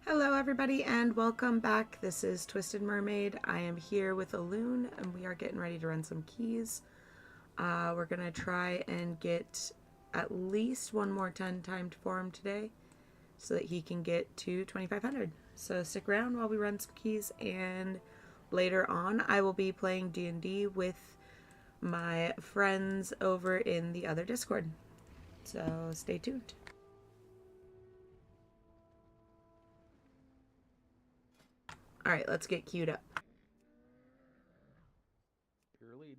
Hello everybody and welcome back. This is Twisted Mermaid. I am here with Aloon and we are getting ready to run some keys. We're going to try and get at least one more 10 timed for him today so that he can get to 2500. So stick around while we run some keys, and later on I will be playing D&D with my friends over in the other Discord. So stay tuned. Alright, let's get queued up. Your lead.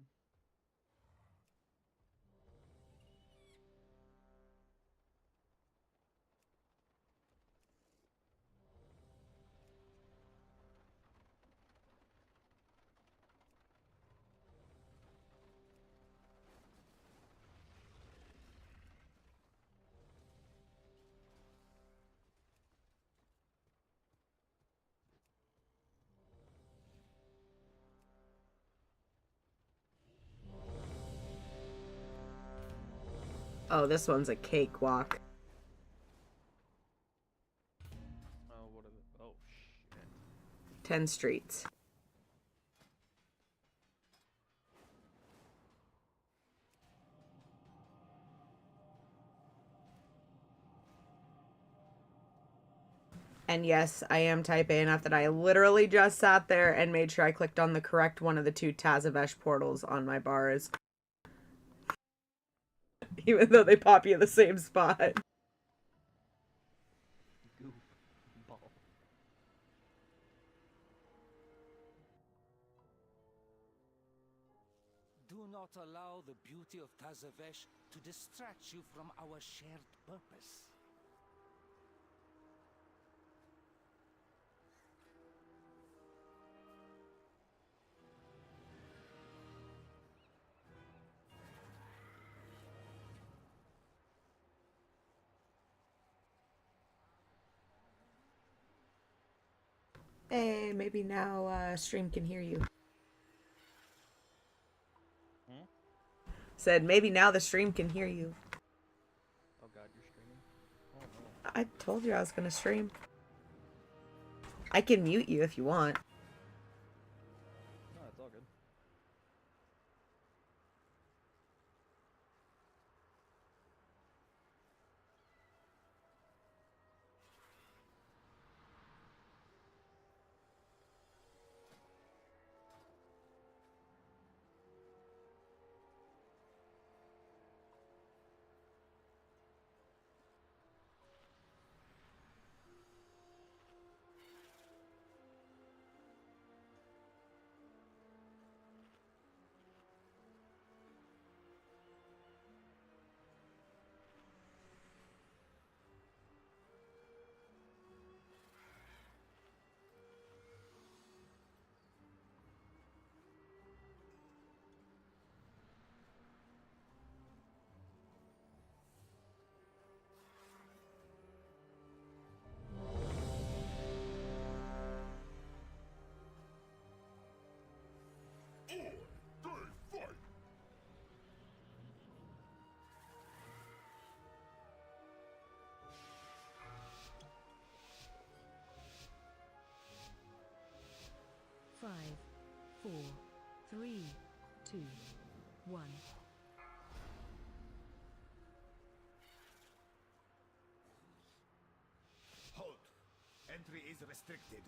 Oh, this one's a cakewalk. Oh, what is it? Oh, shit. 10 streets. And yes, I am type A enough that I literally just sat there and made sure I clicked on the correct one of the two Tazavesh portals on my bars. Even though they pop you in the same spot. Goofball. Do not allow the beauty of Tazavesh to distract you from our shared purpose. Hey, maybe now stream can hear you. Said maybe now the stream can hear you. Oh god, you're streaming? Oh no. I told you I was gonna stream. I can mute you if you want. No, it's all good. Five, four, three, two, one. Halt! Entry is restricted.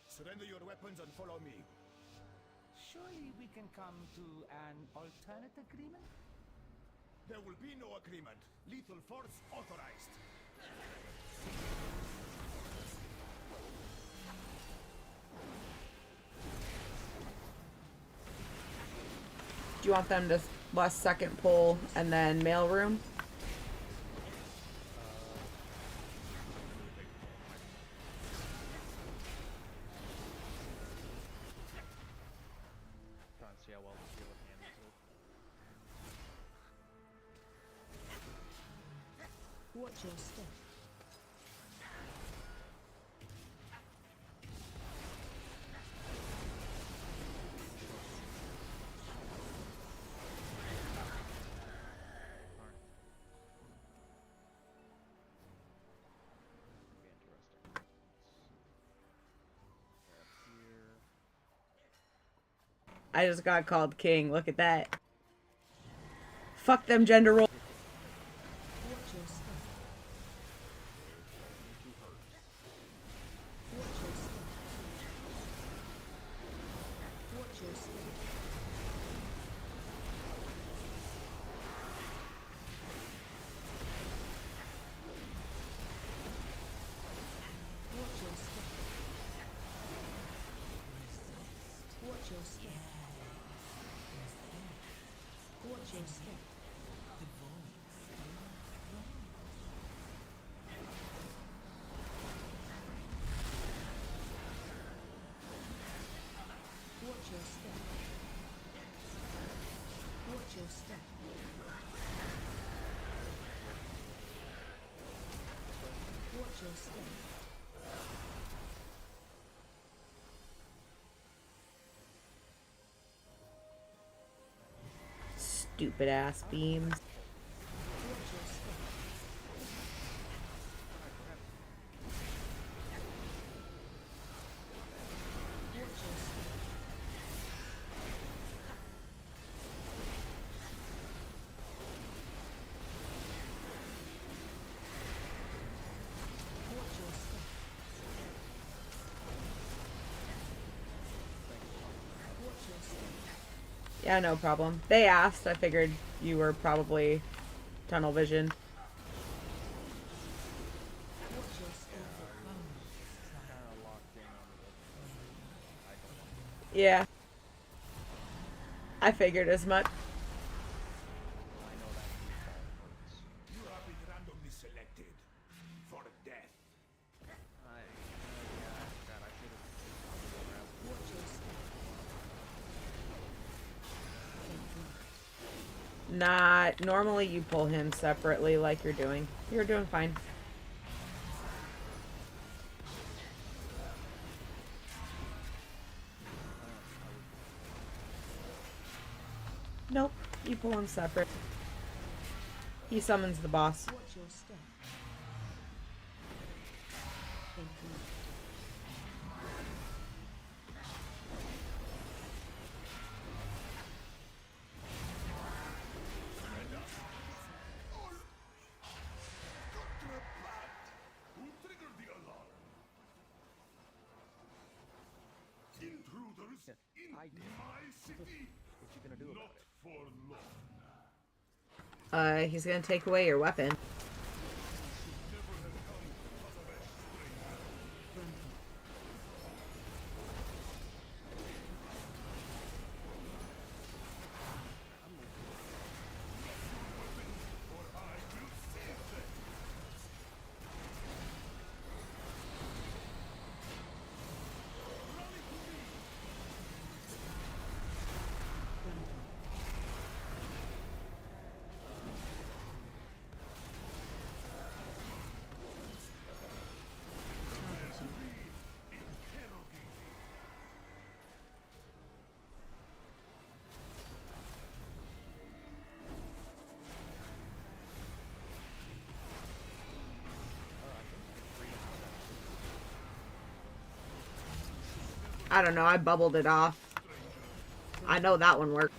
Surrender your weapons and follow me. Surely we can come to an alternate agreement? There will be no agreement. Lethal force authorized. Do you want them to less second pull and then mailroom? Trying to see how well this deal handles it. Watch your step. I just got called king. Look at that. Fuck them gender roles. Watch your step. Watch your step. Watch your step. Watch your step. Watch your step. Watch your step. Watch your step. Watch your step. Watch your step. Stupid ass beams. Watch your step. Watch your step. Watch your step. Watch your step. Yeah, no problem. They asked. I figured you were probably tunnel vision. Watch your step. Kind of locked in on the. I don't want to. Yeah. I figured as much. I know that default works. You have been randomly selected for death. Yeah, God, I should have. Watch your step. Not normally you pull him separately like you're doing. You're doing fine. Nope, you pull him separate. He summons the boss. Watch your step. Thank you. Who triggered the alarm? Intruders in I did. my city. What you gonna do Not about it? for long. He's gonna take away your weapon. I don't know, I bubbled it off. I know that one worked.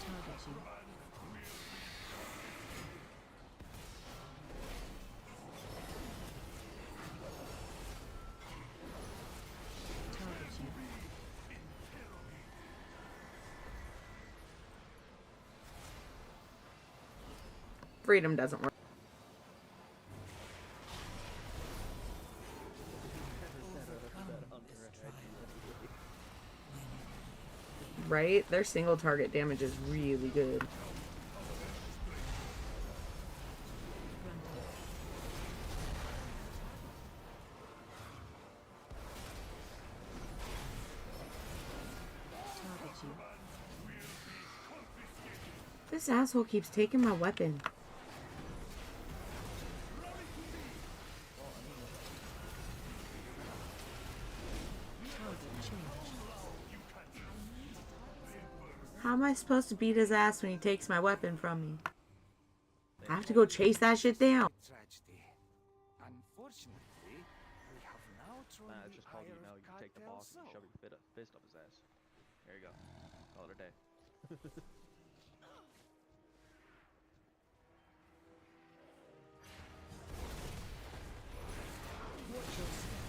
Target you. Target you. Freedom doesn't work. Right? Their single target damage is really good. Target you. This asshole keeps taking my weapon. Target changed. How am I supposed to beat his ass when he takes my weapon from me? I have to go chase that shit down. Tragedy. Fortunately, we have now thrown Nah, the it's just called, ire you know, of you take the cartel boss and you so. shove your fist up his ass. There you go. Call it a day. Watch your step.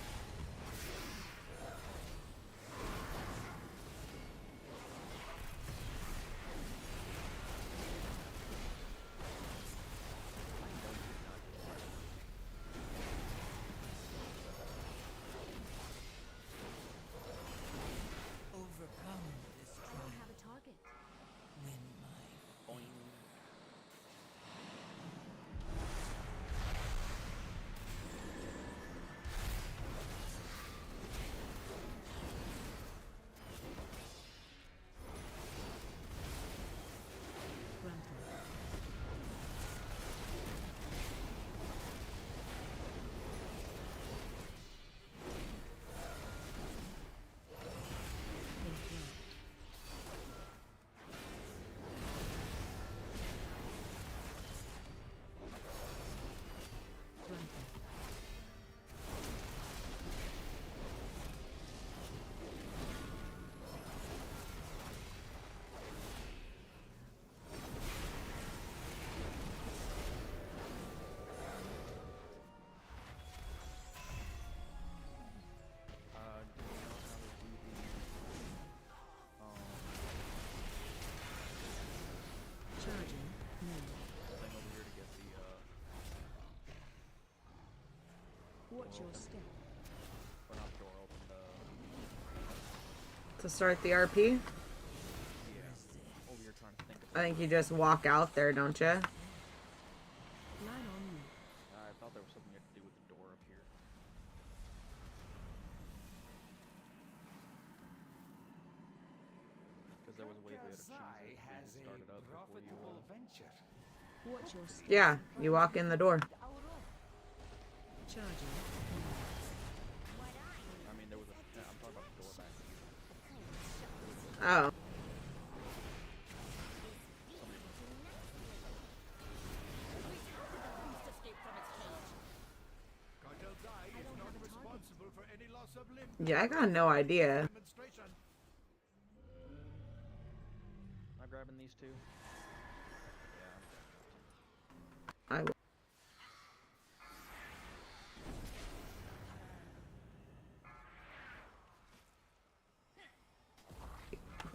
Overcome this I don't trial have a target. when my Boing. Grunted. Enthralled. Grunted. Do you know how to do the, Charging. No. thing over here to get the, Watch your step. or not the door open, the, To start the RP, yeah. Over here trying to think of I think you just walk out there, don't you? Line on me. I thought there was something you had to do with the door up here. Because there was a way we had to choose Zai it has and start it a up before you, profitable venture. Watch your step. Yeah, you walk in the door. Charging. I mean, there was a, yeah, I'm talking about the door back here. Oh. Somebody, Cartel Zai is not responsible for any loss of limb. Yeah, I got no idea. Demonstration. am I grabbing these two? Yeah, I'm grabbing these two. I will.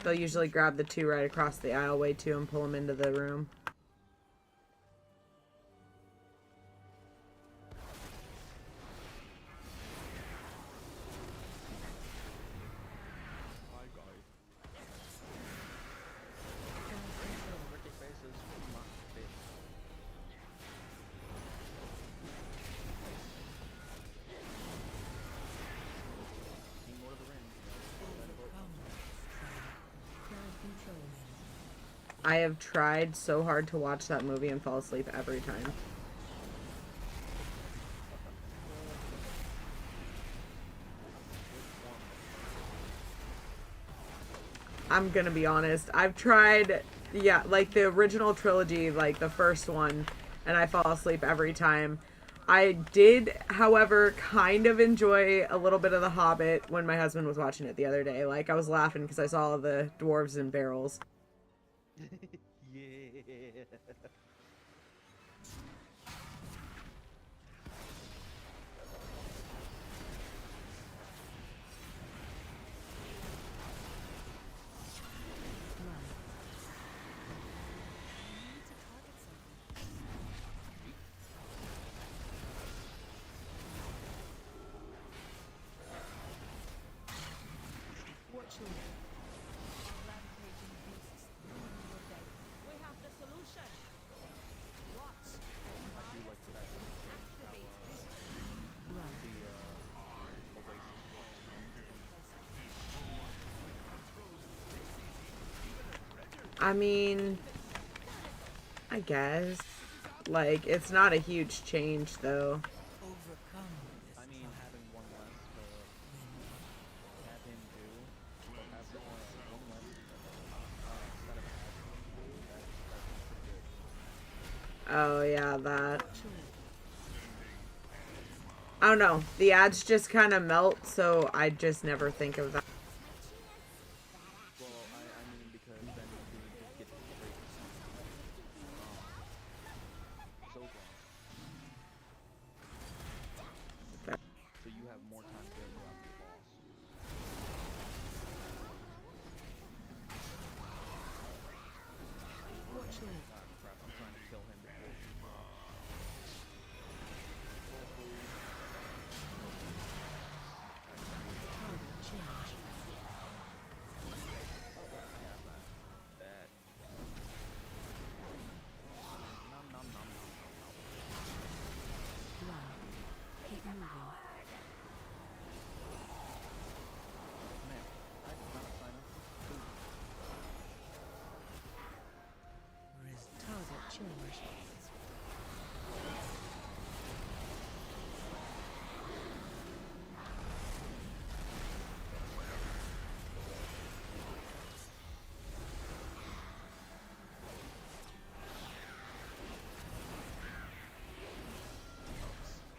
They'll usually grab the two right across the aisleway too and pull them into the room. Hi guys. Ricky faces, my bitch. Need more of the ring, overcome Crowd control. I have tried so hard to watch that movie and fall asleep every time. I'm gonna be honest. I've tried, yeah, like the original trilogy, like the first one, and I fall asleep every time. I did, however, kind of enjoy a little bit of The Hobbit when my husband was watching it the other day. Like, I was laughing because I saw the dwarves in barrels. Yeah. Watch your rampaging beasts ruin your day. We have the solution. What? I do like that. Activate this. run. The Oasis was. I mean, I guess. Like, it's not a huge change, though. Overcome this I mean, having one less to have him do, or have one less instead of having him do, that's pretty good. Oh, yeah, that. Watch your I don't know. The ads just kind of melt, so I just never think of that. Well, I mean because then you just get straight so long. So you have more time to go after the boss. Watch your Ah, crap, I'm trying to kill him before. target change. That. Nom nom nom nom nom nom. Blood. Keep moving. Man, I did not sign up for food. Target change.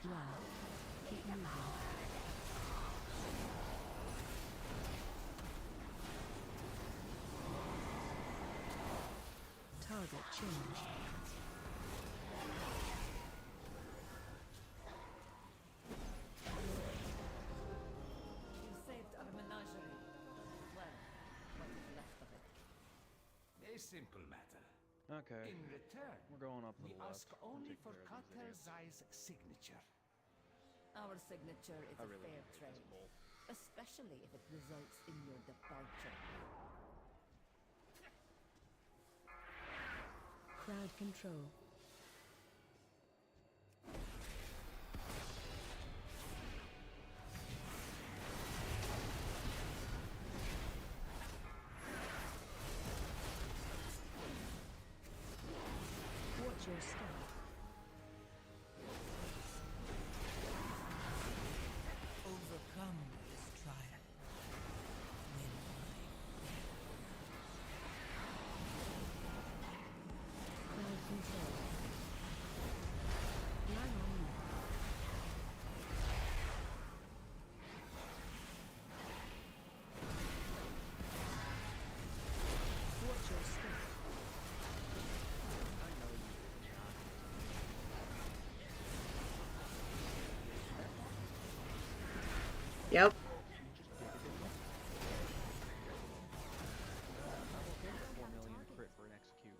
Blood. Keep moving. Target change. You saved our menagerie. Well, what is left of it. A simple matter. Okay, In return, we're going up to we the left. ask We'll only take for care of these idiots. Katerzai's signature. Our signature is I a really fair hate trade, this bull. especially if it results in your departure. Crowd control. Watch your step. Overcome this trial. Win Crowd control. Line on you. Watch your step. I know you did not. Yep. I will take a 4 million crit for an execute.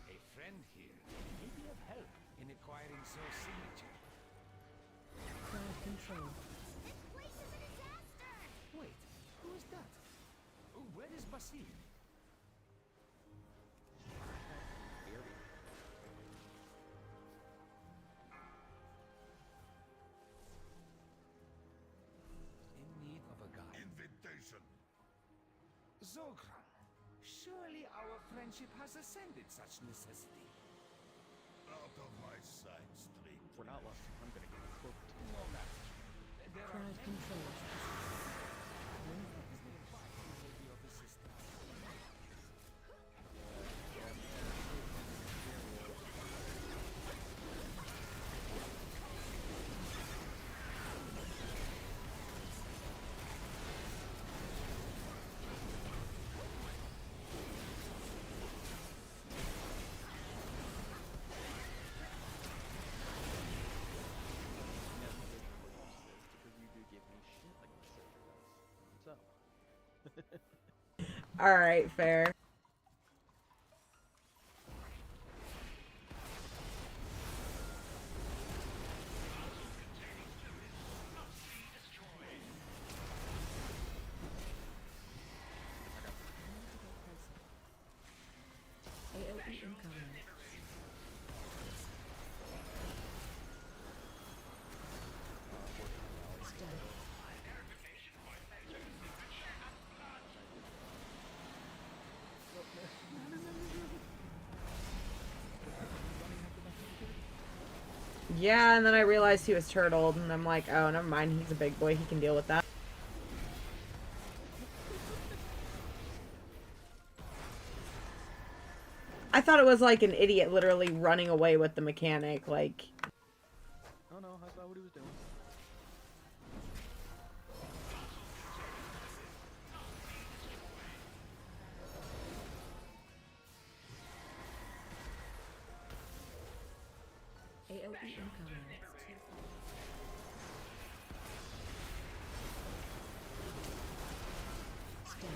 A friend here may be of help in acquiring Soul's signature. Crowd control. Wait, who is that? Where is Basim? In need of a guide. Invitation. Zogran, surely our friendship has ascended such necessity. Out of my sight, street. We're not left. I'm gonna get cooked. No matter. There are Crowd many control. nearby who may be of assistance. Because you do give me shit like the sister does. So. All right, fair. AOE incoming. Step. Yeah, and then I realized he was turtled, and I'm like, oh, never mind. He's a big boy. He can deal with that. I think thought it was like an idiot literally running away with the mechanic. Like, Oh no, I saw what he was doing. AOE incoming. Stun.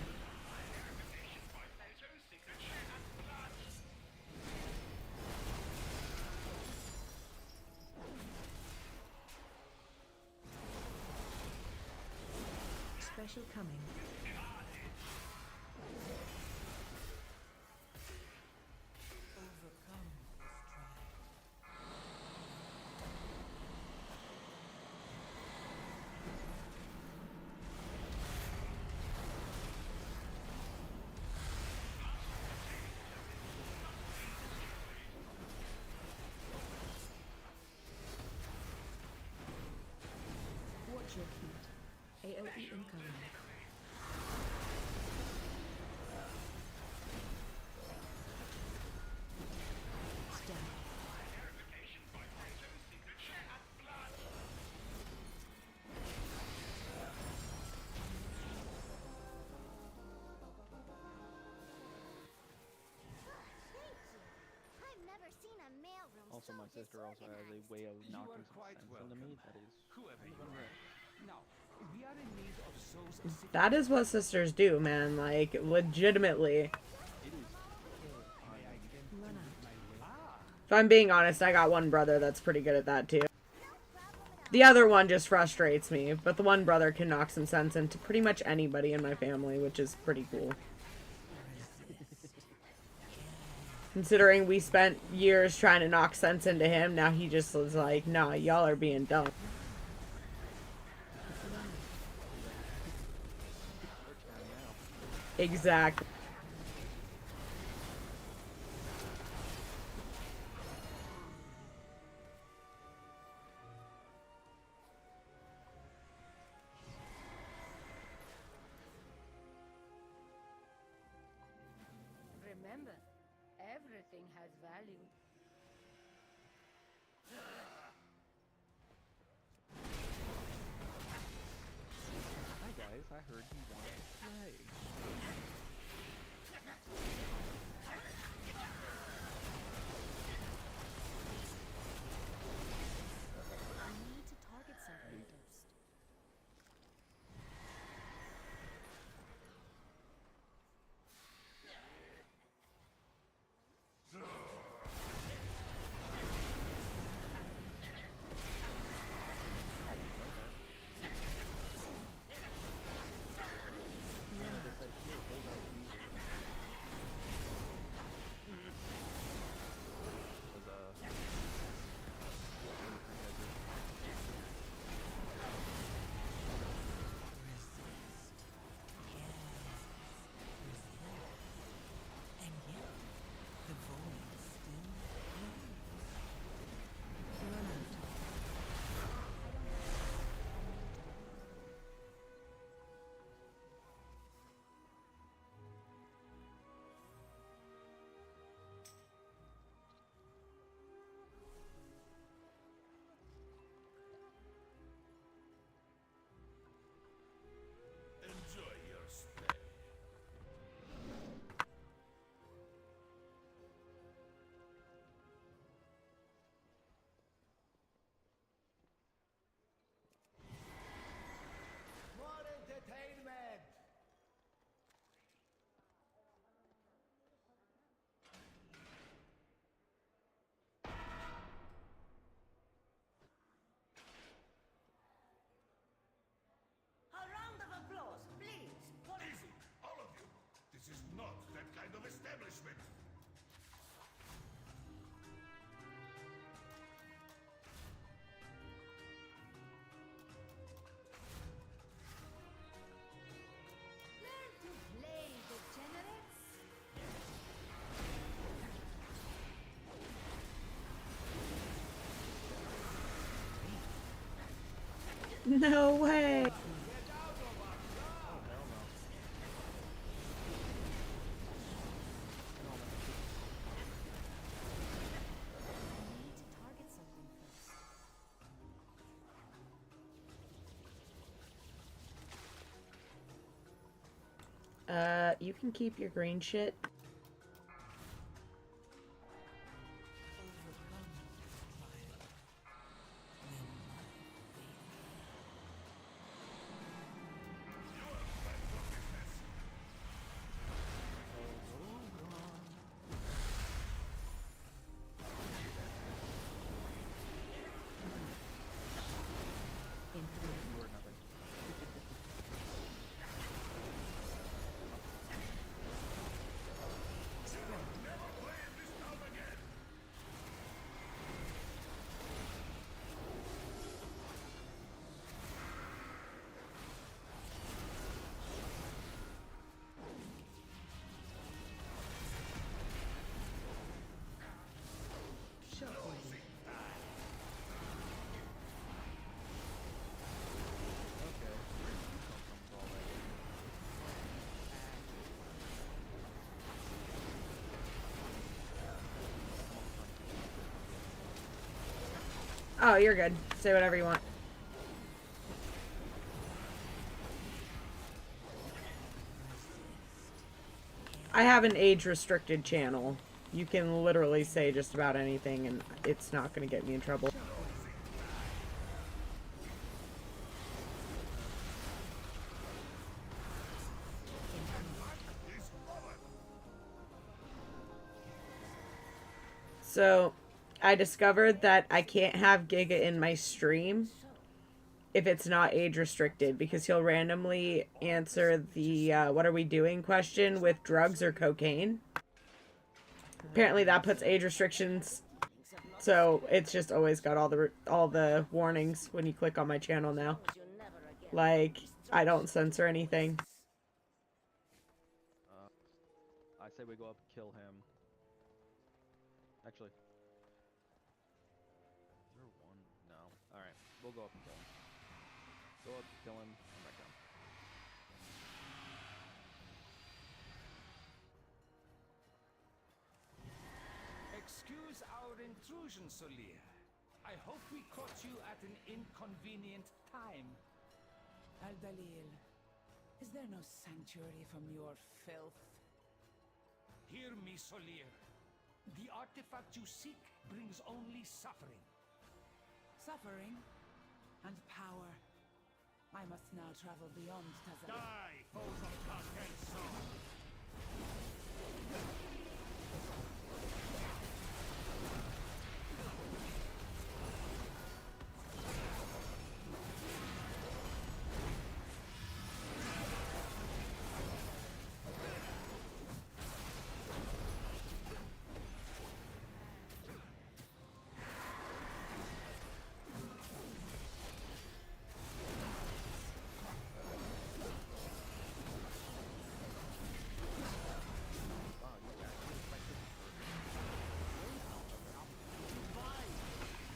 Special coming. Overcome this trial. Watch your feet. AOE incoming. Stun. I've never seen a mailroom Also, so my sister also has a way of You knocking are some quite sense into me that is Whoever kind you of unreal. Now, we are in need of souls seeking that is what sisters do, man. Like, legitimately. It is Run out. If I'm being honest, I got one brother that's pretty good at that too. The other one just frustrates me, but the one brother can knock some sense into pretty much anybody in my family, which is pretty cool. Considering we spent years trying to knock sense into him, now he just was like, nah, y'all are being dumb. Exactly. Remember, everything has value. Hi guys, I heard you wanted to play. I need to target something first. And yet, the void still remains. Run out. Enjoy your stay. More entertainment! A round of applause, please. Easy, all of you. This is not that kind of establishment. Learn to play, degenerates. No way. You can keep your green shit. You are nothing. Shockwave. Okay. Where did you come from with all that? Oh, you're good. Say whatever you want. I have an age-restricted channel. You can literally say just about anything, and it's not going to get me in trouble. So, I discovered that I can't have Giga in my stream if it's not age restricted, because he'll randomly answer the what are we doing question with drugs or cocaine. Apparently that puts age restrictions, so it's just always got all the warnings when you click on my channel now. Like, I don't censor anything. I say we go up and kill him. Actually. Is there one? No. Alright. We'll go up and kill him. Go up, kill him, come back down. Excuse our intrusion, Solir. I hope we caught you at an inconvenient time. Al-Dalil, is there no sanctuary from your filth? Hear me, Solir. The artifact you seek brings only suffering. Suffering and power. I must now travel beyond Tazal. Die, foes of Cascade's soul!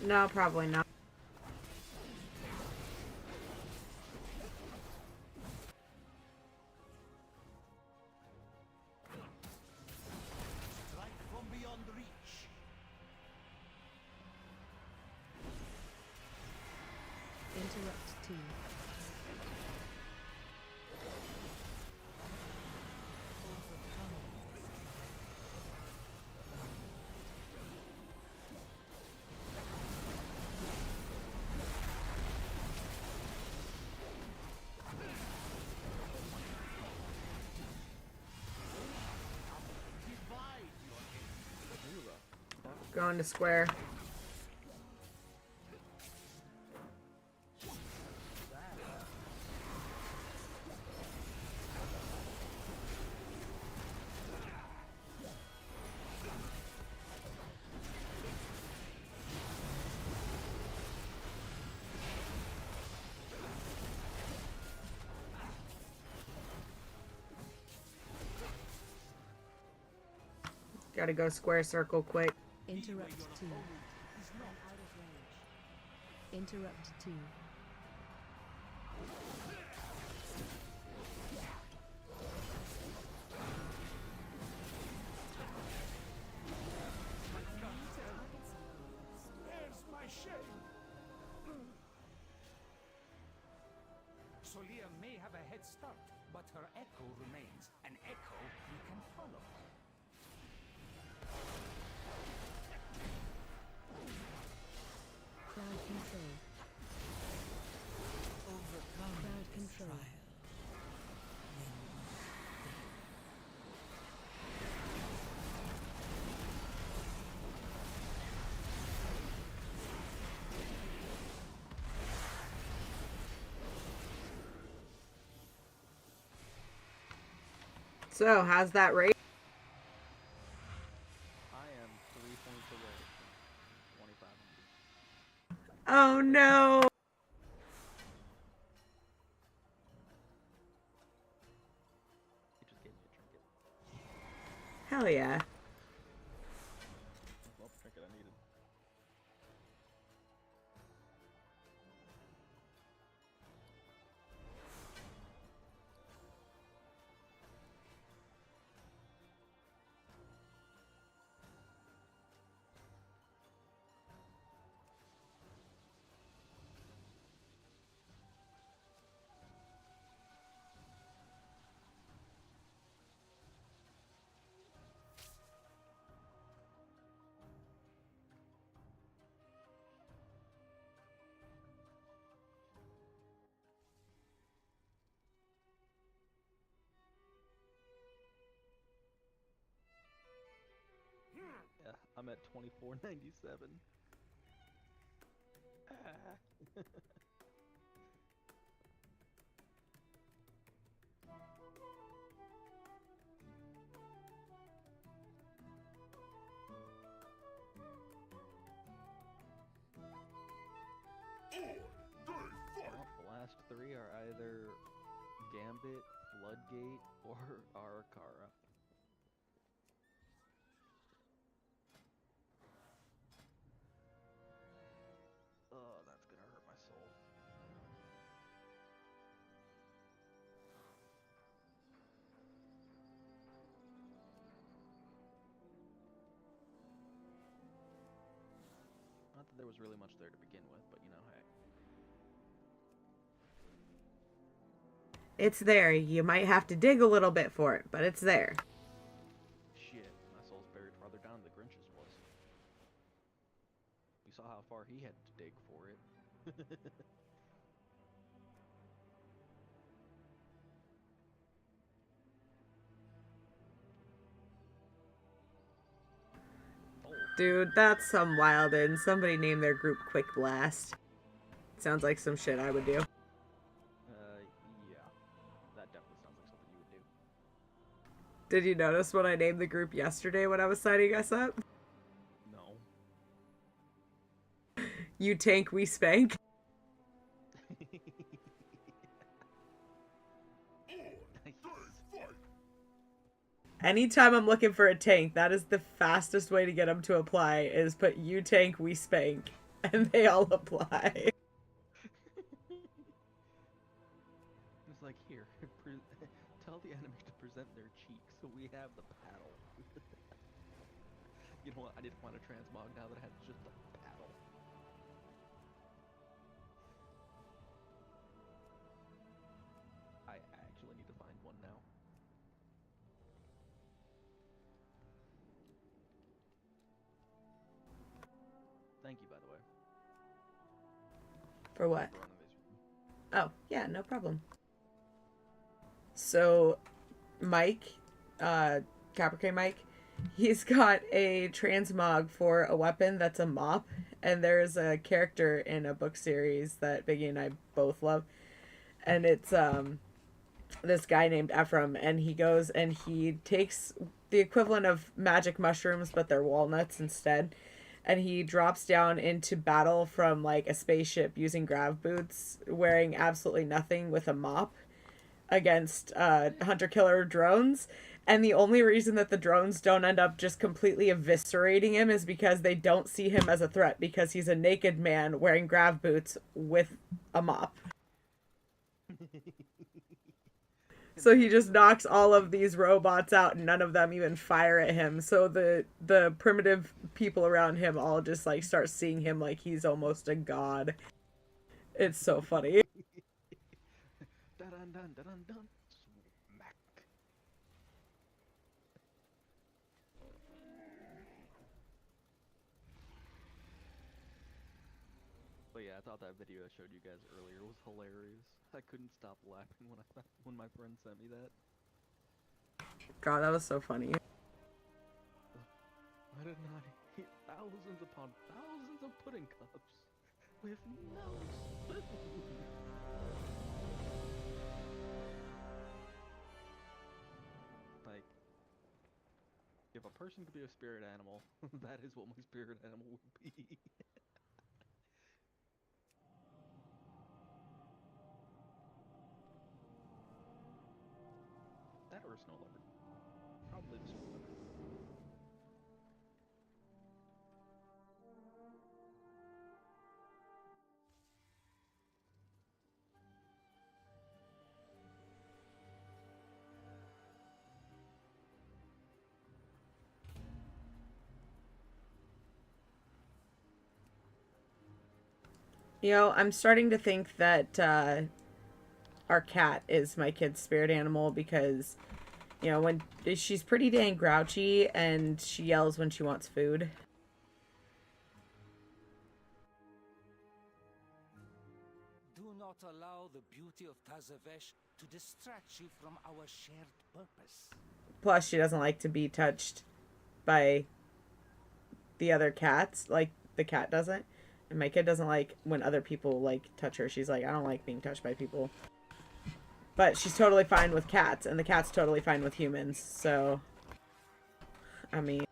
No, probably not. Strike from beyond reach! Interrupt 2. Going to square. Gotta go square circle quick. Interrupt 2. Interrupt 2. Where's my shame? Solia may have a head start, but her echo remains. An echo we can follow. Crowd control. Overcome Crowd this control. trial. Then So, how's that rate? I am 3 points away from 2500. Oh no! He just gave me a trinket. Hell yeah. Well, the trinket I needed. Yeah, I'm at 2497. Ah. Well, the last three are either Gambit, Floodgate, or Arakara. Oh, that's gonna hurt my soul. Not that there was really much there to begin with, but you know, hey. It's there. You might have to dig a little bit for it, but it's there. Shit, my soul's buried farther down than the Grinch's was. We saw how far he had to dig for it. Oh, Dude, that's some wild in. Somebody named their group Quick Blast. Sounds like some shit I would do. yeah. That definitely sounds like something you would do. Did you notice when I named the group yesterday when I was signing us up? No. You tank, we spank. Anytime I'm looking for a tank, that is the fastest way to get them to apply, is put you tank, we spank. And they all apply. It's like, here, tell the enemy to present their cheeks so we have the paddle. You know what, I didn't want a transmog now that I had just a paddle. I actually need to find one now. Thank you, by the way. For what? For running these. Oh, yeah, no problem. So, Mike, Capricorn Mike, he's got a transmog for a weapon that's a mop, and there's a character in a book series that Biggie and I both love, and it's this guy named Ephraim, and he goes and he takes the equivalent of magic mushrooms, but they're walnuts instead, and he drops down into battle from like a spaceship using grav boots, wearing absolutely nothing, with a mop against hunter-killer drones. And the only reason that the drones don't end up just completely eviscerating him is because they don't see him as a threat, because he's a naked man wearing grav boots with a mop. So he just knocks all of these robots out, and none of them even fire at him. So the primitive people around him all just like start seeing him like he's almost a god. It's so funny. Dun dun dun dun dun. Smack. But yeah, I thought that video I showed you guys earlier was hilarious. I couldn't stop laughing when my friend sent me that. God, that was so funny. Why didn't I eat thousands upon thousands of pudding cups with no spoon? Like, if a person could be a spirit animal, that is what my spirit animal would be. That or a snow leopard. Probably the snow leopard. You know, I'm starting to think that our cat is my kid's spirit animal because, you know, when she's pretty dang grouchy and she yells when she wants food. Do not allow the beauty of Tazavesh to distract you from our shared purpose. Plus, she doesn't like to be touched by the other cats, like the cat doesn't. And my kid doesn't like when other people, like, touch her. She's like, I don't like being touched by people. But she's totally fine with cats, and the cat's totally fine with humans, so... I mean...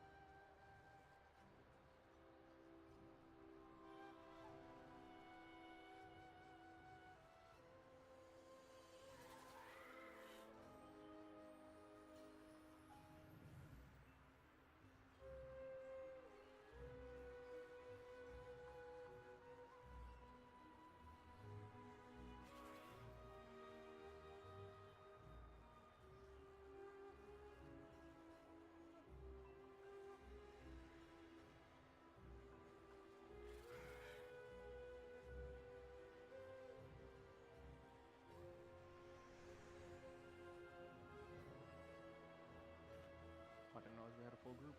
I didn't know we had a full group.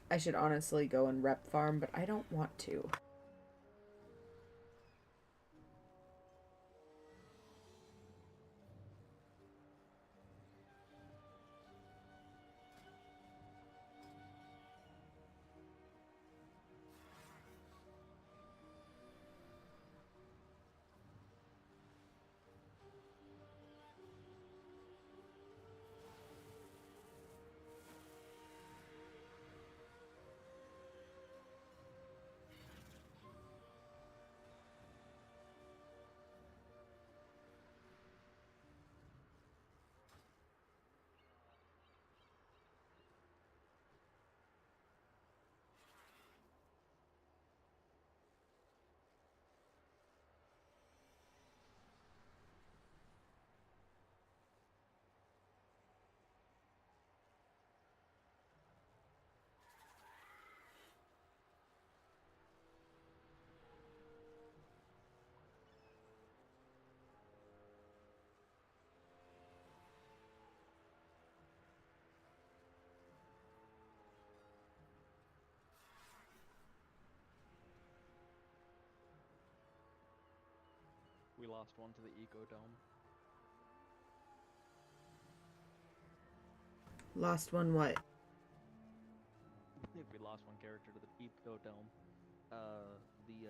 I should honestly go and rep farm, but I don't want to. We lost one to the Eco Dome. Lost one what? We lost one character to the Eco Dome. The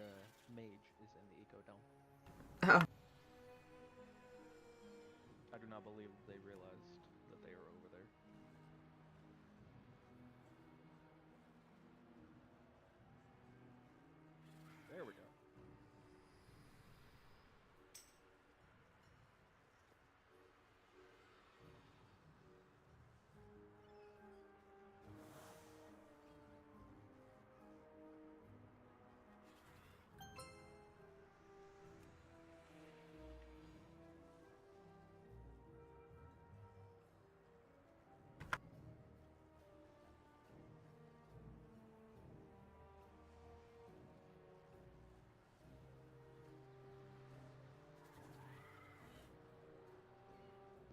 mage is in the Eco Dome. Oh. I do not believe they realized that they were over there. There we go.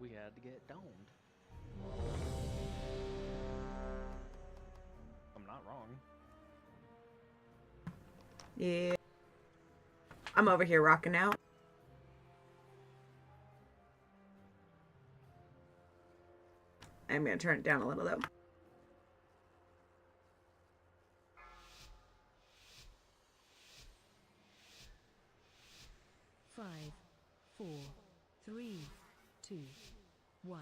We had to get domed. I'm not wrong. Yeah. I'm over here rocking out. I'm gonna turn it down a little though. Five, 4, 3, 2, 1.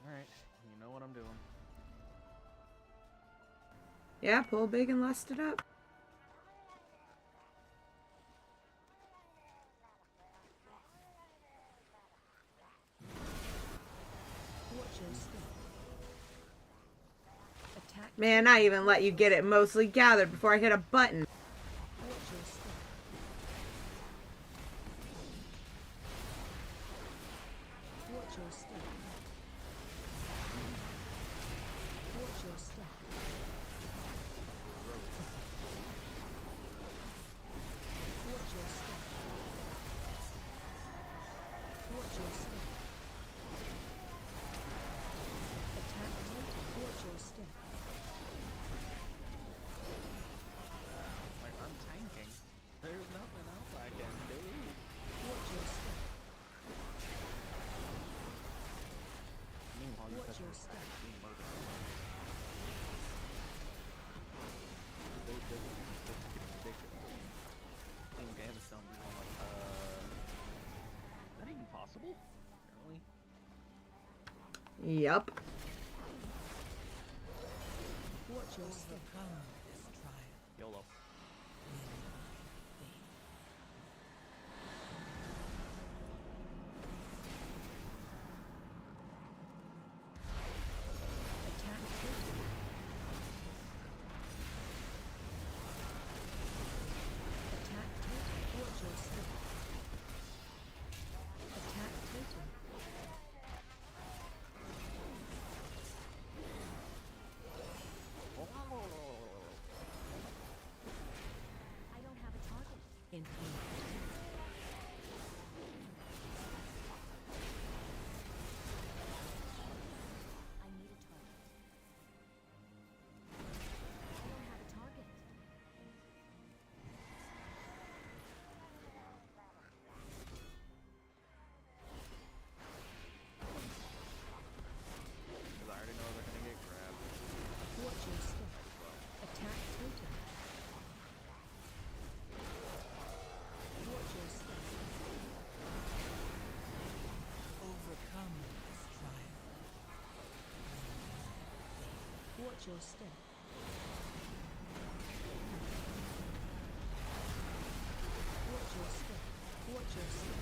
Alright, you know what I'm doing. Yeah, pull big and lust it up. Watch your step. Attack. Man, I even let you get it mostly gathered before I hit a button. Watch your step. Watch your step. Watch your step. Watch your step. Watch your step. Attack total. Watch your step. Like, I'm tanking. There's nothing else I can do. Watch your step. Meanwhile, you Watch guys your are step. being murdered. Team Afghanistan was on like, is that even possible? Apparently. Yup. Watch your step. Overcome this trial. YOLO. Attack total. Attack total. Watch your step. Attack total. I don't have a target. Infinite. I need a target. I don't have a target. Because I already know they're gonna get grabbed. Watch your step. Attack total. Watch your step. Overcome this trial. Watch your step. Watch your step. Watch your step.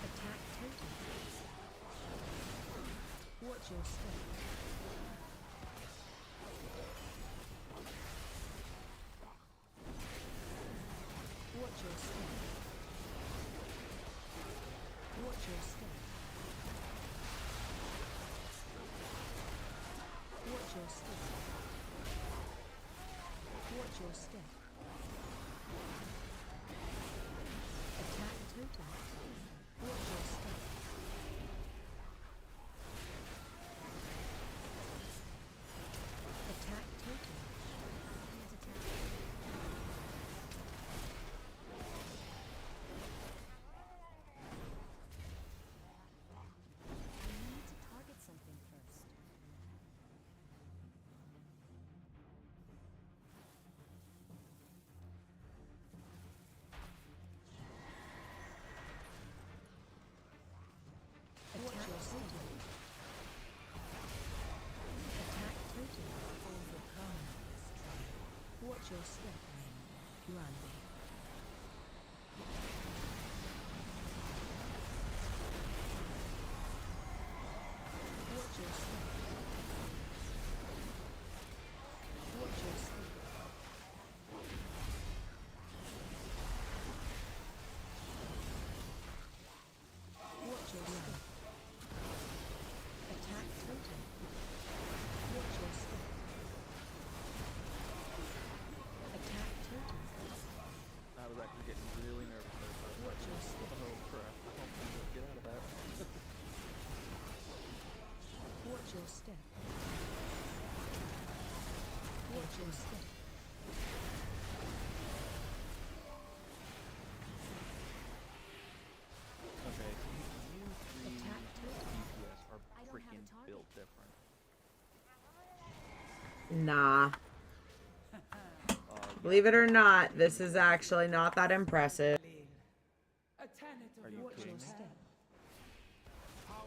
Attack total. Watch your step. Watch your step. Watch your step. Watch your step. Watch your step. Attack total. Watch your step. Attack total. I need to target something first. Attack total. Attack total. Overcome this trial. Watch your step. Blinding. Watch your step. Watch your step. Watch your step. Okay, so you three Attack to DPS are I don't have a freaking target. built different. Nah. Yeah, Believe it or not, this is actually not that impressive. A tenet of Are you your kidding me? step.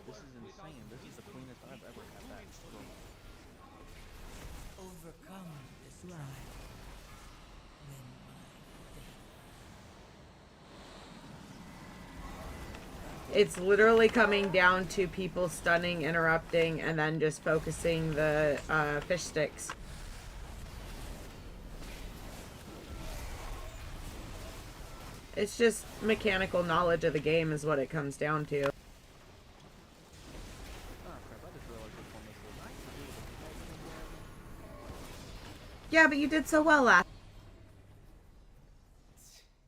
This is insane. This is the cleanest I've ever had that room. Overcome this trial. Then It's literally coming down to people stunning, interrupting, and then just focusing the fish sticks. It's just mechanical knowledge of the game is what it comes down to. Oh crap, I just realized which one this is. I can do with a dragon again. Yeah, but you did so well last.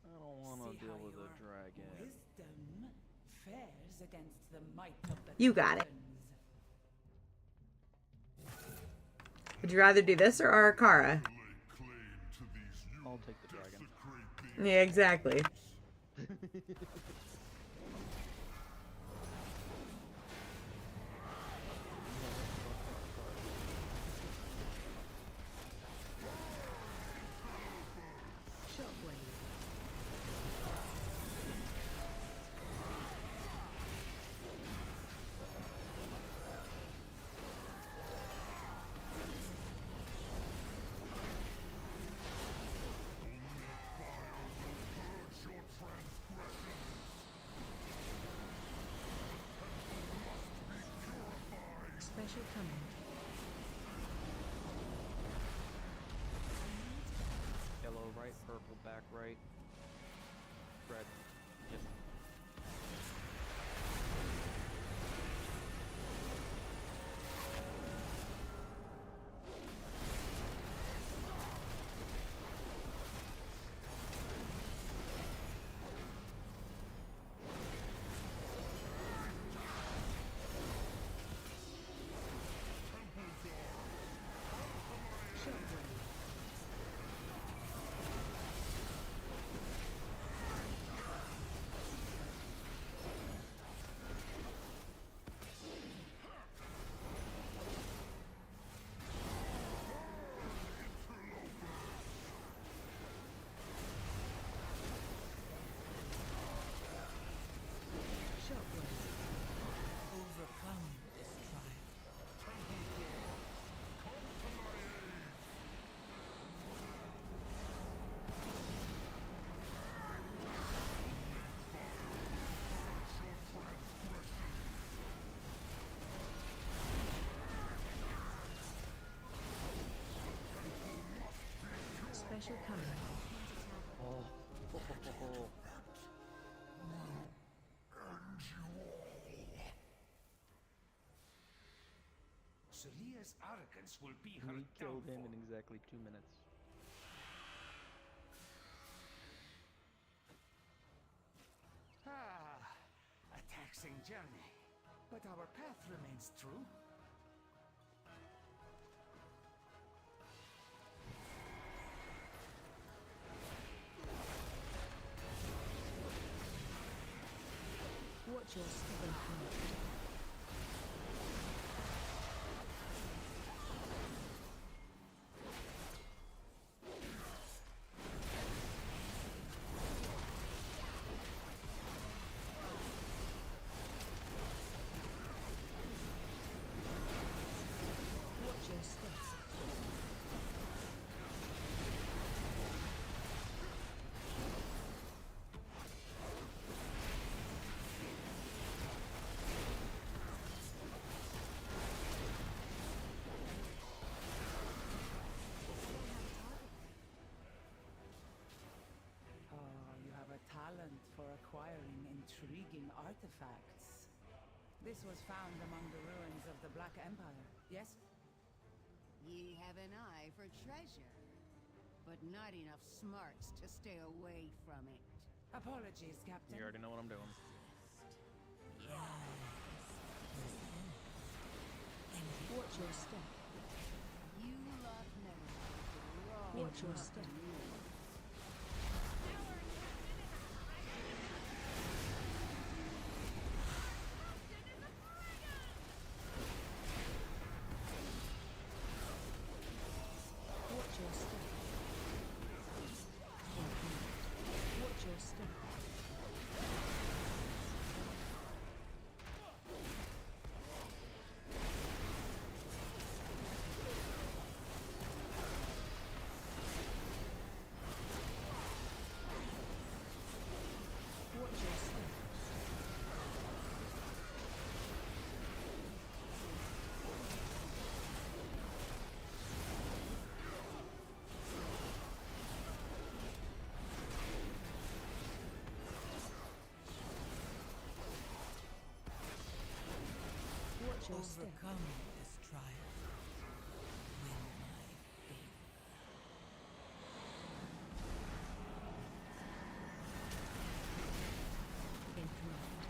I don't want See to deal how with a your dragon. wisdom fares against the might of the You got it. Titans. Would you rather do this or Arakara? I'll take the dragon. Yeah, exactly. Shockwave. Special command. Yellow right, purple back right, red just Shockwave. Shockwave. overcome this trial. Special command. oh. Selia's arrogance will be her We killed him downfall. in exactly 2 minutes. A taxing journey, but our path remains true. Watch your stubborn heart. Watch your steps. You have a talent for acquiring intriguing artifacts. This was found among the ruins of the Black Empire, yes? Ye have an eye for treasure, but not enough smarts to stay away from it. Apologies, Captain. You already know what I'm doing. Watch your step. You lot never have to Watch your step. Watch your step. Watch your step. Watch your step. Watch your step. Overcome this trial. Win my favor. Interrupt.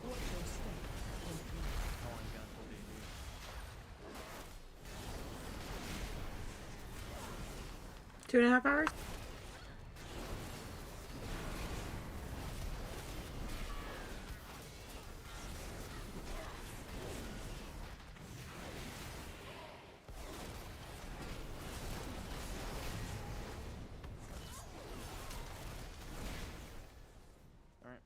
Watch your step. Interrupt. How long you got until D&D? Two and a half hours? Alright.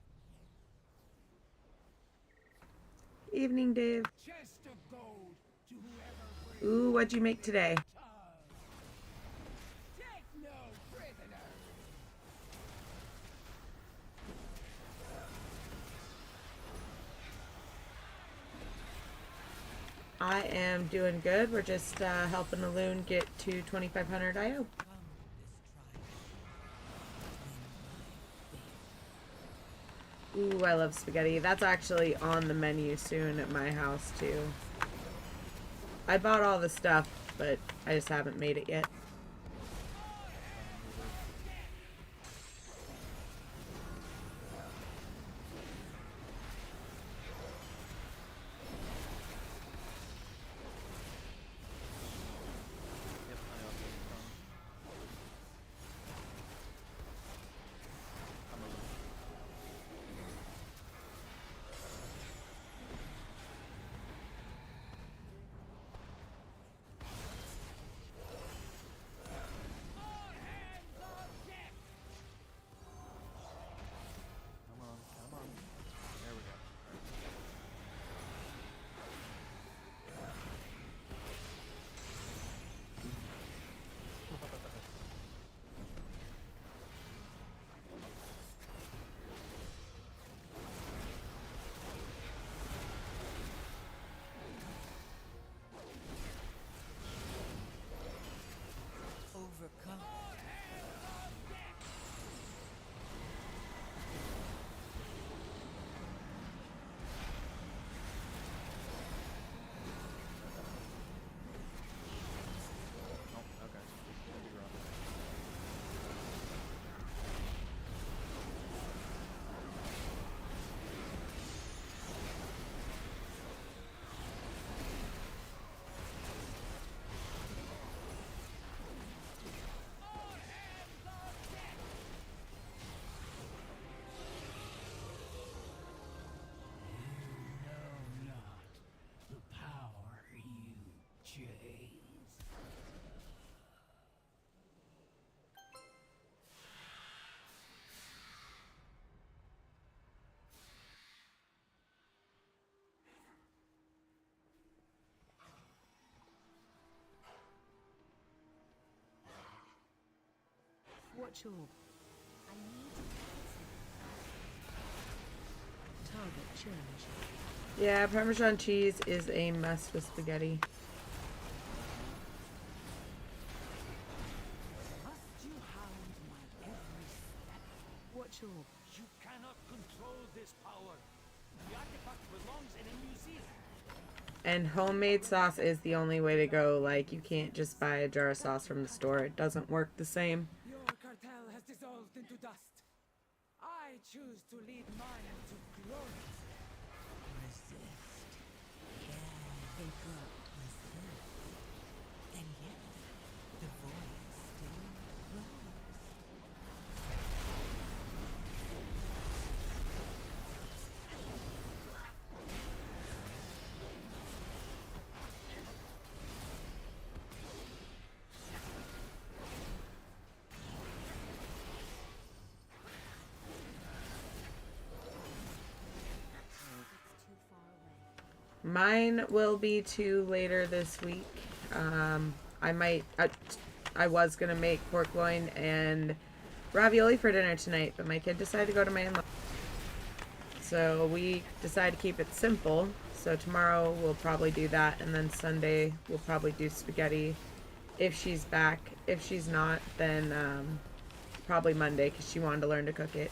Evening, Dave. Chest of gold to whoever brings Ooh, what'd you make today? Take no prisoner. I am doing good. We're just helping the loon get to 2500 IO. Come this trial. Win my favor. Ooh, I love spaghetti. That's actually on the menu soon at my house, too. I bought all the stuff, but I just haven't made it yet. Yep, I know. I'm a loser. Come on. There we go. Overcome. Oh, okay. Gonna be rough. Know not the power you chase. Watch your I need to target change. Yeah, Parmesan cheese is a must with spaghetti. Must you hound my every step? Watch your You cannot control this power. The artifact belongs in a museum. And homemade sauce is the only way to go. Like, you can't just buy a jar of sauce from the store. It doesn't work the same. Your cartel has dissolved into dust. I choose to lead mine to glory. Resist. Can interrupt. Resist. And yet Mine will be to later this week. I might. I was gonna make pork loin and ravioli for dinner tonight, but my kid decided to go to my in-laws. So we decided to keep it simple. So tomorrow we'll probably do that, and then Sunday we'll probably do spaghetti if she's back. If she's not, then probably Monday because she wanted to learn to cook it.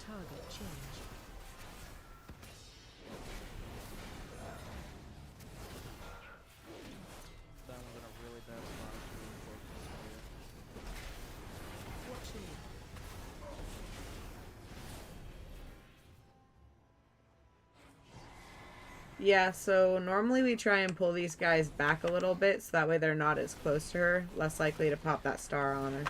Target change. That one's in a really bad spot. Watching. Yeah, so normally we try and pull these guys back a little bit so that way they're not as close to her, less likely to pop that star on her.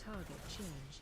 Target change.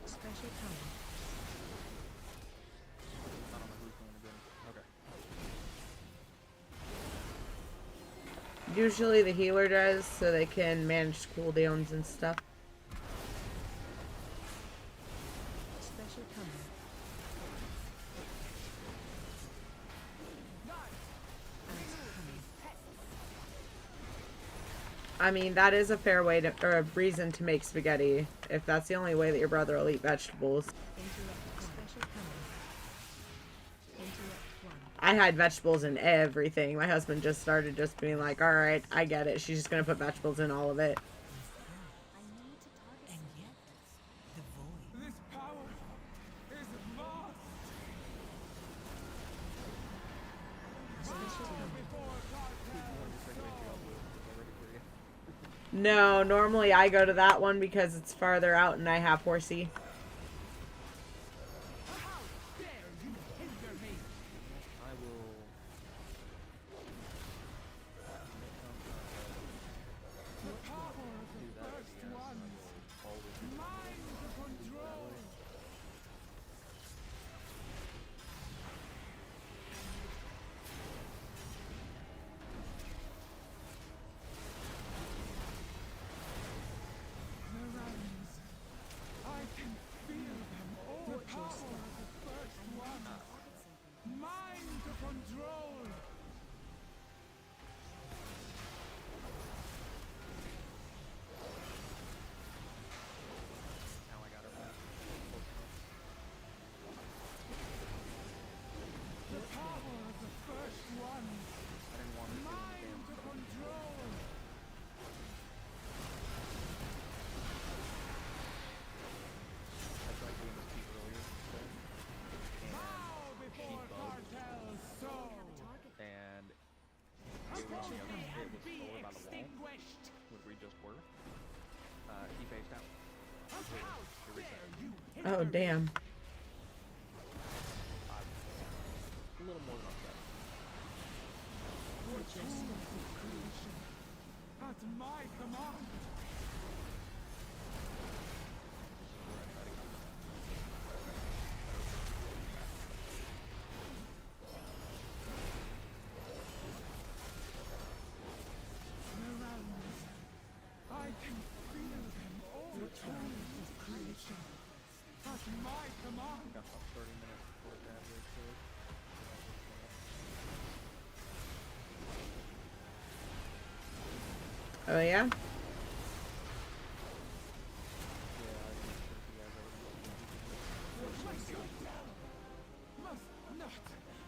Special time. I don't know who's going to get it. Okay. Usually the healer does, so they can manage cooldowns and stuff. Special time. I mean, that is a fair way to, or a reason to make spaghetti, if that's the only way that your brother will eat vegetables. I had vegetables in everything. My husband just started just being like, alright, I get it. She's just going to put vegetables in all of it. This power is lost. No, normally I go to that one because it's farther out and I have horsey. I will. Do that again. Always do that. I can feel them. The power of the first one. Mind control. Now I got her back. The power of the first one. I didn't want to do Mind control. I tried doing this piece earlier, so, Bow before cartels so. and it was on the other, it was over by the wall, where we just were. He phased out. He reset. Oh, damn. A little more than upset. At my command. Oh yeah? Yeah, I'm not sure if you guys already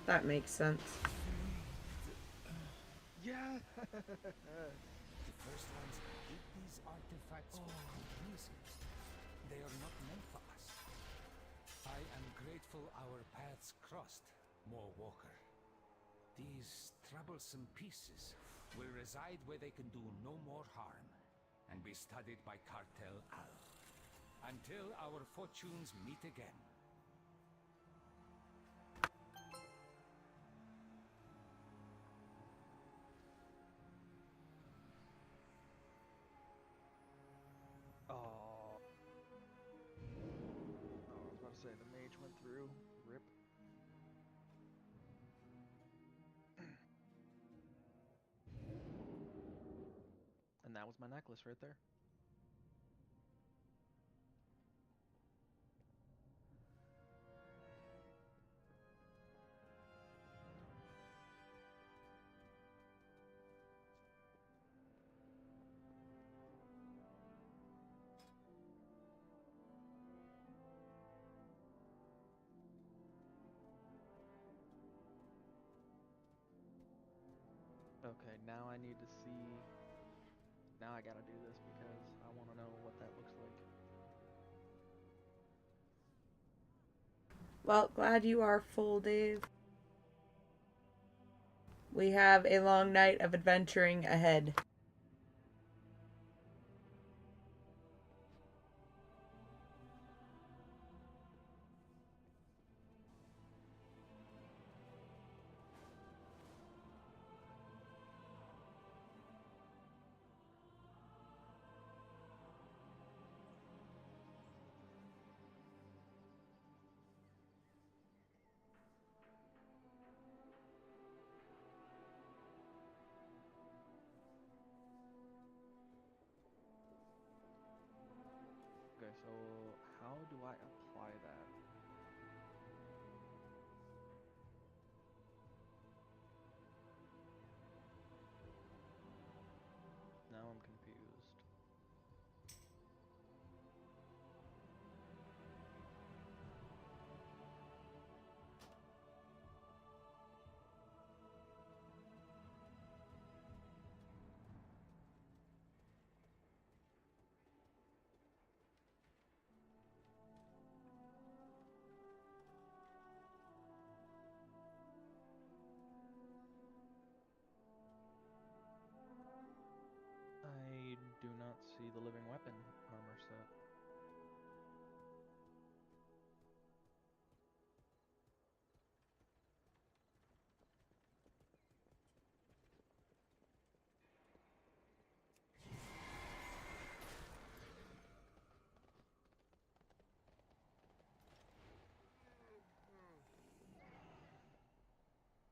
That makes sense. Yeah! The first ones hit these artifacts with complete. They are not meant for us. I am grateful our paths crossed, More Walker. These troublesome pieces will reside where they can do no more harm and be studied by Cartel Al until our fortunes meet again. Oh. Oh, I was about to say, the mage went through. Rip. And that was my necklace right there. Okay, now I need to see. Now I gotta do this because I want to know what that looks like. Well, glad you are full, Dave. We have a long night of adventuring ahead. Okay, so how do I apply that? Now I'm confused. I do not see the living weapon armor set.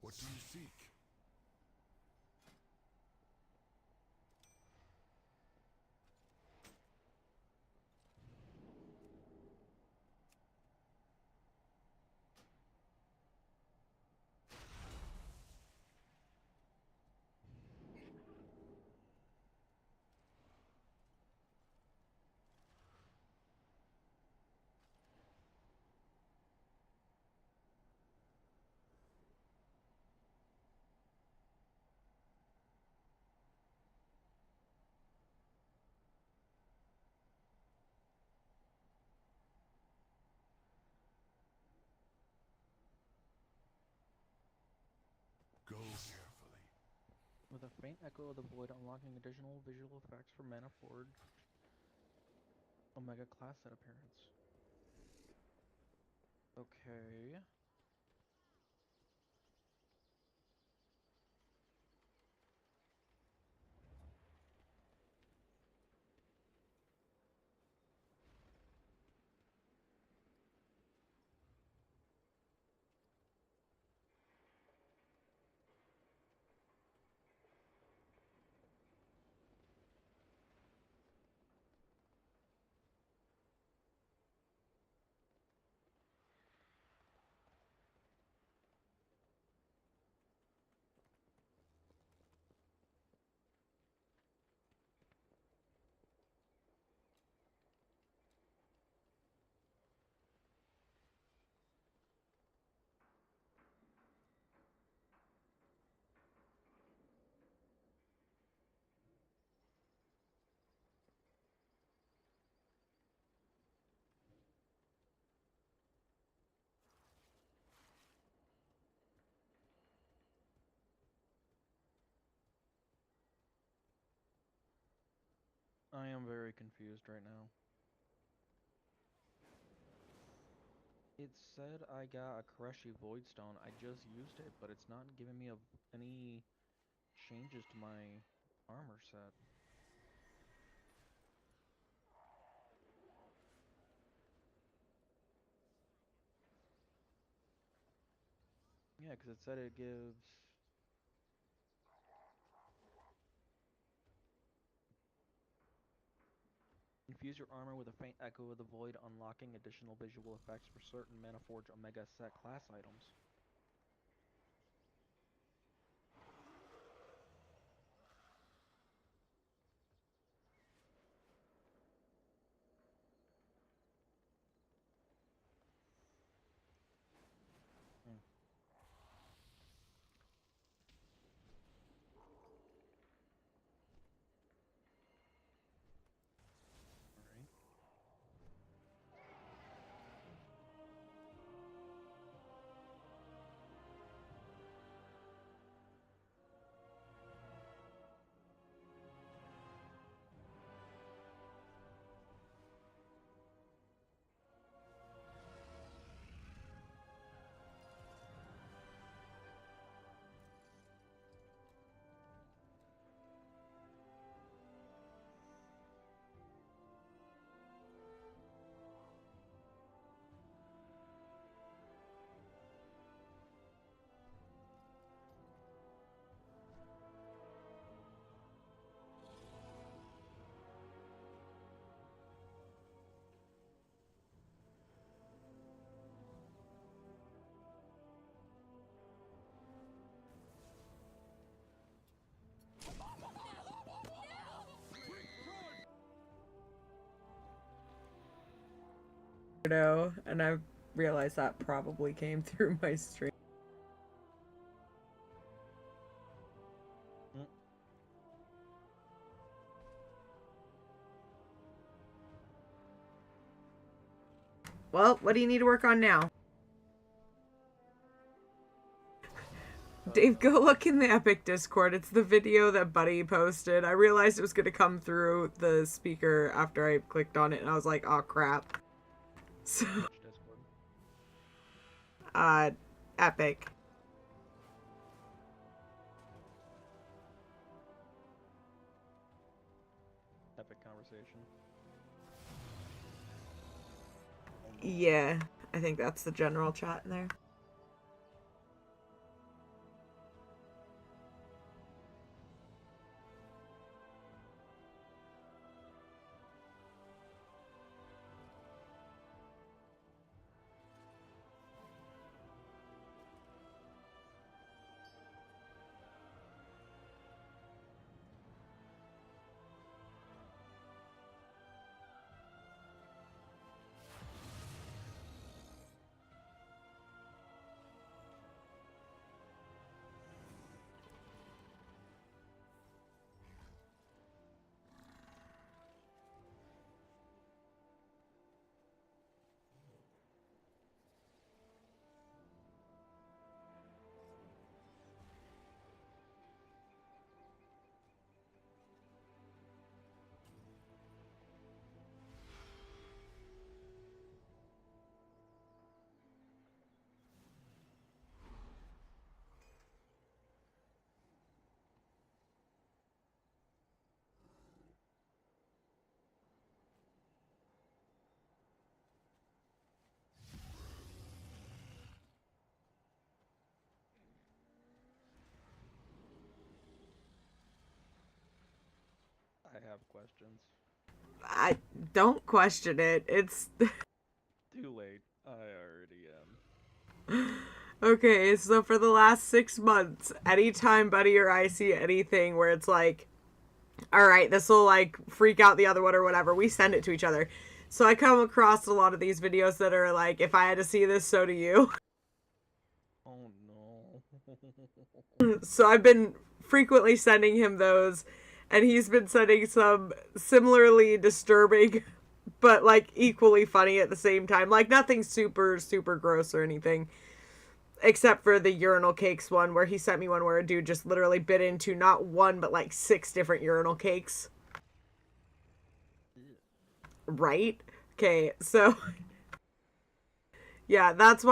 What do you seek? Go carefully. With a faint echo of the void, unlocking additional visual effects for Mana Forge Omega class set appearance. Okay. I am very confused right now. It said I got a Koreshi Voidstone. I just used it, but it's not giving me any changes to my armor set. Yeah, because it said it gives... Infuse your armor with a faint echo of the void, unlocking additional visual effects for certain Manaforge Omega set class items. Hmm. Alright. And I realized that probably came through my stream. Well, what do you need to work on now? Dave, go look in the Epic Discord. It's the video that Buddy posted. I realized it was going to come through the speaker after I clicked on it, and I was like, oh crap. So, Epic. Epic conversation. Yeah, I think that's the general chat in there. I have questions. I don't question it. It's Too late. I already am. Okay, so for the last 6 months, anytime Buddy or I see anything where it's like, alright, this will like freak out the other one or whatever, we send it to each other. So I come across a lot of these videos that are like, if I had to see this, so do you. Oh no. So I've been frequently sending him those, and he's been sending some similarly disturbing, but like equally funny at the same time. Like nothing super, super gross or anything. Except for the urinal cakes one, where he sent me one where a dude just literally bit into not one, but like 6 different urinal cakes. Right? Okay, so yeah, that's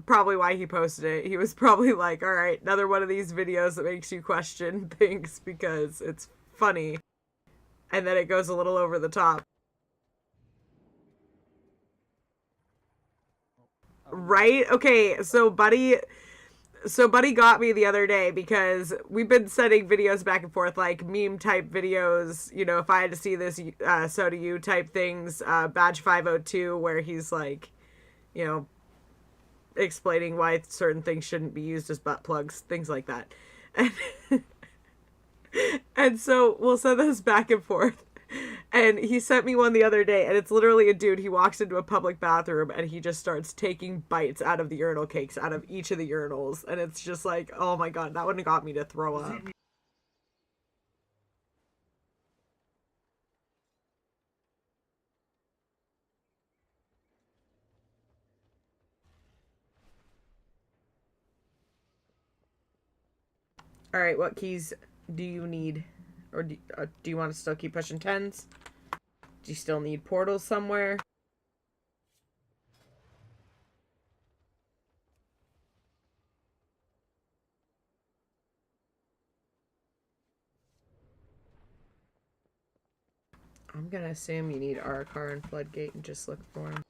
probably why he posted it. He was probably like, all right, another one of these videos that makes you question things because it's funny. And then it goes a little over the top. Right? Okay, so Buddy got me the other day because we've been sending videos back and forth, like meme type videos, you know, if I had to see this, so do you type things, Badge 502, where he's like, you know, explaining why certain things shouldn't be used as butt plugs, things like that. And, and so we'll send those back and forth. And he sent me one the other day, and it's literally a dude. He walks into a public bathroom and he just starts taking bites out of the urinal cakes out of each of the urinals. And it's just like, oh my god, that one got me to throw up. All right, what keys do you need? Or do you want to still keep pushing 10s? Do you still need portals somewhere? I'm gonna assume you need Arakar and Floodgate and just look for them.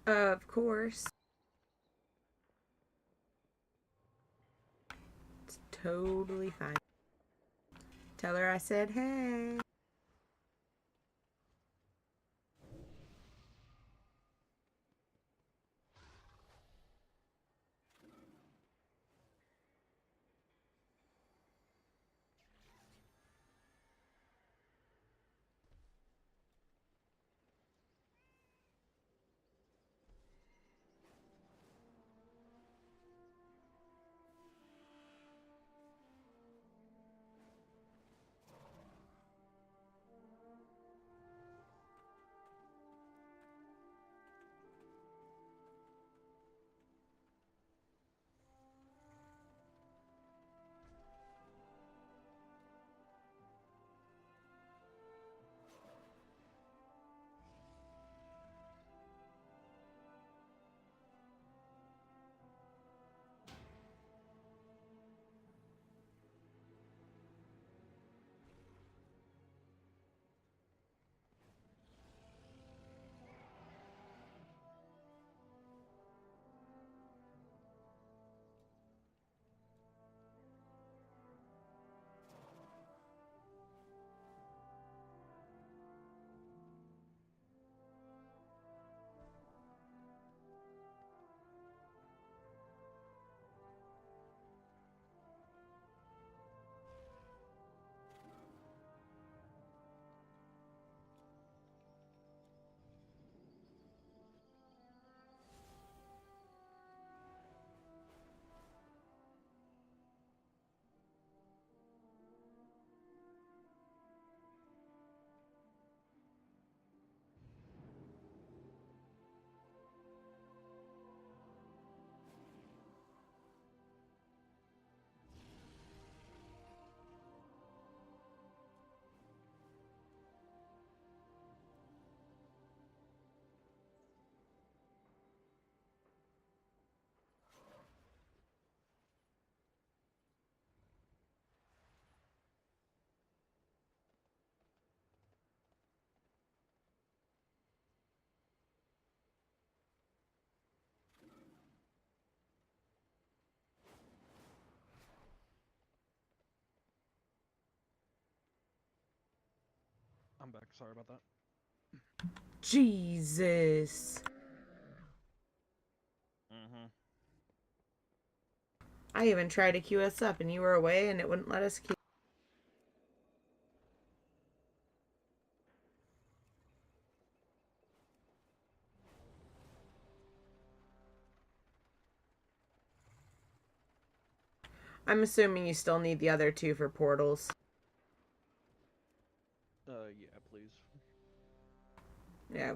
Of course. It's totally fine. Tell her I said hey. I'm back. Sorry about that. Jesus. Mm-hmm. I even tried to queue us up and you were away and it wouldn't let us queue. I'm assuming you still need the other two for portals. Yeah, please. Yeah.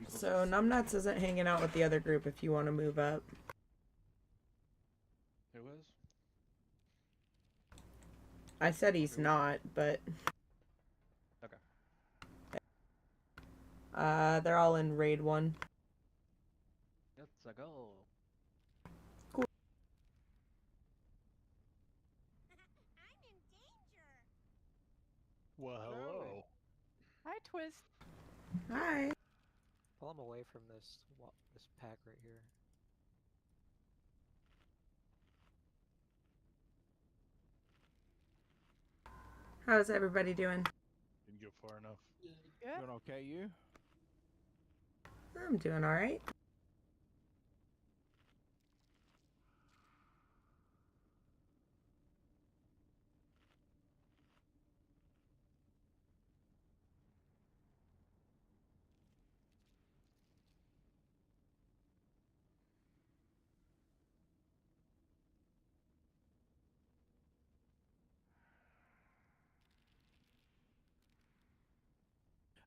So Numbnuts isn't hanging out with the other group if you want to move up. Who is? I said he's not, but Okay. they're all in raid 1. Let's go. Cool. I'm in danger. Well, hello. Hi, Twist. Hi. Pull him away from this pack right here. How's everybody doing? Didn't go far enough. Good. Doing okay, you? I'm doing all right.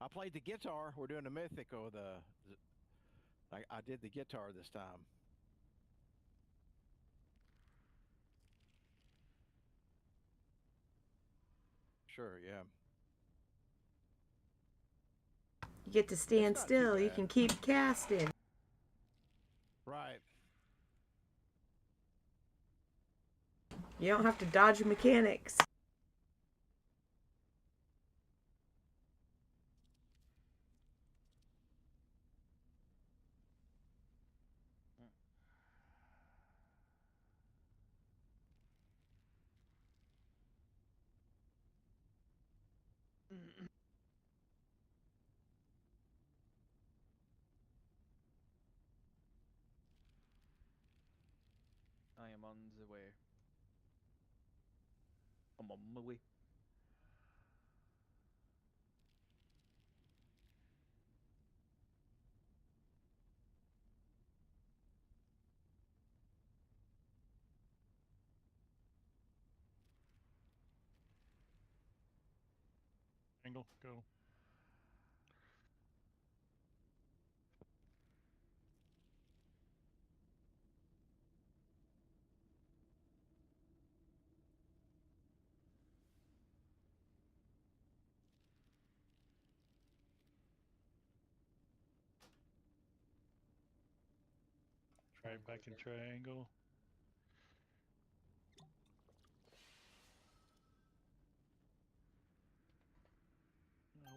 I played the guitar. We're doing the mythical. I did the guitar this time. Sure, yeah. You get to stand still. You can keep casting. Right. You don't have to dodge mechanics. I am on the way. I'm on my way. Angle, go. Try it back in triangle.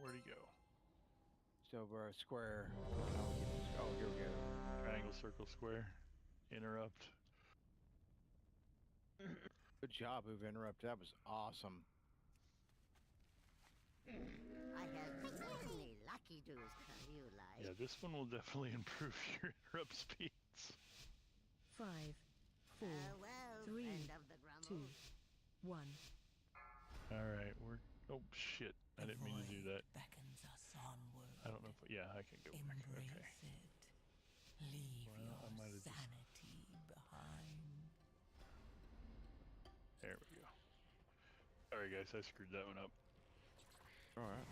Where'd he go? It's over a square. Oh, here we go. Triangle, circle, square. Interrupt. Good job, who've interrupted. That was awesome. I have many lucky doos come you like. Yeah, this one will definitely improve your interrupt speeds. 5, 4, Well, 3, friend of the 2, grumble. 1. Alright, we're... Oh, shit. I didn't mean to do that. Beckons us onward. I don't know if... Yeah, I can go back. Embrace Okay. it. Leave Well, I might your have just... sanity behind. There we go. Sorry, guys. I screwed that one up. Alright.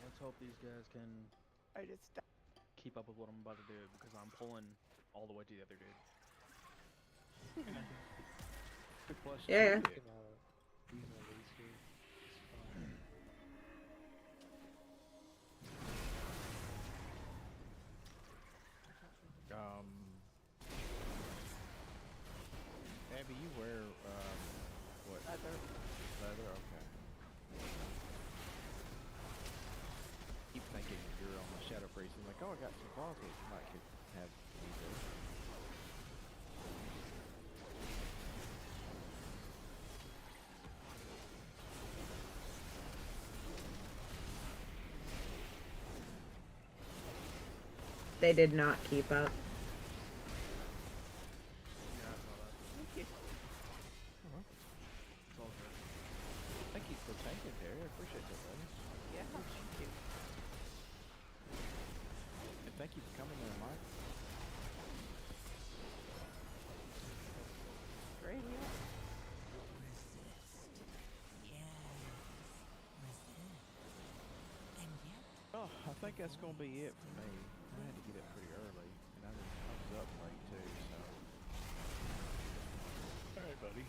Let's hope these guys can keep up with what I'm about to do, because I'm pulling all the way to the other dude. Yeah. Abby, you wear what? Leather. Leather. Okay. Keep thinking you're on the Shadow Priest and like, oh, I got some closets. You might could have these. They did not keep up. Thank you for tanking, Terry. I appreciate that, buddy. Yeah, thank you. And thank you for coming there, Mike. Great, yeah. Resist. Yes. Resist. And yet... Oh, I think that's going to be it for me. I had to get up pretty early, and I was up late too, so... Alright, buddy.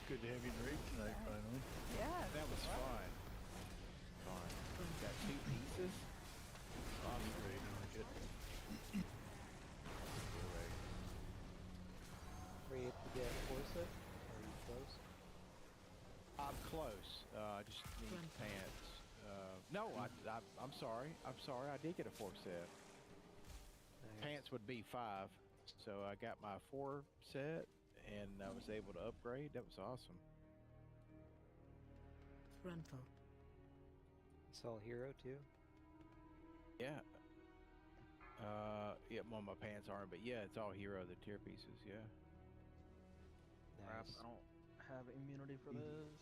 Good to have you in the raid tonight, finally. Yeah. That was fun. Fine. Got 2 pieces. Awesome raid. I like it. Were you able to get Orsa? Are you close? I'm close. I just need pants. No, I'm sorry. I'm sorry. I did get a 4 set. Nice. Pants would be 5. So I got my 4 set, and I was able to upgrade. That was awesome. Frontal. It's all hero too? Yeah. Yeah, well, my pants aren't, but yeah, it's all hero, the tier pieces, yeah. Crap, Nice. I don't have immunity for this.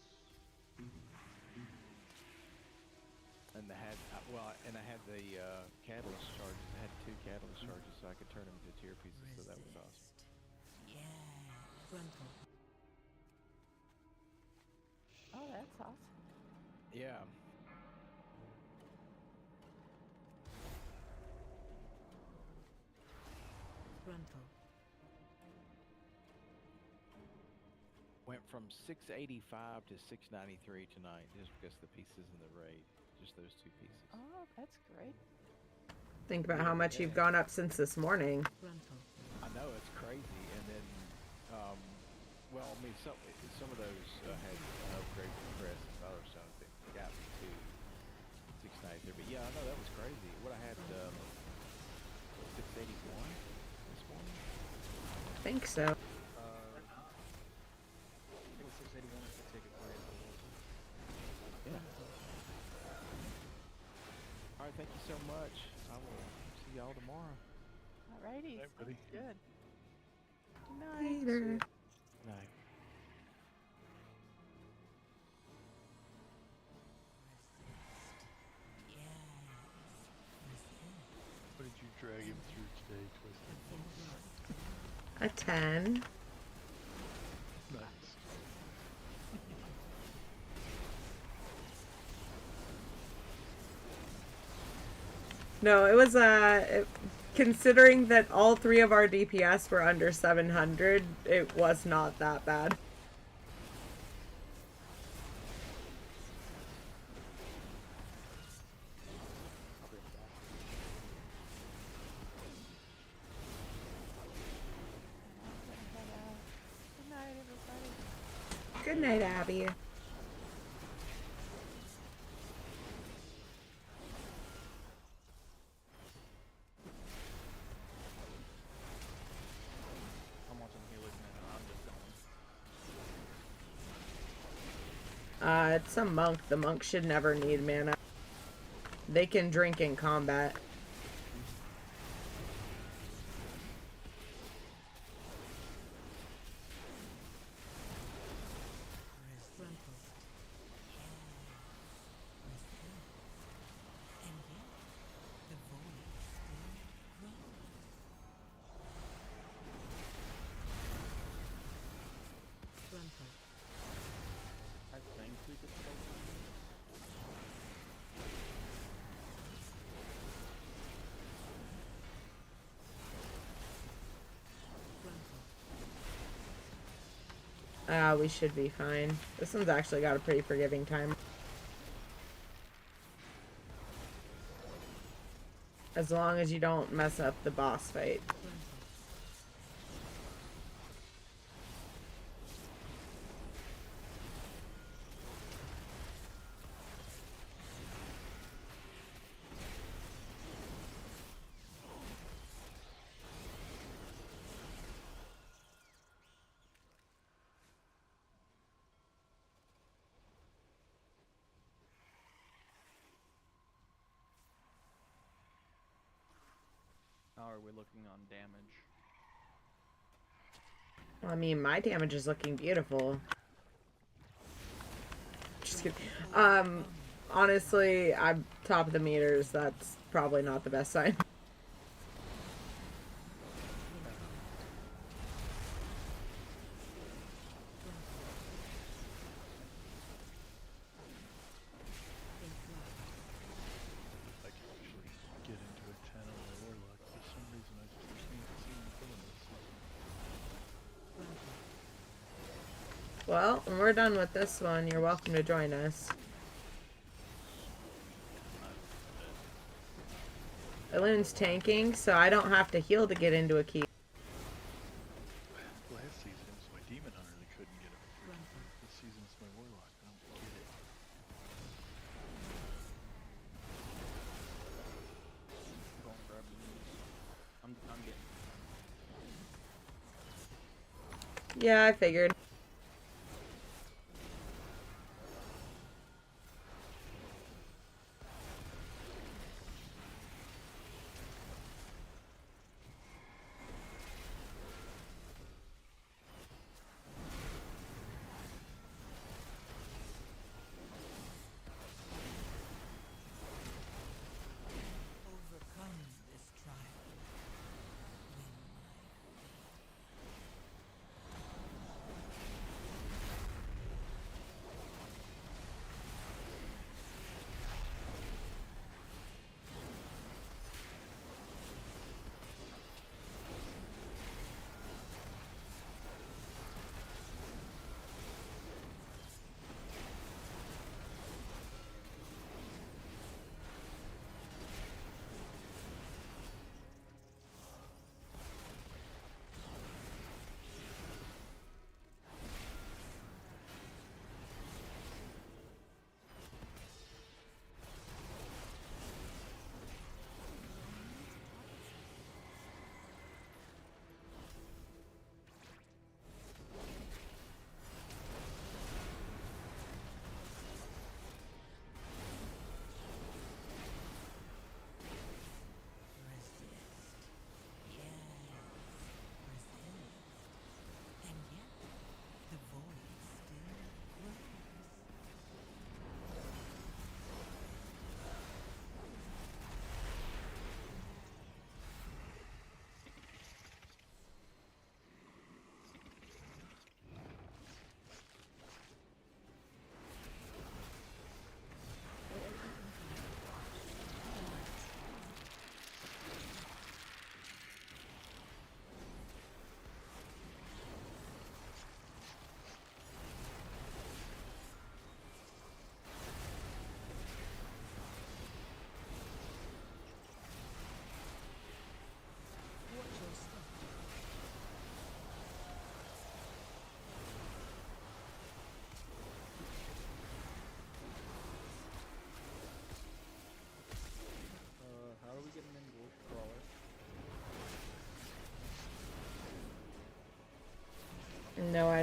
And I had, and I had the catalyst charges. I had 2 catalyst charges, so I could turn them into tier pieces. So that was awesome. Yeah. Frontal. Oh, that's awesome. Yeah. Frontal. Went from 685 to 693 tonight, just because the pieces in the raid, just those 2 pieces. Oh, that's great. Think about how much you've gone up since this morning. Frontal. I know, it's crazy. And then, well, I mean, some of those had an upgrade from Chris and other stones that got me to 693. But yeah, I know that was crazy. What I had 681 this morning. I think so. It was 681 or 683. Yeah. All right, thank you so much. I will see y'all tomorrow. Alrighty, Hey, buddy. sounds good. Good night. Later. Night. What did you drag him through today, Twisted? A 10. Nice. No, it was considering that all 3 of our DPS were under 700, it was not that bad. Good night, everybody. Good night, Abby. I'm watching healers now. I'm just going. It's a monk. The monk should never need mana. They can drink in combat. Frontal. And yet, the void still grows. Frontal. I think we could still Frontal. We should be fine. This one's actually got a pretty forgiving time. As long as you don't mess up the boss fight. How are we looking on damage? I mean, my damage is looking beautiful. Just kidding. Honestly, I'm top of the meters. That's probably not the best sign. I can actually get into a 10 on my warlock. For some reason, I just can't seem to kill him this season. Well, when we're done with this one, you're welcome to join us. Eloon's tanking, so I don't have to heal to get into a key. Last season it was my demon hunter that couldn't get it for free. This season it's my warlock. I don't get it. Go and grab these. I'm getting. Yeah, I figured.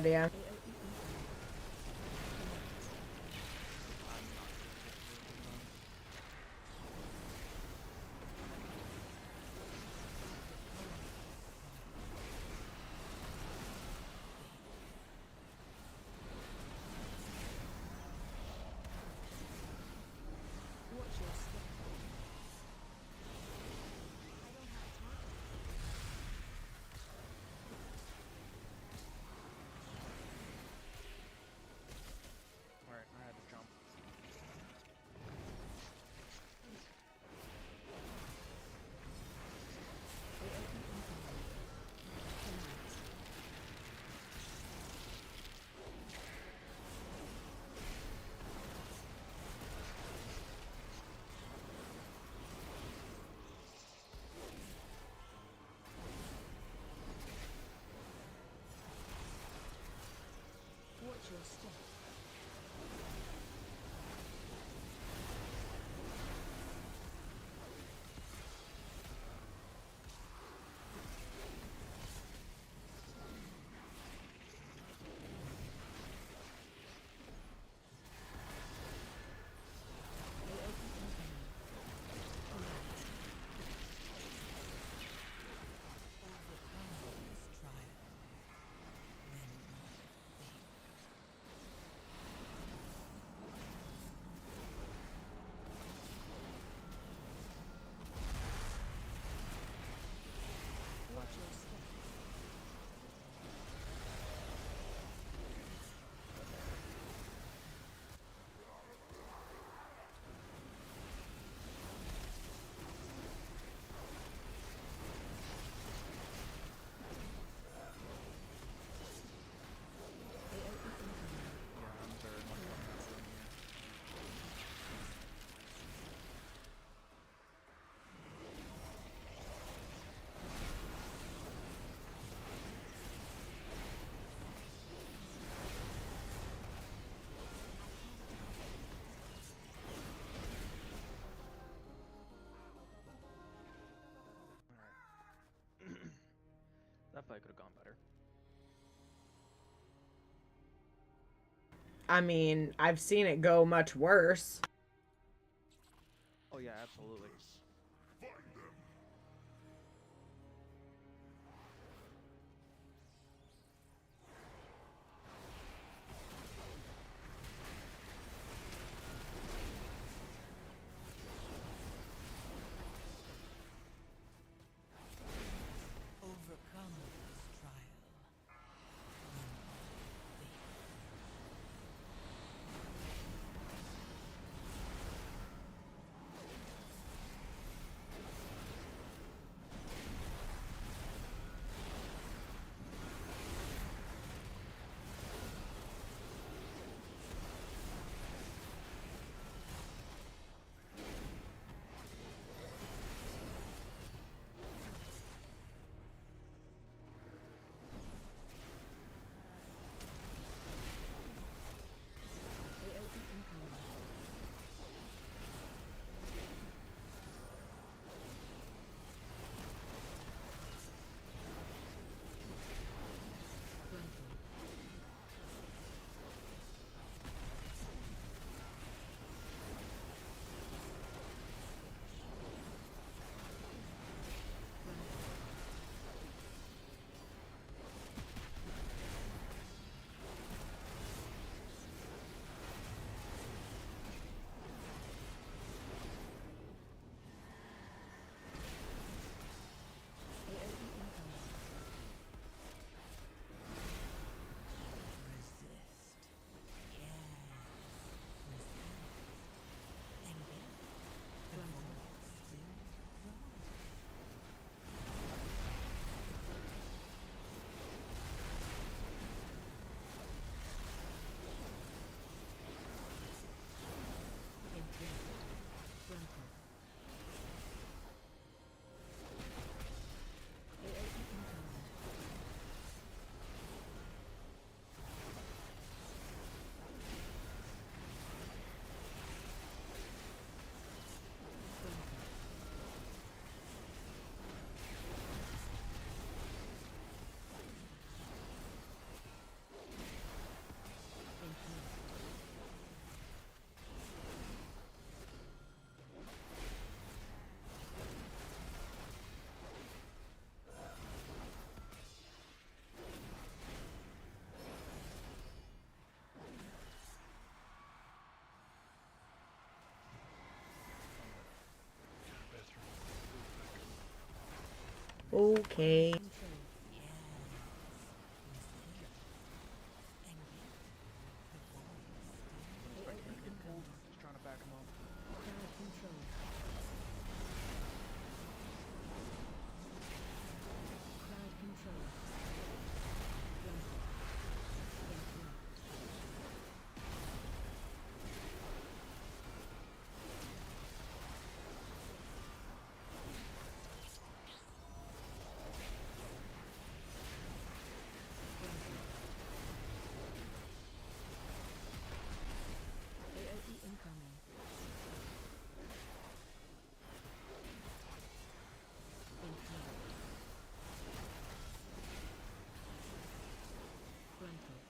idea. Watch your step. Alright, I had to jump. Watch your step. Watch your step. Yeah, I'm very much on that room here. Alright. That fight could have gone better. I mean, I've seen it go much worse. Oh yeah, absolutely. Overcome this trial. Win my faith. Okay. control. Wasn't expecting him to get pulled. Just trying to back him up. Crowd control. Crowd control. Blunted. Interrupt. AOE incoming. Interrupt. Frontal.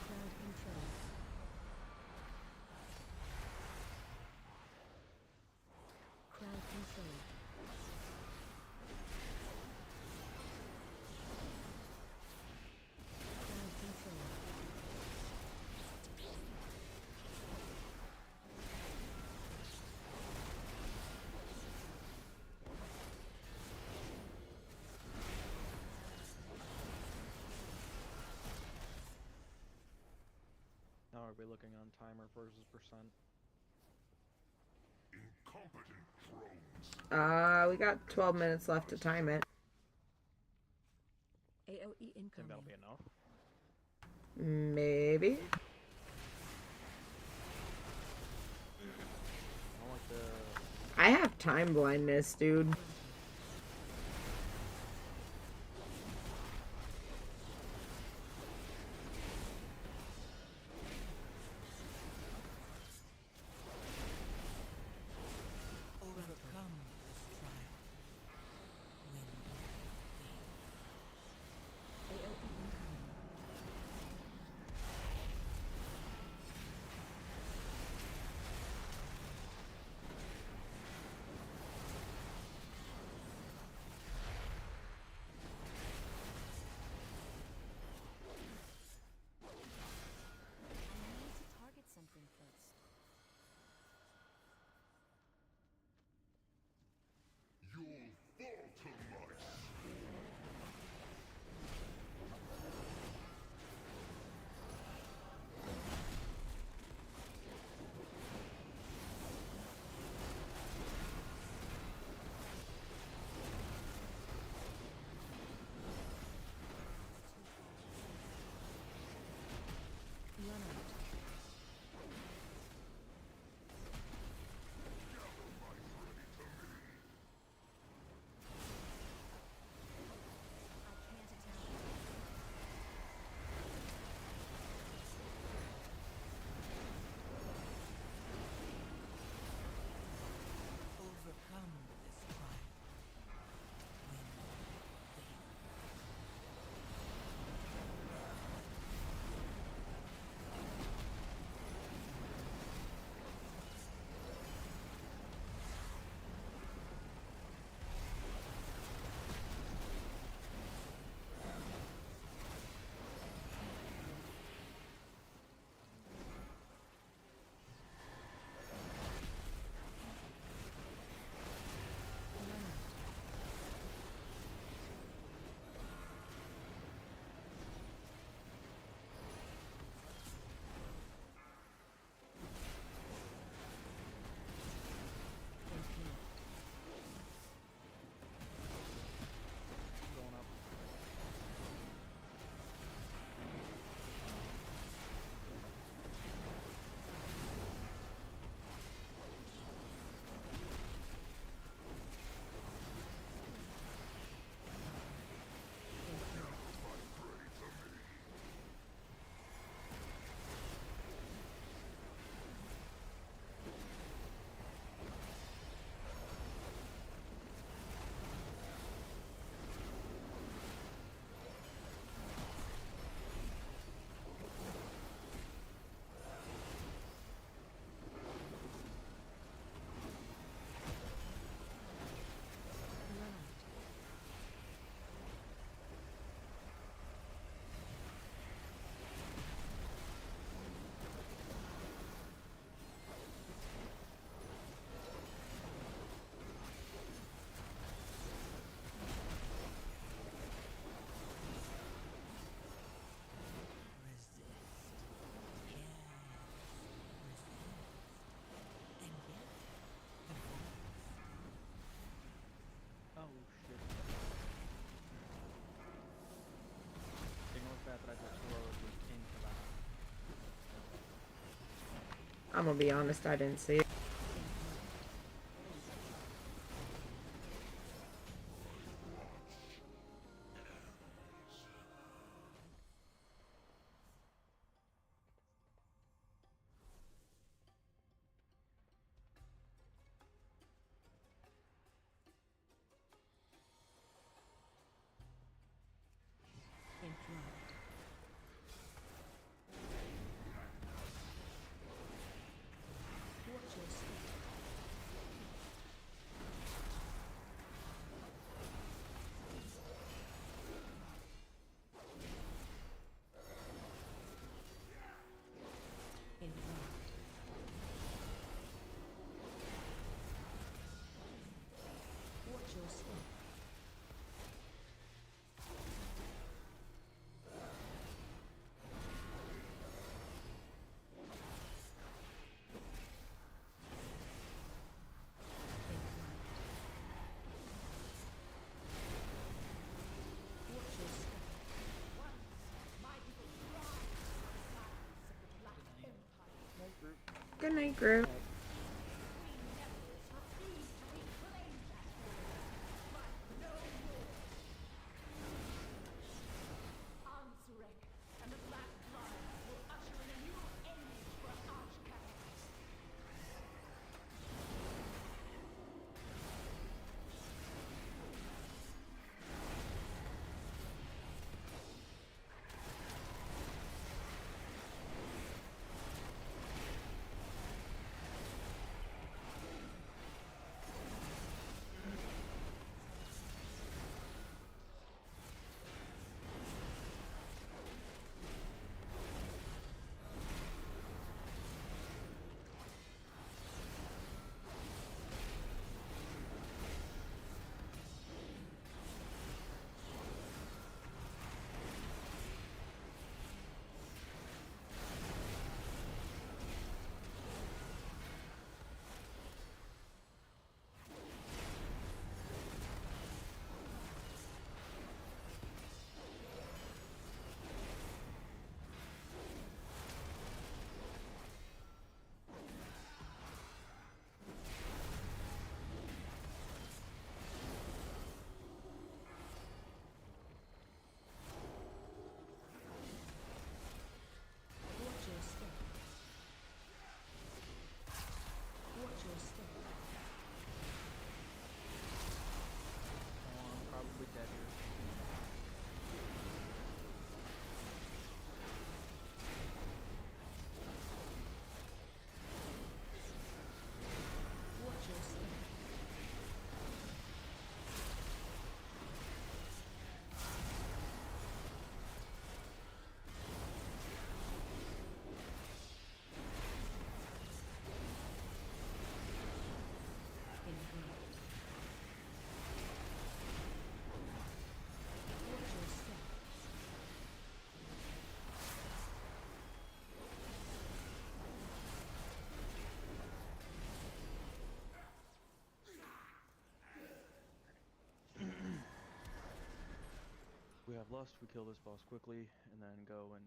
Crowd control. Crowd control. Crowd control. Now are we looking on timer versus percent? We got 12 minutes left to time it. AOE Think incoming. that'll be enough? Maybe. I don't like the... I have time blindness, dude. Overcome this trial. Win AOE incoming. I'm gonna be honest, I didn't see it. Enthralled. Watch your step. Enthralled. Watch your step. Good night, group. We have lust, we kill this boss quickly, and then go and...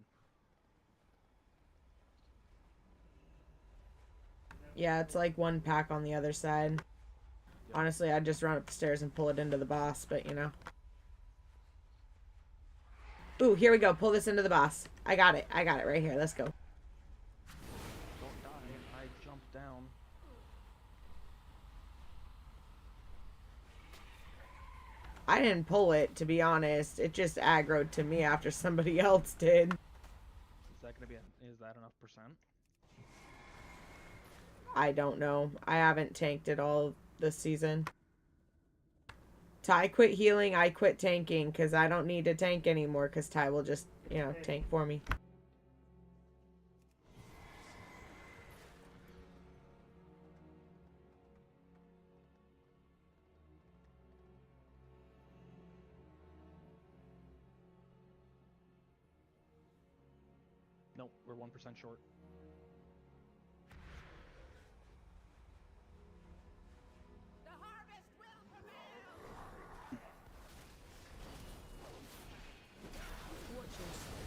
Yeah, it's like one pack on the other side. Yep. Honestly, I'd just run up the stairs and pull it into the boss, but you know. Ooh, here we go. Pull this into the boss. I got it. I got it right here. Let's go. Don't die. I jumped down. I didn't pull it, to be honest. It just aggroed to me after somebody else did. Is that gonna be is that enough percent? I don't know. I haven't tanked it all this season. Ty quit healing, I quit tanking, because I don't need to tank anymore, because Ty will just, you know, tank for me. Nope, we're 1% short. The harvest will prevail! Watch yourself.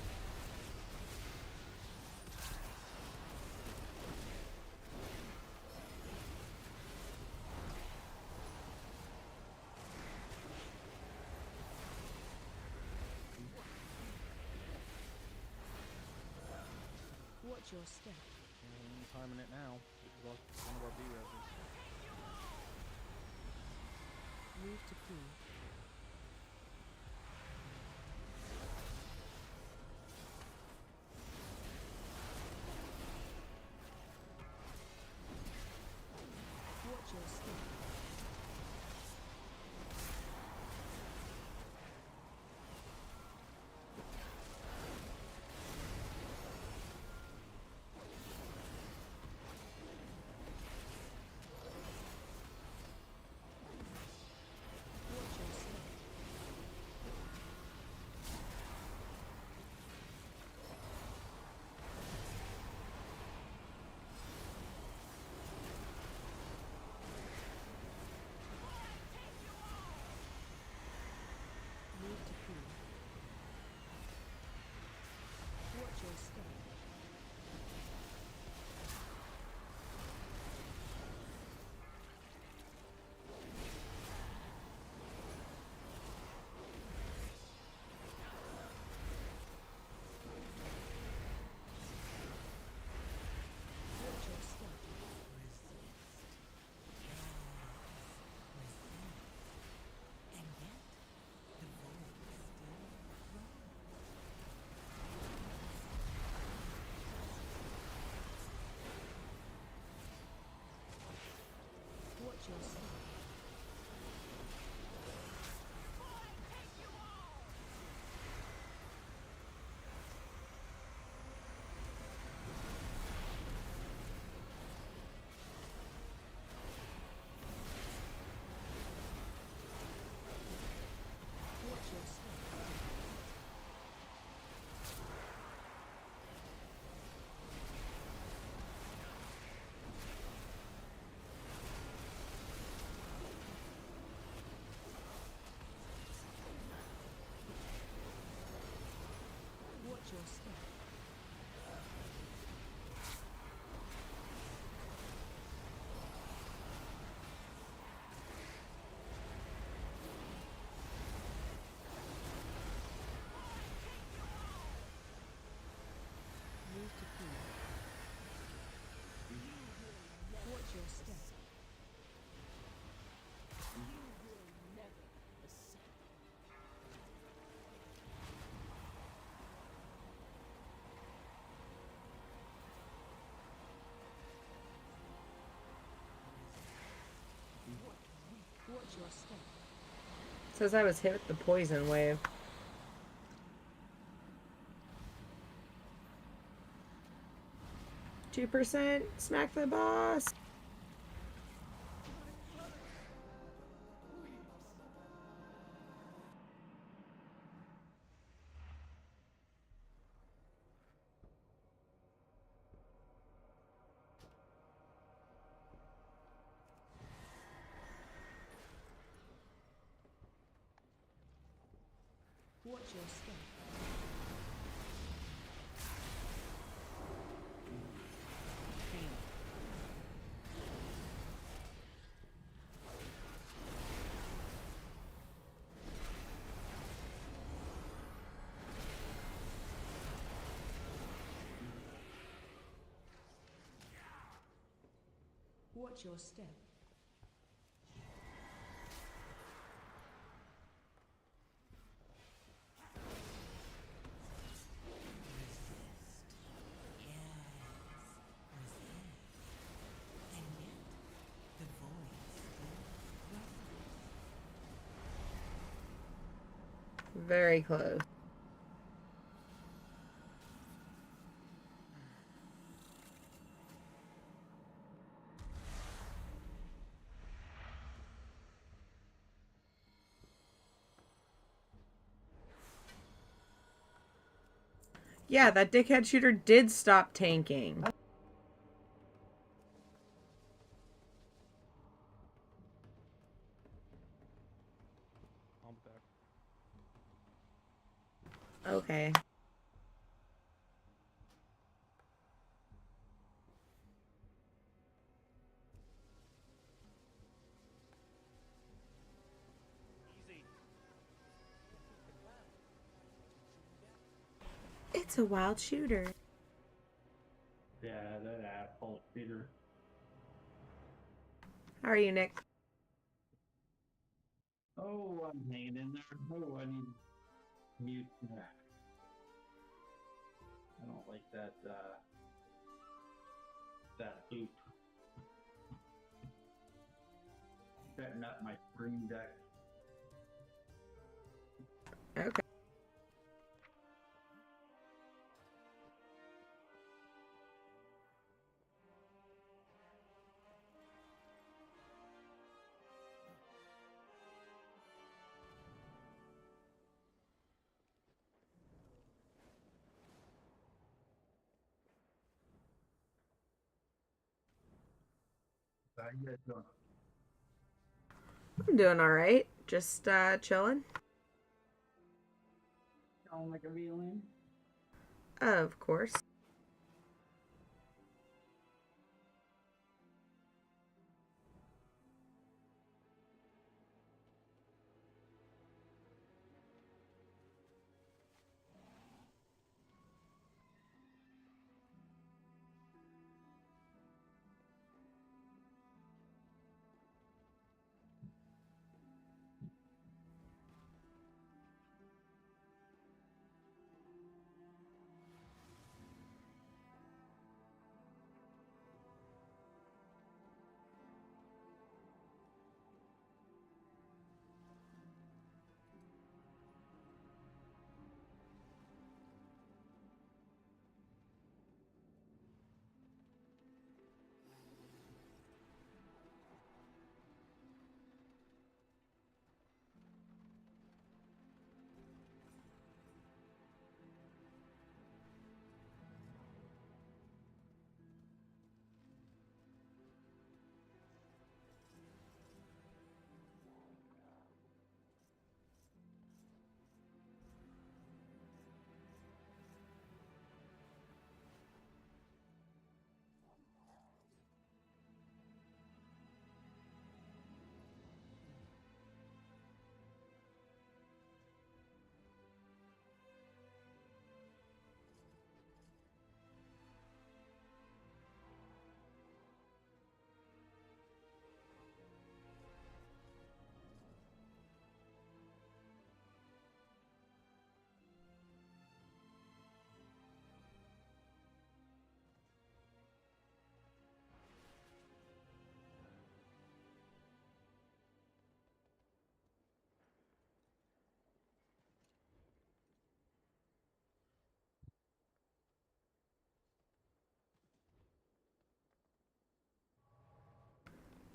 Watch your step. And timing it now. We lost one of our B-reses. Move to pool. Watch your step. Watch your step. Move to pool. Watch your step. Watch your step. And yet, the void still grows. Watch your step. Watch your step. Watch your step. Move to pool. Watch your step. Watch your step. Says I was hit with the poison wave. %. Smack the boss. Watch your step. Watch your step. And yet, the void still grows. Very close. Yeah, that dickhead shooter did stop tanking. I'll be back. Okay. It's a wild shooter. Yeah, that asshole Peter. How are you, Nick? Oh, I'm hanging in there. Oh, I need mute. I don't like that, that loop. Setting up my stream deck. Okay. How you guys doing? I'm doing all right. Just chilling. Sound like a violin? Of course.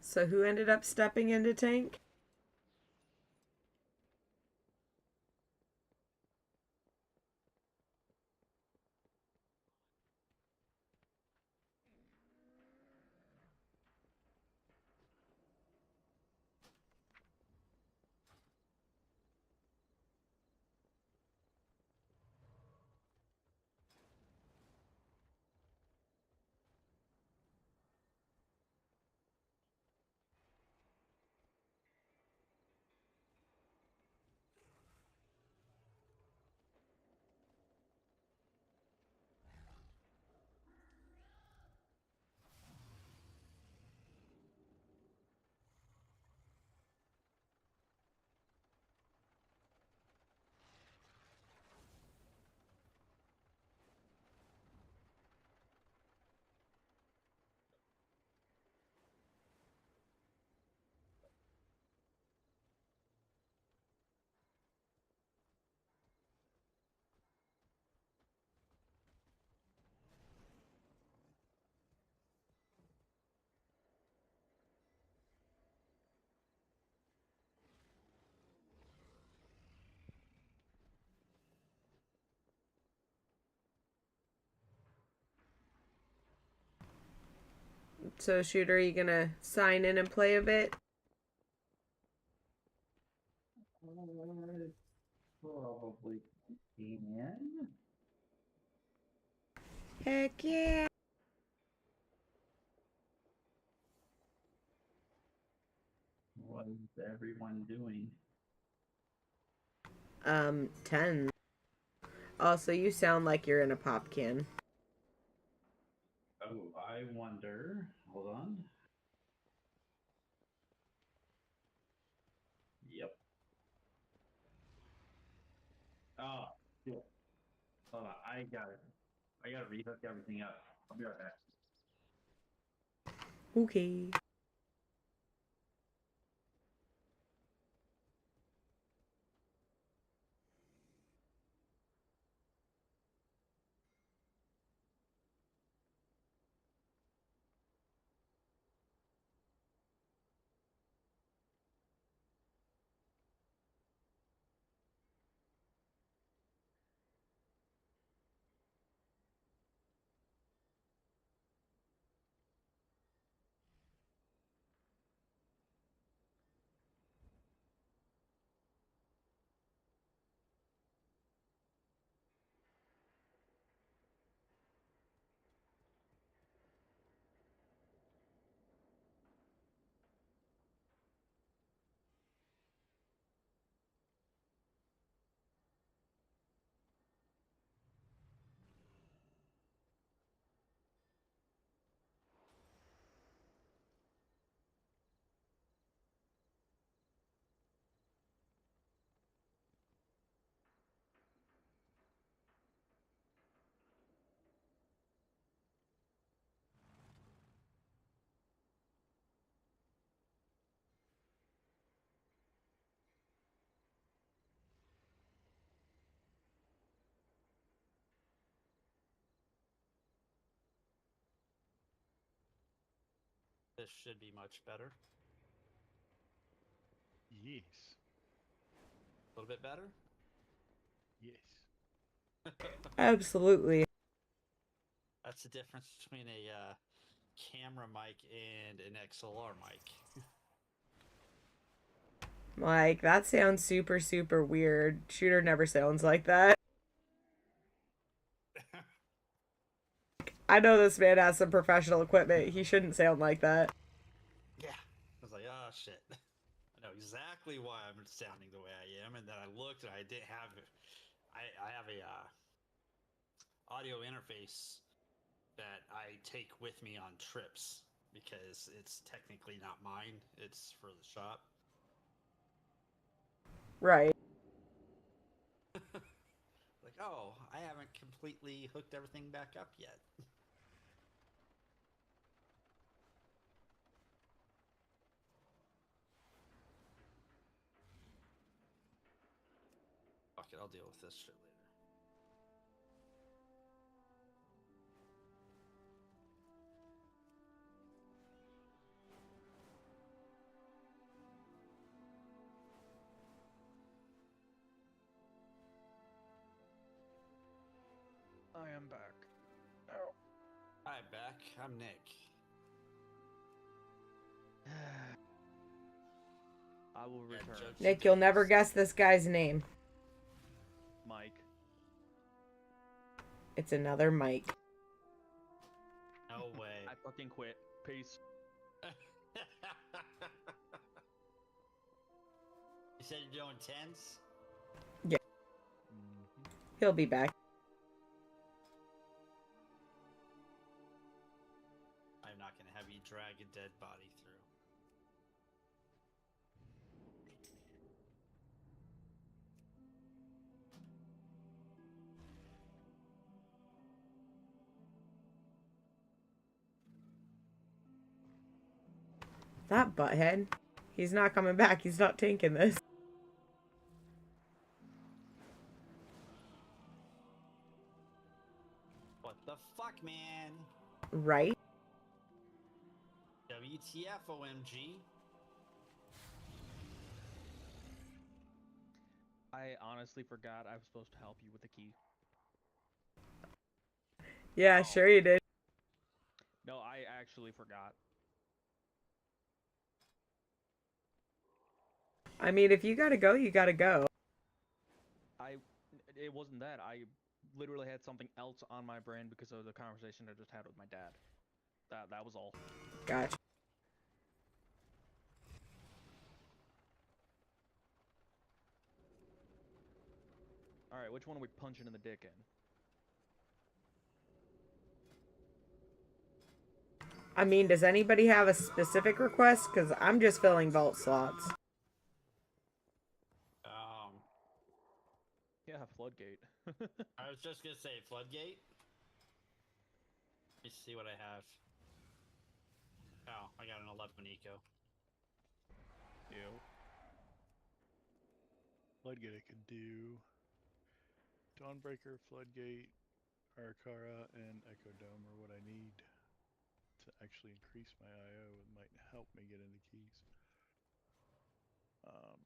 So who ended up stepping into tank? So, Shooter, are you gonna sign in and play a bit? Probably can. Heck yeah. What is everyone doing? 10. Also, you sound like you're in a pop can. Oh, Oh, I wonder. Hold on. Yep. Oh, shit. Hold on. I gotta rehook everything up. I'll be right back. Okay. This should be much better. Yes. A little bit better? Yes. Absolutely. That's the difference between a camera mic and an XLR mic. Like, that sounds super, super weird. Shooter never sounds like that. I know this man has some professional equipment. He shouldn't sound like that. Yeah. I was like, oh, shit. I know exactly why I'm sounding the way I am. And then I looked and I didn't have... I have a audio interface that I take with me on trips because it's technically not mine. It's for the shop. Right. Like, oh, I haven't completely hooked everything back up yet. Fuck it, I'll deal with this shit later. I am back. Oh. Hi, back. I'm Nick. I will return. Nick, you'll never guess this guy's name. Mike. It's another Mike. No way. I fucking quit. Peace. You said you're doing tens? Yeah. He'll be back. I'm not gonna have you drag a dead body through. That butthead. He's not coming back. He's not tanking this. What the fuck, man? Right? WTF, OMG. I honestly forgot I was supposed to help you with the key. Yeah, sure you did. No, I actually forgot. I mean, if you gotta go, you gotta go. It wasn't that. I literally had something else on my brain because of the conversation I just had with my dad. That was all. Gotcha. Alright, which one are we punching in the dick in? I mean, does anybody have a specific request? Because I'm just filling vault slots. Yeah, Floodgate. I was just gonna say Floodgate. Let me see what I have. Oh, I got an 11 eco. Ew. Floodgate I could do. Dawnbreaker, Floodgate, Arakara, and Echo Dome are what I need to actually increase my IO. It might help me get into keys.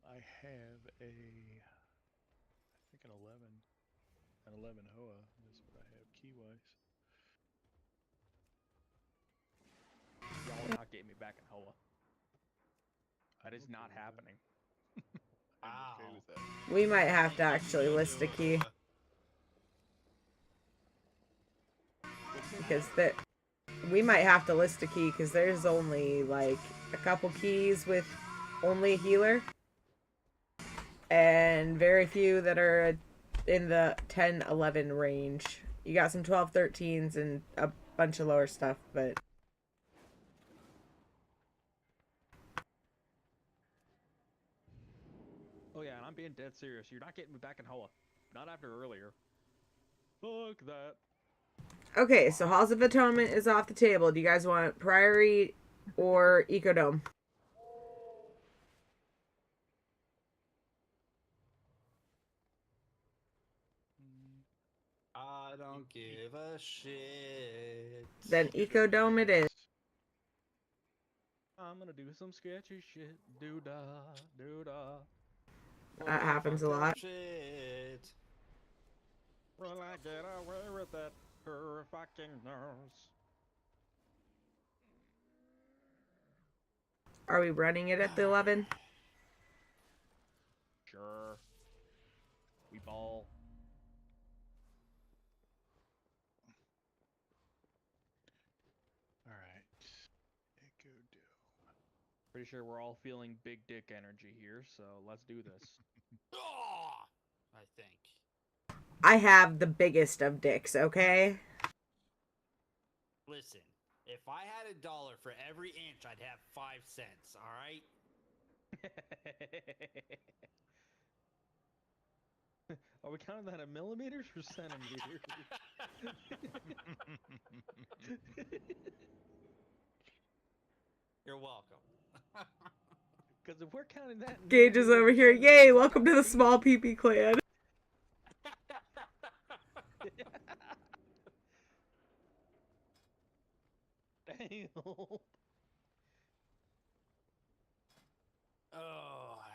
I have I think an 11 Hoa. That's what I have key-wise. Y'all are not getting me back in Hoa. That is not happening. I'm okay with that. We might have to actually list a key. Because we might have to list a key because there's only like a couple keys with only a healer. And very few that are in the 10-11 range. You got some 12-13s and a bunch of lower stuff, but... Oh yeah, and I'm being dead serious. You're not getting me back in Hoa. Not after earlier. Fuck that. Okay, so Halls of Atonement is off the table. Do you guys want Priory or Ecodome? I don't give a shit. Then Ecodome it is. I'm gonna do some sketchy shit. Doo-dah, doo-dah. That happens a lot. Shit. Will I get away with it? Her fucking nose. Are we running it at the 11? Sure. We ball. Alright. Echo Dome. Pretty sure we're all feeling big dick energy here, so let's do this. I think. I have the biggest of dicks, okay? Listen, if I had $1 for every inch, I'd have 5 cents, alright? Are we counting that in millimeters or centimeters? You're welcome. Because if we're counting that in Gage is over here. Yay, welcome to the small PP clan. Damn. Oh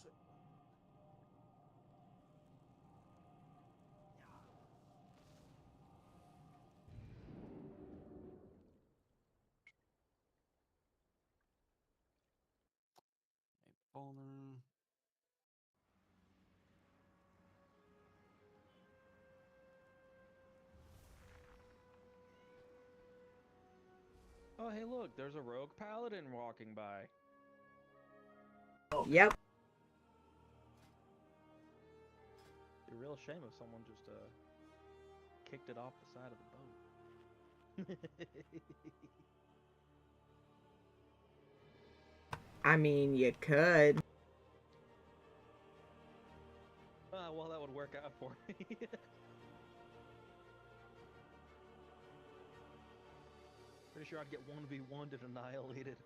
shit. Bowler. Oh, hey, look, there's a rogue paladin walking by. Yep. It'd be a real shame if someone just kicked it off the side of the boat. I mean, you could. Well, that would work out for me. Pretty sure I'd get 1v1'd and annihilated.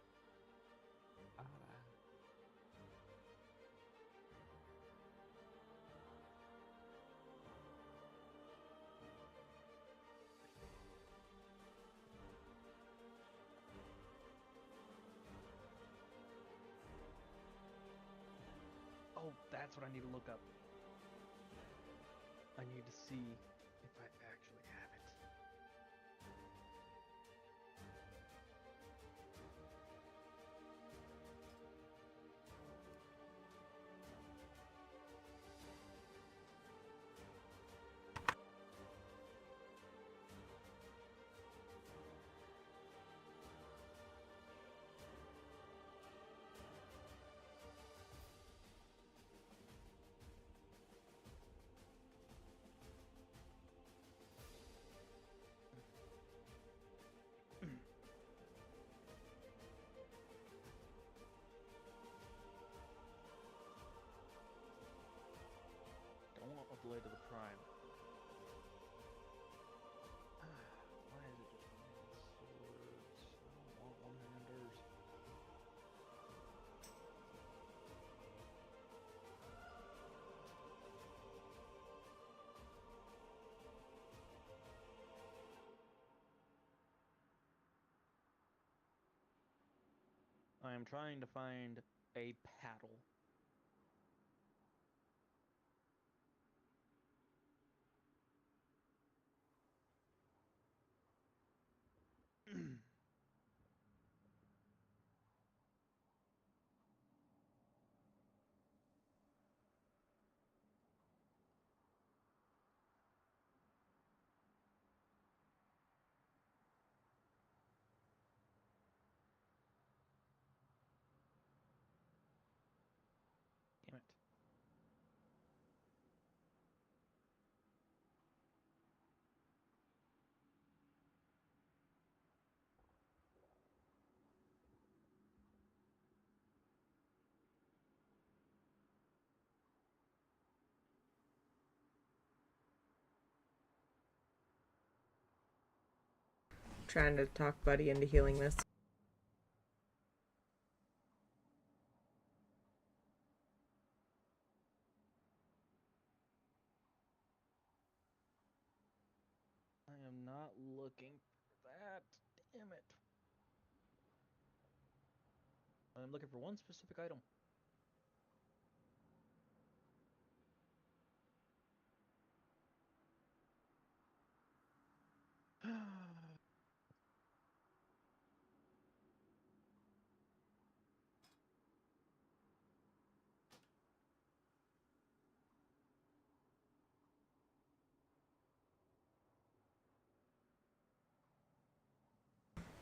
Oh, that's what I need to look up. I need to see if I actually have it. to the prime. Why is it just one-handed swords? I don't want one-handers. I am trying to find a paddle. Damn it. Trying to talk Buddy into healing this. I am not looking for that. Damn it. I'm looking for one specific item.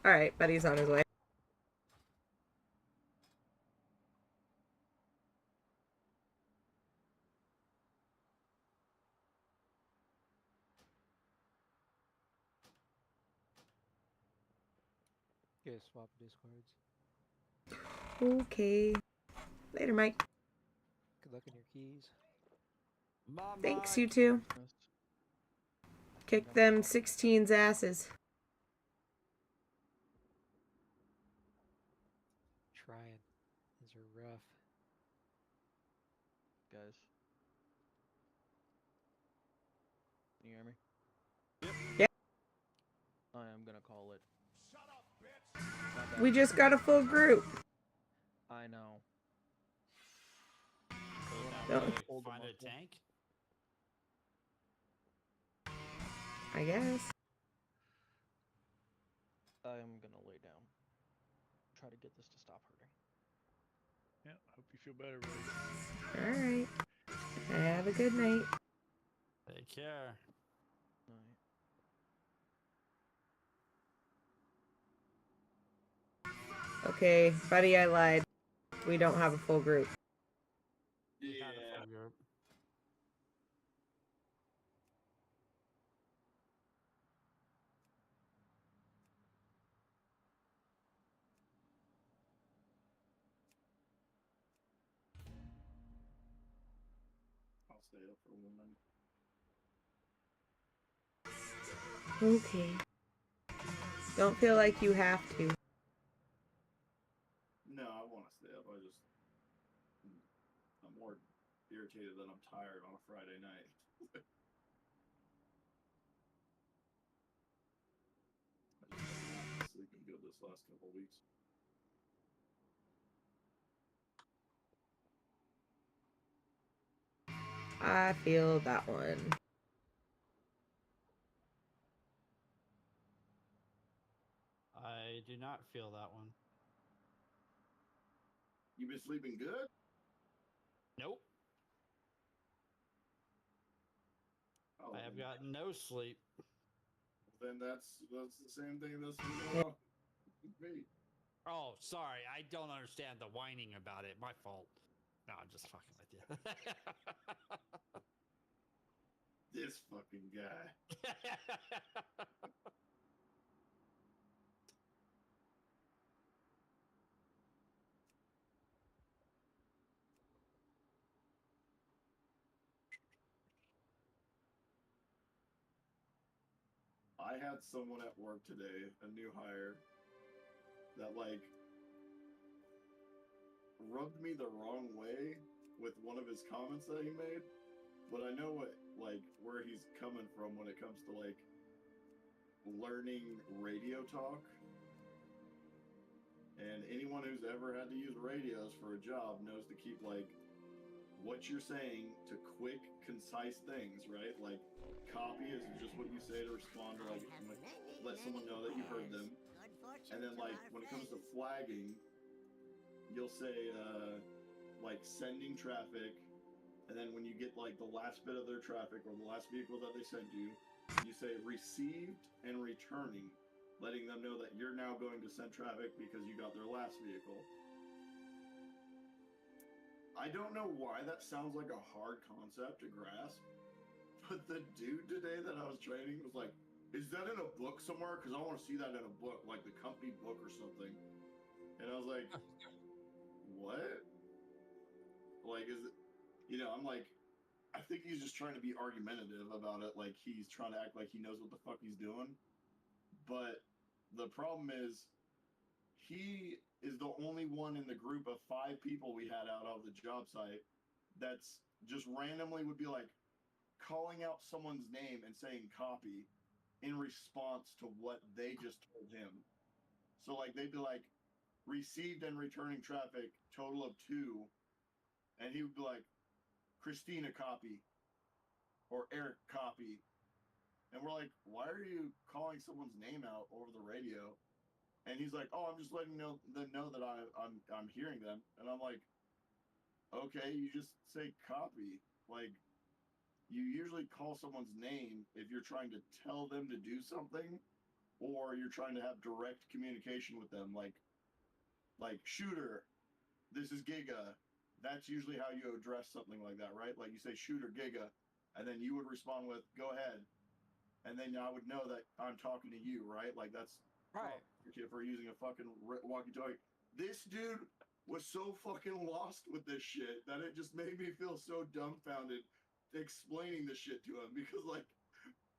Alright, Buddy's on his way. You guys swap discards. Okay. Later, Mike. Good luck in your keys. Thanks, you too. Kick them 16's asses. Trying. These are rough. Guys. Can you hear me? Yeah. I am gonna call it. Shut up, bitch! We just got a full group. I know. Don't. Find a tank? I guess. I'm gonna lay down. Try to get this to stop hurting. Yeah, hope you feel better, buddy. Alright. Have a good night. Take care. Okay, Buddy, I lied. We don't have a full group. Yeah. Had a full group. I'll stay up for one. Okay. Don't feel like you have to. No, I want to stay up. I'm more irritated than I'm tired on a Friday night. I just have not been sleeping good this last couple weeks. I feel that one. I do not feel that one. You been sleeping good? Nope. Oh, I have gotten no sleep. Then that's the same thing that's been going on with me. Oh, sorry. I don't understand the whining about it. My fault. No, I'm just fucking with you. This fucking guy. I had someone at work today, a new hire, that like rubbed me the wrong way with one of his comments that he made. But I know what like where he's coming from when it comes to like learning radio talk. And anyone who's ever had to use radios for a job knows to keep like what you're saying to quick, concise things, right? Like copy is just what you say to respond to like let someone know that you heard them. And then like when it comes to flagging, you'll say like sending traffic, and then when you get like the last bit of their traffic or the last vehicle that they sent you, you say received and returning, letting them know that you're now going to send traffic because you got their last vehicle. I don't know why that sounds like a hard concept to grasp, but the dude today that I was training was like, is that in a book somewhere? Because I want to see that in a book, like the company book or something. And I was like, what? Like, is it, I'm like, I think he's just trying to be argumentative about it. Like, he's trying to act like he knows what the fuck he's doing. But the problem is, he is the only one in the group of 5 people we had out of the job site that's just randomly would be like calling out someone's name and saying copy in response to what they just told him. So like they'd be like received and returning traffic total of 2, and he would be like Christina copy or Eric copy. And we're like, why are you calling someone's name out over the radio? And he's like, oh, I'm just letting them know that I'm hearing them. And I'm like, okay, you just say copy. Like, you usually call someone's name if you're trying to tell them to do something, or you're trying to have direct communication with them. Like shooter, this is Giga. That's usually how you address something like that, right? Like you say shooter Giga, and then you would respond with go ahead, and then I would know that I'm talking to you, right? Like that's right. For using a fucking walkie-talkie. This dude was so fucking lost with this shit that it just made me feel so dumbfounded explaining this shit to him, because like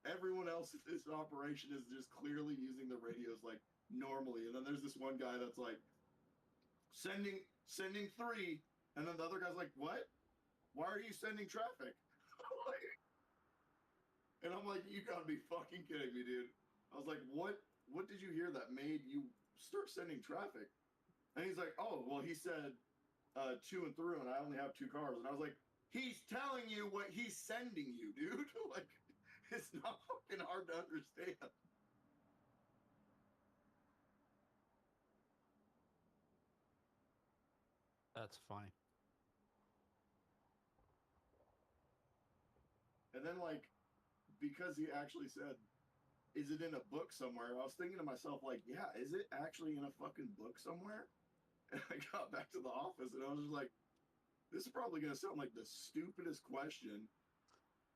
everyone else in this operation is just clearly using the radios like normally, and then there's this one guy that's like sending 3, and then the other guy's like, what? Why are you sending traffic? And I'm like, you gotta be fucking kidding me, dude. I was like, what did you hear that made you start sending traffic? And he's like, oh, well, he said to and through, and I only have 2 cars. And I was like, he's telling you what he's sending you, dude. Like, it's not fucking hard to understand. That's funny. And then, like, because he actually said, is it in a book somewhere? I was thinking to myself, like, yeah, is it actually in a fucking book somewhere? And I got back to the office, and I was just like, this is probably going to sound like the stupidest question,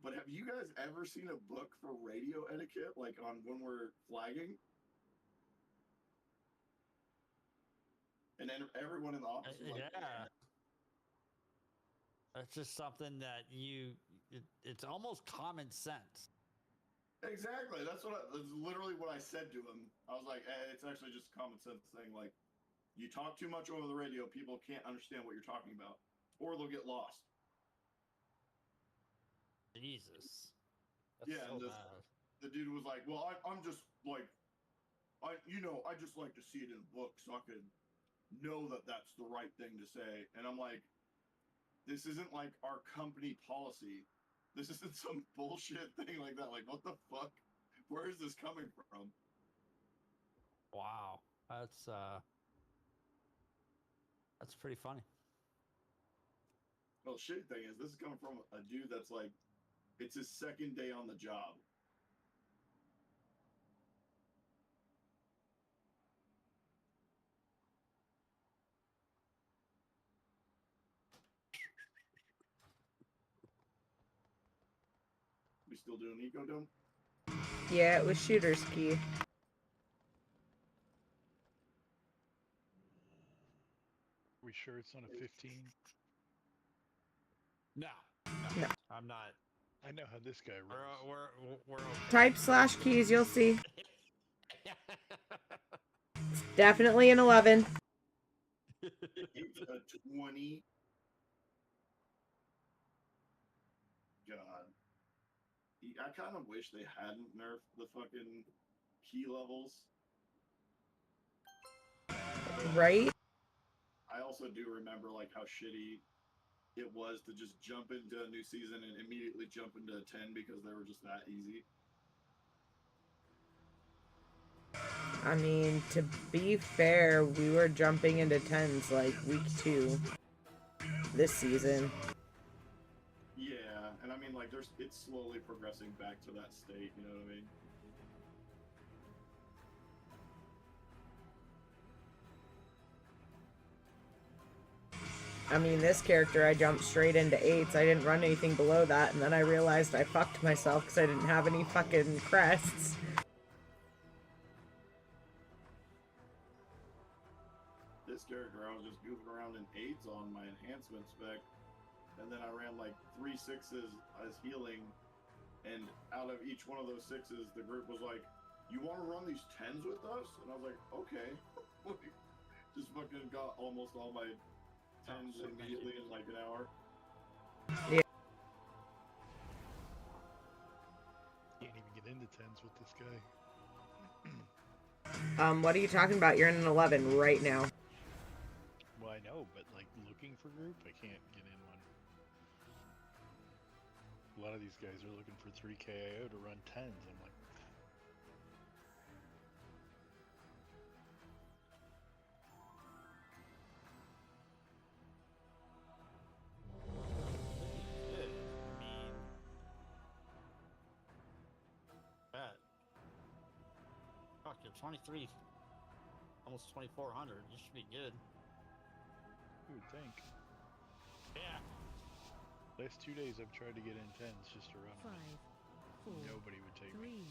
but have you guys ever seen a book for radio etiquette, like on when we're flagging? And then everyone in the office was like, yeah. That's just something that it's almost common sense. Exactly. That's literally what I said to him. I was like, it's actually just a common sense thing. Like, you talk too much over the radio, people can't understand what you're talking about, or they'll get lost. Jesus. That's yeah, so and bad. the dude was like, well, I'm just like, I just like to see it in a book so I could know that that's the right thing to say. And I'm like, this isn't like our company policy. This isn't some bullshit thing like that. Like, what the fuck? Where is this coming from? Wow. That's pretty funny. Well, shitty thing is, this is coming from a dude that's like, it's his second day on the job. We still doing Eco Dome? Yeah, it was Shooter's Key. We sure it's not a 15? No. No. I'm not I know how this guy rolls. We're okay. Type /keys, you'll see. It's definitely an 11. It's a 20. God. I kind of wish they hadn't nerfed the fucking key levels. Right? I also do remember like how shitty it was to just jump into a new season and immediately jump into a 10 because they were just that easy. I mean, to be fair, we were jumping into 10s like week 2 this season. Yeah, and I mean like it's slowly progressing back to that state, you know what I mean? I mean, this character, I jumped straight into 8s. I didn't run anything below that, and then I realized I fucked myself because I didn't have any fucking crests. This character, I was just goofing around in 8s on my enhancement spec, and then I ran like 3 6s as healing, and out of each one of those 6s, the group was like, "You want to run these 10s with us?" And I was like, "Okay." Just fucking got almost all my 10s immediately in like an hour. Yeah. Can't even get into 10s with this guy. What are you talking about? You're in an 11 right now. Well, I know, but like looking for group, I can't get in one. A lot of these guys are looking for 3 KIO to run 10s. I'm like, Good. I mean, that. Fuck, you're 23, almost 2,400. You should be good. you would think. Yeah. Last 2 days I've tried to get in 10s just to run 5, them. 4, Nobody would take 3, me.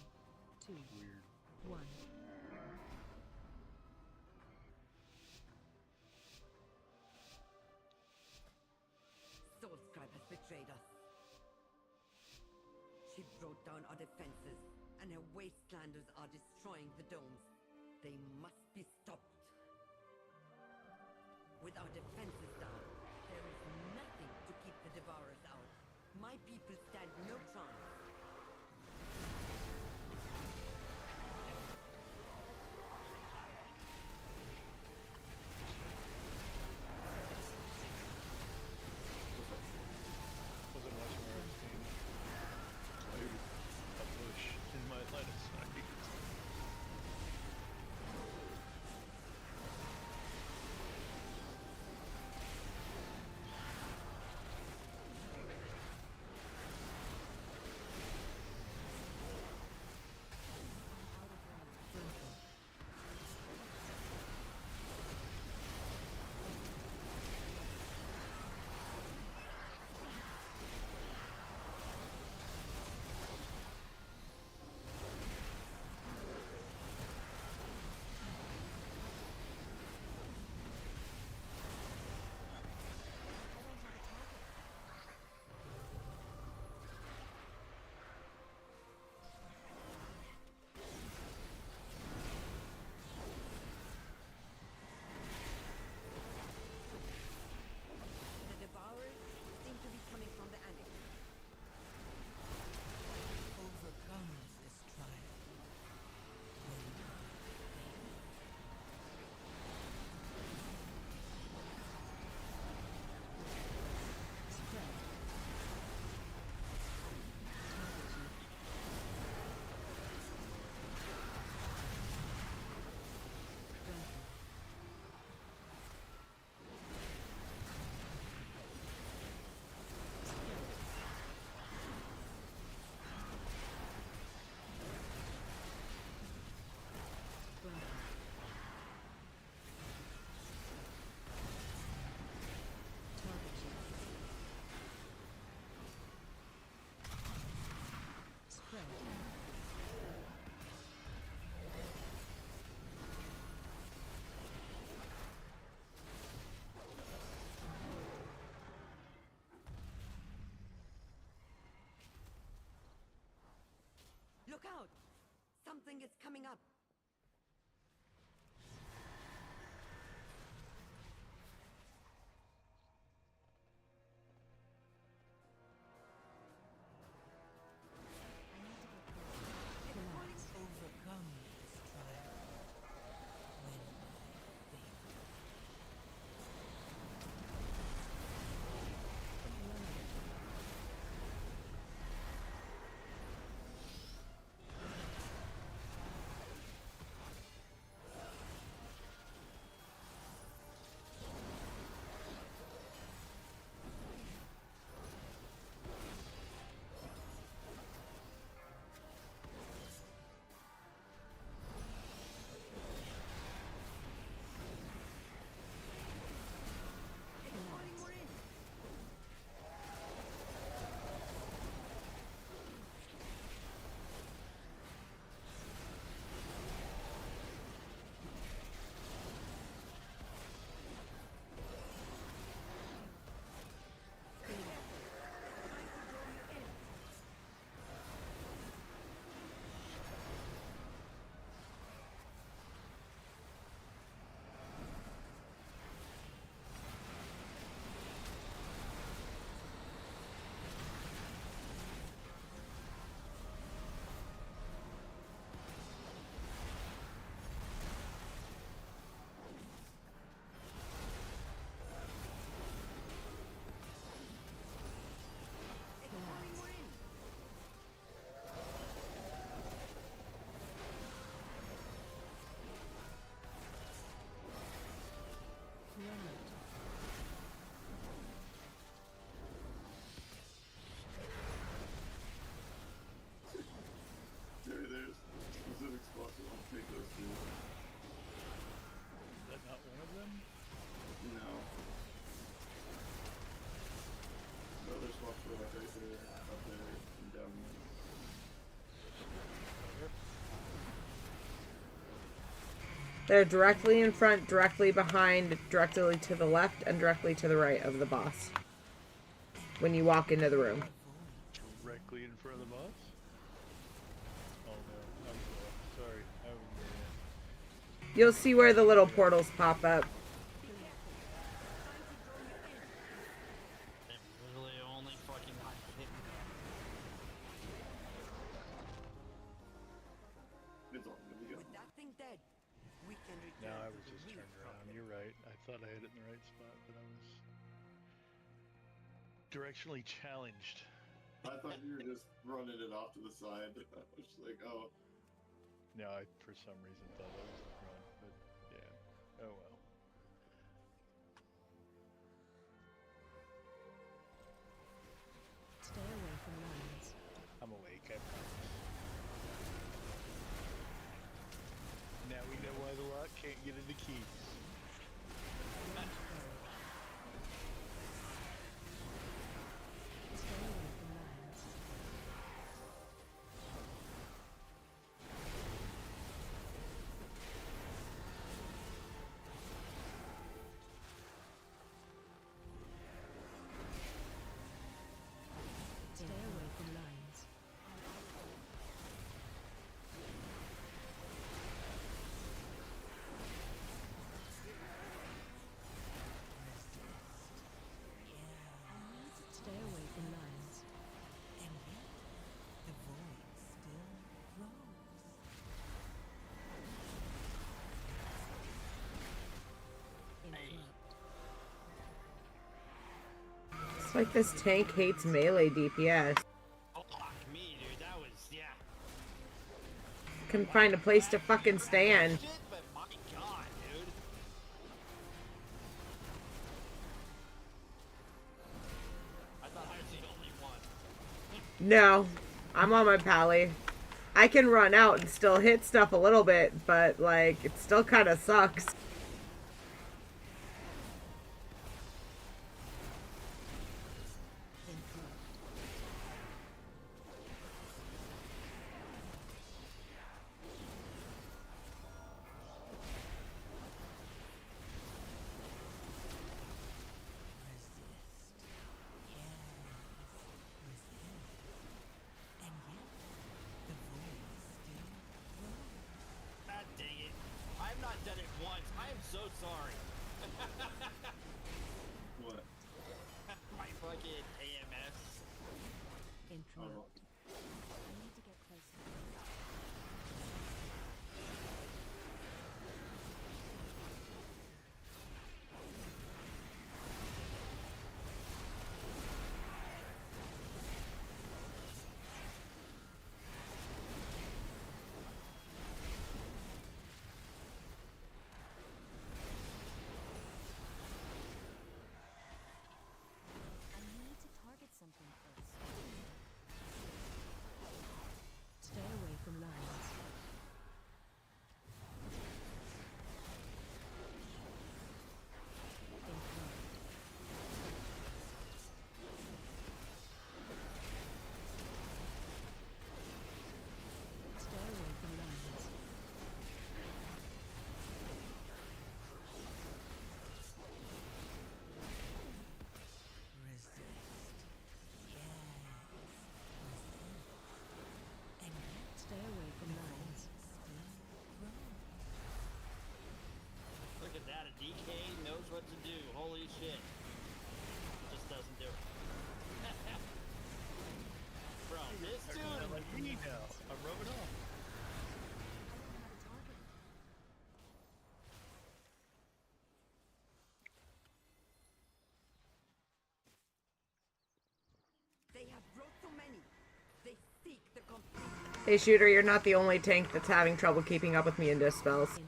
2, It's weird. 1. Soulscribe has betrayed us. She broke down our defenses, and her wastelanders are destroying the domes. They must be stopped. With our defenses down, there is nothing to keep the Devourers out. My people stand no chance. Wasn't watching where I was standing. Dude, a bush in my line of sight. Look out! Something is coming up. Overcome this trial. Win my favor. There's specific spots that I'll take those two. Is that not one of them? No. No, there's spots for like right there, up there, and down there. They're directly in front, directly behind, directly to the left, and directly to the right of the boss. When you walk into the room. Directly in front of the boss? Oh no, I'm sorry. I was You'll see where the little portals pop up. Literally only fucking not hitting It's all good to go. With that thing dead, we can return No, I to was the just real turned around. problem. You're right. I thought I had it in the right spot, but I was directionally challenged. I thought you were just running it off to the side. I was just like, oh. No, I for some reason thought that was the front, but yeah. Oh well. Stay away from lines. I'm awake, I promise. Now we know why the lock can't get into keys. Stay away from lines. Stay away from lines. Stay away from lines. And yet, the void still grows. Interrupt. It's like this tank hates melee DPS. Oh, fuck me, dude. That was, yeah. Couldn't find a place to fucking stand. Shit, but my god, dude. I thought I was the only one. No, I'm on my pally. I can run out and still hit stuff a little bit, but like, it still kind of sucks. And yet, the void so sorry. What? My fucking AMS. Interrupt. I need to get closer. I need to target something first. Stay away from lines. Stay away from lines. Resist. Stay away from lines. Look at that. A DK knows what to do. Holy shit. Just doesn't do it. Bro, this dude. Like me now. I'm rubbing off. They have brought so many. They seek the complete. Hey, Shooter, you're not the only tank that's having trouble keeping up with me in dispels.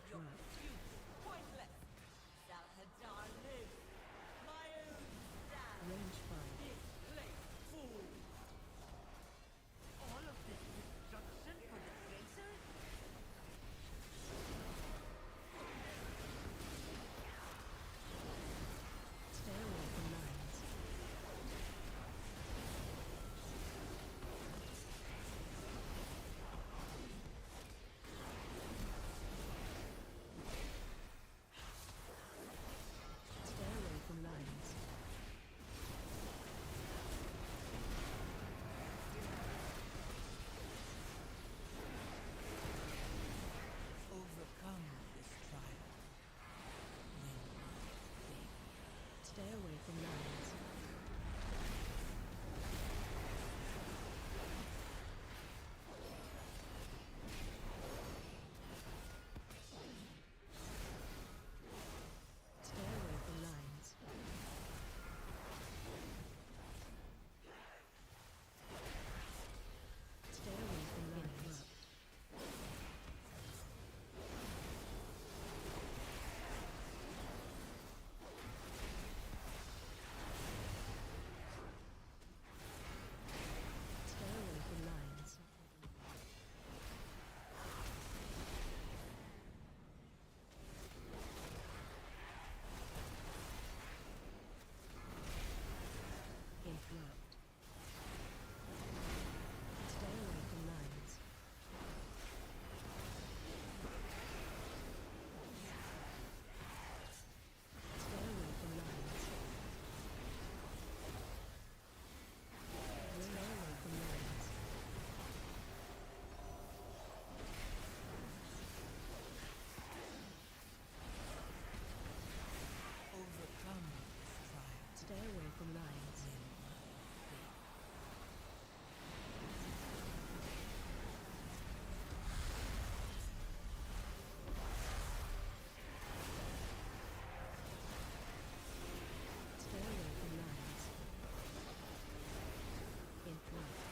Range 5. All of this destruction for the tracers? Stay away from lines. Stay away from lines. Overcome this trial. Win my faith. Stay away from lines. Stay away from lines. Stay away from lines. Stay away from lines. Interrupt. Stay away from lines. Stay away from lines. Stay away from lines. Overcome this trial. Stay away from lines. Stay away from lines. Interrupt.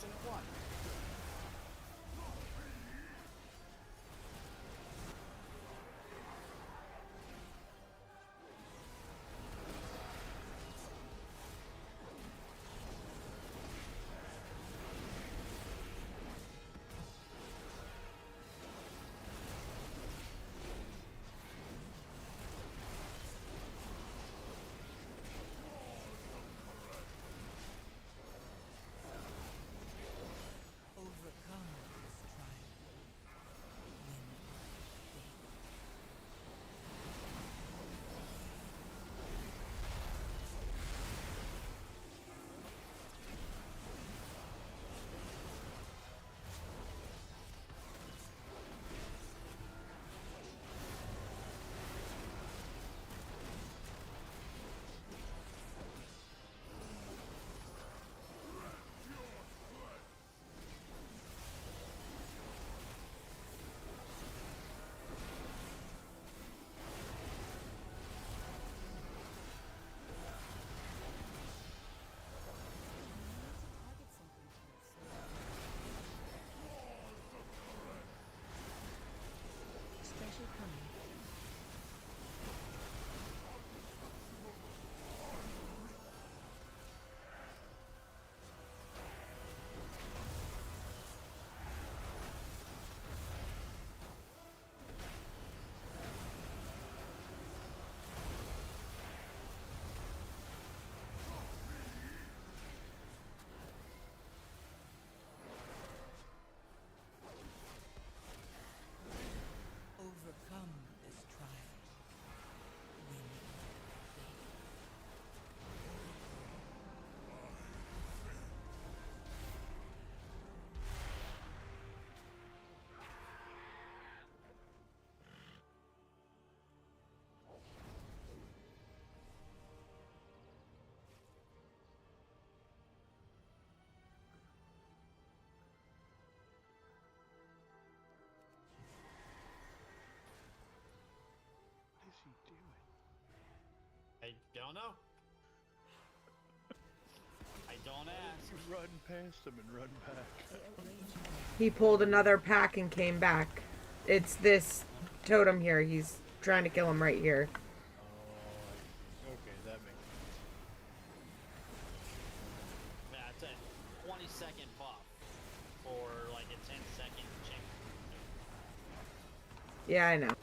infinite one. Overcome this trial. Win Special coming. Overcome this trial. Win faith. What is he doing? I don't know. I don't ask. You run past him and run back. He pulled another pack and came back. It's this totem here. He's trying to kill him right here. Oh, okay, that makes sense. Yeah, it's a 20-second buff for like a 10-second check. Yeah, I know. And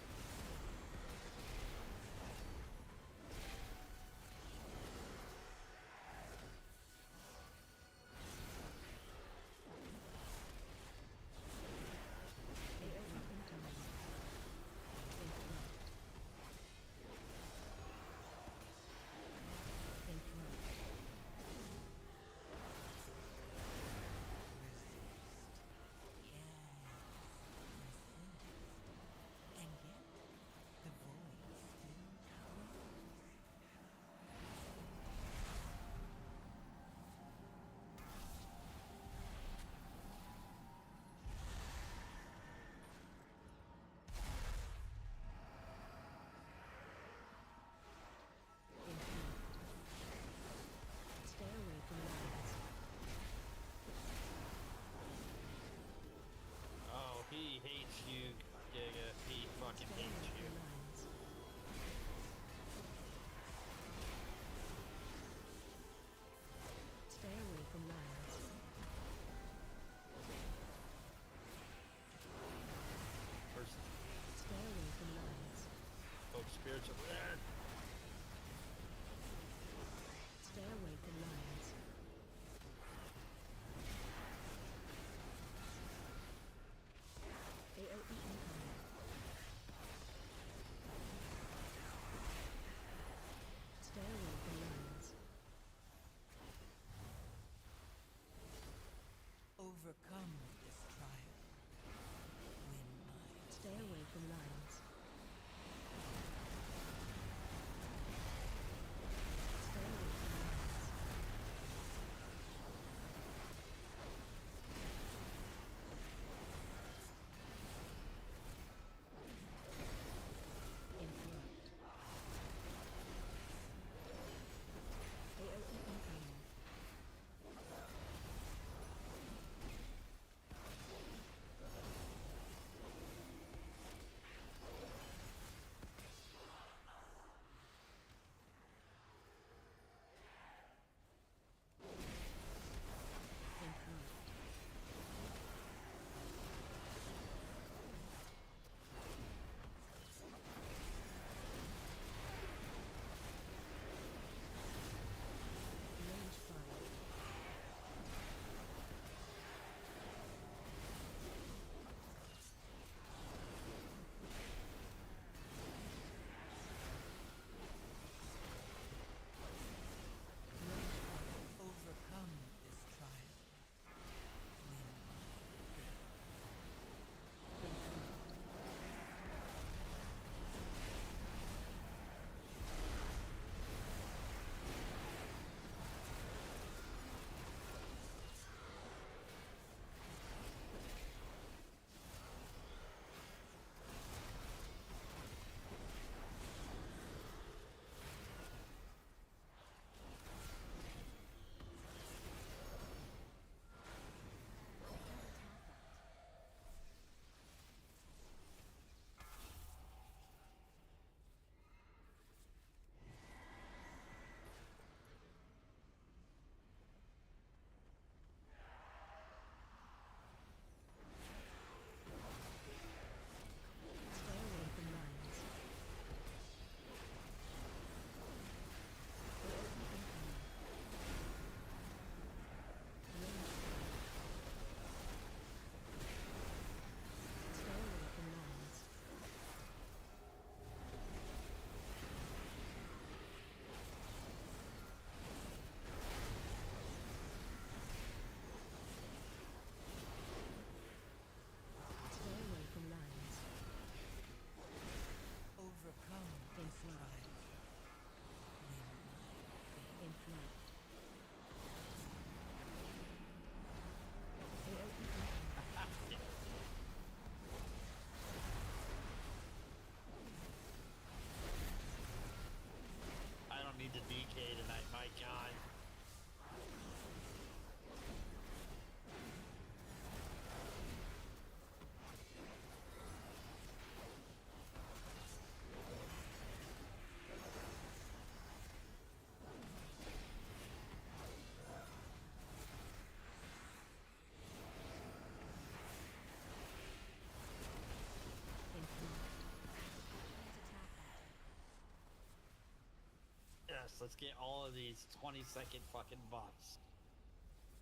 Yes, let's get all of these 20-second fucking buffs.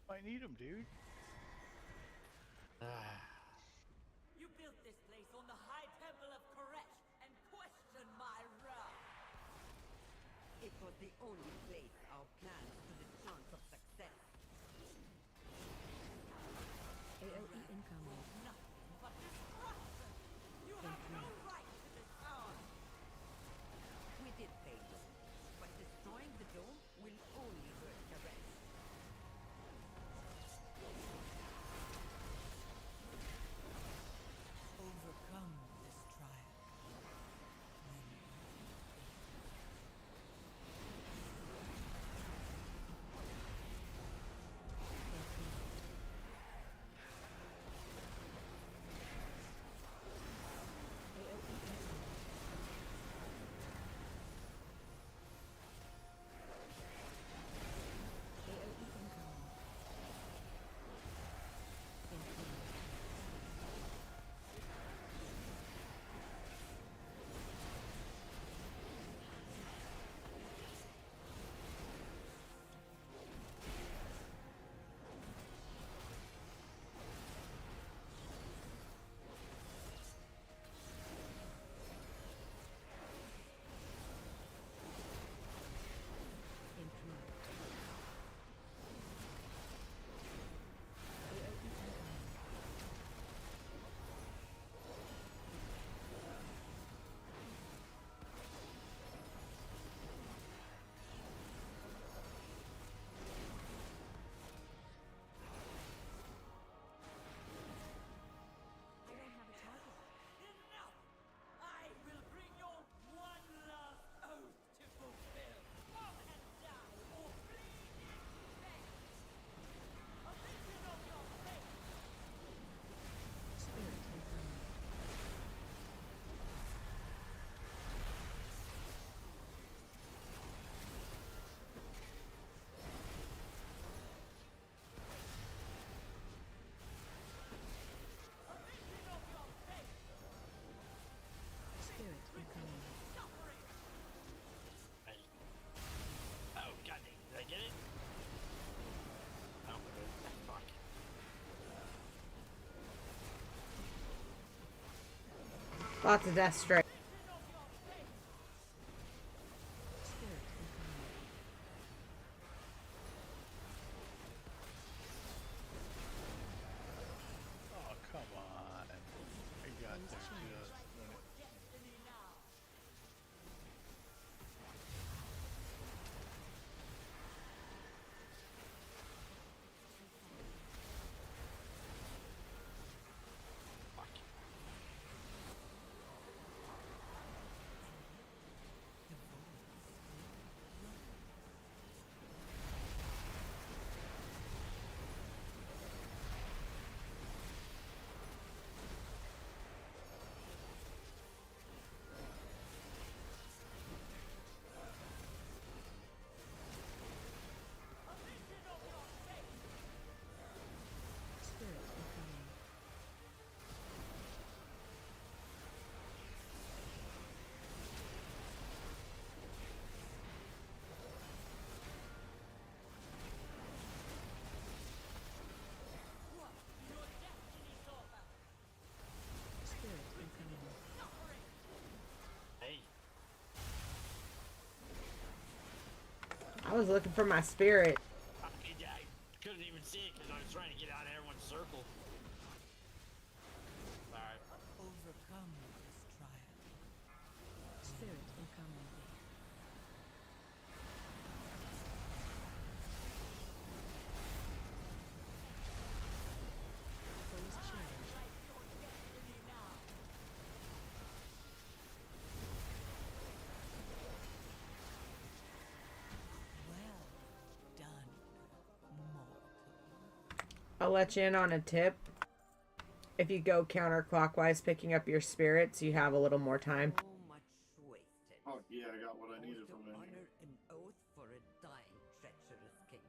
I need them, dude. You built this place on the high temple of Koresh and questioned my wrath. It was the only place our plans stood a chance of success. AOE incoming. Nothing but destruction. You have no right to this power. We did fail you, but destroying the dome will only hurt Koresh. Overcome this trial. Lots of death strike. Oh, come on. I got there just when it... I was looking for my spirit. I couldn't even see it because I was trying to get out of everyone's circle. Alright. Overcome this trial. Spirit incoming. Phase change. I'll let you in on a tip. If you go counterclockwise picking up your spirits, you have a little more time. Oh yeah, I got what I needed from it. An oath for a dying, treacherous king.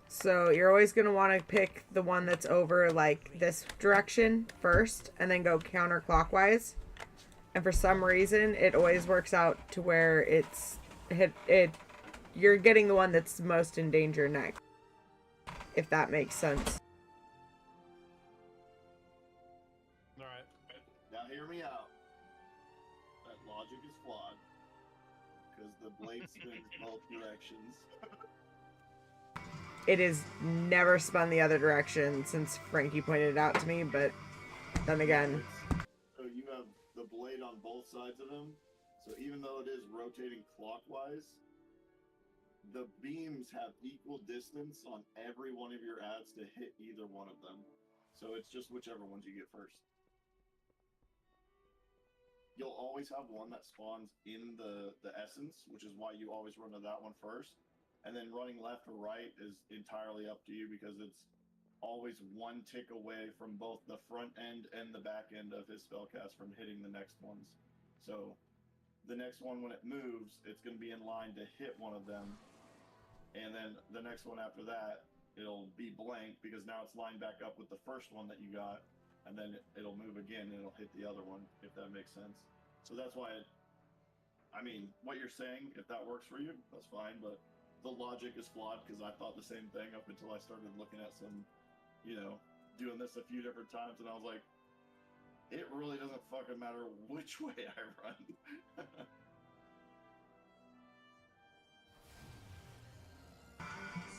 So you're always going to want to pick the one that's over like this direction first and then go counterclockwise. And for some reason, it always works out to where it's you're getting the one that's most in danger next. If that makes sense. Alright. Now hear me out. That logic is flawed. Because the blade spins both directions. It has never spun the other direction since Frankie pointed it out to me, but then again... So you have the blade on both sides of him, so even though it is rotating clockwise, the beams have equal distance on every one of your adds to hit either one of them. So it's just whichever ones you get first. You'll always have one that spawns in the essence, which is why you always run to that one first. And then running left or right is entirely up to you because it's always one tick away from both the front end and the back end of his spellcast from hitting the next ones. So the next one, when it moves, it's going to be in line to hit one of them. And then the next one after that, it'll be blank because now it's lined back up with the first one that you got. And then it'll move again and it'll hit the other one, if that makes sense. So that's why, I mean, what you're saying, if that works for you, that's fine. But the logic is flawed because I thought the same thing up until I started looking at some, you know, doing this a few different times. And I was like, it really doesn't fucking matter which way I run.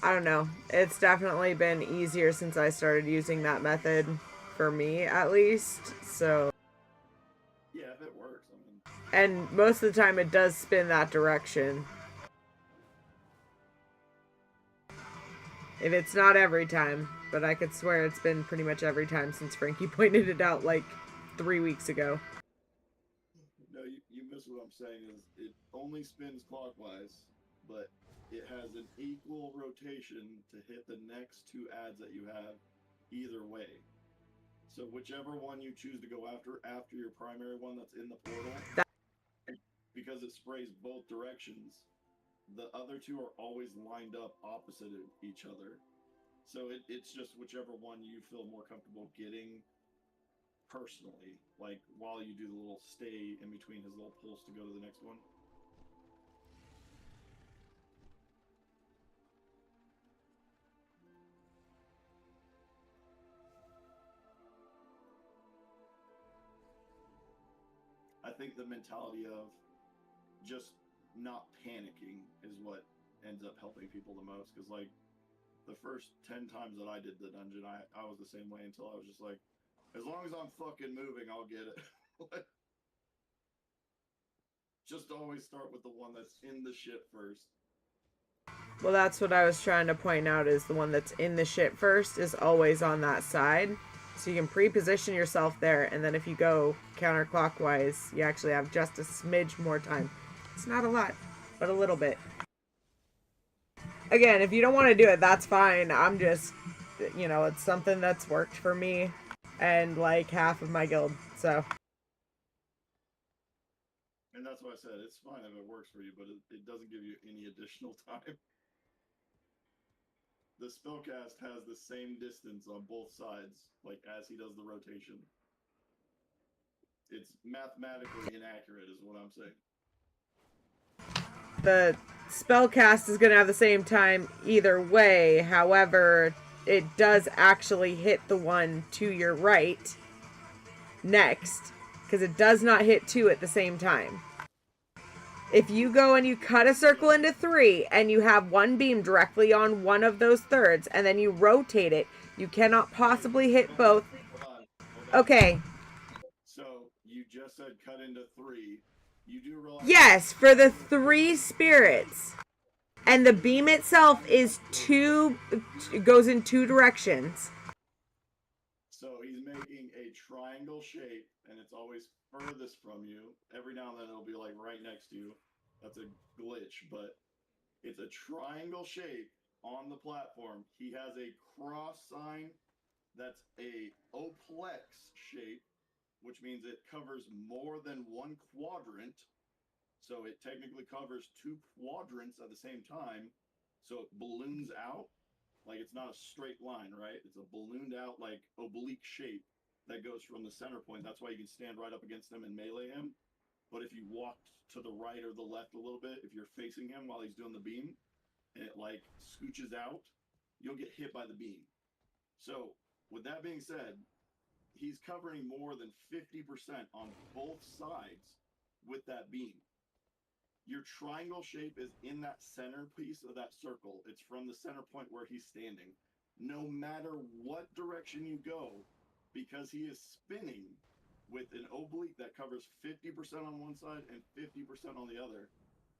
I don't know. It's definitely been easier since I started using that method, for me at least, so... Yeah, if it works, I mean... And most of the time it does spin that direction. If it's not every time, but I could swear it's been pretty much every time since Frankie pointed it out like 3 weeks ago. No, you miss what I'm saying is it only spins clockwise, but it has an equal rotation to hit the next two adds that you have either way. So whichever one you choose to go after your primary one that's in the portal, because it sprays both directions, the other two are always lined up opposite of each other. So it's just whichever one you feel more comfortable getting personally, like while you do the little stay in between his little pulse to go to the next one. I think the mentality of just not panicking is what ends up helping people the most. Because, like, the first 10 times that I did the dungeon, I was the same way until I was just like, as long as I'm fucking moving, I'll get it. Just always start with the one that's in the shit first. Well, that's what I was trying to point out, is the one that's in the shit first is always on that side. So you can pre-position yourself there, and then if you go counterclockwise, you actually have just a smidge more time. It's not a lot, but a little bit. Again, if you don't want to do it, that's fine. I'm just, you know, it's something that's worked for me and like half of my guild, so. And that's why I said it's fine if it works for you, but it doesn't give you any additional time. The spellcast has the same distance on both sides, like as he does the rotation. It's mathematically inaccurate, is what I'm saying. The spellcast is going to have the same time either way. However, it does actually hit the one to your right next, because it does not hit two at the same time. If you go and you cut a circle into 3 and you have one beam directly on one of those thirds and then you rotate it, you cannot possibly hit both. Hold on. Okay. So you just said cut into 3. You do realize... Yes, for the 3 spirits. And the beam itself is goes in 2 directions. So he's making a triangle shape, and it's always furthest from you. Every now and then it'll be like right next to you. That's a glitch, but it's a triangle shape on the platform. He has a cross sign that's a oplex shape, which means it covers more than one quadrant. So it technically covers 2 quadrants at the same time. So it balloons out. Like, it's not a straight line, right? It's a ballooned out, like, oblique shape that goes from the center point. That's why you can stand right up against him and melee him. But if you walked to the right or the left a little bit, if you're facing him while he's doing the beam, and it like scooches out, you'll get hit by the beam. So with that being said, he's covering more than 50% on both sides with that beam. Your triangle shape is in that center piece of that circle. It's from the center point where he's standing. No matter what direction you go, because he is spinning with an oblique that covers 50% on one side and 50% on the other,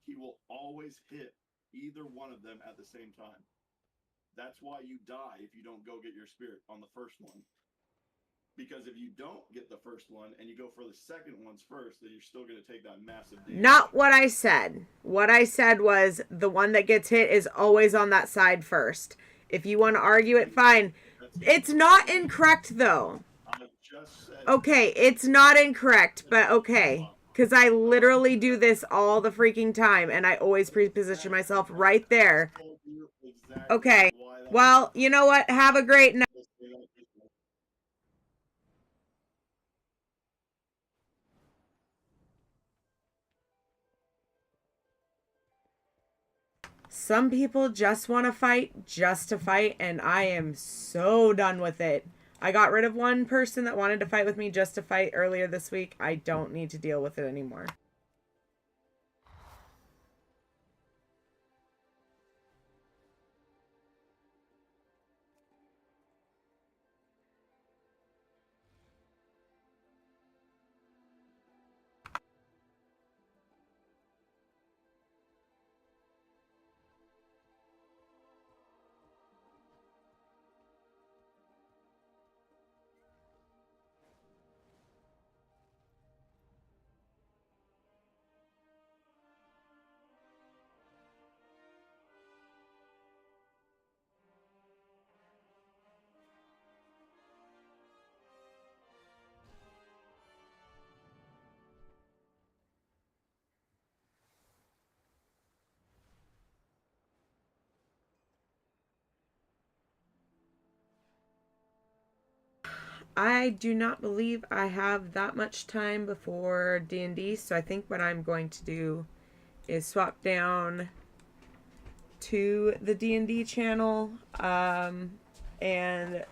he will always hit either one of them at the same time. That's why you die if you don't go get your spirit on the first one. Because if you don't get the first one and you go for the second ones first, then you're still going to take that massive damage. Not what I said. What I said was the one that gets hit is always on that side first. If you want to argue it, fine. It's not incorrect, though. I just said Okay, it's not incorrect, but okay. Because I literally do this all the freaking time, and I always pre-position myself right there. Okay. Well, you know what? Have a great night. Some people just want to fight just to fight, and I am so done with it. I got rid of one person that wanted to fight with me just to fight earlier this week. I don't need to deal with it anymore. I do not believe I have that much time before D&D, so I think what I'm going to do is swap down to the D&D channel and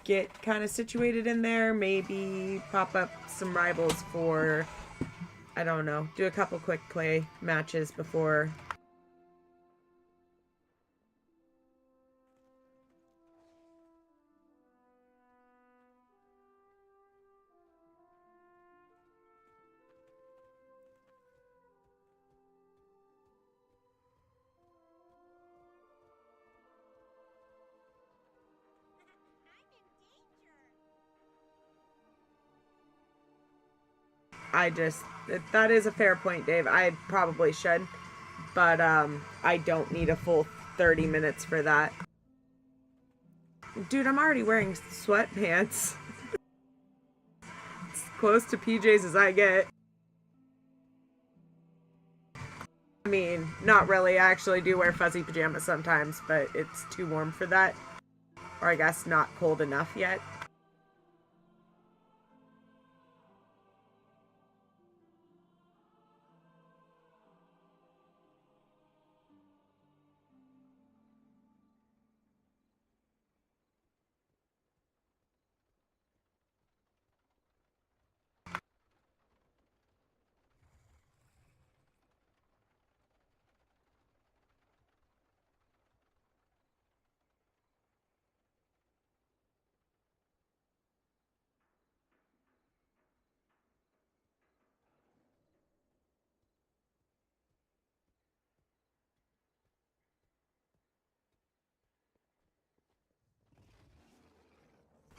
get kind of situated in there, maybe pop up some rivals for, I don't know, do a couple quick play matches before. That is a fair point, Dave. I probably should, but I don't need a full 30 minutes for that. Dude, I'm already wearing sweatpants. It's close to PJs as I get. I mean, not really. I actually do wear fuzzy pajamas sometimes, but it's too warm for that. Or I guess not cold enough yet.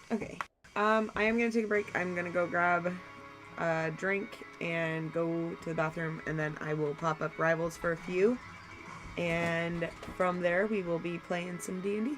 Okay. I am going to take a break. I'm going to go grab a drink and go to the bathroom, and then I will pop up rivals for a few. And from there, we will be playing some D&D.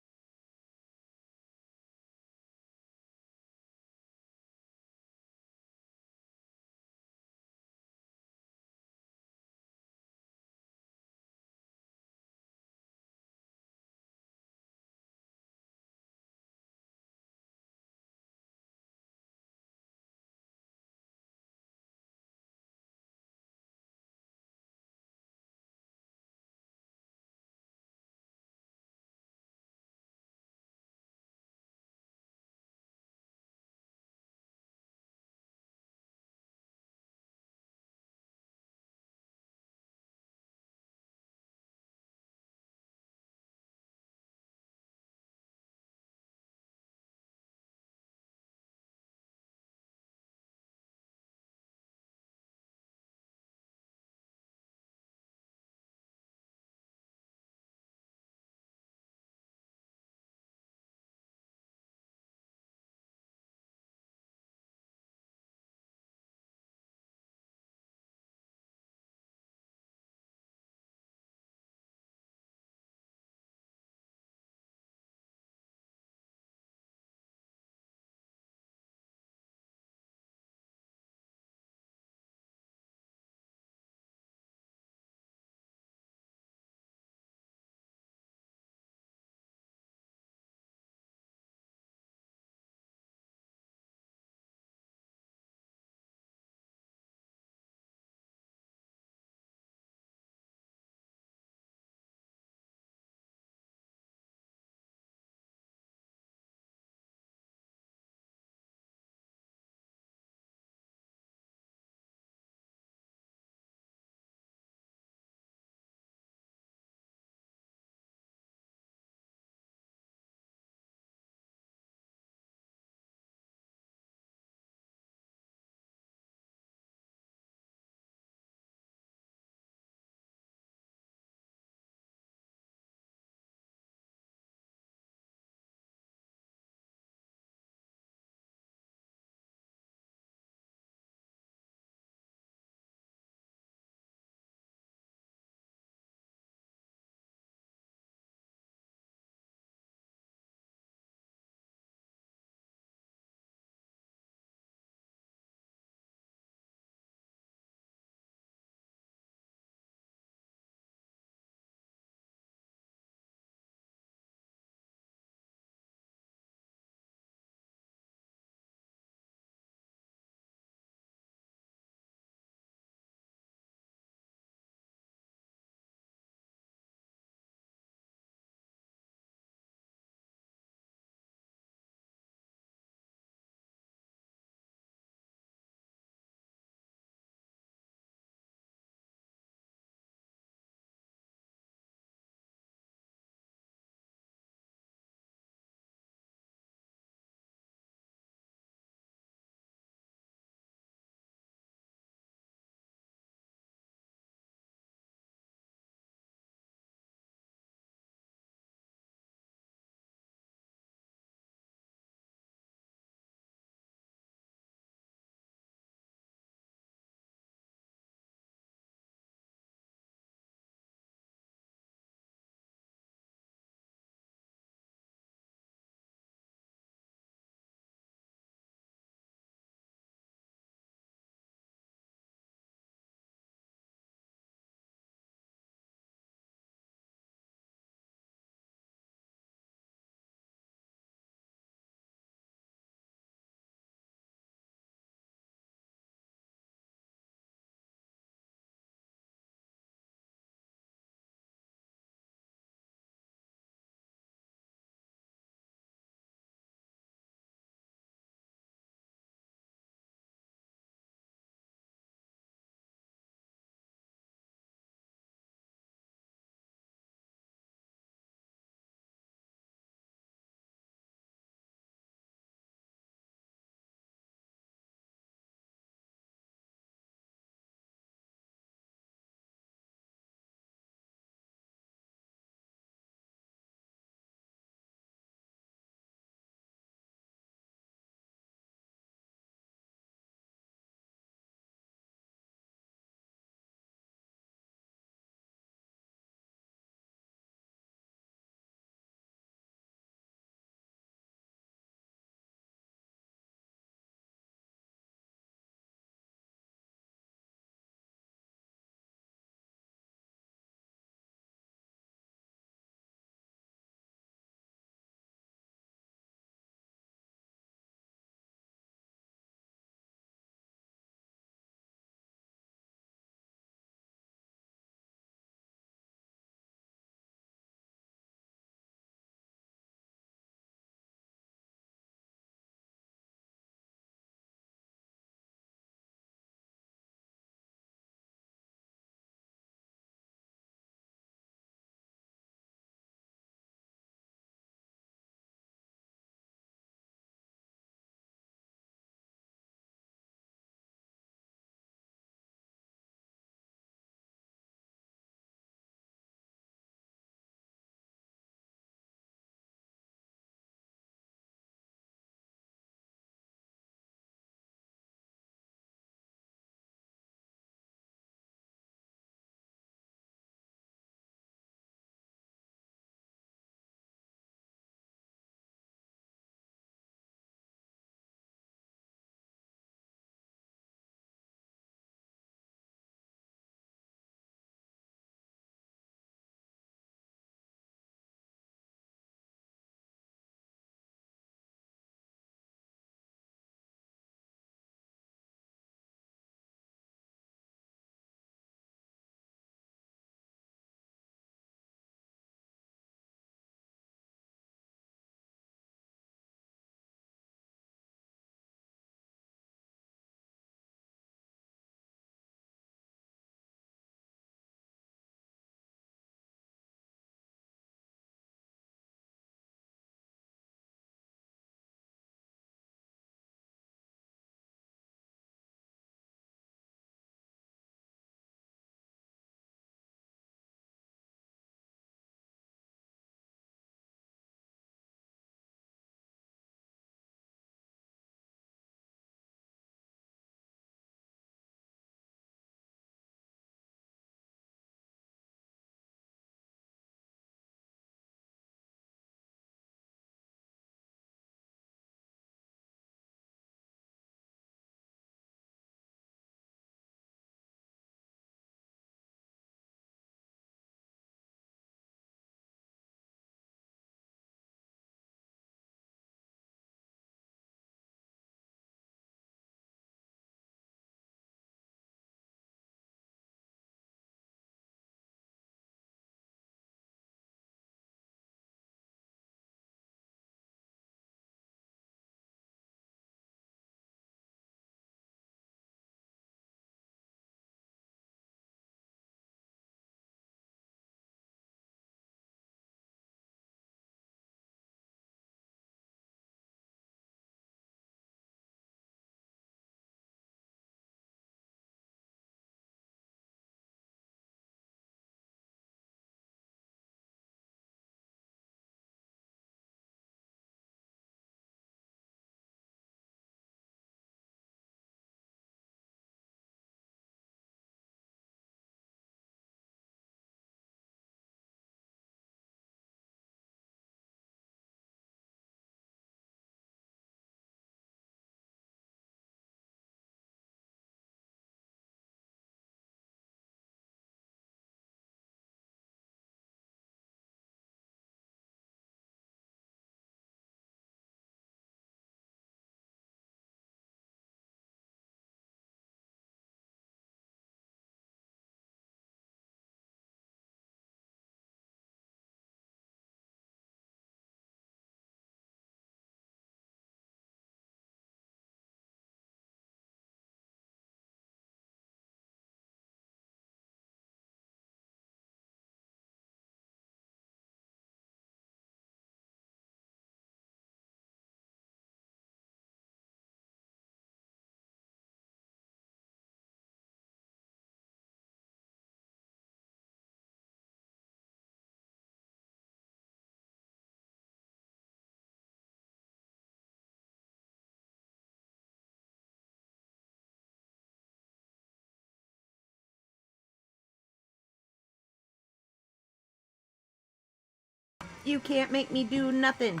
You can't make me do nothing.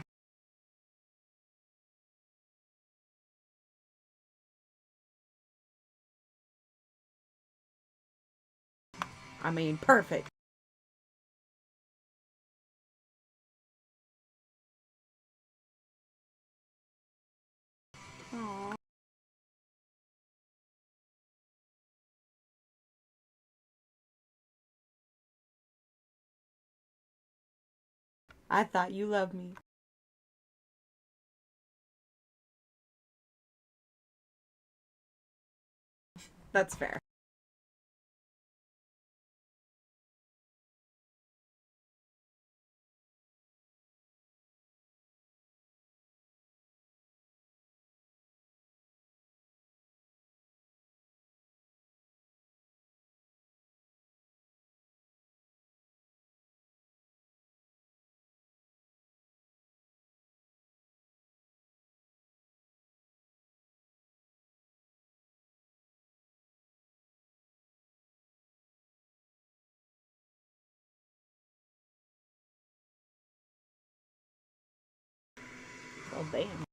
I mean, perfect. Aww. I thought you loved me. That's fair. Well, damn.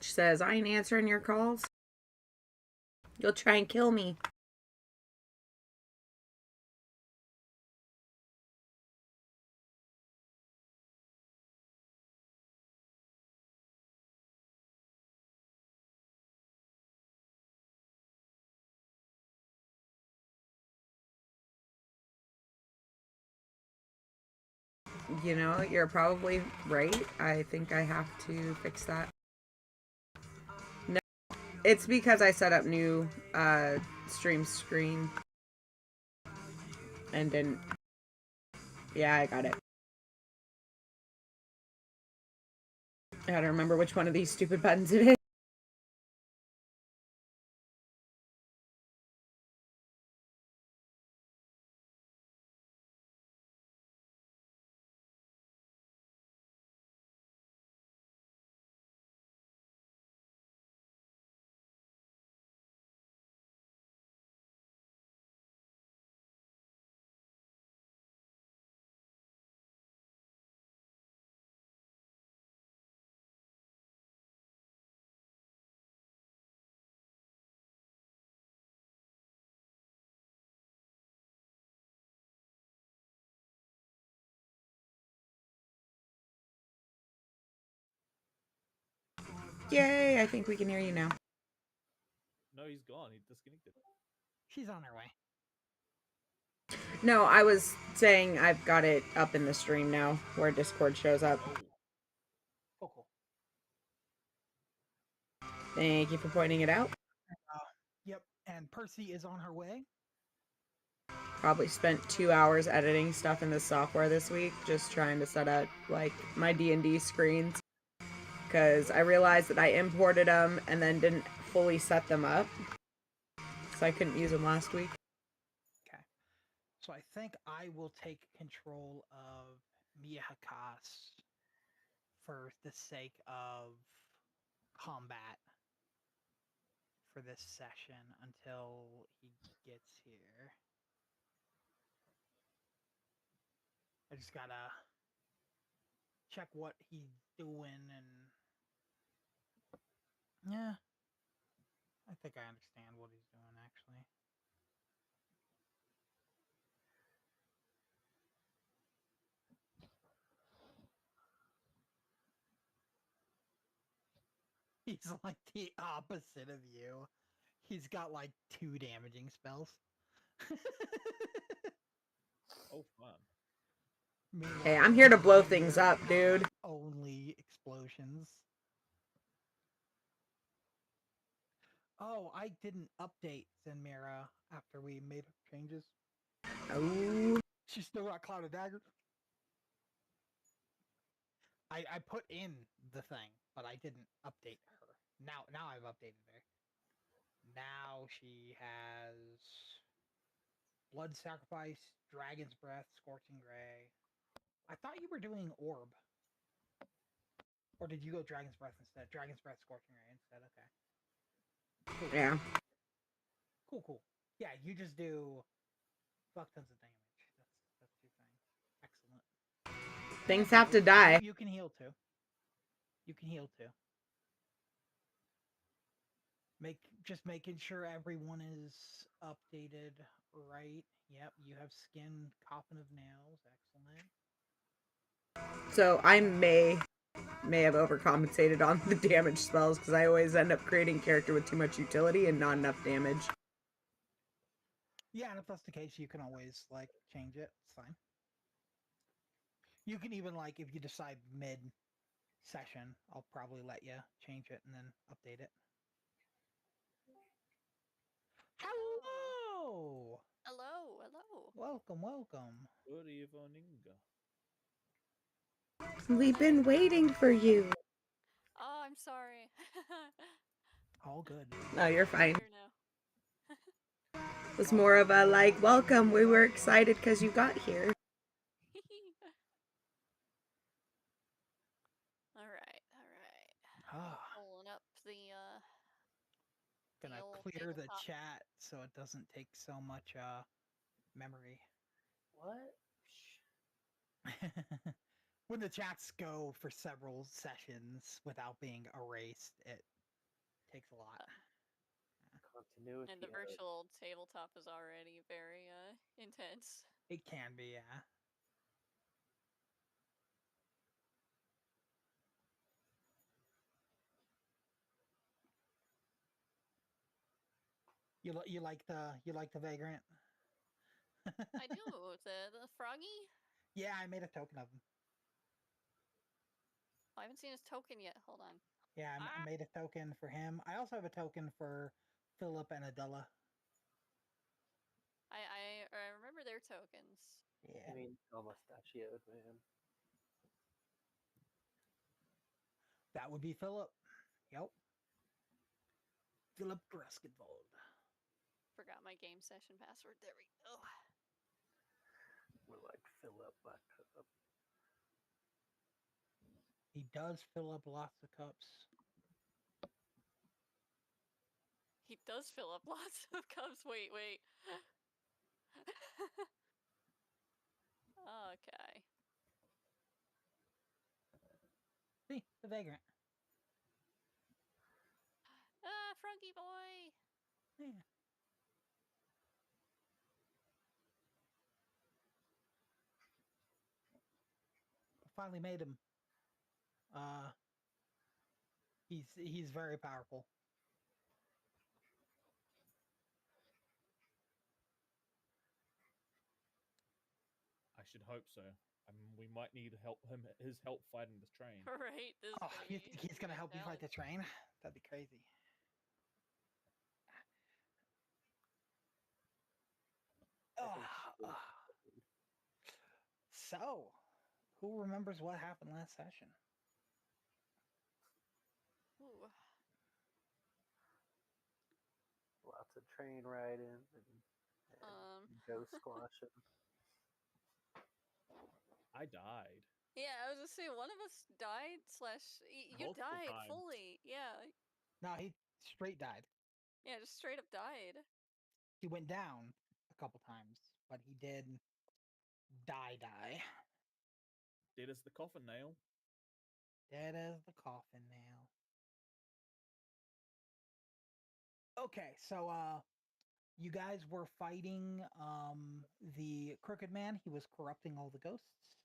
Twitch says, I ain't answering your calls. You'll try and kill me. You know, you're probably right. I think I have to fix that. No, it's because I set up new stream screen and didn't. Yeah, I got it. I gotta remember which one of these stupid buttons it is. Yay, I think we can hear you now. No, he's gone. He disconnected. She's on her way. No, I was saying I've got it up in the stream now where Discord shows up. Oh, cool. Thank you for pointing it out. Yep, and Percy is on her way. Probably spent 2 hours editing stuff in the software this week, just trying to set up like my D&D screens. Because I realized that I imported them and then didn't fully set them up. So I couldn't use them last week. Okay. So I think I will take control of Mia Hakas for the sake of combat for this session until he gets here. I just gotta check what he's doing and yeah, I think I understand what he's doing actually. He's like the opposite of you. He's got like 2 damaging spells. Oh, fun. Meanwhile, Hey, I'm here to blow you're things up, dude. Only explosions. Oh, I didn't update Zenmira after we made changes. Oh. She still got Cloud of Daggers. I put in the thing, but I didn't update her. Now I've updated her. Now she has Blood Sacrifice, Dragon's Breath, Scorching Ray. I thought you were doing Orb. Or did you go Dragon's Breath instead? Dragon's Breath, Scorching Ray instead, okay. Cool. Yeah. Cool. Yeah, you just do fuck tons of damage. That's your thing. Excellent. Things have to die. You can heal too. Just making sure everyone is updated right. Yep, you have skin, coffin of nails. Excellent. So I may have overcompensated on the damage spells because I always end up creating a character with too much utility and not enough damage. Yeah, and if that's the case, you can always like change it. It's fine. You can even like if you decide mid session, I'll probably let you change it and then update it. Hello! Hello. Welcome. Good evening. We've been waiting for you. Oh, I'm sorry. All good. No, you're fine. Here now. It was more of a like, welcome, we were excited because you got here. Alright. Pulling up the Gonna clear the chat so it doesn't take so much memory. What? When the chats go for several sessions without being erased, it takes a lot. Continuity. And the virtual tabletop is already very intense. It can be, yeah. You like the vagrant? I do. The froggy? Yeah, I made a token of him. I haven't seen his token yet. Hold on. Yeah, I made a token for him. I also have a token for Philip and Adela. I remember their tokens. Yeah. I mean, mustachioed man. That would be Philip. Yep. Philip Gruskenvold. Forgot my game session password. There we go. We're like fill up my cup. He does fill up lots of cups. He does fill up lots of cups. Wait. Okay. See, the vagrant. Froggy boy. Yeah. I finally made him. He's very powerful. I should hope so. I mean, we might need his help fighting this train. Right. This is gonna be he's gonna help you fight the train. That'd be crazy. So, who remembers what happened last session? Ooh. Lots of train riding and ghost squashing. I died. Yeah, I was just saying one of us died / you Multiple died times. fully. Yeah. No, he straight died. Yeah, just straight up died. He went down a couple times, but he did die. Dead as the coffin nail. Dead as the coffin nail. Okay, so you guys were fighting the Crooked Man. He was corrupting all the ghosts.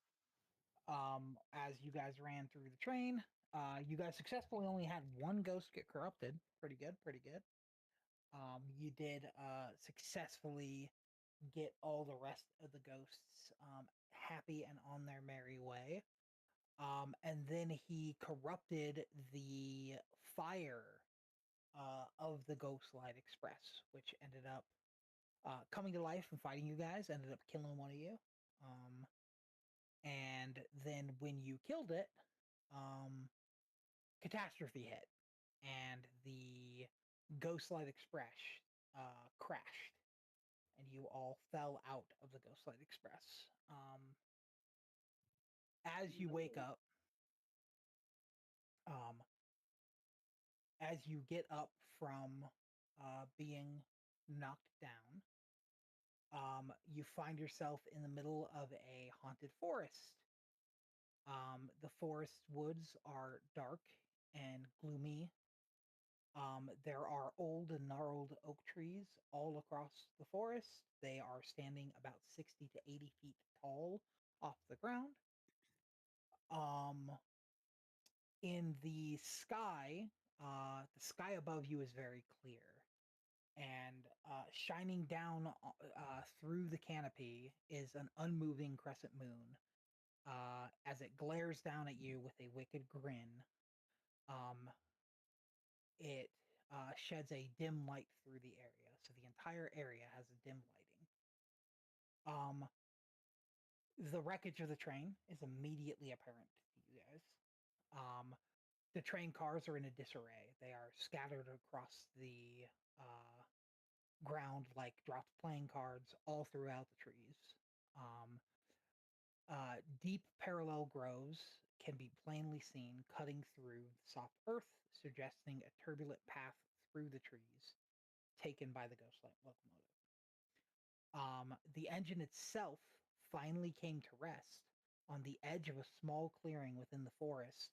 As you guys ran through the train, you guys successfully only had one ghost get corrupted. Pretty good. You did successfully get all the rest of the ghosts happy and on their merry way. And then he corrupted the fire of the Ghostlight Express, which ended up coming to life and fighting you guys, ended up killing one of you. And then when you killed it, catastrophe hit, and the Ghostlight Express crashed, and you all fell out of the Ghostlight Express. As you wake up, as you get up from being knocked down, you find yourself in the middle of a haunted forest. The forest woods are dark and gloomy. There are old and gnarled oak trees all across the forest. They are standing about 60 to 80 feet tall off the ground. In the sky above you is very clear, and shining down through the canopy is an unmoving crescent moon. As it glares down at you with a wicked grin, it sheds a dim light through the area. So the entire area has a dim lighting. The wreckage of the train is immediately apparent to you guys. The train cars are in a disarray. They are scattered across the ground like dropped playing cards all throughout the trees. Deep parallel groves can be plainly seen cutting through the soft earth, suggesting a turbulent path through the trees taken by the Ghostlight locomotive. The engine itself finally came to rest on the edge of a small clearing within the forest,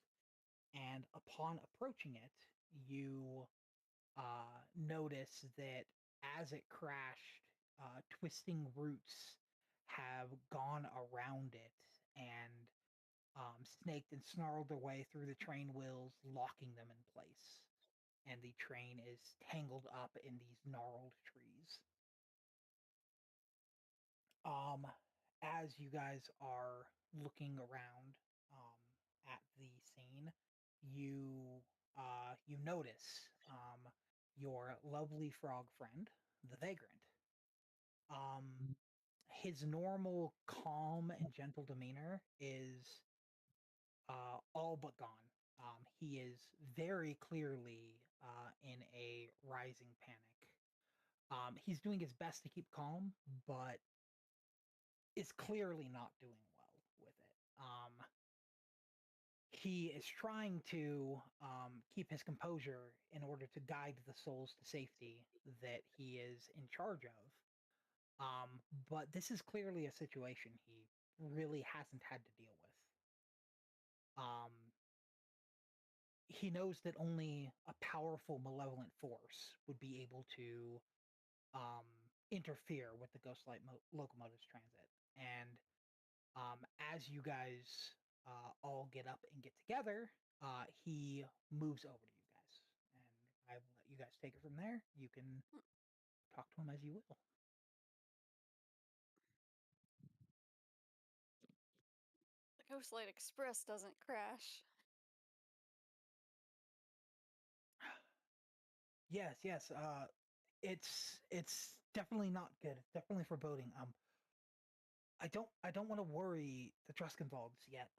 and upon approaching it, you notice that as it crashed, twisting roots have gone around it and snaked and snarled their way through the train wheels, locking them in place. And the train is tangled up in these gnarled trees. As you guys are looking around at the scene, you you notice your lovely frog friend, the vagrant. His normal calm and gentle demeanor is all but gone. He is very clearly in a rising panic. He's doing his best to keep calm, but is clearly not doing well with it. He is trying to keep his composure in order to guide the souls to safety that he is in charge of. But this is clearly a situation he really hasn't had to deal with. He knows that only a powerful, malevolent force would be able to interfere with the Ghostlight Locomotives transit. And as you guys all get up and get together, he moves over to you guys. And I will let you guys take it from there. You can talk to him as you will. The Ghostlight Express doesn't crash. Yes, yes. It's definitely not good. It's definitely foreboding. I don't want to worry the Druskenwalds yet.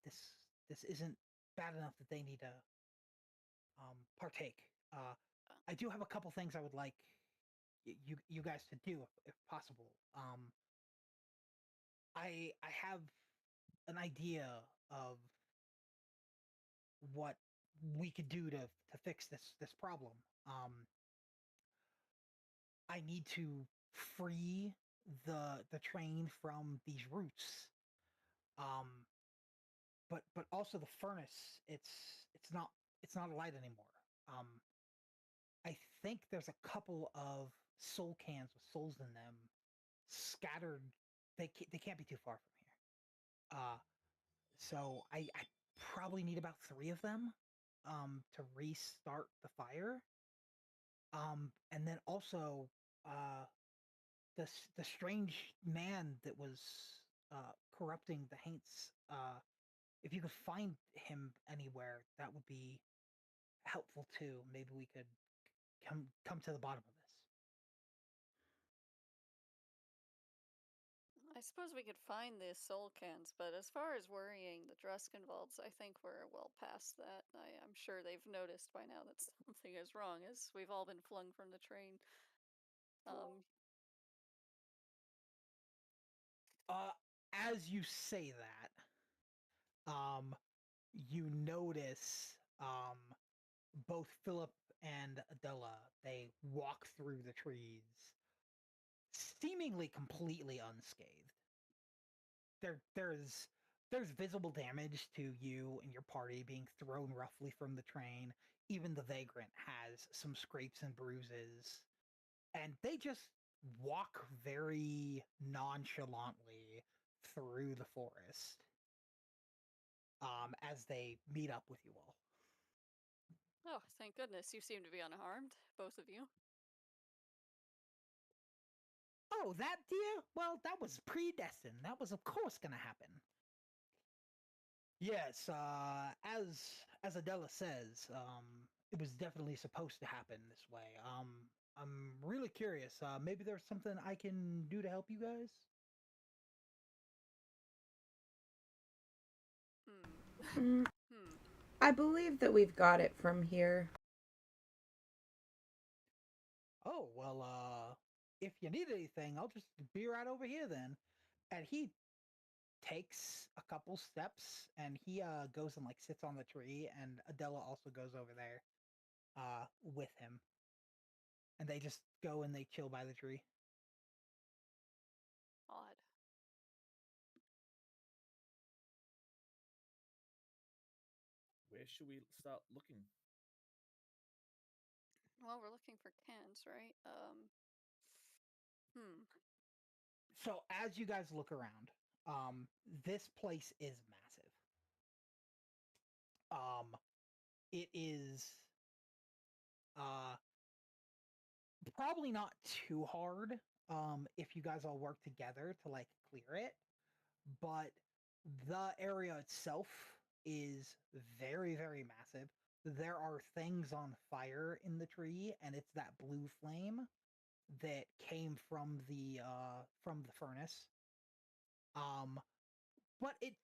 This isn't bad enough that they need to partake. I do have a couple things I would like you guys to do if possible. I have an idea of what we could do to fix this problem. I need to free the train from these roots. But also the furnace. It's not alight anymore. Um, I think there's a couple of soul cans with souls in them scattered. They can't be too far from here. So I probably need about 3 of them to restart the fire. And then also uh, the strange man that was corrupting the Haints. If you could find him anywhere, that would be helpful too. Maybe we could come to the bottom of this. I suppose we could find the soul cans, but as far as worrying the Druskenwalds, I think we're well past that. I'm sure they've noticed by now that something is wrong, as we've all been flung from the train. As you say that, you notice both Philip and Adela, they walk through the trees seemingly completely unscathed. There's visible damage to you and your party being thrown roughly from the train. Even the vagrant has some scrapes and bruises. And they just walk very nonchalantly through the forest as they meet up with you all. Oh, thank goodness. You seem to be unharmed, both of you. Oh, that, dear? Well, that was predestined. That was, of course, going to happen. Yes, as Adela says, it was definitely supposed to happen this way. I'm really curious. Maybe there's something I can do to help you guys? I believe that we've got it from here. Oh, well, if you need anything, I'll just be right over here then. And he takes a couple steps and he goes and like sits on the tree, and Adela also goes over there with him. And they just go and they chill by the tree. Odd. Where should we start looking? Well, we're looking for cans, right? So as you guys look around, this place is massive. It is probably not too hard if you guys all work together to like clear it, but the area itself is very, very massive. There are things on fire in the tree, and it's that blue flame that came from the furnace. But it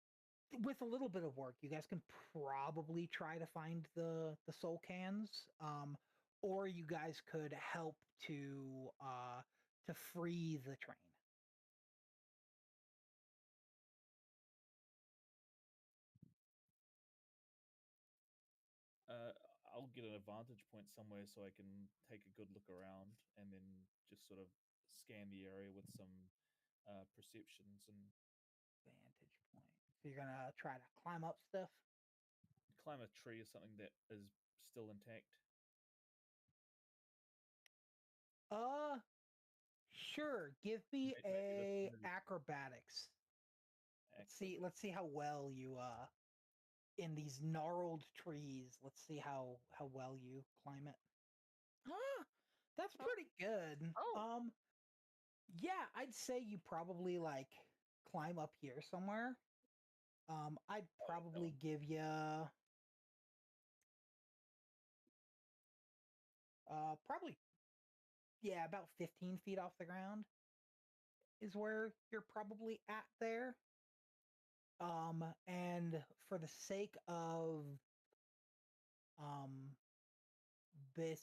with a little bit of work, you guys can probably try to find the soul cans. Or you guys could help to free the train. I'll get an advantage point somewhere so I can take a good look around and then just sort of scan the area with some perceptions and Vantage point. So you're gonna try to climb up stuff. climb a tree or something that is still intact. Sure. Give me Maybe a this acrobatics. Let's see how well you in these gnarled trees. Let's see how well you climb it. Ah, that's pretty good. Yeah, I'd say you probably like climb up here somewhere. I'd probably give you probably about 15 feet off the ground is where you're probably at there. And for the sake of this,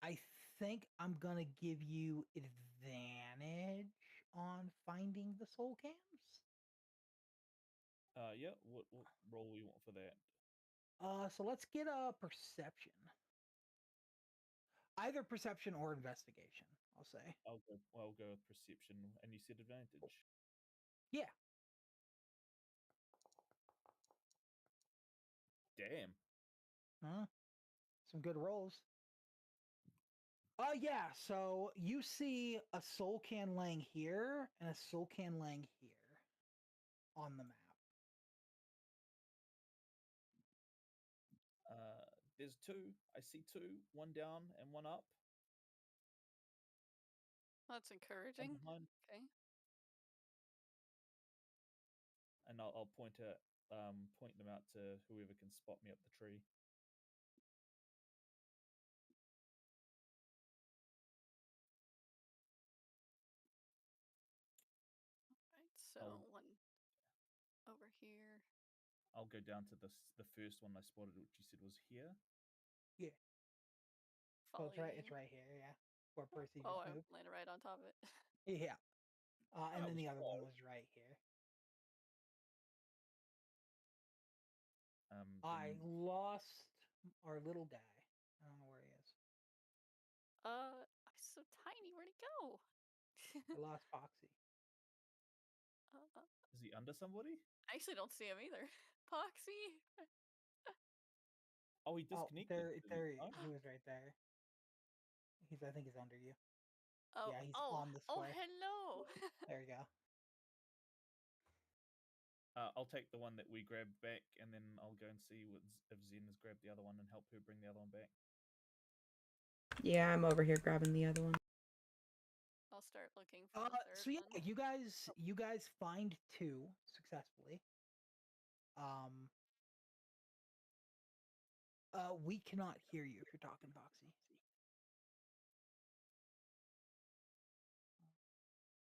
I think I'm gonna give you advantage on finding the soul cams. Yeah. What role we want for that? So let's get a perception. Either perception or investigation, I'll say. I'll go with perception, and you said advantage. Yeah. Damn. Huh? Some good rolls. Yeah, so you see a soul can laying here and a soul can laying here on the map. There's two. I see two. One down and one up. That's encouraging. Behind. Okay. And I'll point them out to whoever can spot me up the tree. Right, so one over here. I'll go down to the first one I spotted, which you said was here. Yeah. So it's Follow right here, yeah. Where Percy Oh, just I moved. landed right on top of it. Yeah. And then was the other one close. was right here. I lost our little guy. I don't know where he is. I'm so tiny. Where'd he go? I lost Foxy. Is he under somebody? I actually don't see him either. Poxy. Oh, he disconnected. He was right there. I think he's under you. Oh, Yeah, he's on the square. Hello. There you go. I'll take the one that we grabbed back, and then I'll go and see if Zen has grabbed the other one and help her bring the other one back. Yeah, I'm over here grabbing the other one. I'll start looking for the third So yeah, one. you guys find two successfully. We cannot hear you if you're talking, Foxy.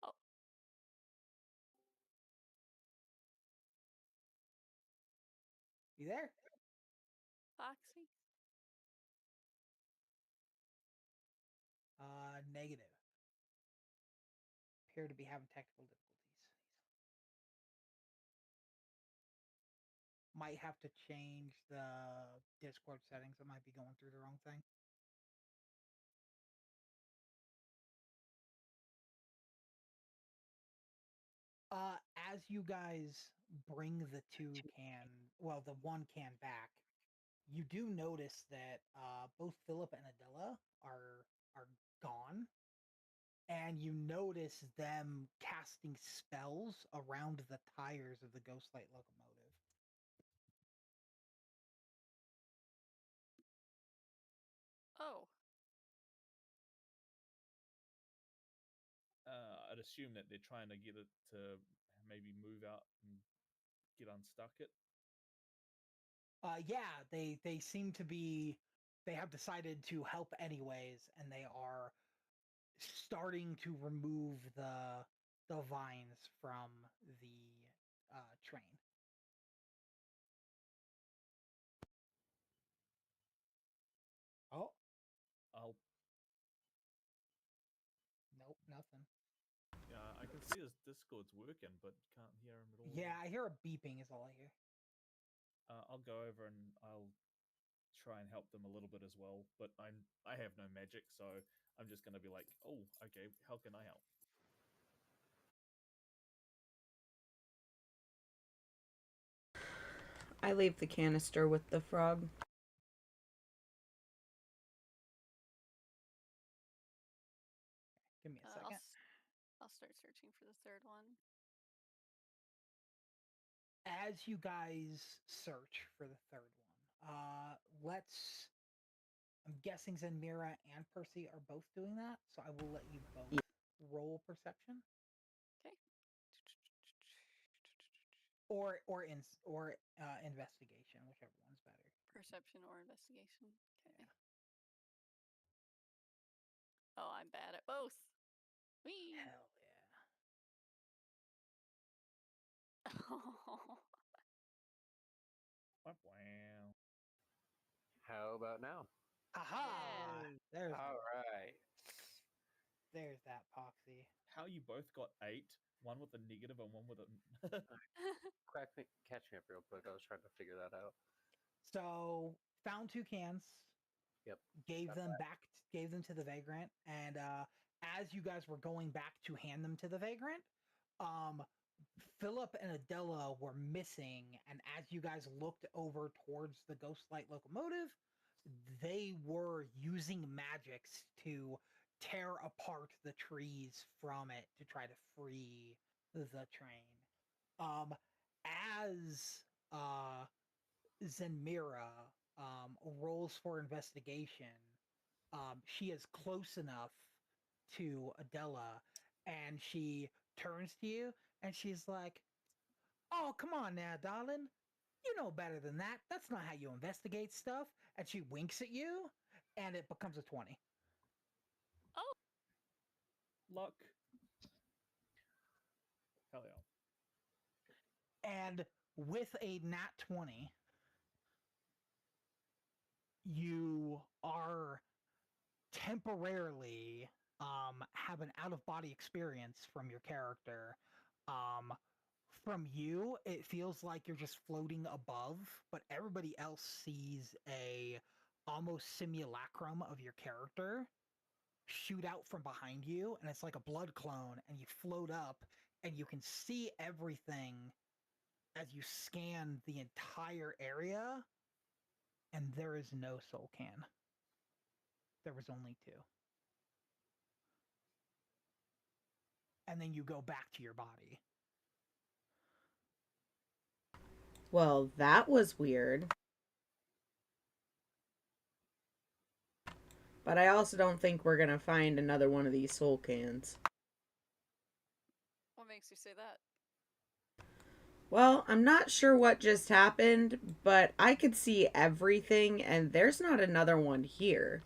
Oh. You there? Foxy? Negative. Appear to be having technical difficulties. Might have to change the Discord settings. It might be going through the wrong thing. As you guys bring the one can back, you do notice that both Philip and Adela are gone, and you notice them casting spells around the tires of the Ghostlight locomotive. Oh. I'd assume that they're trying to get it to maybe move out and get unstuck it. Yeah, they seem to be. They have decided to help anyways, and they are starting to remove the vines from the train. Oh, I'll. nope, nothing. Yeah, I can see his Discord's working, but can't hear him at all. Yeah, I hear a beeping is all I hear. I'll go over and I'll try and help them a little bit as well. But I have no magic, so I'm just gonna be like, oh, okay, how can I help? I leave the canister with the frog. Give me a second. I'll start searching for the third one. As you guys search for the third one, let's. I'm guessing Zenmira and Percy are both doing that, so I will let you both roll perception. Okay. Or investigation, whichever one's better. Perception or investigation. Okay. Yeah. Oh, I'm bad at both. Whee! Hell yeah. Wow. How about now? Aha! Yay. There's all one. right. There's that Poxy. How you both got 8, one with a negative and one with a. Catch me up real quick. I was trying to figure that out. So found 2 cans. Yep. Gave them to the Vagrant, and as you guys were going back to hand them to the Vagrant, Philip and Adela were missing, and as you guys looked over towards the Ghostlight locomotive, they were using magics to tear apart the trees from it to try to free the train. As Zenmira rolls for investigation, she is close enough to Adela, and she turns to you and she's like, "Oh, come on now, darling. You know better than that. That's not how you investigate stuff." And she winks at you, and it becomes a 20. Oh. Luck. Hell yeah. And with a nat 20, you are temporarily have an out of body experience from your character. From you, it feels like you're just floating above, but everybody else sees a almost simulacrum of your character shoot out from behind you, and it's like a blood clone, and you float up and you can see everything as you scan the entire area, and there is no soul can. There was only 2. And then you go back to your body. Well, that was weird. But I also don't think we're gonna find another one of these soul cans. What makes you say that? Well, I'm not sure what just happened, but I could see everything, and there's not another one here.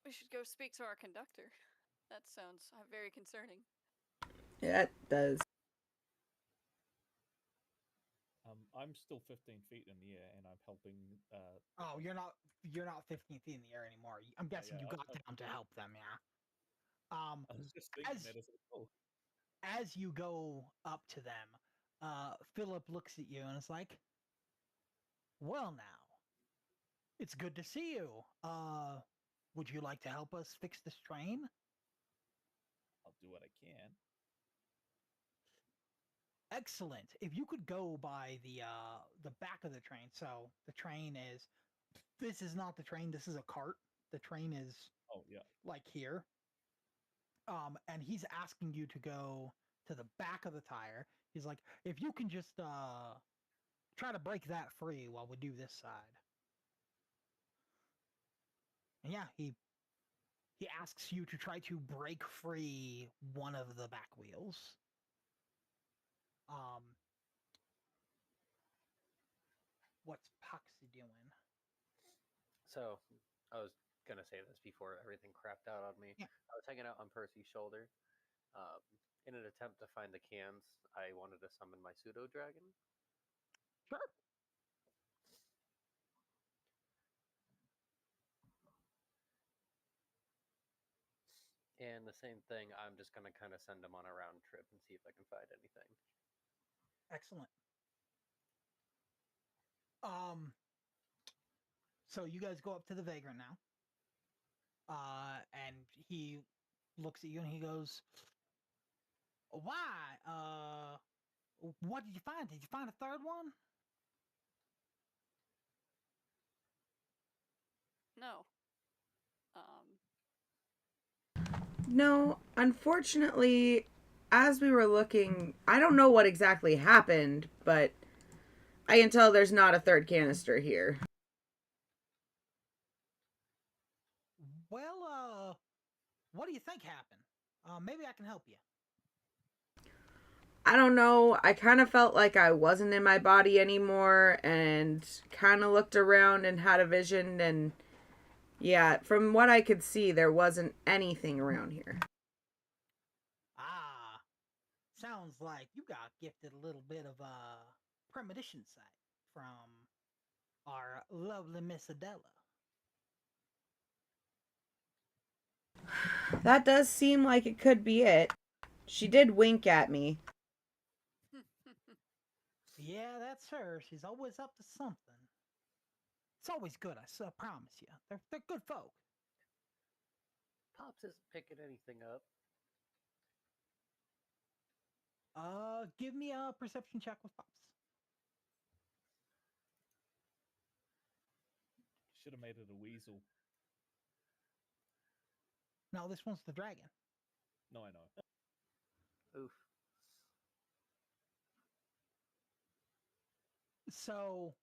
We should go speak to our conductor. That sounds very concerning. Yeah, it does. I'm still 15 feet in the air, and I'm helping. Oh, you're not 15 feet in the air anymore. I'm guessing you got down to help them, yeah. I was just thinking that as well. As you go up to them, Philip looks at you and is like, "Well, now, it's good to see you. Would you like to help us fix this train?" I'll do what I can. Excellent. If you could go by the back of the train. So the train is. This is not the train. This is a cart. The train is. Oh yeah. Like here. And he's asking you to go to the back of the tire. He's like, if you can just try to break that free while we do this side. And yeah, he asks you to try to break free one of the back wheels. What's Poxy doing? So, I was gonna say this before everything crapped out on me. Yeah. I was hanging out on Percy's shoulder. In an attempt to find the cans, I wanted to summon my pseudo dragon. Sure. And the same thing, I'm just gonna kind of send him on a round trip and see if I can find anything. Excellent. So you guys go up to the vagrant now. And he looks at you and he goes, "Why? What did you find? Did you find a third one?" No. No, unfortunately, as we were looking, I don't know what exactly happened, but I can tell there's not a third canister here. Well, what do you think happened? Maybe I can help you. I don't know. I kind of felt like I wasn't in my body anymore and kind of looked around and had a vision. And yeah, from what I could see, there wasn't anything around here. Ah, sounds like you got gifted a little bit of premonition sight from our lovely Miss Adela. That does seem like it could be it. She did wink at me. Yeah, that's her. She's always up to something. It's always good, I promise you. They're good folk. Pops isn't picking anything up. Give me a perception check with Pops. Should have made it a weasel. No, this one's the dragon. No, I know. Oof. So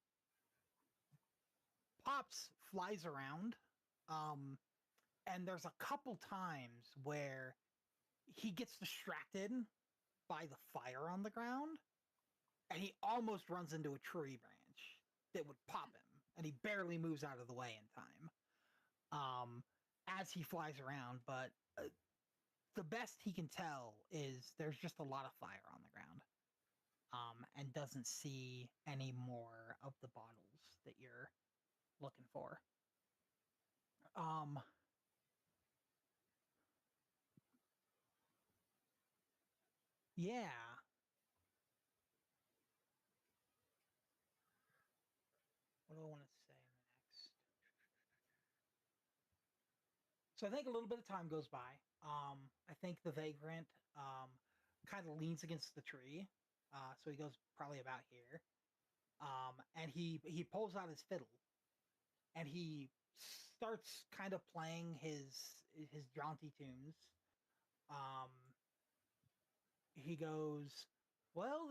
Pops flies around, and there's a couple times where he gets distracted by the fire on the ground, and he almost runs into a tree branch that would pop him, and he barely moves out of the way in time. As he flies around, but the best he can tell is there's just a lot of fire on the ground. And doesn't see any more of the bottles that you're looking for. Yeah. What do I want to say next? So I think a little bit of time goes by. I think the vagrant kind of leans against the tree. So he goes probably about here. And he pulls out his fiddle and he starts kind of playing his jaunty tunes. He goes, "Well,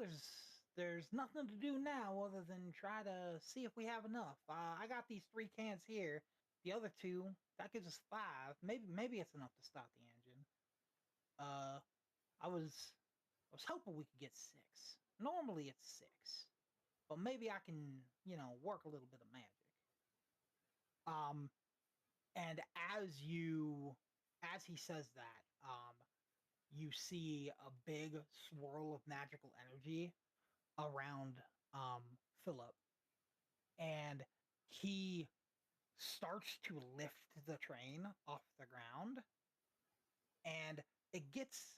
there's nothing to do now other than try to see if we have enough. I got these 3 cans here. The other 2, that gives us 5. Maybe it's enough to start the engine. I was hoping we could get 6. Normally it's 6, but maybe I can, work a little bit of magic." And as he says that, you see a big swirl of magical energy around Philip, and he starts to lift the train off the ground, and it gets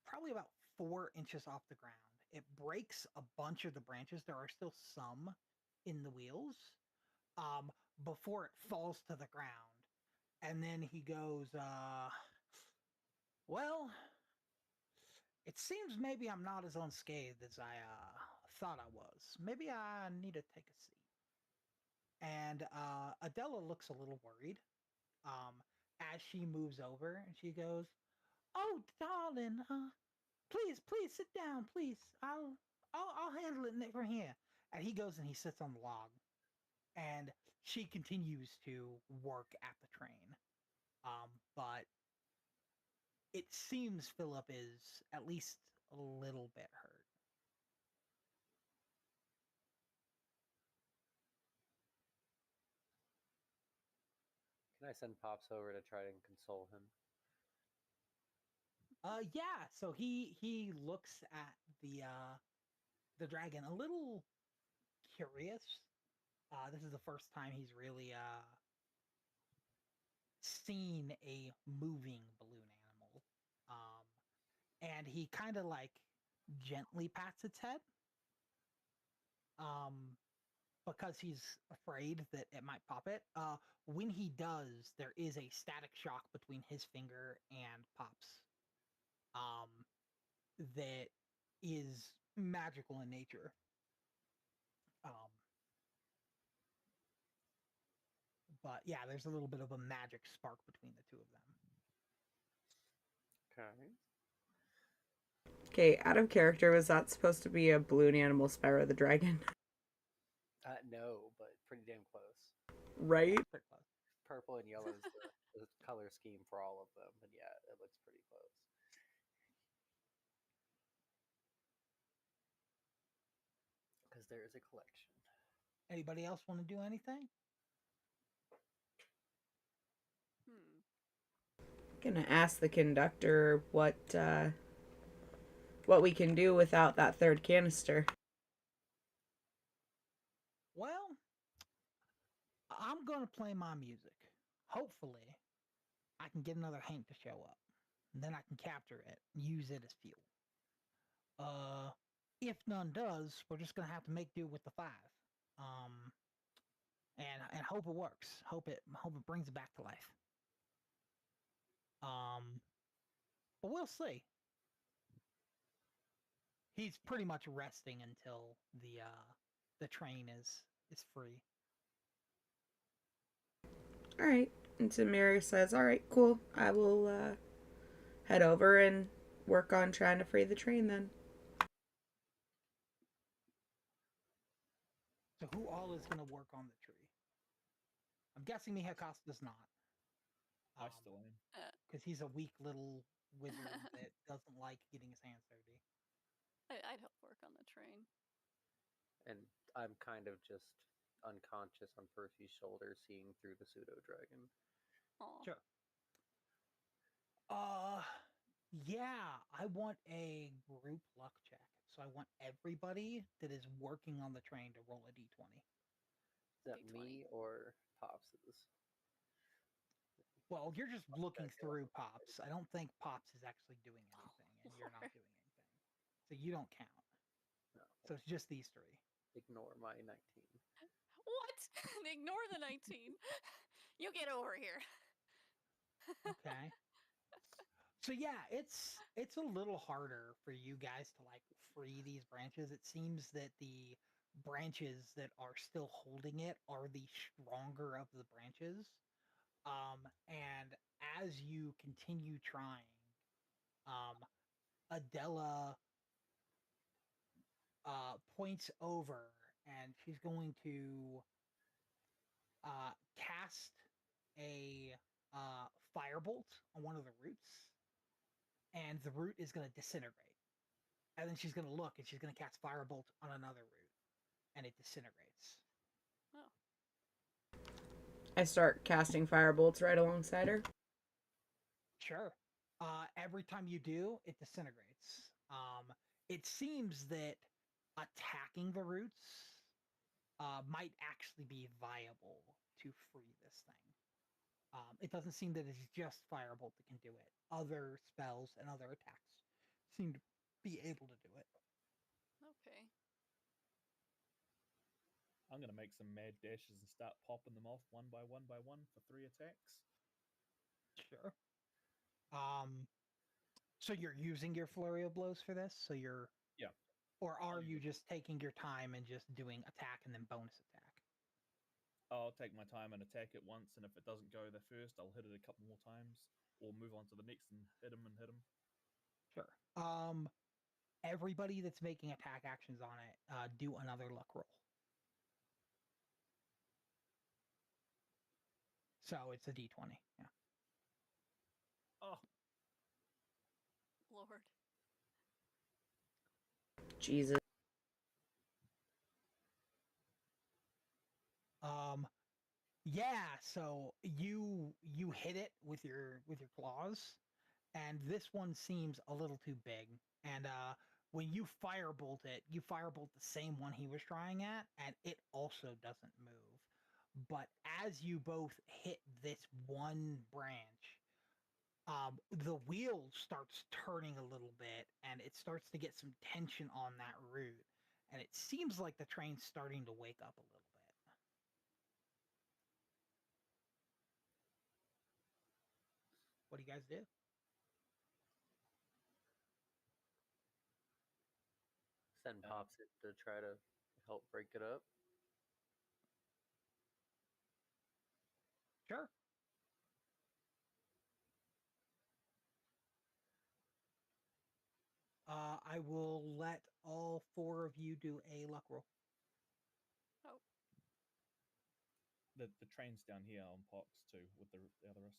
probably about 4 inches off the ground. It breaks a bunch of the branches. There are still some in the wheels before it falls to the ground. And then he goes, "Well, It seems maybe I'm not as unscathed as I thought I was. Maybe I need to take a seat. And Adela looks a little worried as she moves over and she goes, "Oh, darling, please sit down, please. I'll handle it from here." And he goes and he sits on the log, and she continues to work at the train. But it seems Philip is at least a little bit hurt. Can I send Pops over to try and console him? Yeah. So he looks at the dragon a little curious. This is the first time he's really seen a moving balloon animal. And he kind of like gently pats its head. Because he's afraid that it might pop it. When he does, there is a static shock between his finger and Pop's. That is magical in nature. But yeah, there's a little bit of a magic spark between the two of them. Okay. Okay, out of character, was that supposed to be a balloon animal Spyro the Dragon? No, but pretty damn close. Right? Purple and yellow is the color scheme for all of them, and yeah, it looks pretty close. Because there is a collection. Anybody else want to do anything? Gonna ask the conductor what we can do without that third canister. Well, I'm gonna play my music. Hopefully, I can get another Hank to show up. And then I can capture it and use it as fuel. If none does, we're just gonna have to make do with the 5. And hope it works. Hope it brings it back to life. But we'll see. He's pretty much resting until the train is free. All right. And Samira says, "All right, cool. I will head over and work on trying to free the train then." So who all is going to work on the tree? I'm guessing Mihakas does not. I still am. Because he's a weak little wizard that doesn't like getting his hands dirty. I'd help work on the train. And I'm kind of just unconscious on Percy's shoulder, seeing through the pseudo dragon. Sure. Yeah, I want a group luck check. So I want everybody that is working on the train to roll a d20. Is that me or Pops's? Well, you're just looking through Pops. I don't think Pops is actually doing anything, and you're not doing anything. So you don't count. No. So it's just these 3. Ignore my 19. What? Ignore the 19. You get over here. Okay. So yeah, it's a little harder for you guys to like free these branches. It seems that the branches that are still holding it are the stronger of the branches. And as you continue trying, Adela points over and she's going to cast a firebolt on one of the roots, and the root is going to disintegrate. And then she's going to look and she's going to cast firebolt on another root, and it disintegrates. Oh. I start casting firebolts right alongside her. Sure. Every time you do, it disintegrates. It seems that attacking the roots might actually be viable to free this thing. It doesn't seem that it's just Firebolt that can do it. Other spells and other attacks seem to be able to do it. Okay. I'm going to make some mad dashes and start popping them off one by one by one for 3 attacks. Sure. So you're using your flurry of blows for this? So you're Yeah. Or are you just taking your time and just doing attack and then bonus attack? I'll take my time and attack it once, and if it doesn't go there first, I'll hit it a couple more times, or move on to the next and hit him and hit him. Sure. Everybody that's making attack actions on it, do another luck roll. So it's a d20. Yeah. Oh. Lord. Jesus. Yeah, so you hit it with your claws, and this one seems a little too big. And when you firebolt it, you firebolt the same one he was trying at, and it also doesn't move. But as you both hit this one branch, the wheel starts turning a little bit, and it starts to get some tension on that root, and it seems like the train's starting to wake up a little bit. What do you guys do? Send Pops in to try to help break it up. Sure. I will let all 4 of you do a luck roll. Oh. The train's down here on Pox too, with the others.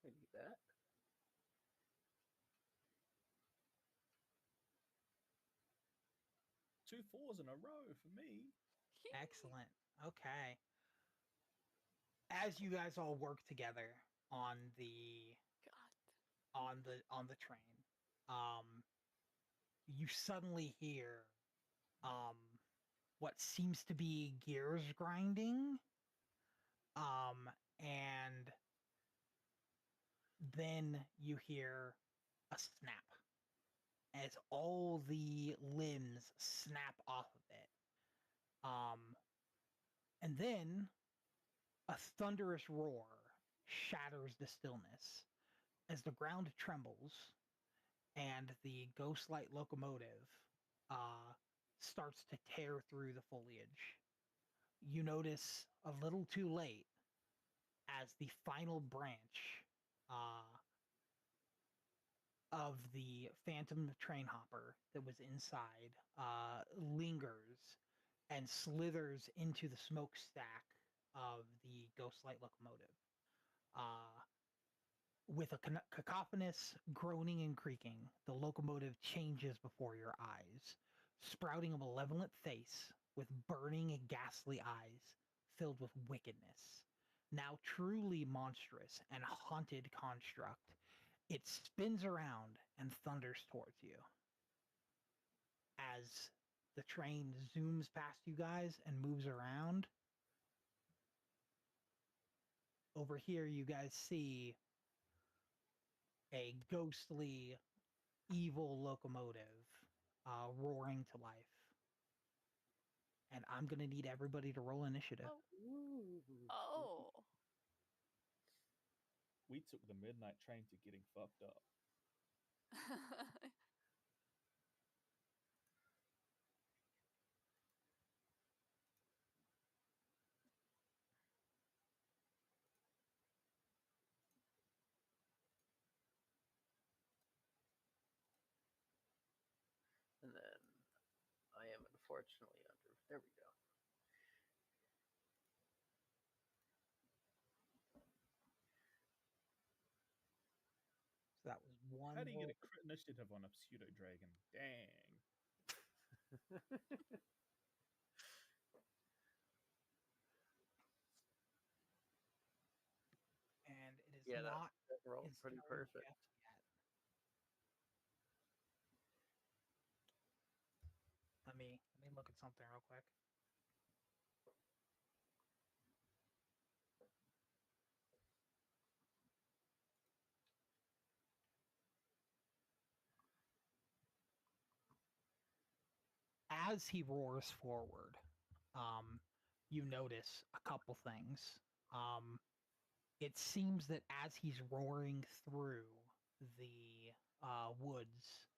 I need that. Two 4s in a row for me. Excellent. Okay. As you guys all work together on the train, you suddenly hear what seems to be gears grinding, and then you hear a snap as all the limbs snap off of it. And then a thunderous roar shatters the stillness as the ground trembles and the ghost-light locomotive starts to tear through the foliage. You notice a little too late as the final branch of the phantom train hopper that was inside lingers and slithers into the smokestack of the ghostlight locomotive. With a cacophonous groaning and creaking, the locomotive changes before your eyes, sprouting a malevolent face with burning and ghastly eyes filled with wickedness. Now truly monstrous and haunted construct, it spins around and thunders towards you. As the train zooms past you guys and moves around, over here you guys see a ghostly, evil locomotive roaring to life. And I'm going to need everybody to roll initiative. Oh. We took the midnight train to getting fucked up. And then I am unfortunately under. There we go. So that was one. How do you roll. get a crit initiative on a pseudo dragon? Dang. And it is Yeah, not that rolled pretty started perfect. just yet. Let me look at something real quick. As he roars forward, you notice a couple things. it seems that as he's roaring through the woods,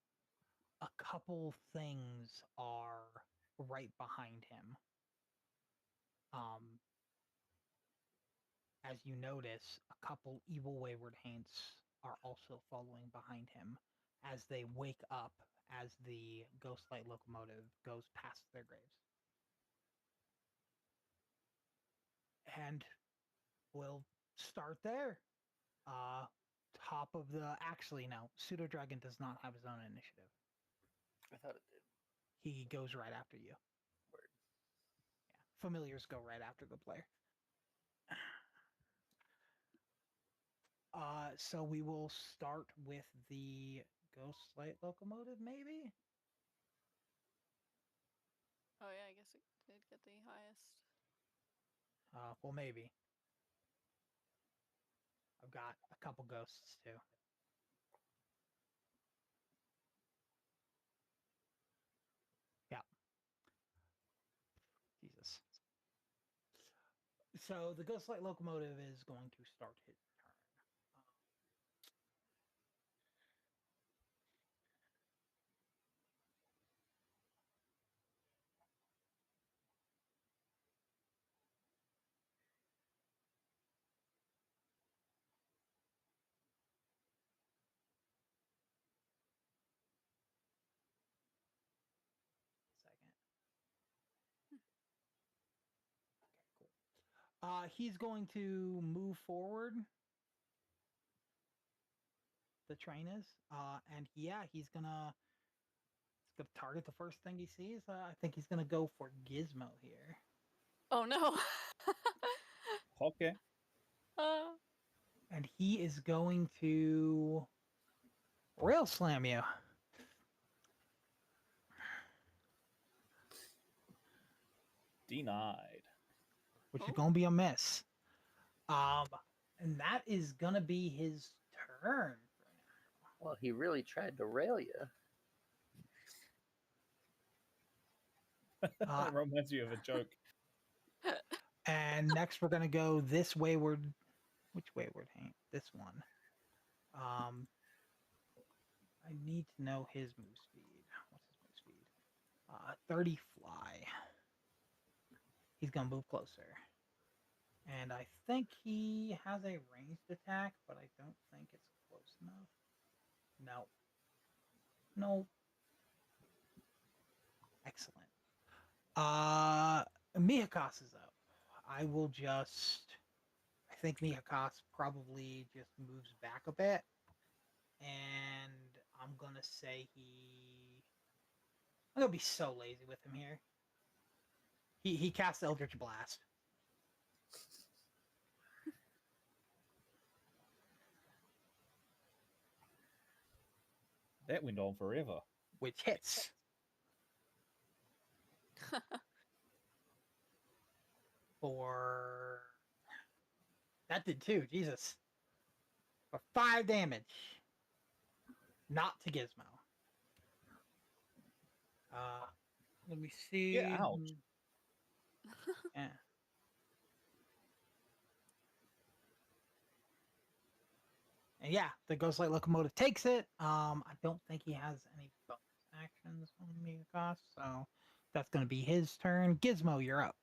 a couple things are right behind him. As you notice, a couple evil wayward haints are also following behind him as they wake up as the ghostlight locomotive goes past their graves. And we'll start there. Top of the... Actually, no. Pseudo Dragon does not have his own initiative. I thought it did. He goes right after you. Word. Yeah. Familiars go right after the player. So we will start with the Ghostlight locomotive, maybe? Oh yeah, I guess it did get the highest. Well, maybe. I've got a couple ghosts, too. Yeah. Jesus. So the Ghostlight locomotive is going to start his turn. Second. Okay, cool. He's going to move forward. The train is. And yeah, he's gonna target the first thing he sees. I think he's gonna go for Gizmo here. Oh no. Okay. And he is going to rail slam you. Denied. Which is gonna be a miss. And that is gonna be his turn. Well, he really tried to rail you. That reminds you of a joke. And next we're gonna go this wayward. Which wayward haint? This one. I need to know his move speed. What's his move speed? 30 fly. He's gonna move closer. And I think he has a ranged attack, but I don't think it's close enough. No. No. Excellent. Mihakas is up. I will just... I think Mihakas probably just moves back a bit. And I'm gonna say I'm gonna be so lazy with him here. He casts Eldritch Blast. That went on forever. Which hits. For... That did too, Jesus. For 5 damage. Not to Gizmo. Let me see. Yeah, ouch. Yeah. And yeah, the Ghostlight locomotive takes it. I don't think he has any bonus actions on Mihakas, so that's going to be his turn. Gizmo, you're up.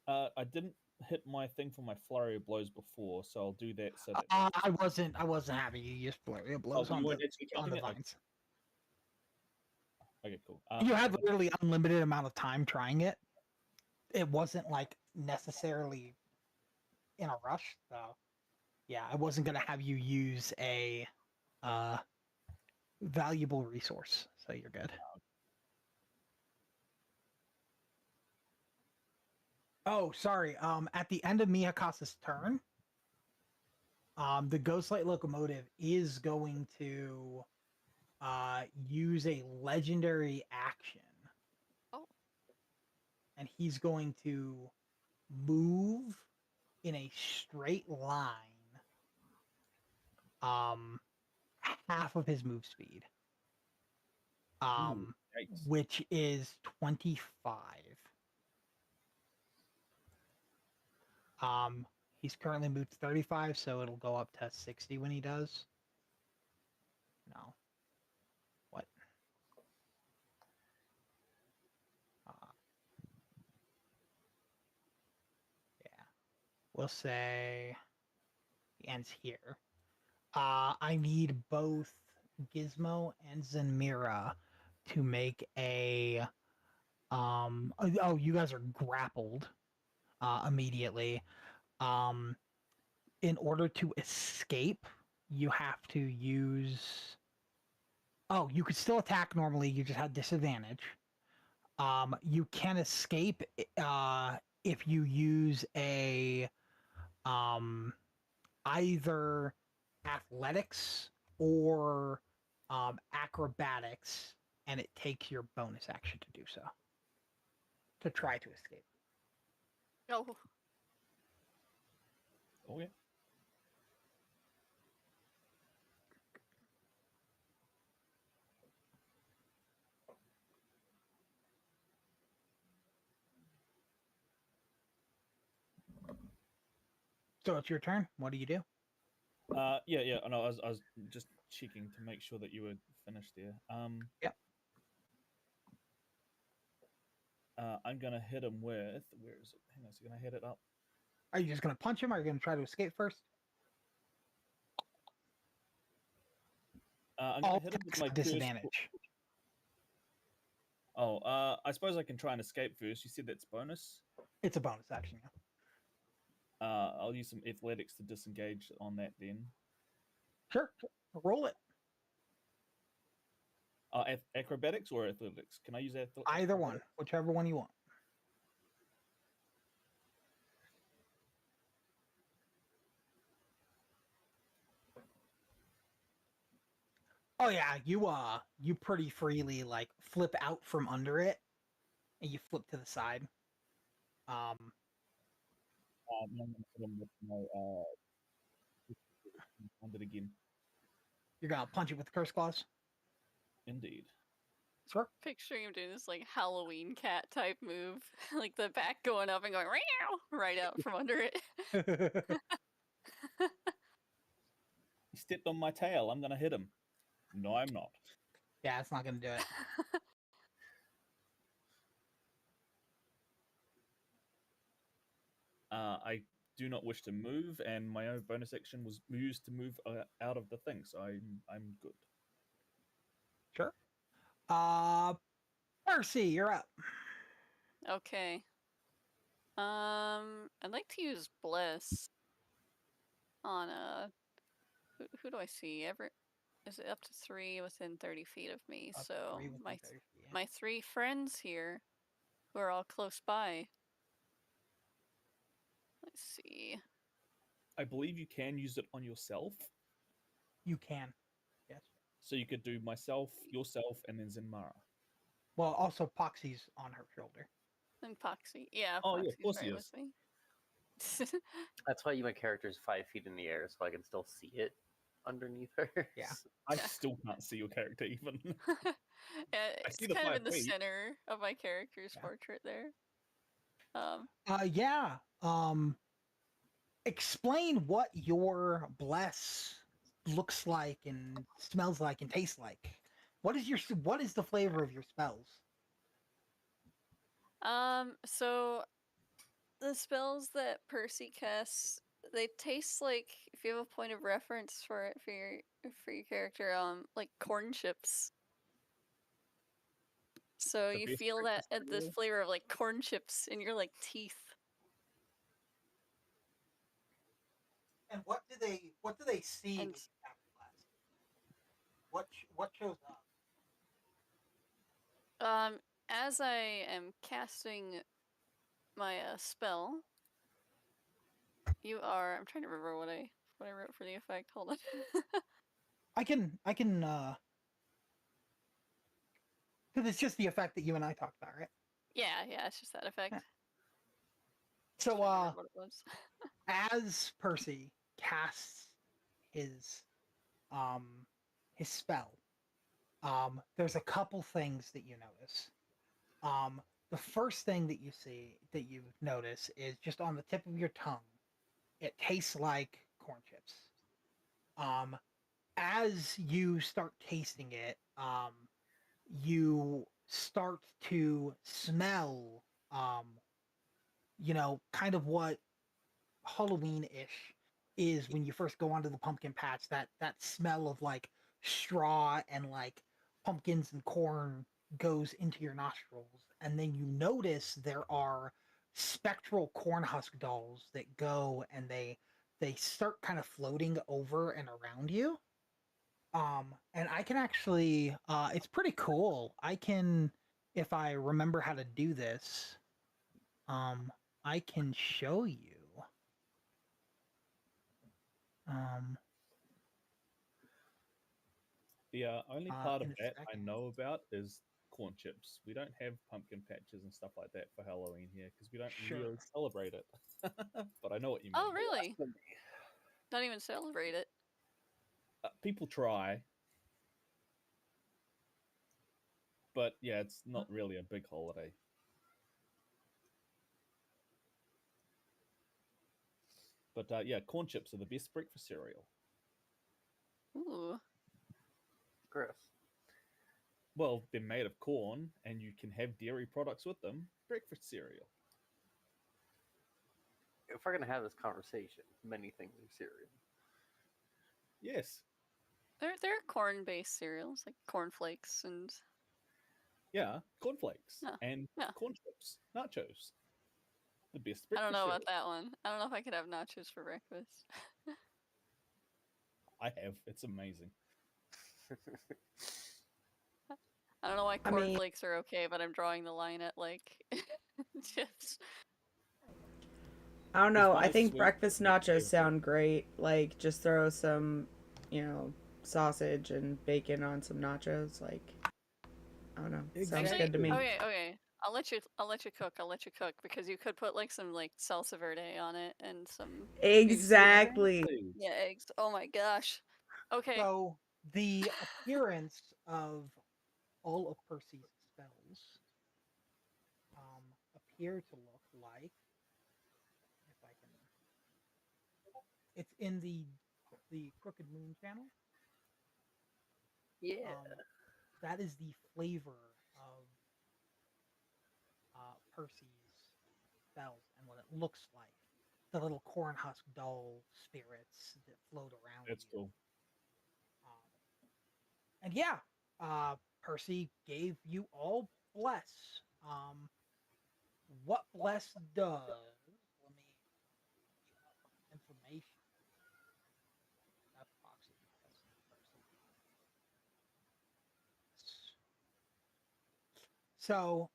I didn't hit my thing for my flurry of blows before, so I'll do that. So that I wasn't having you use flurry of blows you on weren't actually the counting it? vines. Okay, cool. You had literally unlimited amount of time trying it. It wasn't like necessarily in a rush, so yeah, I wasn't gonna have you use a valuable resource, so you're good. Oh, sorry. At the end of Miyakasa's turn, the Ghostlight locomotive is going to use a legendary action. Oh. And he's going to move in a straight line. Half of his move speed. Which is 25. He's currently moved 35, so it'll go up to 60 when he does. No. What? Yeah. We'll say he ends here. I need both Gizmo and Zenmira to make a oh, you guys are grappled immediately. In order to escape, you have to use oh, you could still attack normally, you just had disadvantage. You can escape if you use a either athletics or acrobatics, and it takes your bonus action to do so. To try to escape. Oh. Oh yeah. So it's your turn. What do you do? Yeah. I know. I was just checking to make sure that you were finished there. Yep. I'm gonna hit him with. Where is it? Hang on. So gonna hit it up. Are you just gonna punch him, or are you gonna try to escape first? I'm gonna hit him with my disadvantage. Oh, I suppose I can try and escape first. You said that's bonus. It's a bonus action. Yeah. I'll use some athletics to disengage on that then. Sure. Roll it. Acrobatics or athletics? Can I use athletics? Either one, whichever one you want. Oh yeah, you pretty freely like flip out from under it, and you flip to the side. I'm gonna hit him with my it again. You're gonna punch it with the curse claws. Indeed. Sure. Picturing him doing this like Halloween cat type move, like the back going up and going right out from under it. He stepped on my tail. I'm gonna hit him. No, I'm not. Yeah, it's not gonna do it. I do not wish to move, and my own bonus action was used to move out of the thing, so I'm good. Sure. Percy, you're up. Okay. I'd like to use Bless on who do I see? Is it up to 3 within 30 feet of me? Up so 3 within 30 feet, yeah. my 3 friends here, who are all close by. Let's see. I believe you can use it on yourself. You can. Yes. So you could do myself, yourself, and then Zenmara. Well, also Poxy's on her shoulder. And Poxy. Yeah, Oh, yeah, Poxy's of course he right is. with me. That's why my character's 5 feet in the air, so I can still see it underneath her. Yeah. I still can't see your character even. It's see the kind of 5 in the feet. center of my character's portrait there. Yeah. Explain what your bless looks like and smells like and tastes like. What is the flavor of your spells? So the spells that Percy casts, they taste like, if you have a point of reference for it for your character, like corn chips. So The you best feel that breakfast this cereal? flavor of like corn chips in your like teeth. And what do they see when you cast bless? What shows up? As I am casting my spell, I'm trying to remember what I wrote for the effect. Hold on. I can because it's just the effect that you and I talked about, right? Yeah, it's just that effect. Yeah. So what it was. as Percy casts his spell, there's a couple things that you notice. The first thing that you notice is just on the tip of your tongue, It tastes like corn chips. As you start tasting it, you start to smell, kind of what Halloween-ish is when you first go onto the pumpkin patch. That smell of like straw and like pumpkins and corn goes into your nostrils, and then you notice there are spectral corn husk dolls that go and they start kind of floating over and around you. And I can actually, it's pretty cool. I can, if I remember how to do this, I can show you. Um, The only part of in a that I second. know about is corn chips. We don't have pumpkin patches and stuff like that for Halloween here because we don't Sure. really celebrate it. But I know what you mean. Oh, really? Don't even celebrate it. People try, but yeah, it's not really a big holiday. But yeah, corn chips are the best breakfast cereal. Ooh. Chris. Well, they're made of corn, and you can have dairy products with them. Breakfast cereal. If we're gonna have this conversation, many things are cereal. Yes. There are corn-based cereals like cornflakes and Yeah, cornflakes yeah. and Yeah. corn chips, nachos. The best I don't breakfast know cereal. about that one. I don't know if I could have nachos for breakfast. I have. It's amazing. I don't know why I mean- cornflakes are okay, but I'm drawing the line at like chips. I don't know. I one is think sweet, breakfast the other's nachos savory. sound great. Like, just throw some, sausage and bacon on some nachos. Like, I don't know. Sounds Actually, good to me. okay. I'll let you cook because you could put like some like salsa verde on it and some maybe some Exactly. yeah, eggs. Oh my gosh. Okay. So the appearance of all of Percy's spells appear to look like, if I can, it's in the Crooked Moon channel. Yeah. That is the flavor of Percy's spells and what it looks like. The little corn husk doll spirits that float around That's you. cool. And yeah, Percy gave you all bless. What bless does? Let me get up information. That's proxy. That's Percy. So,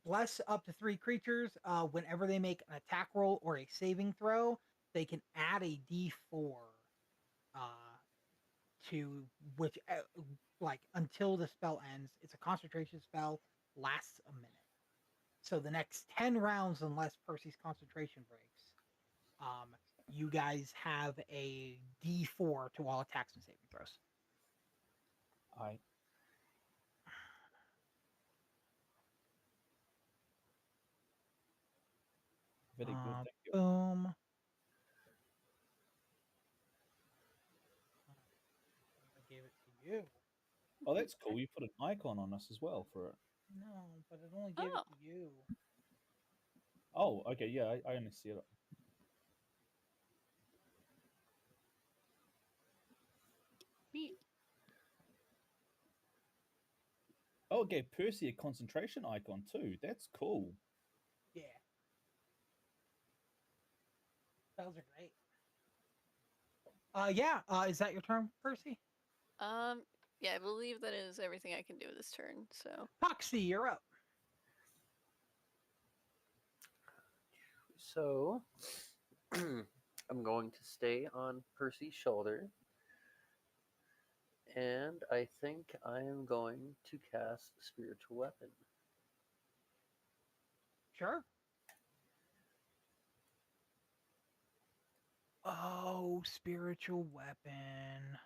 bless up to 3 creatures. Whenever they make an attack roll or a saving throw, they can add a D4 to which, like, until the spell ends. It's a concentration spell, lasts a minute. So the next 10 rounds, unless Percy's concentration breaks, you guys have a D4 to all attacks and saving throws. I very good. Thank you. Boom. I gave it to you. Oh, that's cool. You put an icon on us as well for it. No, but it only gave it to you. Oh, okay. Yeah, I only see it. Neat. Oh, it gave Percy a concentration icon too. That's cool. Yeah. Spells are great. Yeah. Is that your turn, Percy? Yeah, I believe that is everything I can do this turn. So Foxy, you're up. So, I'm going to stay on Percy's shoulder. And I think I am going to cast Spiritual Weapon. Sure. Oh, spiritual weapon.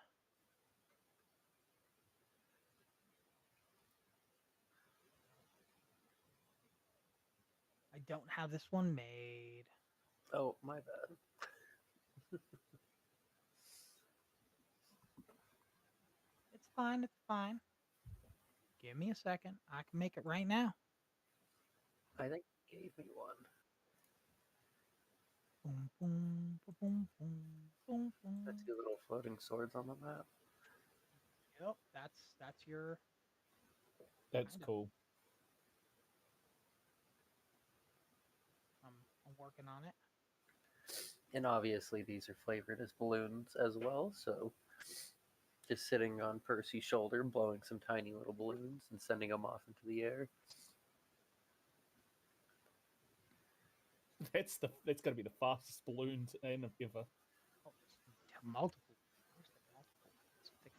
I don't have this one made. Oh, my bad. fine. It's fine. Give me a second. I can make it right now. I think he gave me one. Boom, boom, boom, boom, boom, boom. That's two little floating swords on the map. Yep, that's your. That's cool. I'm working on it. And obviously these are flavored as balloons as well, so just sitting on Percy's shoulder, blowing some tiny little balloons and sending them off into the air. That's got to be the fastest balloon in ever. Oh, multiple. Let's fix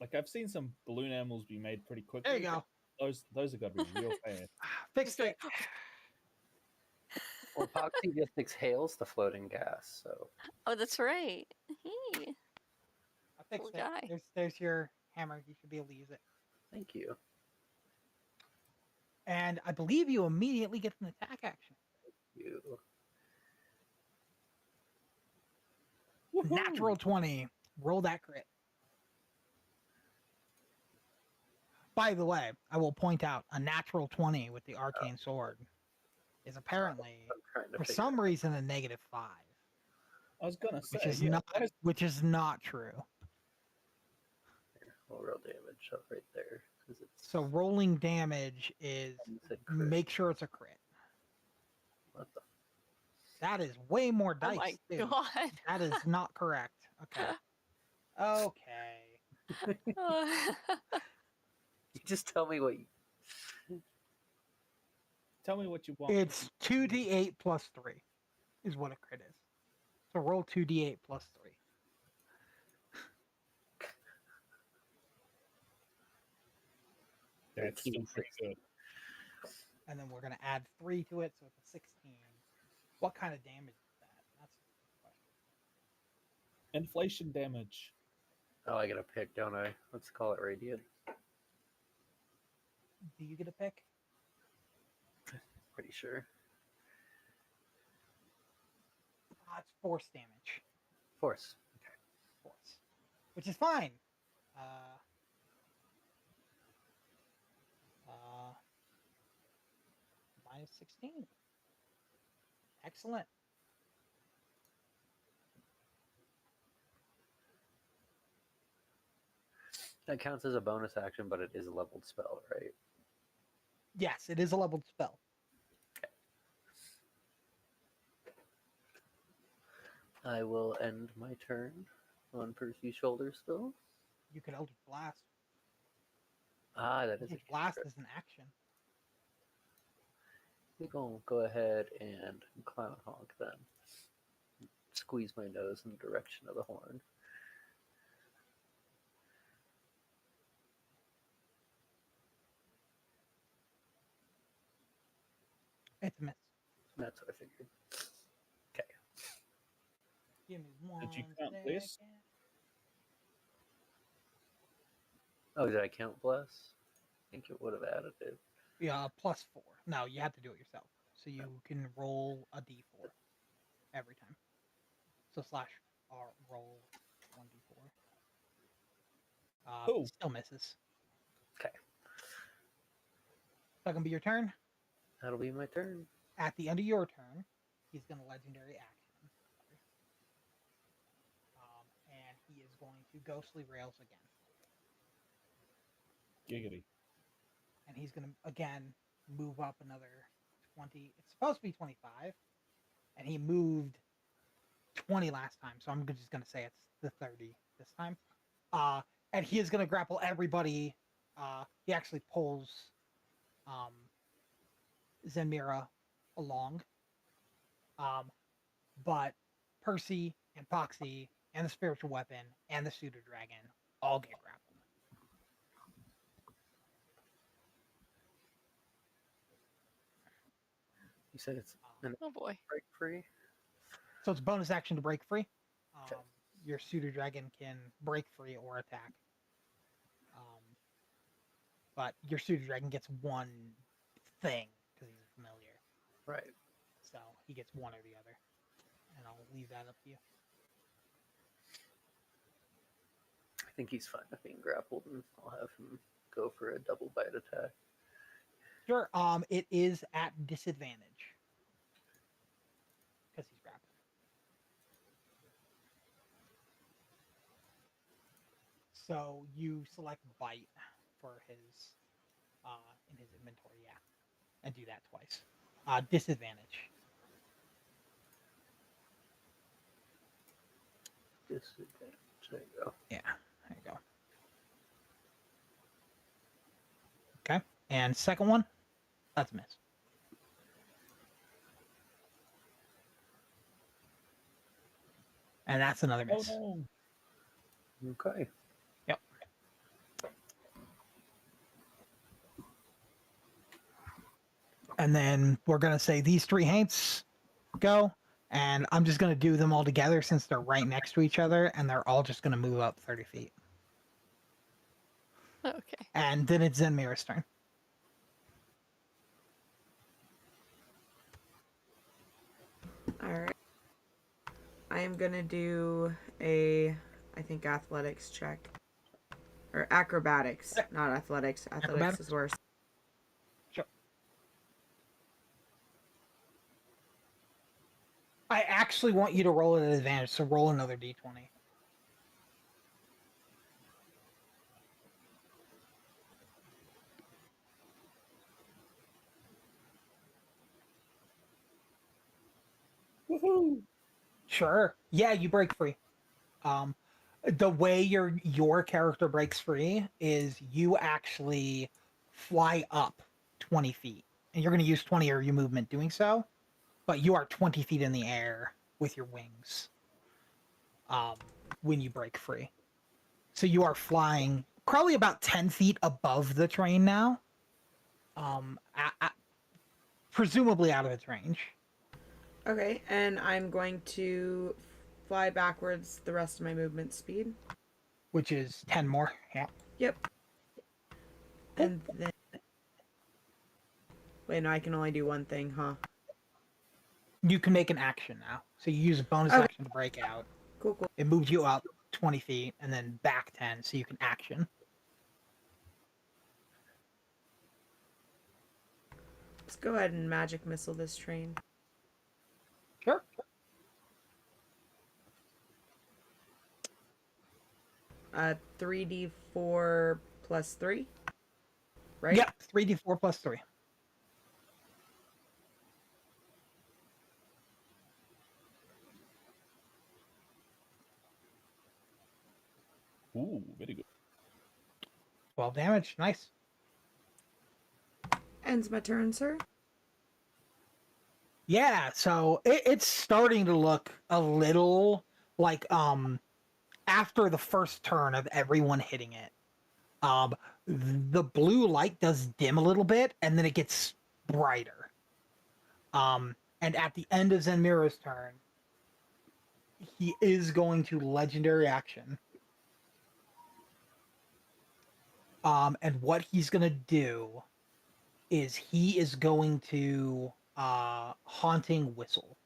that. Like I've seen some balloon animals be made pretty quickly. There you go. Those have got to be real fast. Fixed it. Well, Poxy just exhales the floating gas, so. Oh, that's right. Hey. I fixed Cool guy. it. There's your hammer. You should be able to use it. Thank you. And I believe you immediately get an attack action. You. Natural 20. Roll that crit. By the way, I will point out a natural 20 with the arcane sword is apparently, for some reason, a -5. I was gonna say, which is not true. Here, we'll roll damage up right there. It's... So rolling damage is make sure it's a crit. What the? That is way more dice. Oh my too. god. That is not correct. Okay. Okay. You just tell me what you... Tell me what you want. It's 2d8 plus 3 is what a crit is. So roll 2d8 plus 3. That's still pretty good. And then we're going to add 3 to it, so it's a 16. What kind of damage is that? That's a question. Inflation damage. Oh, I get a pick, don't I? Let's call it radiant. Do you get a pick? Pretty sure. It's force damage. Force. Okay. Force. Which is fine. -16. Excellent. That counts as a bonus action, but it is a leveled spell, right? Yes, it is a leveled spell. Okay. I will end my turn on Percy's shoulder still. You could Eldritch Blast. Ah, that is Eldritch Blast is an action. We're going to go ahead and clown honk then. Squeeze my nose in the direction of the horn. It's a miss. That's what I figured. Okay. Give me one. Did you count this? Oh, did I count bless? I think it would have added it. Yeah, +4. No, you have to do it yourself. So you can roll a d4 every time. So /r roll 1d4. Still misses. Okay. That can be your turn. That'll be my turn. At the end of your turn, he's going to legendary action. And he is going to ghostly rails again. Giggity. And he's going to, again, move up another 20. It's supposed to be 25. And he moved 20 last time. So I'm just going to say it's the 30 this time. And he is going to grapple everybody. He actually pulls Zenmira along. But Percy and Poxy and the spiritual weapon and the pseudo dragon all get grappled. You said it's oh boy. Break free? So it's a bonus action to break free. Your pseudo dragon can break free or attack. But your pseudo dragon gets one thing because he's familiar. Right. So he gets one or the other. And I'll leave that up to you. think he's fine with being grappled, and I'll have him go for a double bite attack. Sure. It is at disadvantage because he's grappled. So you select bite for his in his inventory, yeah, and do that twice. Disadvantage. Disadvantage. There you go. Yeah, there you go. Okay, and second one, that's a miss. And that's another miss. Oh, no. Okay. Yep. And then we're gonna say these 3 haints go, and I'm just gonna do them all together since they're right next to each other, and they're all just gonna move up 30 feet. Okay. And then it's Zenmira's turn. All right. I am gonna do a, I think, athletics check. Or acrobatics, not athletics. Athletics is worse. Sure. I actually want you to roll at an advantage, so roll another d20. woohoo! Sure. Yeah, you break free. The way your character breaks free is you actually fly up 20 feet, and you're going to use 20 of your movement doing so, but you are 20 feet in the air with your wings when you break free. So you are flying probably about 10 feet above the train now, presumably out of its range. Okay, and I'm going to fly backwards the rest of my movement speed. Which is 10 more, yeah. Yep. And then... Wait, no, I can only do one thing, huh? You can make an action now. So you use a bonus action to break out. Cool, cool. It moves you up 20 feet and then back 10, so you can action. Let's go ahead and magic missile this train. Sure. 3d4 plus 3, right? Yep, 3d4 plus 3. Ooh, very good. 12 damage, nice. Ends my turn, sir. Yeah, so it's starting to look a little like after the first turn of everyone hitting it, the blue light does dim a little bit and then it gets brighter. And at the end of Zenmira's turn, he is going to legendary action. And what he's gonna do is he is going to haunting whistle.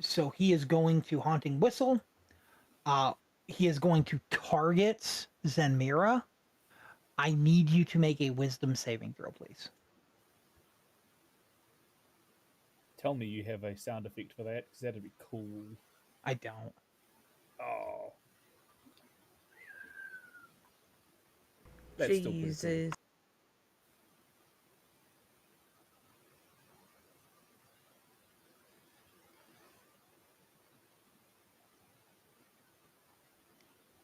So he is going to haunting whistle. He is going to target Zenmira. I need you to make a wisdom saving throw, please. Tell me you have a sound effect for that, because that'd be cool. I don't. Oh. That's still pretty Jesus. cool.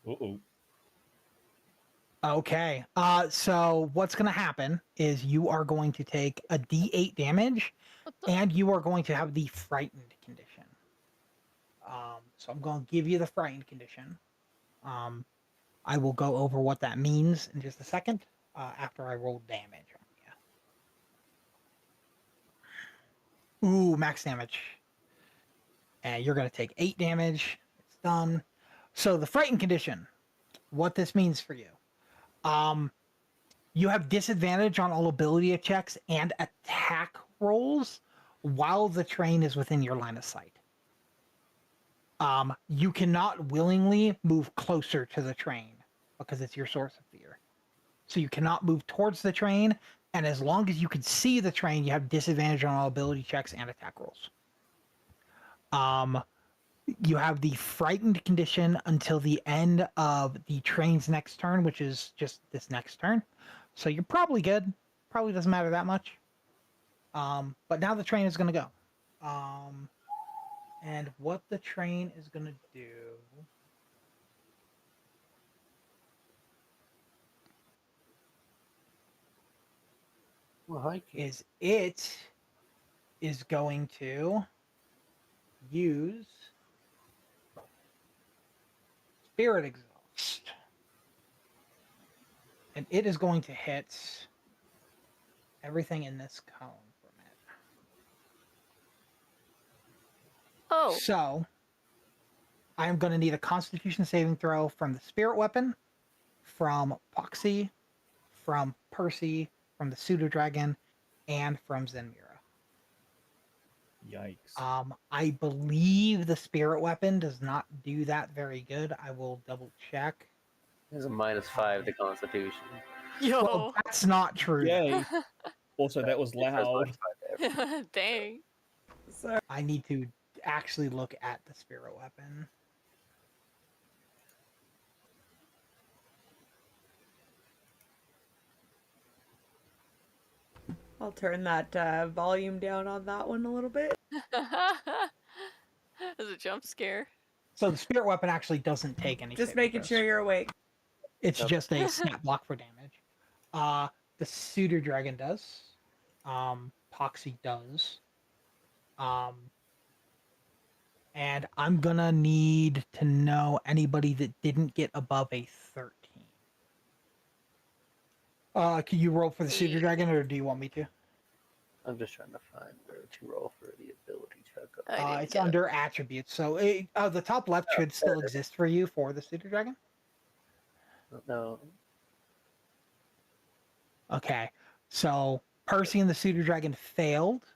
Uh-oh. Okay. So what's going to happen is you are going to take a D8 damage, and you are going to have the frightened condition. So I'm going to give you the frightened condition. I will go over what that means in just a second after I roll damage on you. Ooh, max damage. And you're going to take 8 damage. It's done. So the frightened condition, what this means for you. You have disadvantage on all ability checks and attack rolls while the train is within your line of sight. You cannot willingly move closer to the train because it's your source of fear. So you cannot move towards the train, and as long as you can see the train, you have disadvantage on all ability checks and attack rolls. You have the frightened condition until the end of the train's next turn, which is just this next turn. So you're probably good. Probably doesn't matter that much. But now the train is going to go. And what the train is going to do... is it is going to use Spirit Exhaust. And it is going to hit everything in this cone from it. Oh. So, I am going to need a Constitution saving throw from the Spirit Weapon, from Poxy, from Percy, from the Pseudo Dragon, and from Zenmira. Yikes. I believe the Spirit Weapon does not do that very good. I will double check. There's a -5 to Constitution. Yo. Well, that's not true. Yay. Also, that was It says loud. -5 Dang. So I need to actually look at the Spirit Weapon. I'll turn that volume down on that one a little bit. As a jump scare. So the Spirit Weapon actually doesn't take any. Just making sure you're awake. It's just a snap block for damage. The Pseudo Dragon does. Poxy does. And I'm gonna need to know anybody that didn't get above a 13. Can you roll for the Pseudo Dragon, or do you want me to? I'm just trying to find where to roll for the ability check. It's under attributes, so the top left should still exist for you for the Pseudo Dragon. No. Okay, so Percy and the Pseudo Dragon failed.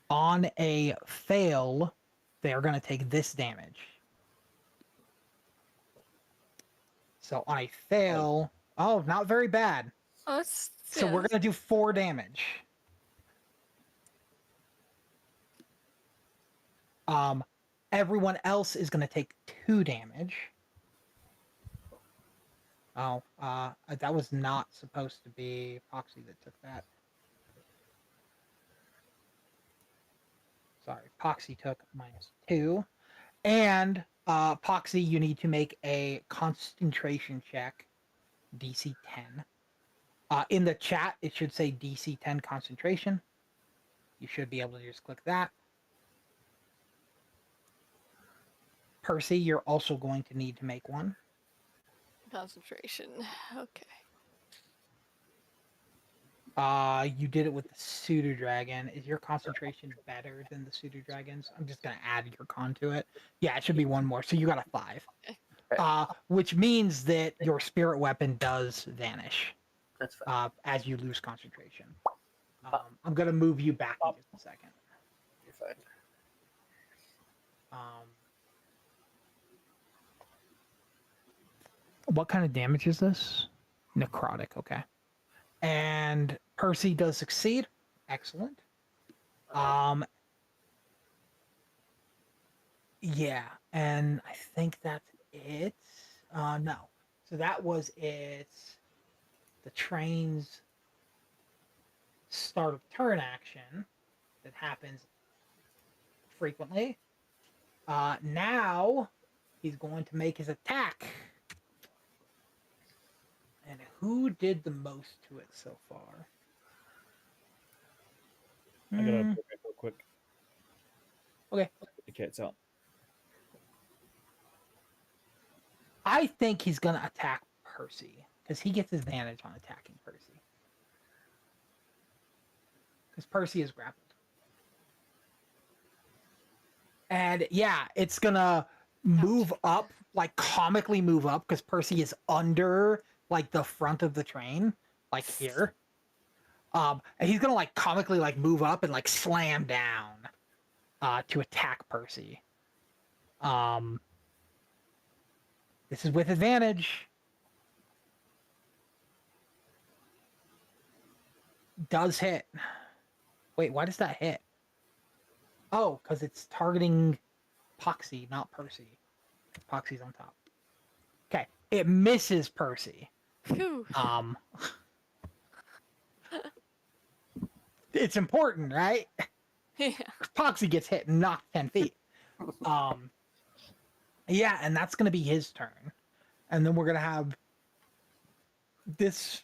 On a fail, they are going to take this damage. So on a fail, not very bad. So we're going to do 4 damage. Everyone else is going to take 2 damage. That was not supposed to be Poxy that took that. Sorry, Poxy took -2. And Poxy, you need to make a concentration check, DC 10. In the chat, it should say DC 10 concentration. You should be able to just click that. Percy, you're also going to need to make one. Concentration. Okay. You did it with the Pseudo Dragon. Is your concentration better than the Pseudo Dragon's? I'm just gonna add your con to it. Yeah, it should be one more. So you got a 5. Which means that your Spirit Weapon does vanish. That's fine. As you lose concentration. I'm gonna move you back in just a second. You're fine. What kind of damage is this? Necrotic, okay. And Percy does succeed. Excellent. Yeah, and I think that's it. No. So that was it. The train's start of turn action that happens frequently. Now he's going to make his attack. And who did the most to it so far? I gotta put it real quick. Okay. The cat's out. I think he's going to attack Percy because he gets advantage on attacking Percy. Because Percy is grappled. And yeah, it's going to move up, like comically move up, because Percy is under like the front of the train, like here. And he's going to like comically like move up and like slam down to attack Percy. This is with advantage. Does hit. Wait, why does that hit? Oh, because it's targeting Poxy, not Percy. Poxy's on top. Okay, it misses Percy. Phew. It's important, right? Yeah. Poxy gets hit and knocked 10 feet. Yeah, and that's going to be his turn. And then we're going to have this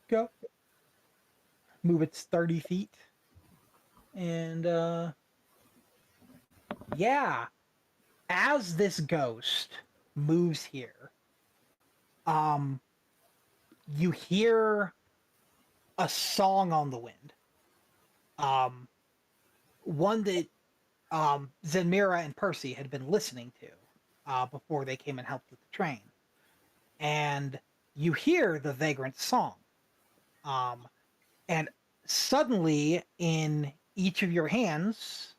go. Move its 30 feet. And, yeah. As this ghost moves here, you hear a song on the wind. One that Zenmira and Percy had been listening to before they came and helped with the train. And you hear the vagrant song. And suddenly, in each of your hands,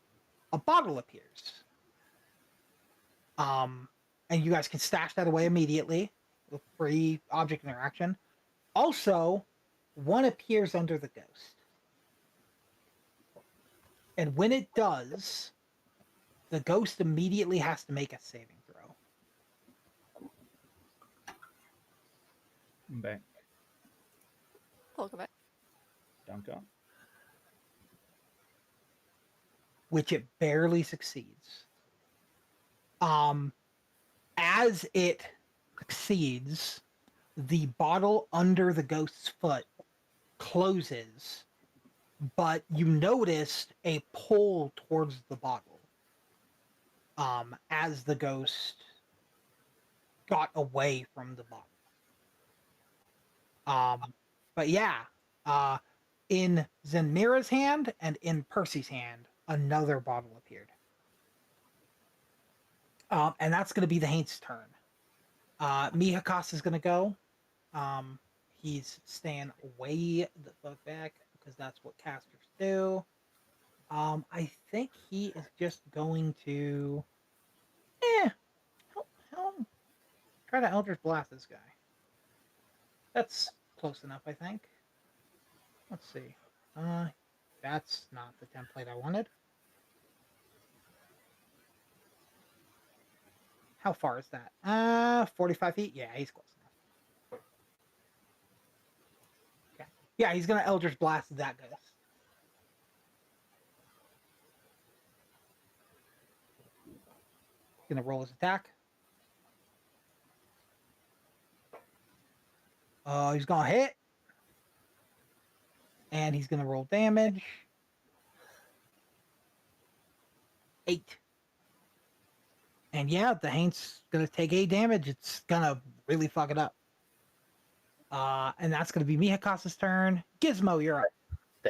a bottle appears. And you guys can stash that away immediately with free object interaction. Also, one appears under the ghost. And when it does, the ghost immediately has to make a saving throw. I'm back. Welcome back. Danke. Which it barely succeeds. As it succeeds, the bottle under the ghost's foot closes, but you noticed a pull towards the bottle as the ghost got away from the bottle. But yeah, in Zenmira's hand and in Percy's hand, another bottle appeared. And that's going to be the Haint's turn. Mihakas is going to go. He's staying way the fuck back because that's what casters do. I think he is just going to... try to Eldritch Blast this guy. That's close enough, I think. Let's see. That's not the template I wanted. How far is that? 45 feet? Yeah, he's close enough. Okay. Yeah, he's going to Eldritch Blast that ghost. He's going to roll his attack. He's going to hit. And he's going to roll damage. 8. And yeah, the Haint's going to take 8 damage. It's going to really fuck it up. And that's going to be Mihakas's turn. Gizmo, you're up.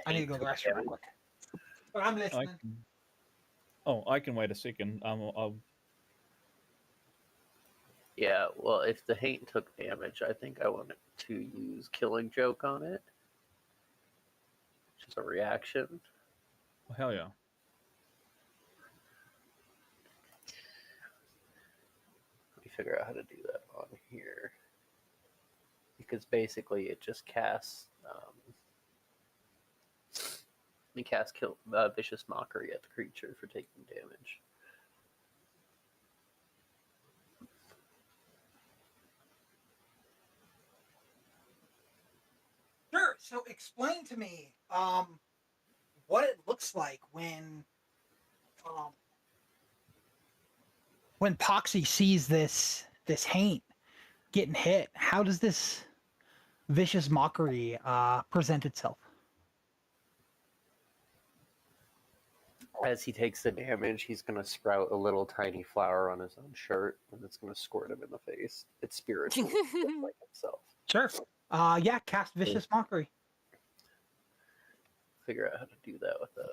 I need to go to the restroom real quick. But I'm listening. I can wait a second. I'll... Yeah, well, if the Haint took damage, I think I wanted to use Killing Joke on it. Just a reaction. Oh, hell yeah. Let me figure out how to do that on here. Because basically it just casts... you cast Vicious Mockery at the creature for taking damage. Sure. So explain to me what it looks like when Poxy sees this Haint getting hit. How does this Vicious Mockery present itself? As he takes the damage, he's going to sprout a little tiny flower on his own shirt, and it's going to squirt him in the face. It's spiritual, like himself. Sure. Yeah, cast Vicious Mockery. Figure out how to do that with the...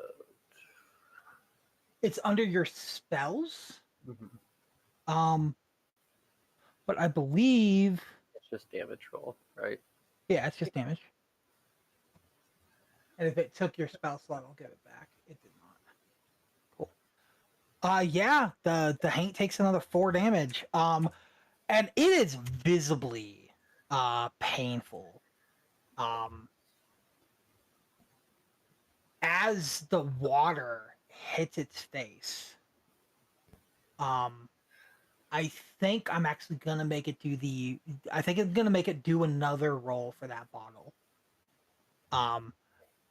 It's under your spells. Mm-hmm. But I believe... It's just damage roll, right? Yeah, it's just damage. And if it took your spell slot, I'll give it back. It did not. Yeah, the Haint takes another 4 damage. And it is visibly painful. As the water hits its face, I think I'm actually gonna make it do the. I think I'm gonna make it do another roll for that bottle.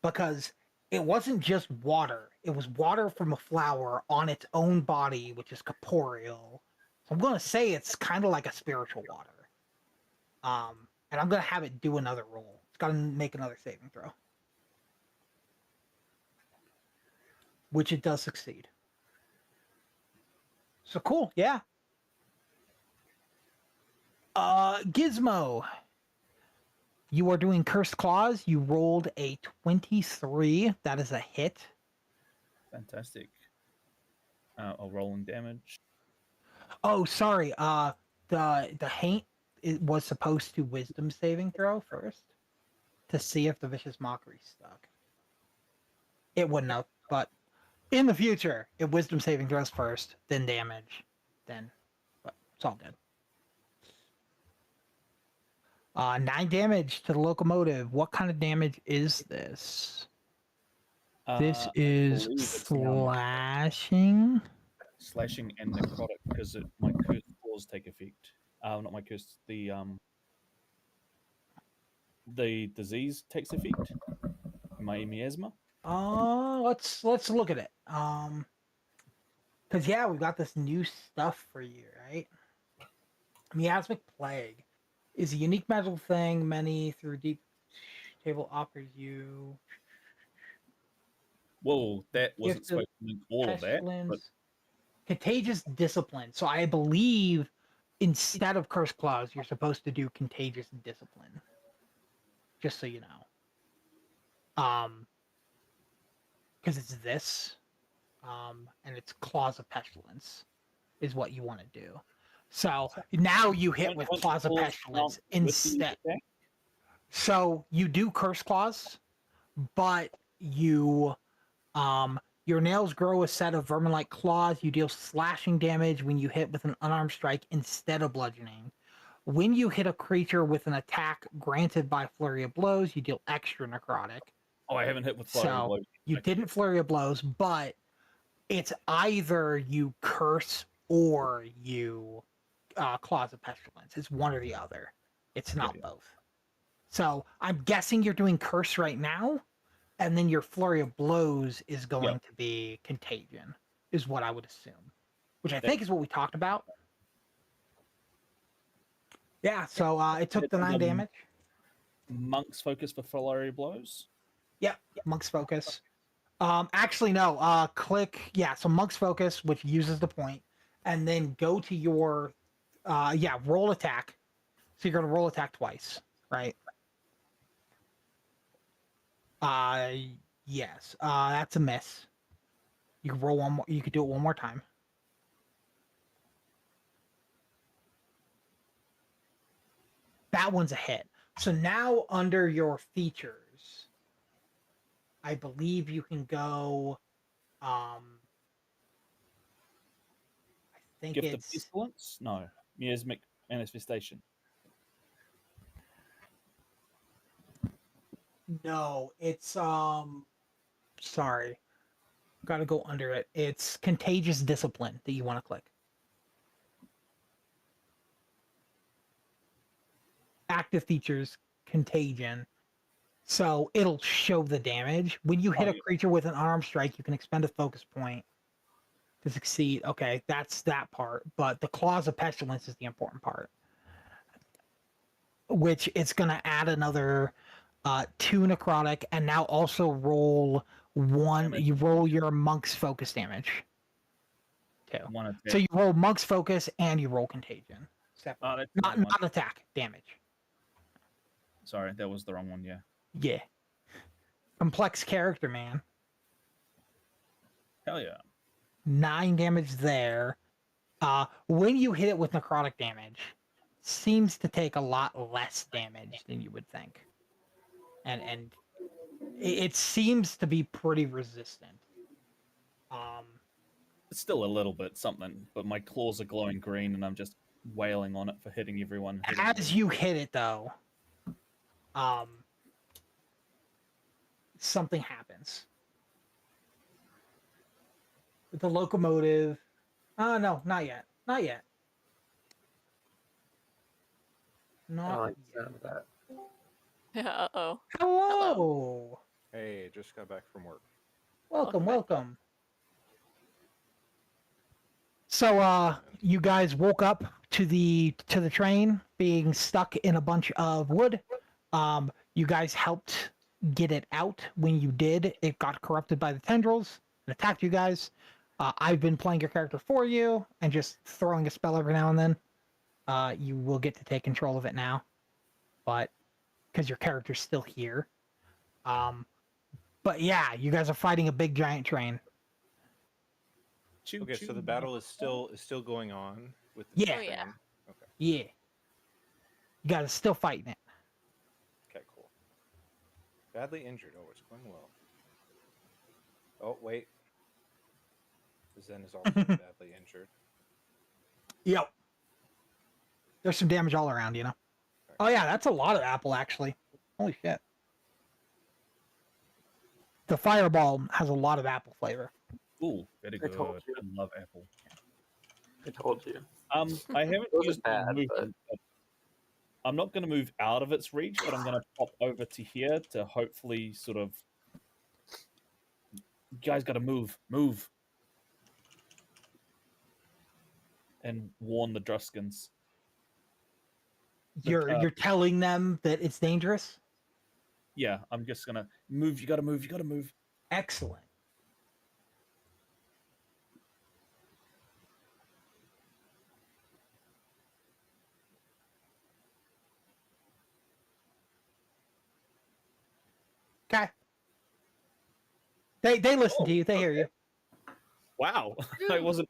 Because it wasn't just water; it was water from a flower on its own body, which is corporeal. So I'm gonna say it's kind of like a spiritual water. And I'm gonna have it do another roll. It's gotta make another saving throw, which it does succeed. So cool, yeah. Gizmo, you are doing Cursed Claws. You rolled a 23. That is a hit. Fantastic. I'll rolling damage. Oh, sorry. The Haint it was supposed to Wisdom saving throw first to see if the Vicious Mockery stuck. It wouldn't have, but in the future, if Wisdom saving throws first, then damage, then, but it's all good. 9 damage to the locomotive. What kind of damage is this? This is slashing. Slashing and necrotic because my cursed claws take effect. Not my cursed. The disease takes effect. My miasma. Let's look at it. Because yeah, we've got this new stuff for you, right? Miasmic Plague is a unique magical thing. Many through deep table offers you. Well, that wasn't supposed to mean all of that. But... Contagious Discipline. So I believe instead of Curse Claws, you're supposed to do Contagious Discipline. Just so you know. Because it's this. And it's Claws of Pestilence is what you want to do. So now you hit with Claws of Pestilence instead. So you do Curse Claws, but you your nails grow a set of vermin-like claws. You deal slashing damage when you hit with an unarmed strike instead of bludgeoning. When you hit a creature with an attack granted by Flurry of Blows, you deal extra necrotic. Oh, I haven't hit with Flurry of Blows. You didn't Flurry of Blows, but it's either you curse or you Claws of Pestilence. It's one or the other. It's not both. So I'm guessing you're doing curse right now, and then your Flurry of Blows is going to be Contagion, is what I would assume. Which I think is what we talked about. Yeah, so it took the 9 damage. Monk's Focus for Flurry of Blows? Yep, Monk's Focus. Actually, no. Click, so Monk's Focus, which uses the point, and then go to your, roll attack. So you're going to roll attack twice, right? Yes. That's a miss. You can roll one more. You could do it one more time. That one's a hit. So now under your features, I believe you can go. I think Gift it's of Pestilence? No. Miasmic Manifestation. No, it's sorry. Got to go under it. It's Contagious Discipline that you want to click. Active features, Contagion. So it'll show the damage. When you hit a creature with an unarmed strike, you can expend a focus point to succeed. Okay, that's that part. But the Claws of Pestilence is the important part. Which it's going to add another 2 necrotic, and now also roll 1. You roll your Monk's Focus damage. 2. So you roll Monk's Focus and you roll Contagion. Not attack, damage. Sorry, that was the wrong one, yeah. Yeah. Complex character, man. Hell yeah. 9 damage there. When you hit it with necrotic damage, seems to take a lot less damage than you would think. And it seems to be pretty resistant. Still a little bit something, but my claws are glowing green, and I'm just wailing on it for hitting everyone. As you hit it, though, something happens. With the locomotive. Oh, no, not yet. Not yet. Not like the sound of that. Yeah, uh-oh. Hello. Hey, just got back from work. Welcome. So you guys woke up to the train being stuck in a bunch of wood. You guys helped get it out. When you did, it got corrupted by the tendrils and attacked you guys. I've been playing your character for you and just throwing a spell every now and then. You will get to take control of it now, but because your character's still here. But yeah, you guys are fighting a big giant train. Okay, so the battle is still going on with the train. Okay. Yeah. You guys are still fighting it. Okay, cool. Badly injured. Oh, it's going well. Oh, wait. Zen is also badly injured. Yep. There's some damage all around, you know. Oh yeah, that's a lot of apple actually. Holy shit. The fireball has a lot of apple flavor. Ooh, very good. told you. I love apple. I told you. I haven't used my movement. But I'm not going to move out of its reach, but I'm going to pop over to here to hopefully sort of. You guys got to move, and warn the Druskins. You're telling them that it's dangerous? Yeah, I'm just gonna move. You gotta move. Excellent. Okay. They listen to you. They hear you. Wow, I wasn't.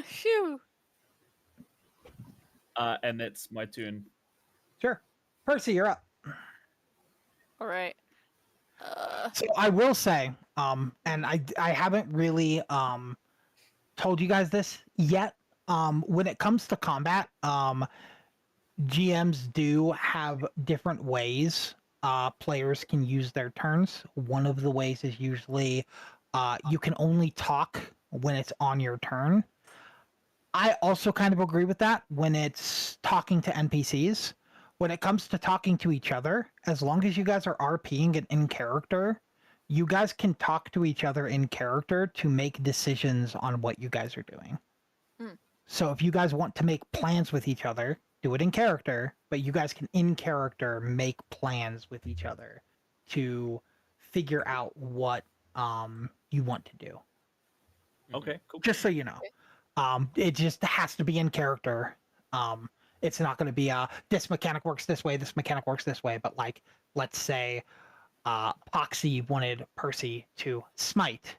Phew. And it's my turn. Sure, Percy, you're up. All right. So I will say, and I haven't really told you guys this yet. When it comes to combat, GMs do have different ways players can use their turns. One of the ways is usually you can only talk when it's on your turn. I also kind of agree with that when it's talking to NPCs. When it comes to talking to each other, as long as you guys are RPing and in character, you guys can talk to each other in character to make decisions on what you guys are doing. So if you guys want to make plans with each other, do it in character, but you guys can in character make plans with each other to figure out what you want to do. Okay, cool. Just so you know. It just has to be in character. It's not going to be this mechanic works this way, this mechanic works this way, but like, let's say Poxy wanted Percy to smite.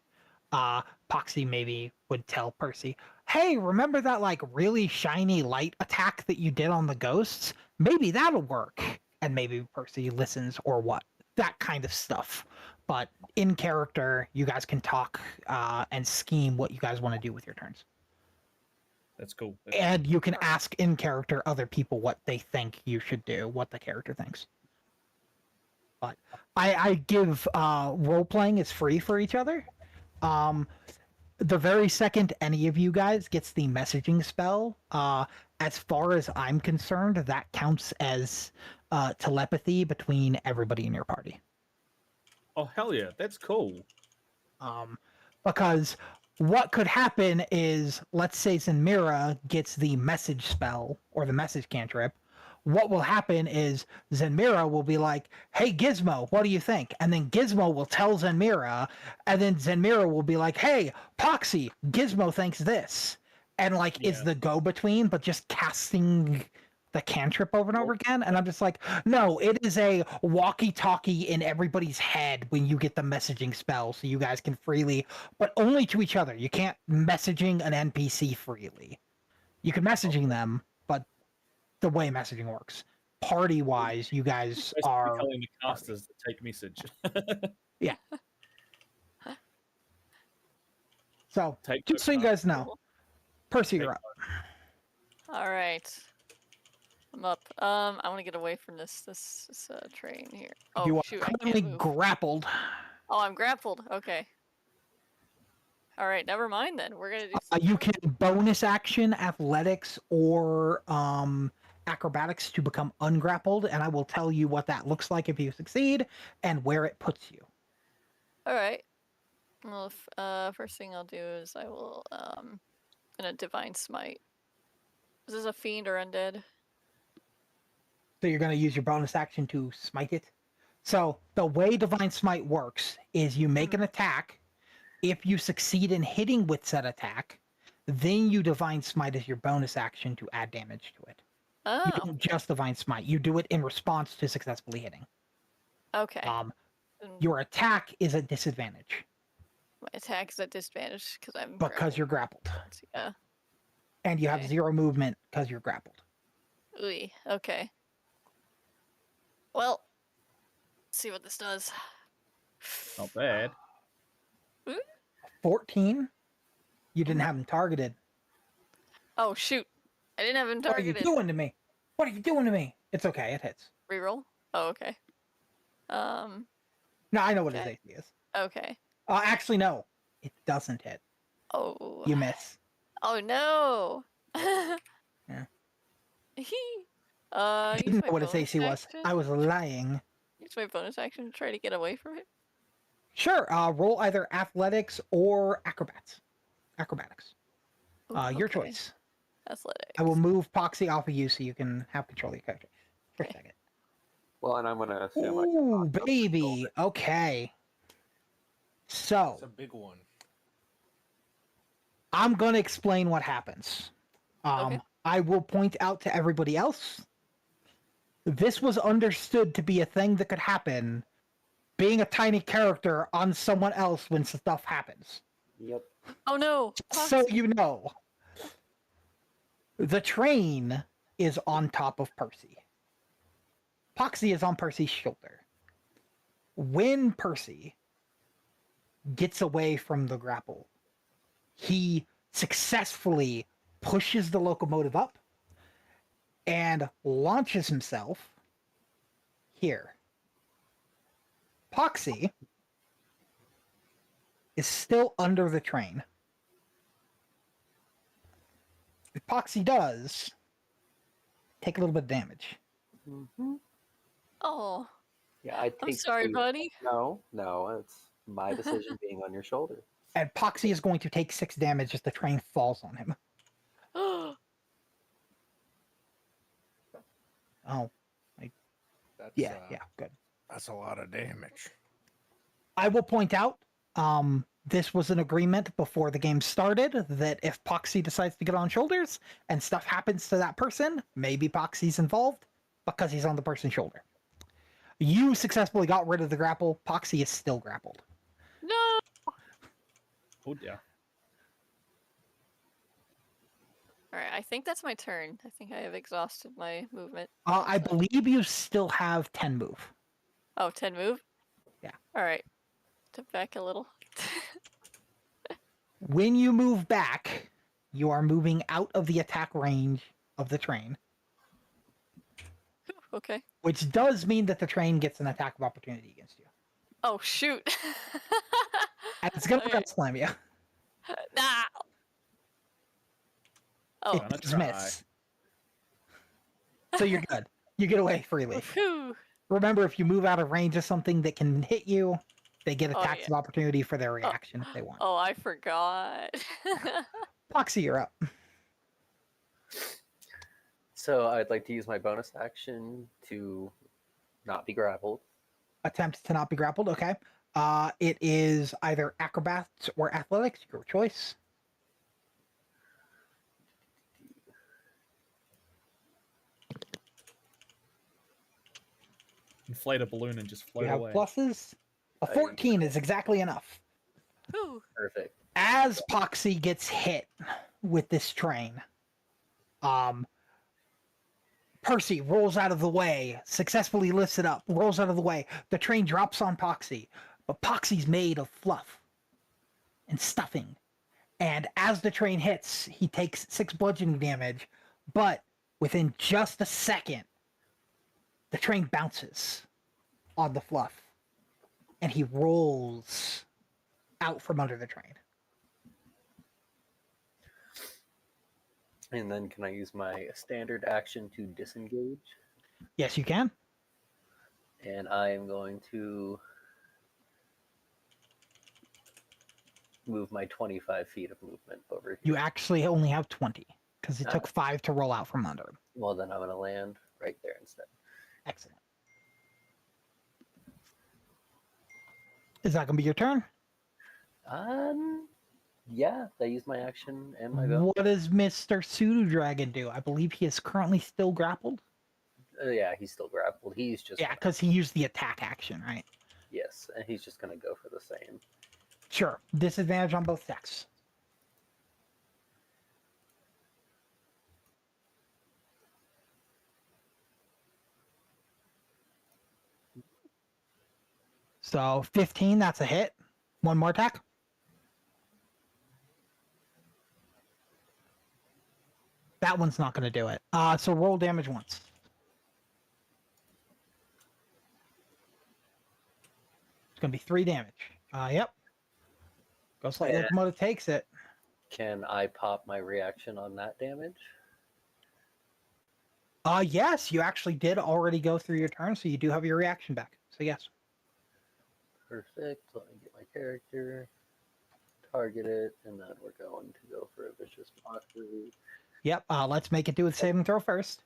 Poxy maybe would tell Percy, hey, remember that like really shiny light attack that you did on the ghosts? Maybe that'll work. And maybe Percy listens or what. That kind of stuff. But in character, you guys can talk and scheme what you guys want to do with your turns. That's cool. And you can ask in character other people what they think you should do, what the character thinks. But I give role playing is free for each other. The very second any of you guys gets the messaging spell, as far as I'm concerned, that counts as telepathy between everybody in your party. Oh hell yeah, that's cool. Because what could happen is, let's say Zenmira gets the message spell or the message cantrip. What will happen is Zenmira will be like, hey, Gizmo, what do you think? And then Gizmo will tell Zenmira, and then Zenmira will be like, hey, Poxy, Gizmo thinks this. And like, is the go-between, but just casting the cantrip over and over again. And I'm just like, no, it is a walkie-talkie in everybody's head when you get the messaging spell, so you guys can freely, but only to each other. You can't messaging an NPC freely. You can messaging them, but the way messaging works, party-wise, you guys are telling the casters to take message. Yeah. So, Take just so you guys know, Percy, you're up. All right. I'm up. I want to get away from this train here. Oh You are shoot! I currently can't move. grappled. Oh, I'm grappled. Okay. All right. Never mind then. We're gonna do. You can bonus action athletics or acrobatics to become ungrappled, and I will tell you what that looks like if you succeed and where it puts you. All right. Well, first thing I'll do is I will gonna divine smite. Is this a fiend or undead? So you're going to use your bonus action to smite it. So the way divine smite works is you make an attack. If you succeed in hitting with said attack, then you divine smite as your bonus action to add damage to it. Oh. You don't just divine smite. You do it in response to successfully hitting. Okay. Your attack is at disadvantage. My attack is at disadvantage because I'm because you're grappled. Yeah. And you have 0 movement because you're grappled. Ooh. Okay. Well, let's see what this does. Not bad. 14? You didn't have him targeted. Oh shoot! I didn't have him targeted. What are you doing to me? What are you doing to me? It's okay. It hits. Reroll. Oh, okay. No, I know what his AC is. Okay. Actually, no. It doesn't hit. Oh. You miss. Oh no. Yeah. I didn't know what his AC was. I was lying. Use my bonus action to try to get away from it. Sure. Roll either athletics or acrobatics. Your choice. Athletics. I will move Poxy off of you so you can have control of your character for a second. Well, and I'm going to assume Ooh, baby. Okay. So. It's a big one. I'm going to explain what happens. I will point out to everybody else. This was understood to be a thing that could happen, being a tiny character on someone else when stuff happens. Yep. Oh no. So you know. The train is on top of Percy. Poxy is on Percy's shoulder. When Percy gets away from the grapple, he successfully pushes the locomotive up and launches himself here. Poxy is still under the train. If Poxy does take a little bit of damage. Mm-hmm. Oh. Yeah, I I'm sorry, buddy. No, it's my decision being on your shoulder. And Poxy is going to take 6 damage as the train falls on him. Oh. Yeah, good. That's a lot of damage. I will point out, this was an agreement before the game started that if Poxy decides to get on shoulders and stuff happens to that person, maybe Poxy's involved because he's on the person's shoulder. You successfully got rid of the grapple. Poxy is still grappled. No! Oh dear. Alright, I think that's my turn. I think I have exhausted my movement. I believe you still have 10 move. Oh, 10 move? Yeah. Alright. Step back a little. When you move back, you are moving out of the attack range of the train. Okay. Which does mean that the train gets an attack of opportunity against you. Oh, shoot. And it's going to slam you. Nah. Oh, It does miss. So you're good. You get away freely. Whew. Remember, if you move out of range of something that can hit you, they get attacks of opportunity for their reaction if they want. Oh, I forgot. Poxy, you're up. So I'd like to use my bonus action to not be grappled. Attempt to not be grappled, okay. It is either acrobats or athletics, your choice. Inflate a balloon and just float You have away. pluses. A 14 is exactly enough. Perfect. As Poxy gets hit with this train, Percy rolls out of the way, successfully lifts it up, rolls out of the way. The train drops on Poxy, but Poxy's made of fluff and stuffing And as the train hits, he takes 6 bludgeoning damage, but within just a second, the train bounces on the fluff, and he rolls out from under the train. And then can I use my standard action to disengage? Yes, you can. And I am going to move my 25 feet of movement over here. You actually only have 20, because it took 5 to roll out from under him. Well, then I'm going to land right there instead. Excellent. Is that going to be your turn? Yeah, I use my action and my go. What does Mr. Pseudo Dragon do? I believe he is currently still grappled. Yeah, he's still grappled. He's just... Yeah, because he used the attack action, right? Yes, and he's just going to go for the same. Sure. Disadvantage on both attacks. So 15, that's a hit. One more attack. That one's not going to do it. So roll damage once. It's going to be 3 damage. Yep. Ghost Light Locomotive takes it. Can I pop my reaction on that damage? Yes, you actually did already go through your turn, so you do have your reaction back. So yes. Perfect. Let me get my character, target it, and then we're going to go for a Vicious Mockery. Yep, let's make it do its saving throw first.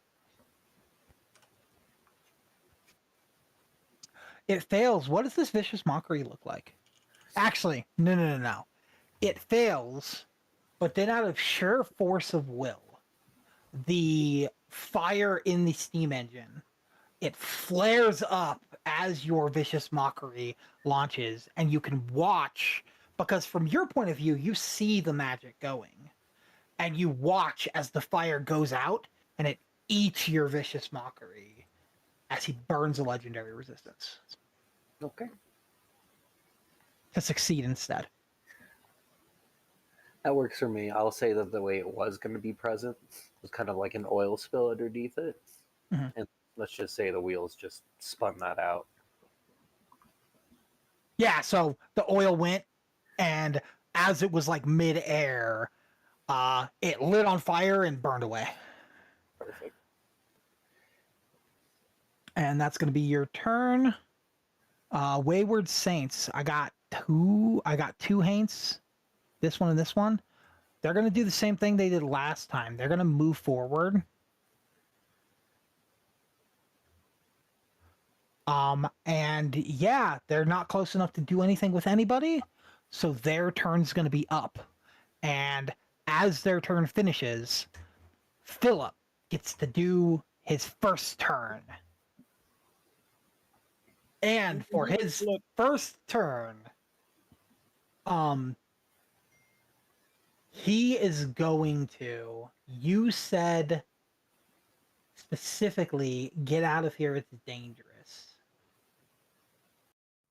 It fails. What does this Vicious Mockery look like? Actually, no. It fails, but then out of sheer force of will, the fire in the steam engine, it flares up as your Vicious Mockery launches, and you can watch, because from your point of view, you see the magic going, and you watch as the fire goes out, and it eats your Vicious Mockery as he burns a legendary resistance. Okay. To succeed instead. That works for me. I'll say that the way it was going to be present was kind of like an oil spill underneath it. Mhm. And let's just say the wheels just spun that out. Yeah, so the oil went, and as it was like mid-air, it lit on fire and burned away. Perfect. And that's going to be your turn. Wayward Saints. I got two Haints. This one and this one. They're going to do the same thing they did last time. They're going to move forward. And yeah, they're not close enough to do anything with anybody, so their turn's going to be up. And as their turn finishes, Philip gets to do his first turn. And for his first turn, he is going to, you said specifically, get out of here, it's dangerous.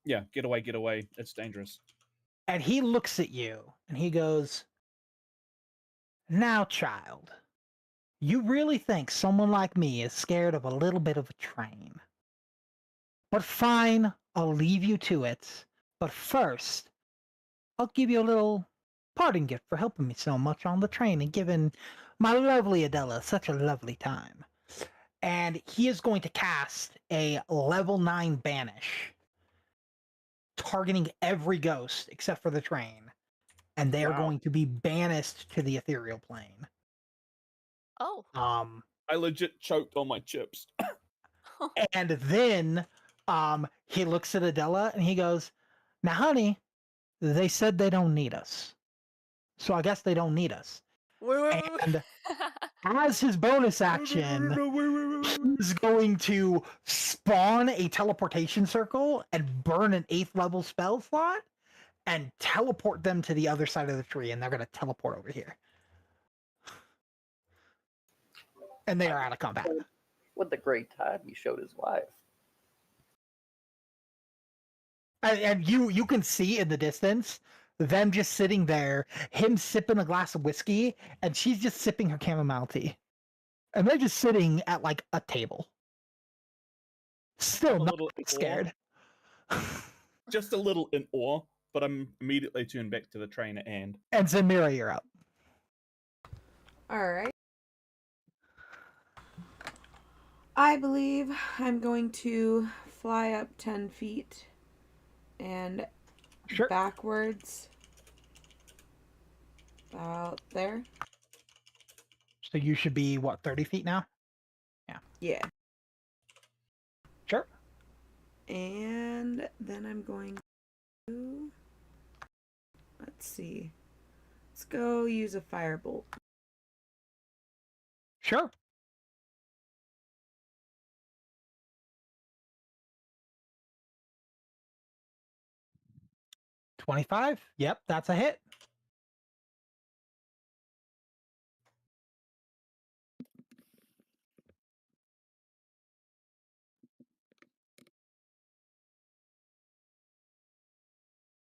Yeah, get away. It's dangerous. And he looks at you and he goes, "Now, child, you really think someone like me is scared of a little bit of a train? But fine, I'll leave you to it. But first, I'll give you a little parting gift for helping me so much on the train and giving my lovely Adela such a lovely time." And he is going to cast a level 9 banish, targeting every ghost except for the train. And they are going to be banished to the ethereal plane. Oh. I legit choked on my chips. And then he looks at Adela and he goes, "Now, honey, they said they don't need us. So I guess they don't need us." And as his bonus action, he's going to spawn a teleportation circle and burn an 8th level spell slot and teleport them to the other side of the tree, and they're going to teleport over here. And they are out of combat. What the great time he showed his wife. And you can see in the distance them just sitting there, him sipping a glass of whiskey, and she's just sipping her chamomile tea. And they're just sitting at like a table. Still I'm a not little in awe. scared. Just a little in awe, but I'm immediately tuned back to the train at hand. And Zamira, you're up. Alright. I believe I'm going to fly up 10 feet and backwards. About there. So you should be, what, 30 feet now? Yeah. Yeah. Sure. And then I'm going to... Let's see. Let's go use a firebolt. Sure. $25. Yep, that's a hit.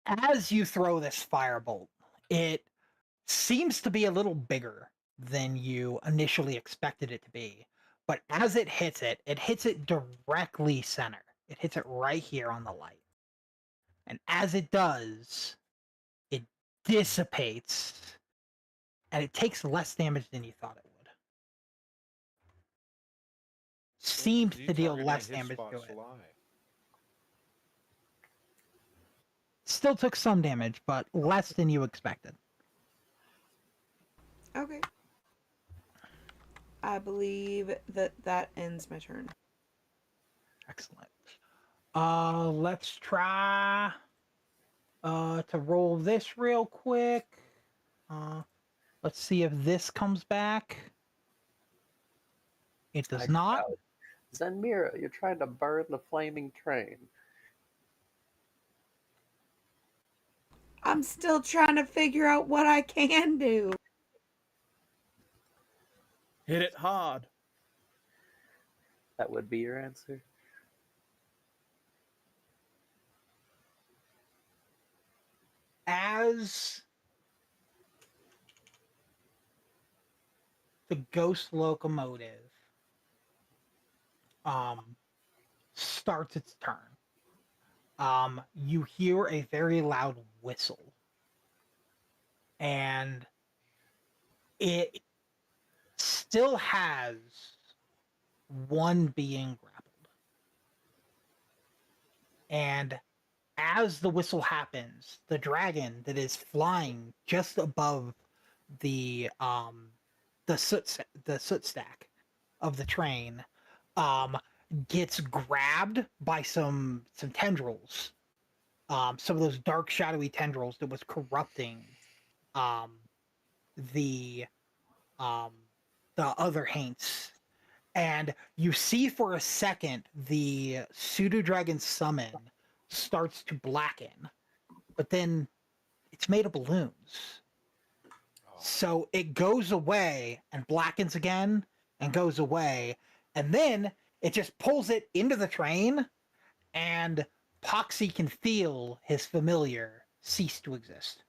As you throw this firebolt, it seems to be a little bigger than you initially expected it to be. But as it hits it directly center. It hits it right here on the light. And as it does, it dissipates, and it takes less damage than you thought it would. Seemed to deal less damage to it. Still took some damage, but less than you expected. Okay. I believe that ends my turn. Excellent. Let's try to roll this real quick. Let's see if this comes back. It does not. Zenmira, you're trying to burn the flaming train. I'm still trying to figure out what I can do. Hit it hard. That would be your answer. As the ghost locomotive starts its turn, you hear a very loud whistle, and it still has one being grappled. And as the whistle happens, the dragon that is flying just above the soot stack of the train gets grabbed by some tendrils, some of those dark shadowy tendrils that was corrupting the other haints. And you see for a second the pseudo dragon summon starts to blacken, but then it's made of balloons. So it goes away and blackens again and goes away, and then it just pulls it into the train, and Poxy can feel his familiar cease to exist.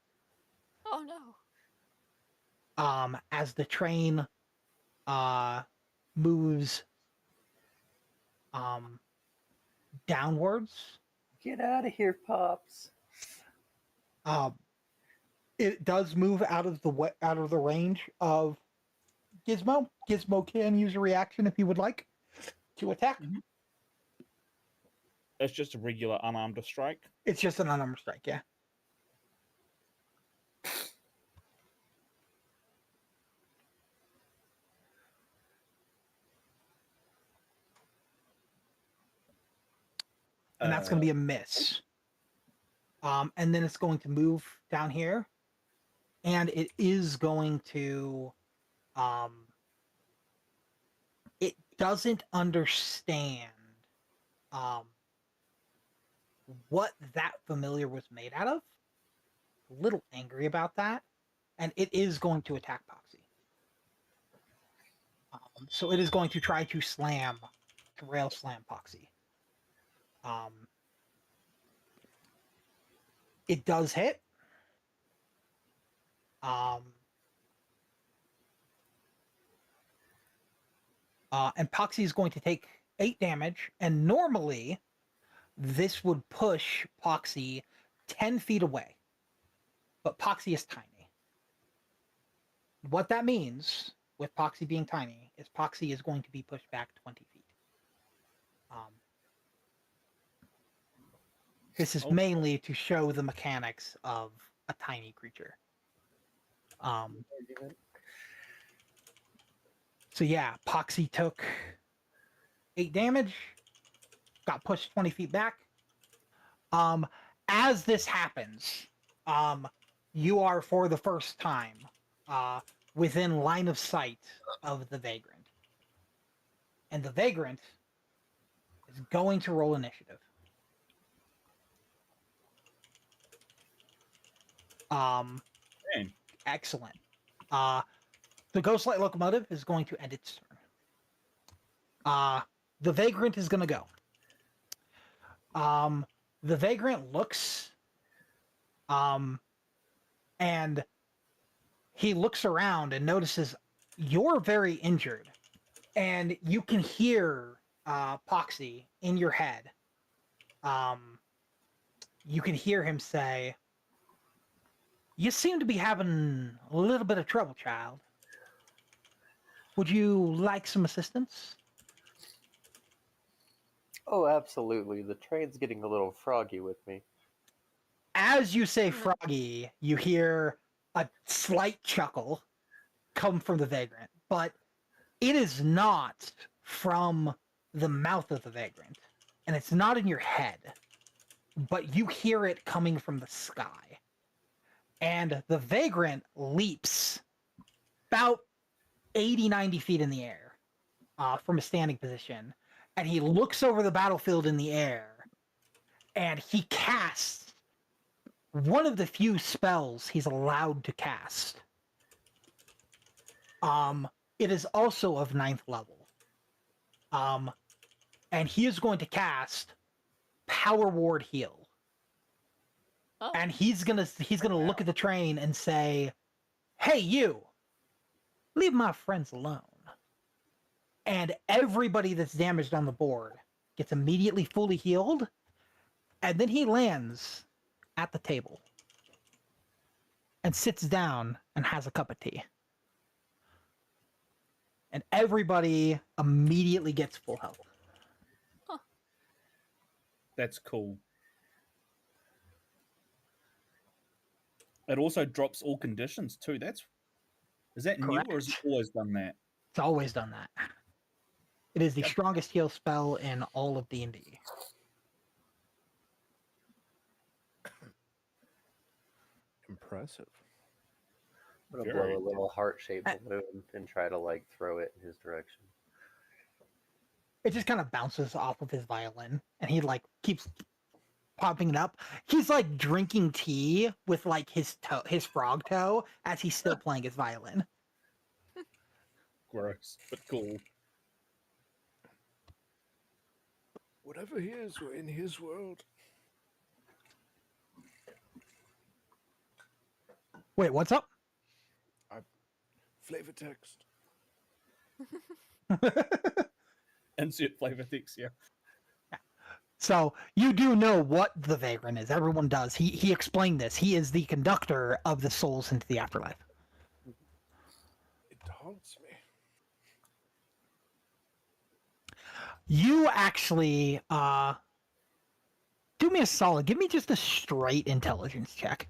Oh no. As the train moves downwards. Get out of here, Pops. It does move out of the range of Gizmo. Gizmo can use a reaction if he would like to attack. Mm-hmm. It's just a regular unarmed strike. It's just an unarmed strike, yeah. And that's going to be a miss. And then it's going to move down here. And it is going to... it doesn't understand what that familiar was made out of. A little angry about that. And it is going to attack Poxy. So it is going to try to rail slam Poxy. It does hit. And Poxy is going to take 8 damage, and normally this would push Poxy 10 feet away. But Poxy is tiny. What that means, with Poxy being tiny, is Poxy is going to be pushed back 20 feet. This is mainly to show the mechanics of a tiny creature. So yeah, Poxy took 8 damage, got pushed 20 feet back. As this happens, you are for the first time within line of sight of the Vagrant. And the Vagrant is going to roll initiative. Excellent. The Ghostlight Locomotive is going to end its turn. The Vagrant is going to go. The Vagrant looks, and he looks around and notices you're very injured, and you can hear Poxy in your head. You can hear him say, "You seem to be having a little bit of trouble, child. Would you like some assistance?" Oh, absolutely. The train's getting a little froggy with me. As you say froggy, you hear a slight chuckle come from the Vagrant, but it is not from the mouth of the Vagrant, and it's not in your head, but you hear it coming from the sky. And the Vagrant leaps about 80, 90 feet in the air from a standing position, and he looks over the battlefield in the air, and he casts one of the few spells he's allowed to cast. It is also of 9th level. And he is going to cast Power Ward Heal. Oh. And he's gonna look at the train and say, "Hey, you! Leave my friends alone." And everybody that's damaged on the board gets immediately fully healed, and then he lands at the table and sits down and has a cup of tea. And everybody immediately gets full health. That's cool. It also drops all conditions too. Is that Correct. new, or has it always done that? It's always done that. It is the strongest heal spell in all of D&D. Impressive. I'm gonna blow a little heart-shaped balloon and try to throw it in his direction. It just kind of bounces off of his violin, and he keeps popping it up. He's drinking tea with his frog toe as he's still playing his violin. Gross, but cool. Whatever he is, we're in his world. Wait, what's up? Flavor text. Insert flavor text, yeah. So you do know what the Vagrant is. Everyone does. He explained this. He is the conductor of the souls into the afterlife. It haunts me. You actually do me a solid. Give me just a straight intelligence check.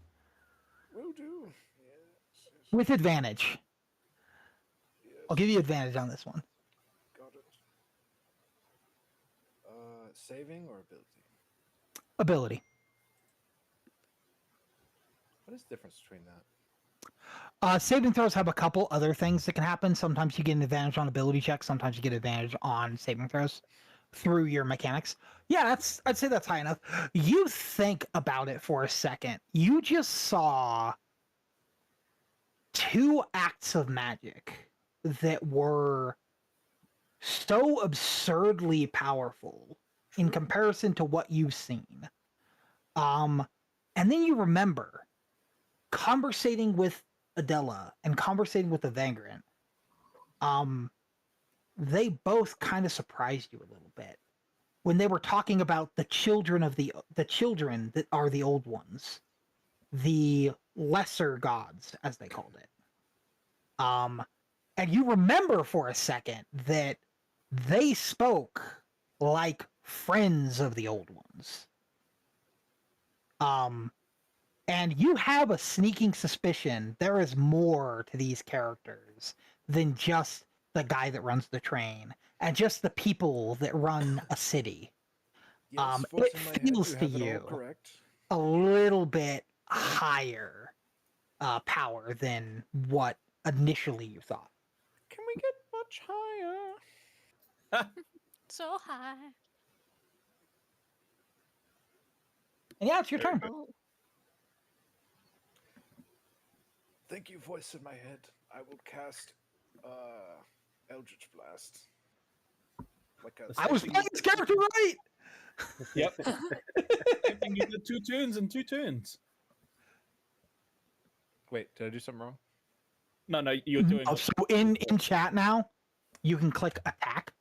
Will do. Yes. With advantage. Yes. I'll give you advantage on this one. Got it. Saving or ability? Ability. What is the difference between that? Saving throws have a couple other things that can happen. Sometimes you get an advantage on ability checks. Sometimes you get advantage on saving throws through your mechanics. Yeah, I'd say that's high enough. You think about it for a second. You just saw 2 acts of magic that were so absurdly powerful in comparison to what you've seen. And then you remember conversating with Adela and conversating with the Vagrant, they both kind of surprised you a little bit when they were talking about the children that are the old ones, the lesser gods, as they called it. And you remember for a second that they spoke like friends of the old ones. And you have a sneaking suspicion there is more to these characters than just the guy that runs the train and just the people that run a city. Yes, It voice in my head, feels you to have it all you correct. a little bit higher power than what initially you thought. Can we get much higher? So high. And yeah, it's your turn. Thank you, voice in my head. I will cast Eldritch Blast. Like a I was playing this character right. Yep. You did 2 turns in 2 turns. Wait, did I do something wrong? No, you're doing. Oh, so in chat now, you can click attack.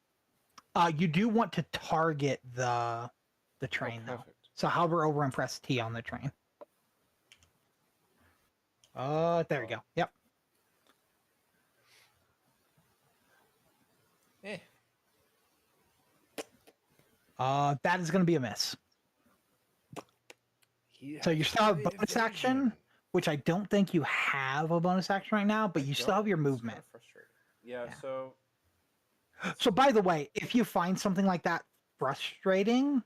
You do want to target the train though. So hover over and press T on the train. There you go. Yep. That is going to be a miss. So you still have bonus action, which I don't think you have a bonus action right now, but you still have your movement. Frustrating. Yeah, so So by the way, if you find something like that frustrating,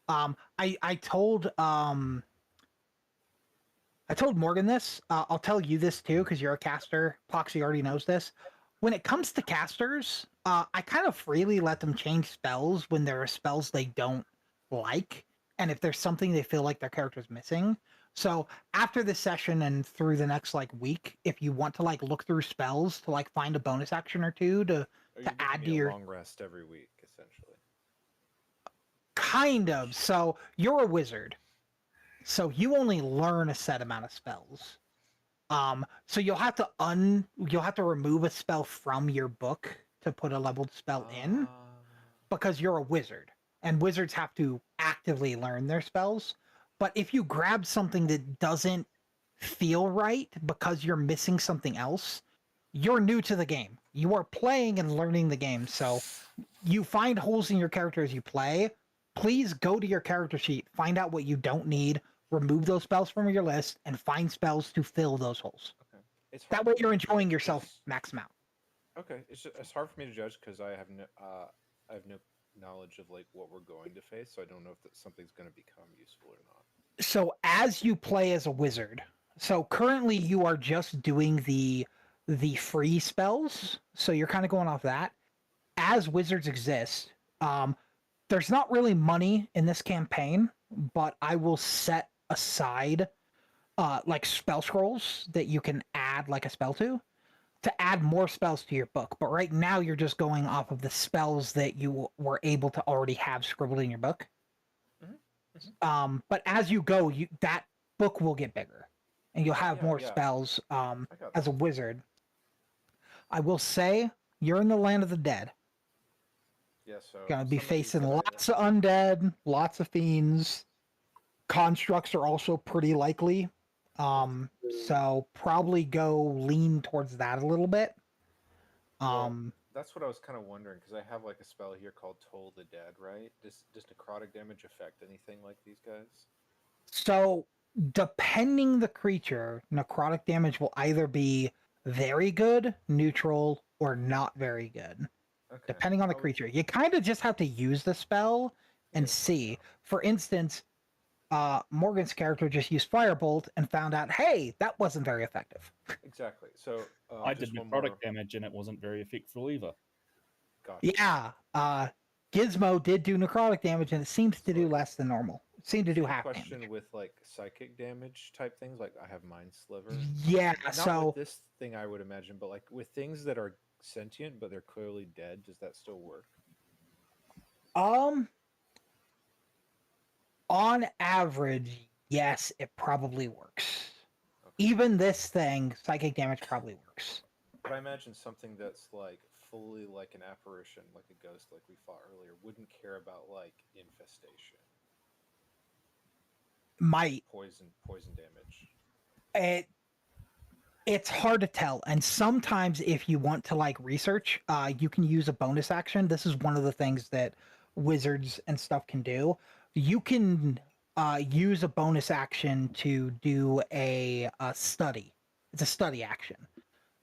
I told Morgan this. I'll tell you this too because you're a caster. Poxy already knows this. When it comes to casters, I kind of freely let them change spells when there are spells they don't like, and if there's something they feel like their character's missing. So after this session and through the next week, if you want to look through spells to find a bonus action or two to add to your long rest every week, essentially. kind of. So you're a wizard, so you only learn a set amount of spells. So you'll have to remove a spell from your book to put a leveled spell in, because you're a wizard and wizards have to actively learn their spells. But if you grab something that doesn't feel right because you're missing something else, you're new to the game. You are playing and learning the game. So you find holes in your character as you play. Please go to your character sheet, find out what you don't need, remove those spells from your list, and find spells to fill those holes. Okay. That way you're enjoying yourself max out. Okay, it's hard for me to judge because I have no knowledge of what we're going to face, so I don't know if something's going to become useful or not. So as you play as a wizard, so currently you are just doing the free spells, so you're kind of going off that. As wizards exist, there's not really money in this campaign, but I will set aside spell scrolls that you can add a spell to add more spells to your book. But right now you're just going off of the spells that you were able to already have scribbled in your book. But as you go, that book will get bigger and you'll have more spells as a wizard. I will say you're in the land of the dead. Yeah, so gonna be facing lots of undead, lots of fiends. Constructs are also pretty likely. So probably go lean towards that a little bit. That's what I was kind of wondering because I have a spell here called Toll the Dead, right? Does necrotic damage affect anything like these guys? So depending the creature, necrotic damage will either be very good, neutral, or not very good. Okay. Depending on the creature. You kind of just have to use the spell and see. For instance, Morgan's character just used Firebolt and found out, hey, that wasn't very effective. Exactly. So I did necrotic damage and it wasn't very effective either. Gotcha. Yeah. Gizmo did do necrotic damage and it seems to do less than normal. It seemed to do half damage. Question with psychic damage type things, I have Mind Sliver. Yeah, Not with this thing I would imagine, but with things that are sentient but they're clearly dead, does that still work? On average, yes, it probably works. even this thing, psychic damage probably works. But I imagine something that's like fully like an apparition, like a ghost, like we fought earlier, wouldn't care about like infestation, Might. poison damage. It's hard to tell, and sometimes if you want to like research, you can use a bonus action. This is one of the things that wizards and stuff can do. You can use a bonus action to do a study. It's a study action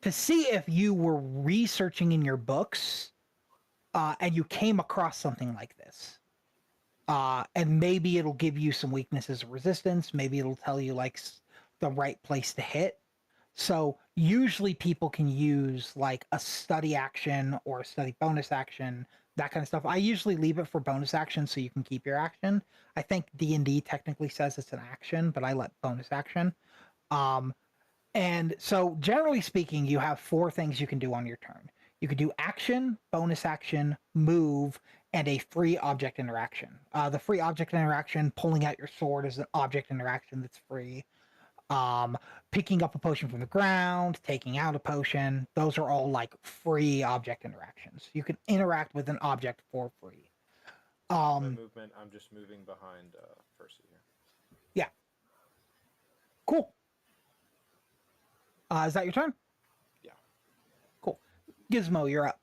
to see if you were researching in your books and you came across something like this. And maybe it'll give you some weaknesses or resistance. Maybe it'll tell you like the right place to hit. So usually people can use like a study action or a study bonus action, that kind of stuff. I usually leave it for bonus action so you can keep your action. I think D&D technically says it's an action, but I let bonus action. And so generally speaking, you have 4 things you can do on your turn. You could do action, bonus action, move, and a free object interaction. The free object interaction, pulling out your sword, is an object interaction that's free. Picking up a potion from the ground, taking out a potion, those are all like free object interactions. You can interact with an object for free. My movement, I'm just moving behind Percy here. Yeah. Cool. Is that your turn? Yeah. Cool. Gizmo, you're up.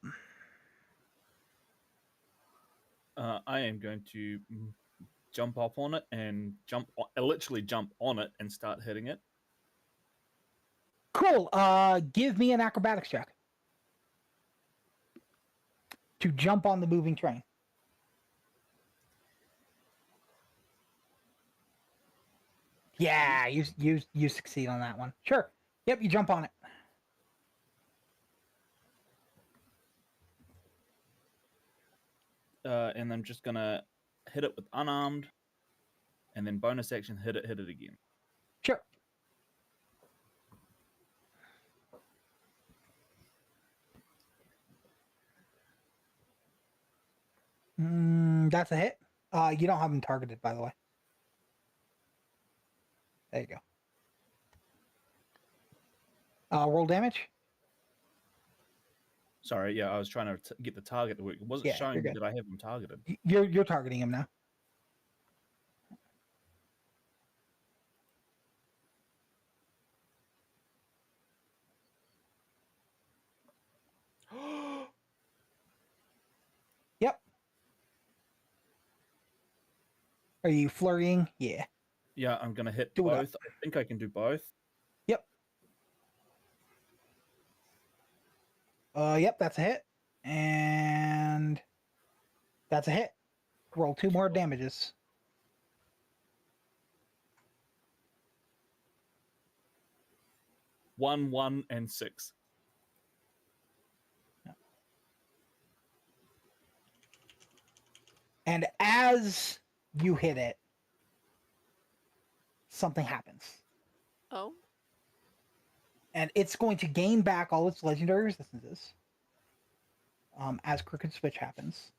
I am going to jump up on it and literally jump on it and start hitting it. Cool. Give me an acrobatics check to jump on the moving train. Yeah, you succeed on that one. Sure. Yep, you jump on it. And I'm just gonna hit it with unarmed, and then bonus action hit it again. Sure. That's a hit. You don't have him targeted, by the way. There you go. Roll damage. Sorry, yeah, I was trying to get the target to work. It wasn't showing me that I have him targeted. You're targeting him now. Yep. Are you flurrying? Yeah. Yeah, I'm gonna hit both. I think I can do both. Yep. Yep, that's a hit. And that's a hit. Roll 2 more damages. One, and 6. And as you hit it, something happens. Oh. And it's going to gain back all its legendary resistances. As Crooked Switch happens.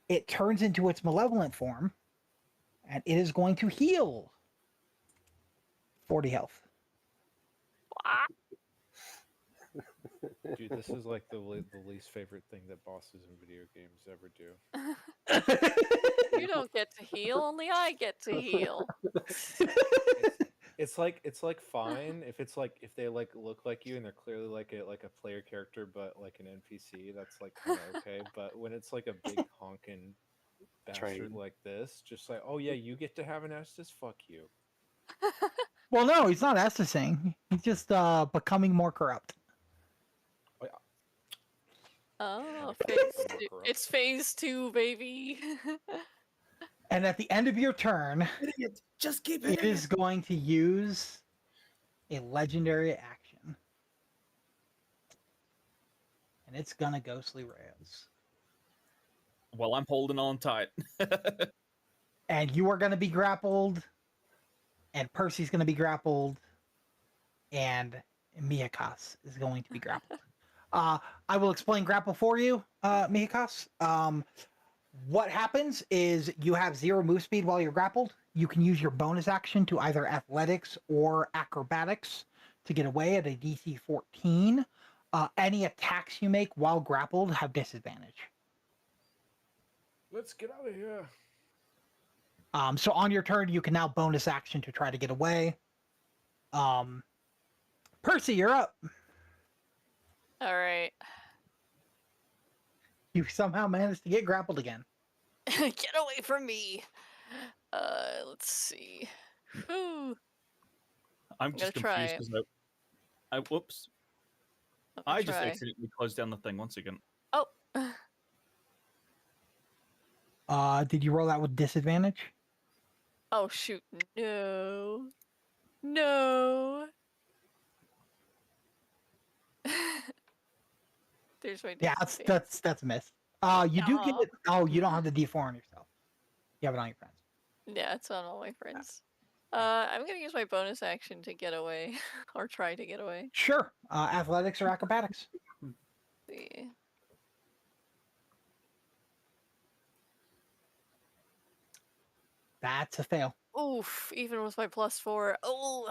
It turns into its malevolent form, and it is going to heal 40 health. Dude, this is like the least favorite thing that bosses in video games ever do. You don't get to heal, only I get to heal. It's like fine if they like look like you and they're clearly like a player character but like an NPC, that's like kind of okay. But when it's like a big honking bastard like this, just like, oh yeah, you get to have an Estus, fuck you. Well, no, he's not Estusing. He's just becoming more corrupt. Oh, phase 2. It's phase 2, baby. And at the end of your turn, just keep it is going to use a legendary action. And it's gonna Ghostly Rails. Well, I'm holding on tight. And you are gonna be grappled, and Percy's gonna be grappled, and Miyakas is going to be grappled. I will explain grapple for you, Miyakas. What happens is you have 0 move speed while you're grappled. you can use your bonus action to either athletics or acrobatics to get away at a DC 14. Any attacks you make while grappled have disadvantage. Let's get out of here. So on your turn, you can now bonus action to try to get away. Percy, you're up. All right. You somehow managed to get grappled again. Get away from me. Let's see. Whew. I'm just gonna try confused it. because whoops. I'm gonna I just try. accidentally closed down the thing once again. Oh. Did you roll that with disadvantage? Oh shoot! No. No. There's my Yeah, disadvantage. that's a miss. You do get it. Oh, you don't have the D4 on yourself. You have it on your friends. Yeah, it's on all my friends. I'm gonna use my bonus action to get away, or try to get away. Sure. Athletics or acrobatics? Let's see. That's a fail. Oof! Even with my +4. Oh.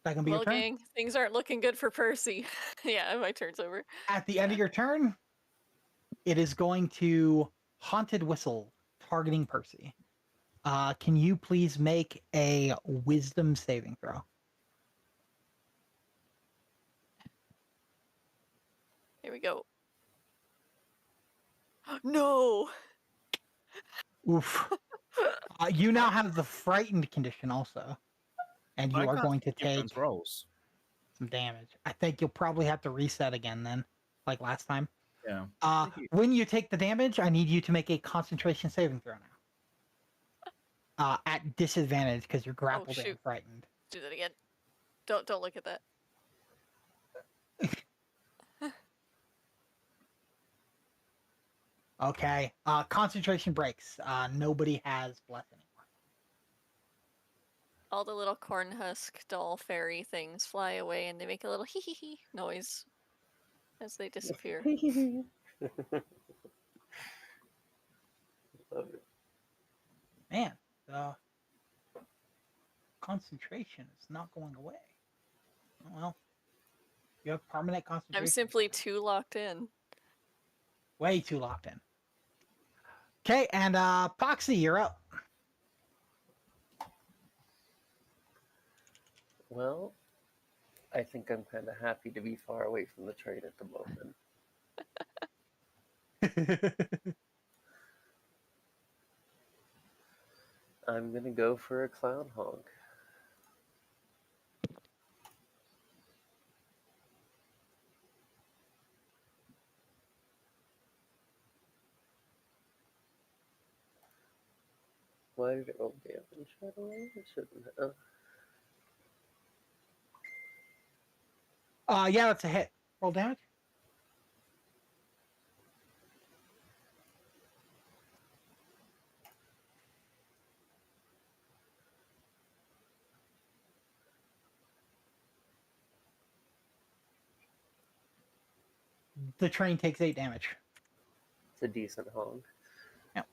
That gonna be Well, your turn? gang, things aren't looking good for Percy. Yeah, my turn's over. At the end of your turn, it is going to Haunted Whistle, targeting Percy. Can you please make a Wisdom saving throw? Here we go. No! Oof. You now have the Frightened condition also. And you I are can't going to see different take rolls. some damage. I think you'll probably have to reset again then, like last time. Yeah. When you take the damage, I need you to make a concentration saving throw now. At disadvantage because you're grappled and frightened. Do that again. Don't look at that. Okay. Concentration breaks. Nobody has bless anymore. All the little corn husk doll fairy things fly away and they make a little hee hee hee noise as they disappear. Love it. Man, the concentration is not going away. Oh, well, you have permanent concentration. I'm simply too locked in. Way too locked in. Okay, and Poxy, you're up. Well, I think I'm kind of happy to be far away from the train at the moment. I'm gonna go for a clown honk. Why did it roll damage? I don't know. It shouldn't have. Yeah, that's a hit. Roll damage. The train takes 8 damage. It's a decent honk. Yep.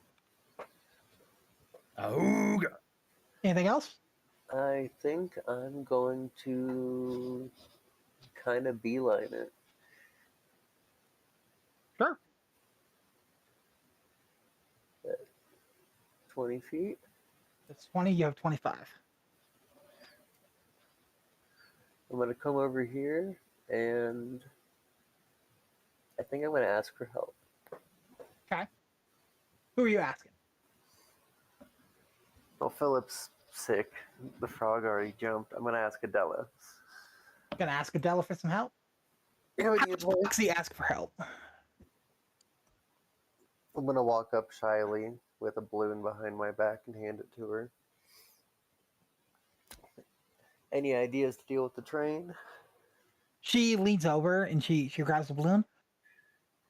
Oh. Anything else? I think I'm going to kind of beeline it. Sure. 20 feet. That's 20. You have 25. I'm going to come over here and I think I'm going to ask for help. Okay. Who are you asking? Well, Philip's sick. The frog already jumped. I'm going to ask Adela. Gonna ask Adela for some help? Yeah, Poxy ask for help. I'm going to walk up shyly with a balloon behind my back and hand it to her. Any ideas to deal with the train? She leans over and she grabs the balloon.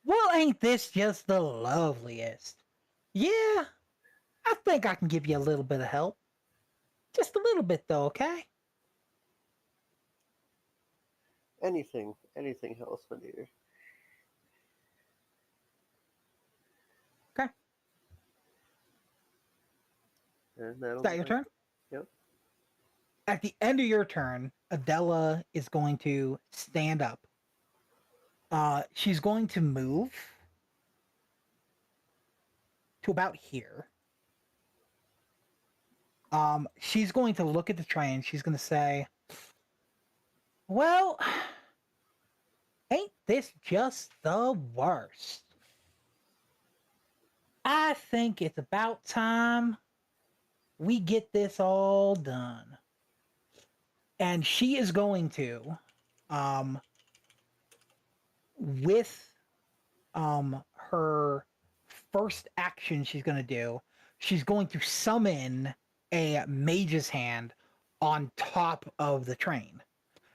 Well, ain't this just the loveliest? Yeah, I think I can give you a little bit of help. Just a little bit, though, okay? Anything helps, my dear. And Is that your turn? Yep. At the end of your turn, Adela is going to stand up. She's going to move to about here. She's going to look at the train. She's going to say, well, ain't this just the worst? I think it's about time we get this all done. And she is going to, with her first action she's going to do, she's going to summon a mage's hand on top of the train.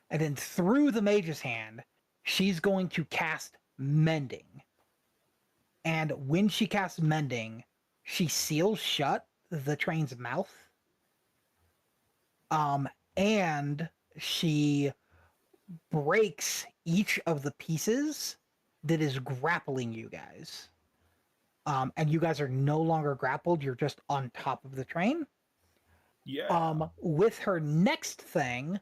And then through the mage's hand, she's going to cast Mending. And when she casts Mending, she seals shut the train's mouth. And she breaks each of the pieces that is grappling you guys. And you guys are no longer grappled, you're just on top of the train. Yeah. With her next thing,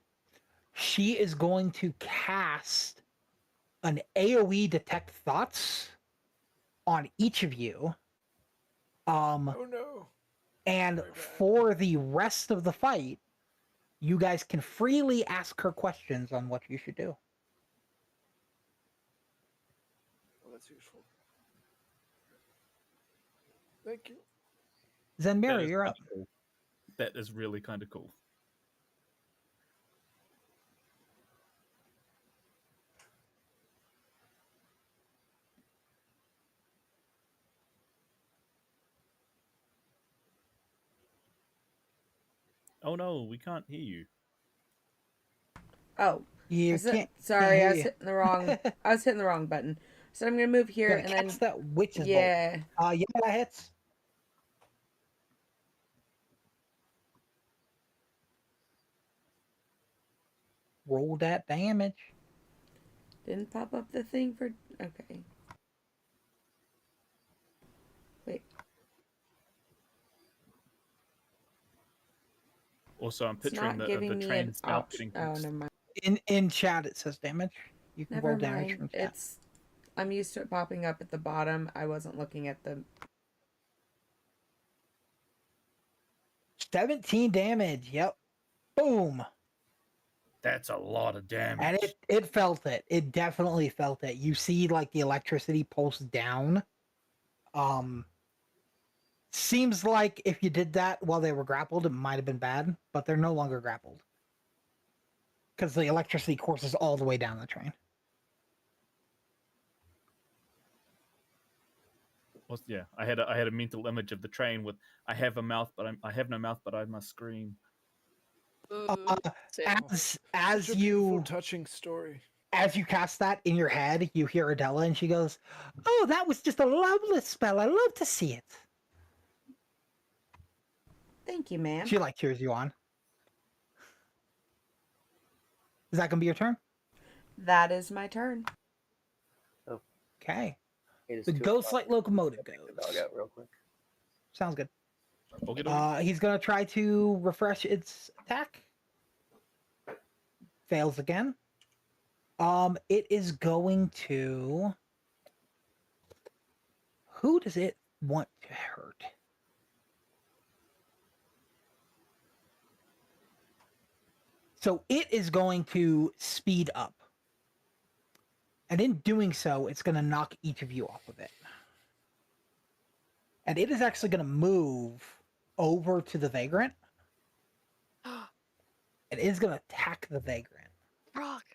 she is going to cast an AoE Detect Thoughts on each of you. Oh no. And for the rest of the fight, you guys can freely ask her questions on what you should do. Well, that's useful. Thank you. Zenmira, you're up. Cool. That is really kind of cool. Oh no, we can't hear you. Oh, you sorry, I was hitting the wrong. I was hitting the wrong button. So I'm gonna move here and then that witch's yeah. bolt. Yeah, that hits. Roll that damage. Didn't pop up the thing for. Okay. Wait. Also, I'm It's picturing not the giving me an trains now option. getting. Oh, never mind. In chat it says damage. You can Never roll damage mind. from chat. It's. I'm used to it popping up at the bottom. I wasn't looking at the. 17 damage. Yep. Boom. That's a lot of damage. And it felt it. It definitely felt it. You see like the electricity pulse down. Seems like if you did that while they were grappled, it might have been bad, but they're no longer grappled. Because the electricity courses all the way down the train. Well, yeah, I had a mental image of the train with I have a mouth, but I have no mouth, but I must scream. As Such a you beautiful, touching story. As you cast that in your head, you hear Adela, and she goes, "Oh, that was just a lovely spell. I love to see it." Thank you, ma'am. She like cheers you on. Is that gonna be your turn? That is my turn. Okay. It is The 2 Ghost o'clock. Light Locomotive Take goes. the dog out real quick. Sounds good. Okay. He's gonna try to refresh its attack. Fails again. It is going to. Who does it want to hurt? So it is going to speed up. And in doing so, it's going to knock each of you off of it. And it is actually going to move over to the Vagrant. It is going to attack the Vagrant. Rock.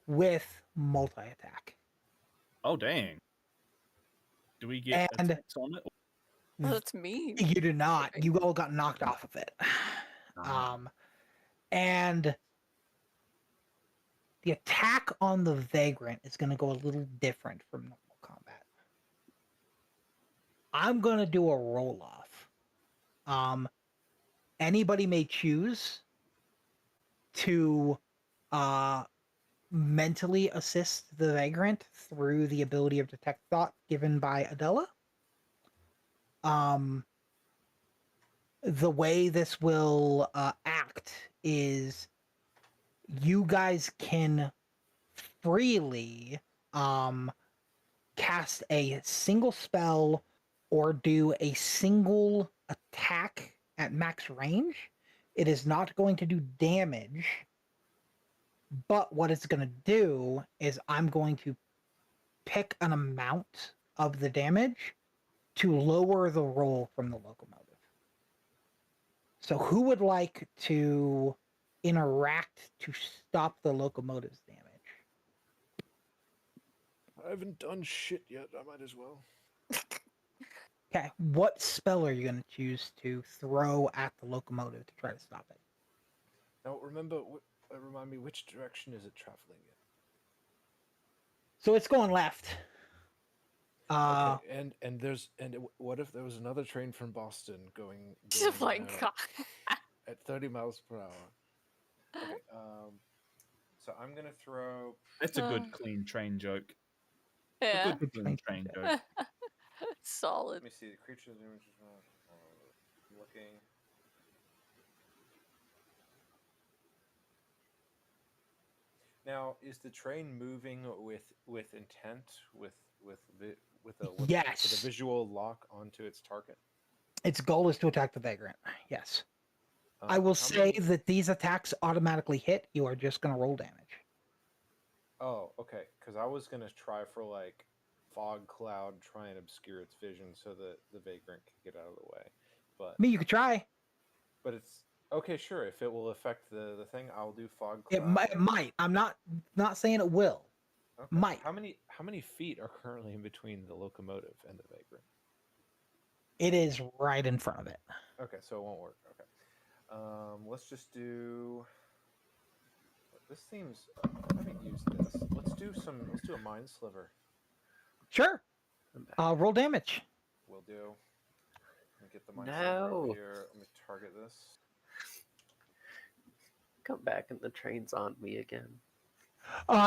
With multi-attack. Oh dang! Do we get attacks on it? Oh, that's mean. You do not. You all got knocked off of it. And the attack on the Vagrant is going to go a little different from normal combat. I'm going to do a roll-off. Anybody may choose to mentally assist the Vagrant through the ability of Detect Thought given by Adela. the way this will act is you guys can freely cast a single spell or do a single attack at max range. It is not going to do damage, but what it's going to do is I'm going to pick an amount of the damage to lower the roll from the locomotive. So who would like to interact to stop the locomotive's damage? I haven't done shit yet. I might as well. Okay, what spell are you going to choose to throw at the locomotive to try to stop it? Now remember, remind me, which direction is it traveling in? So it's going left. Okay, what if there was another train from Boston going Oh my god. at 30 miles per hour? Okay, so I'm gonna throw. That's a good clean train joke. Yeah. A good clean train joke. Solid. Let me see the creatures. Looking. Now, is the train moving with intent, with Yes. a visual lock onto its target? Its goal is to attack the vagrant. Yes. I will say that these attacks automatically hit. You are just going to roll damage. Oh, okay. Because I was gonna try for like fog cloud, try and obscure its vision so that the vagrant can get out of the way. But I mean, you could try. But it's okay. Sure, if it will affect the thing, I'll do fog It cloud. might. I'm not saying it will. Okay. Might. How many feet are currently in between the locomotive and the vagrant? It is right in front of it. Okay, so it won't work. Okay. Let's just do. This seems. I haven't used this. Let's do a mind sliver. Sure. Roll damage. Will do. Let me get the mind sliver up here. Let me target this. Come back and the train's on me again.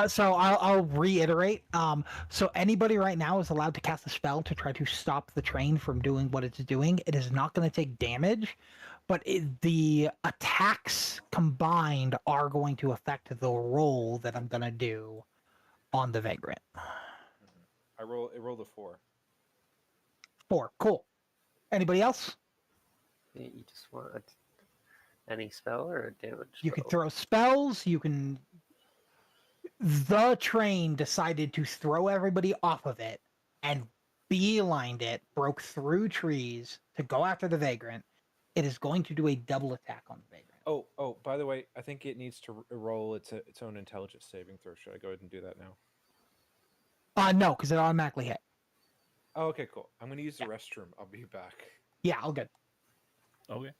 So I'll reiterate. So anybody right now is allowed to cast a spell to try to stop the train from doing what it's doing. It is not going to take damage, but the attacks combined are going to affect the roll that I'm going to do on the vagrant. It rolled a 4. 4. Cool. Anybody else? You just want any spell or a damage You spell? can throw spells. You can. The train decided to throw everybody off of it and beelined it, broke through trees to go after the vagrant. It is going to do a double attack on the vagrant. Oh, by the way, I think it needs to roll its own intelligence saving throw. Should I go ahead and do that now? No, because it automatically hit. Oh, okay, cool. I'm going to use the restroom. I'll be back. Yeah, all good. Okay.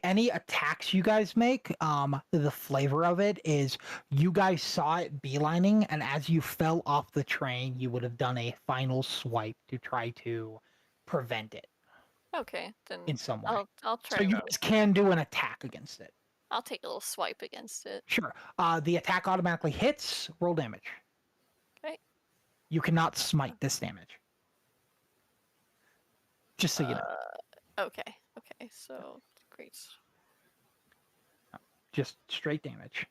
Any attacks you guys make, the flavor of it is you guys saw it beelining, and as you fell off the train, you would have done a final swipe to try to prevent it Okay, then in some way. I'll try. So you guys can do an attack against it. I'll take a little swipe against it. Sure. The attack automatically hits. Roll damage. Okay. You cannot smite this damage. Just so you know. Okay. So great. Just straight damage.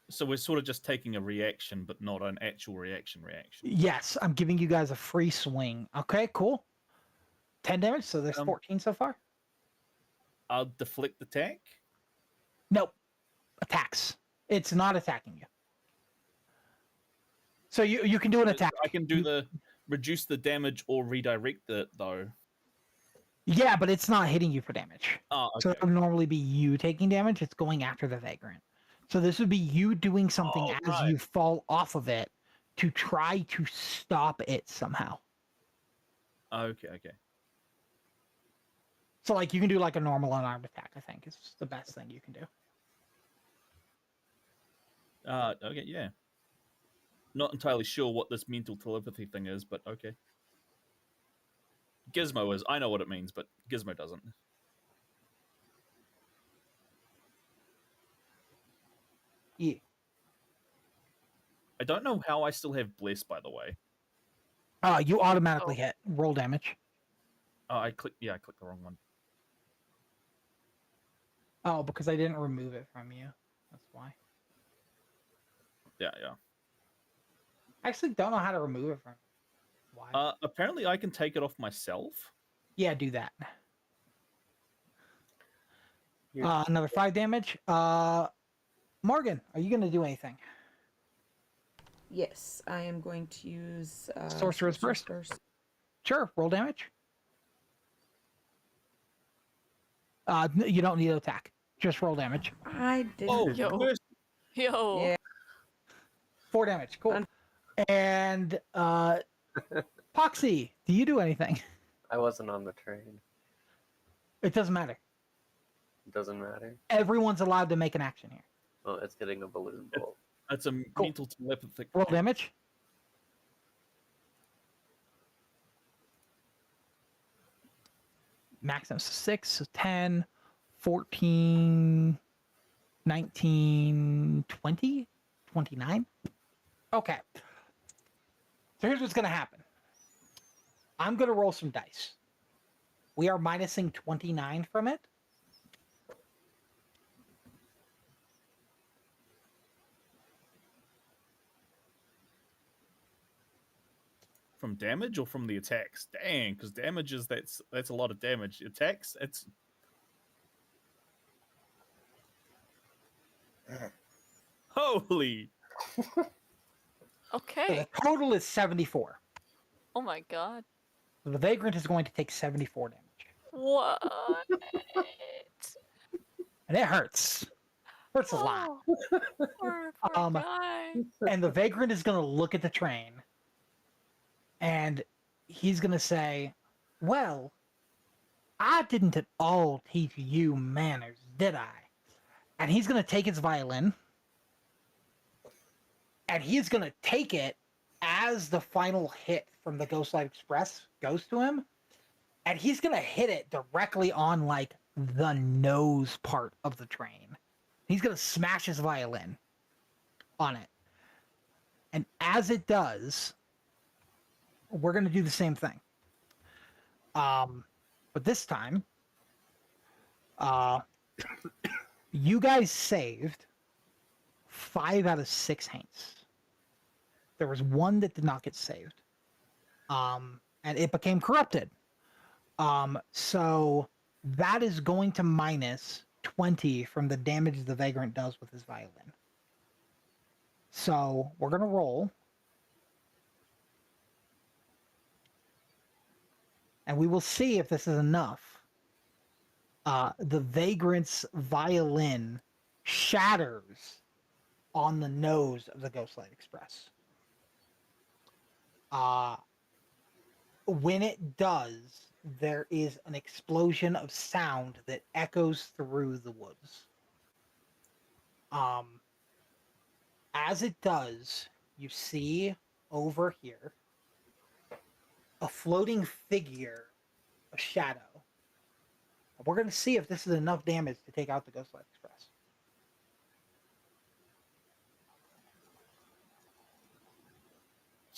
So we're sort of just taking a reaction, but not an actual reaction. Yes, I'm giving you guys a free swing. Okay, cool. 10 damage, so there's 14 so far. I'll deflect attack? Nope. Attacks. It's not attacking you. So you can do an attack. I can do reduce the damage or redirect it, though. Yeah, but it's not hitting you for damage. Oh, okay. So it would normally be you taking damage. It's going after the vagrant. So this would be you doing something as you fall off of it to try to stop it somehow. Okay. So like you can do like a normal unarmed attack, I think is the best thing you can do. Okay, yeah. Not entirely sure what this mental telepathy thing is, but okay. Gizmo is. I know what it means, but Gizmo doesn't. Yeah. I don't know how I still have Bless, by the way. You automatically hit. Roll damage. Oh, I clicked the wrong one. Oh, because I didn't remove it from you. That's why. Yeah. I actually don't know how to remove it from you. Why? Apparently I can take it off myself. Yeah, do that. Another 5 damage. Morgan, are you going to do anything? Yes, I am going to use Sorcerer's Burst. Sure, roll damage. You don't need to attack. Just roll damage. I didn't. Oh, Yo. Yeah. 4 damage. Cool. And Poxy, do you do anything? I wasn't on the train. It doesn't matter. It doesn't matter. Everyone's allowed to make an action here. Well, it's getting a balloon bolt. That's a mental telepathic. Roll damage. Maximum 6, 10, 14, 19, 20, 29. Okay. So here's what's going to happen. I'm going to roll some dice. We are minusing 29 from it. From damage or from the attacks? Dang, because damage is that's a lot of damage. Attacks, it's holy. Okay. So the total is 74. Oh my god. The Vagrant is going to take 74 damage. What? And it hurts. Hurts a lot. Poor guy. And the Vagrant is going to look at the train. And he's going to say, well, I didn't at all teach you manners, did I? And he's going to take his violin. And he's going to take it as the final hit from the Ghostlight Express goes to him. And he's going to hit it directly on, like, the nose part of the train. He's going to smash his violin on it. And as it does, we're going to do the same thing. But this time, you guys saved 5 out of 6 haints. There was one that did not get saved. And it became corrupted. So that is going to minus 20 from the damage the Vagrant does with his violin. So we're going to roll. And we will see if this is enough. The Vagrant's violin shatters on the nose of the Ghostlight Express. When it does, there is an explosion of sound that echoes through the woods. As it does, you see over here a floating figure, a shadow. We're going to see if this is enough damage to take out the Ghostlight Express.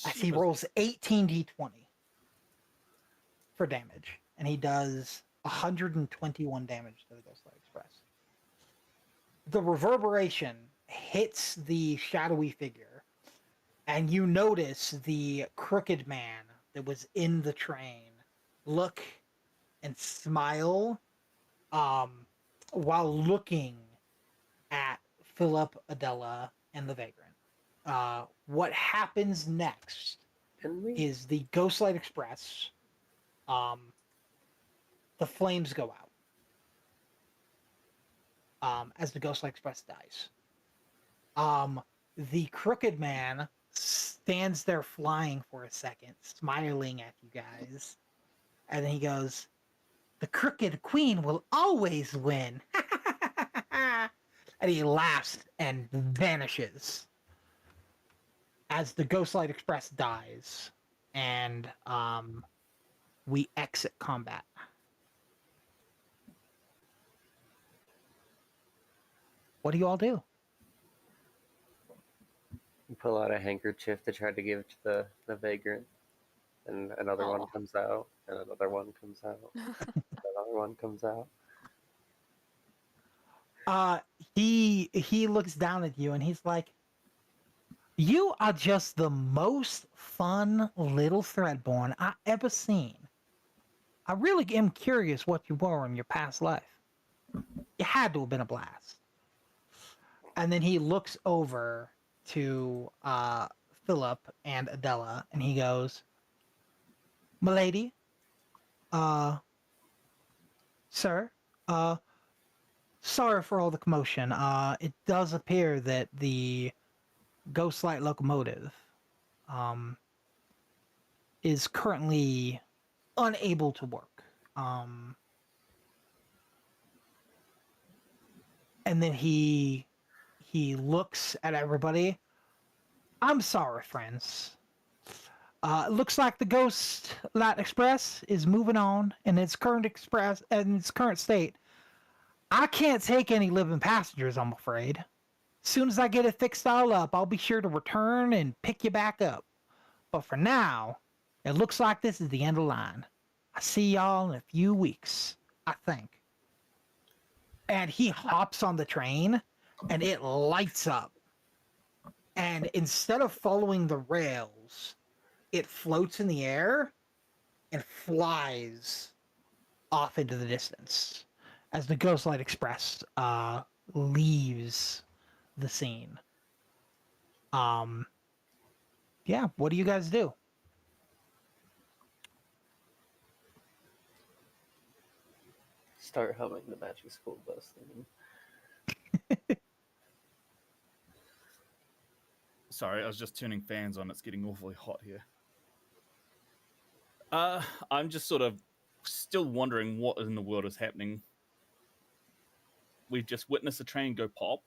As he rolls 18d20 for damage, and he does 121 damage to the Ghostlight Express. The reverberation hits the shadowy figure, and you notice the crooked man that was in the train look and smile while looking at Philip, Adela, and the Vagrant. What happens next is the Ghostlight Express, the flames go out as the Ghostlight Express dies. The crooked man stands there flying for a second, smiling at you guys. And then he goes, "The crooked queen will always win." And he laughs and vanishes as the Ghostlight Express dies. And we exit combat. What do you all do? You pull out a handkerchief to try to give to the Vagrant. And another one comes out, and another one comes out, another one comes out. He looks down at you and he's like, "You are just the most fun little Threadborn I ever seen. I really am curious what you were in your past life. It had to have been a blast." And then he looks over to Philip and Adela, and he goes, "Milady, sir, sorry for all the commotion. It does appear that the Ghostlight locomotive is currently unable to work." And then he looks at everybody. "I'm sorry, friends. Looks like the Ghost Light Express is moving on in its current state. I can't take any living passengers, I'm afraid. As soon as I get it fixed all up, I'll be sure to return and pick you back up. But for now, it looks like this is the end of the line. I see y'all in a few weeks, I think." And he hops on the train, and it lights up. And instead of following the rails, it floats in the air and flies off into the distance as the Ghostlight Express leaves the scene. Yeah, what do you guys do? Start humming the Magic School Bus theme. Sorry, I was just turning fans on. It's getting awfully hot here. I'm just sort of still wondering what in the world is happening. We've just witnessed a train go pop.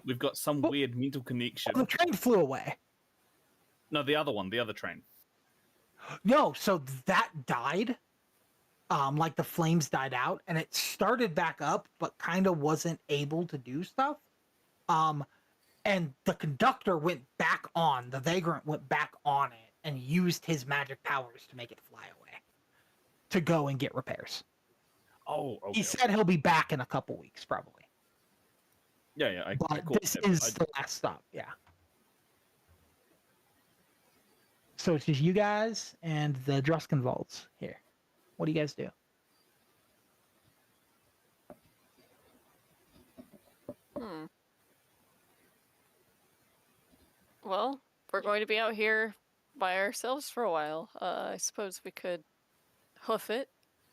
We've got some weird mental connection. The train flew away. No, the other one, the other train. No, so that died. Like the flames died out, and it started back up, but kind of wasn't able to do stuff. And the conductor went back on. The vagrant went back on it and used his magic powers to make it fly away to go and get repairs. Oh, okay. He said he'll be back in a couple weeks, probably. Yeah. But this is the last stop. Yeah. So it's just you guys and the Druskin Vaults here. What do you guys do? Well, we're going to be out here by ourselves for a while. I suppose we could hoof it,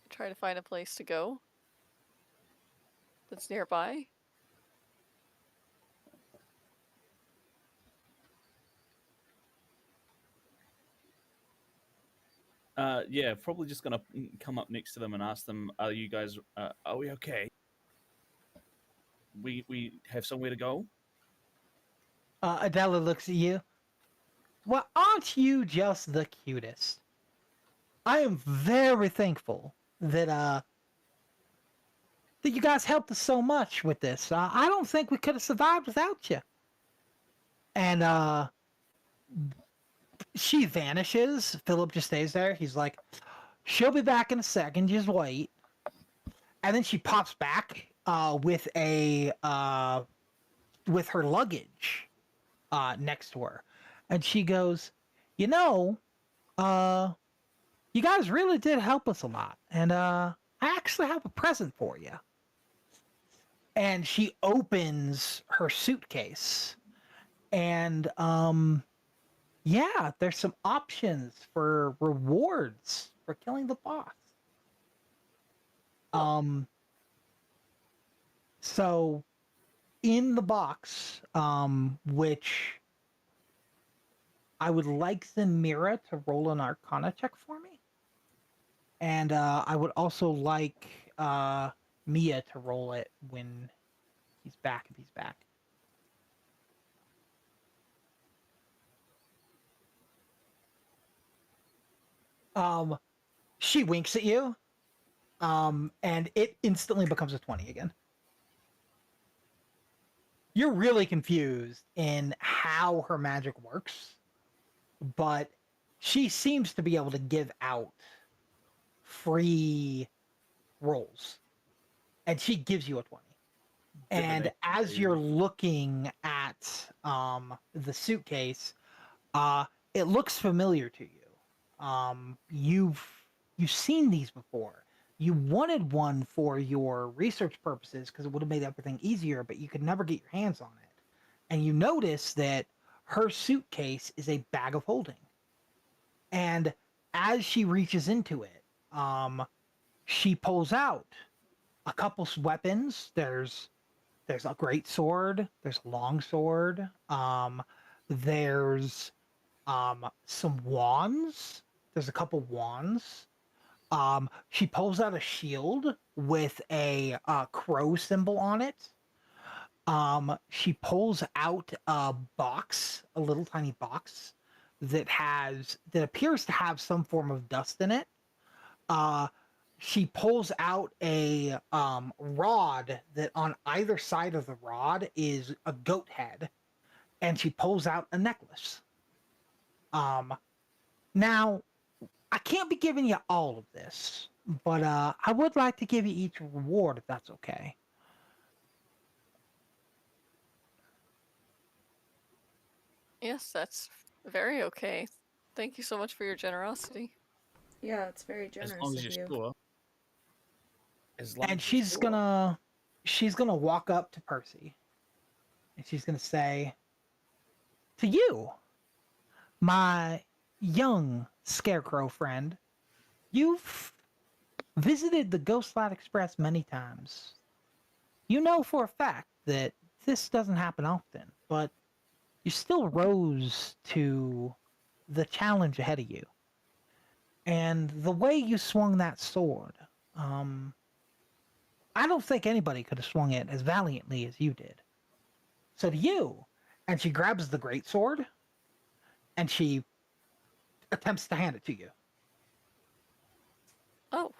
try to find a place to go that's nearby. Yeah, probably just gonna come up next to them and ask them, "Are you guys? Are we okay? We have somewhere to go?" Adela looks at you. "Well, aren't you just the cutest? I am very thankful that that you guys helped us so much with this. I don't think we could have survived without you." And she vanishes. Philip just stays there. He's like, "She'll be back in a second. Just wait." And then she pops back with her luggage next to her, and she goes, "You know, you guys really did help us a lot, and I actually have a present for you." And she opens her suitcase, and yeah, there's some options for rewards for killing the boss. So in the box, which I would like Zamira to roll an Arcana check for me, and I would also like Mia to roll it when he's back, if he's back. She winks at you, and it instantly becomes a 20 again. You're really confused in how her magic works, but she seems to be able to give out free rolls, and she gives you a 20. And as you're looking at the suitcase, it looks familiar to you. You've seen these before. You wanted one for your research purposes because it would have made everything easier, but you could never get your hands on it. And you notice that her suitcase is a bag of holding. And as she reaches into it, she pulls out a couple weapons. There's a great sword. There's a long sword. There's some wands. There's a couple wands. She pulls out a shield with a crow symbol on it. She pulls out a box, a little tiny box that appears to have some form of dust in it. She pulls out a rod that on either side of the rod is a goat head, and she pulls out a necklace. Now, I can't be giving you all of this, but I would like to give you each a reward if that's okay. Yes, that's very okay. Thank you so much for your generosity. Yeah, it's very As generous long as of you're you. sure. As long And as you're sure. she's gonna walk up to Percy, and she's gonna say, "To you, my young scarecrow friend, you've visited the Ghostlight Express many times. You know for a fact that this doesn't happen often, but you still rose to the challenge ahead of you. And the way you swung that sword, I don't think anybody could have swung it as valiantly as you did. So to you," and she grabs the great sword, and she attempts to hand it to you. Oh.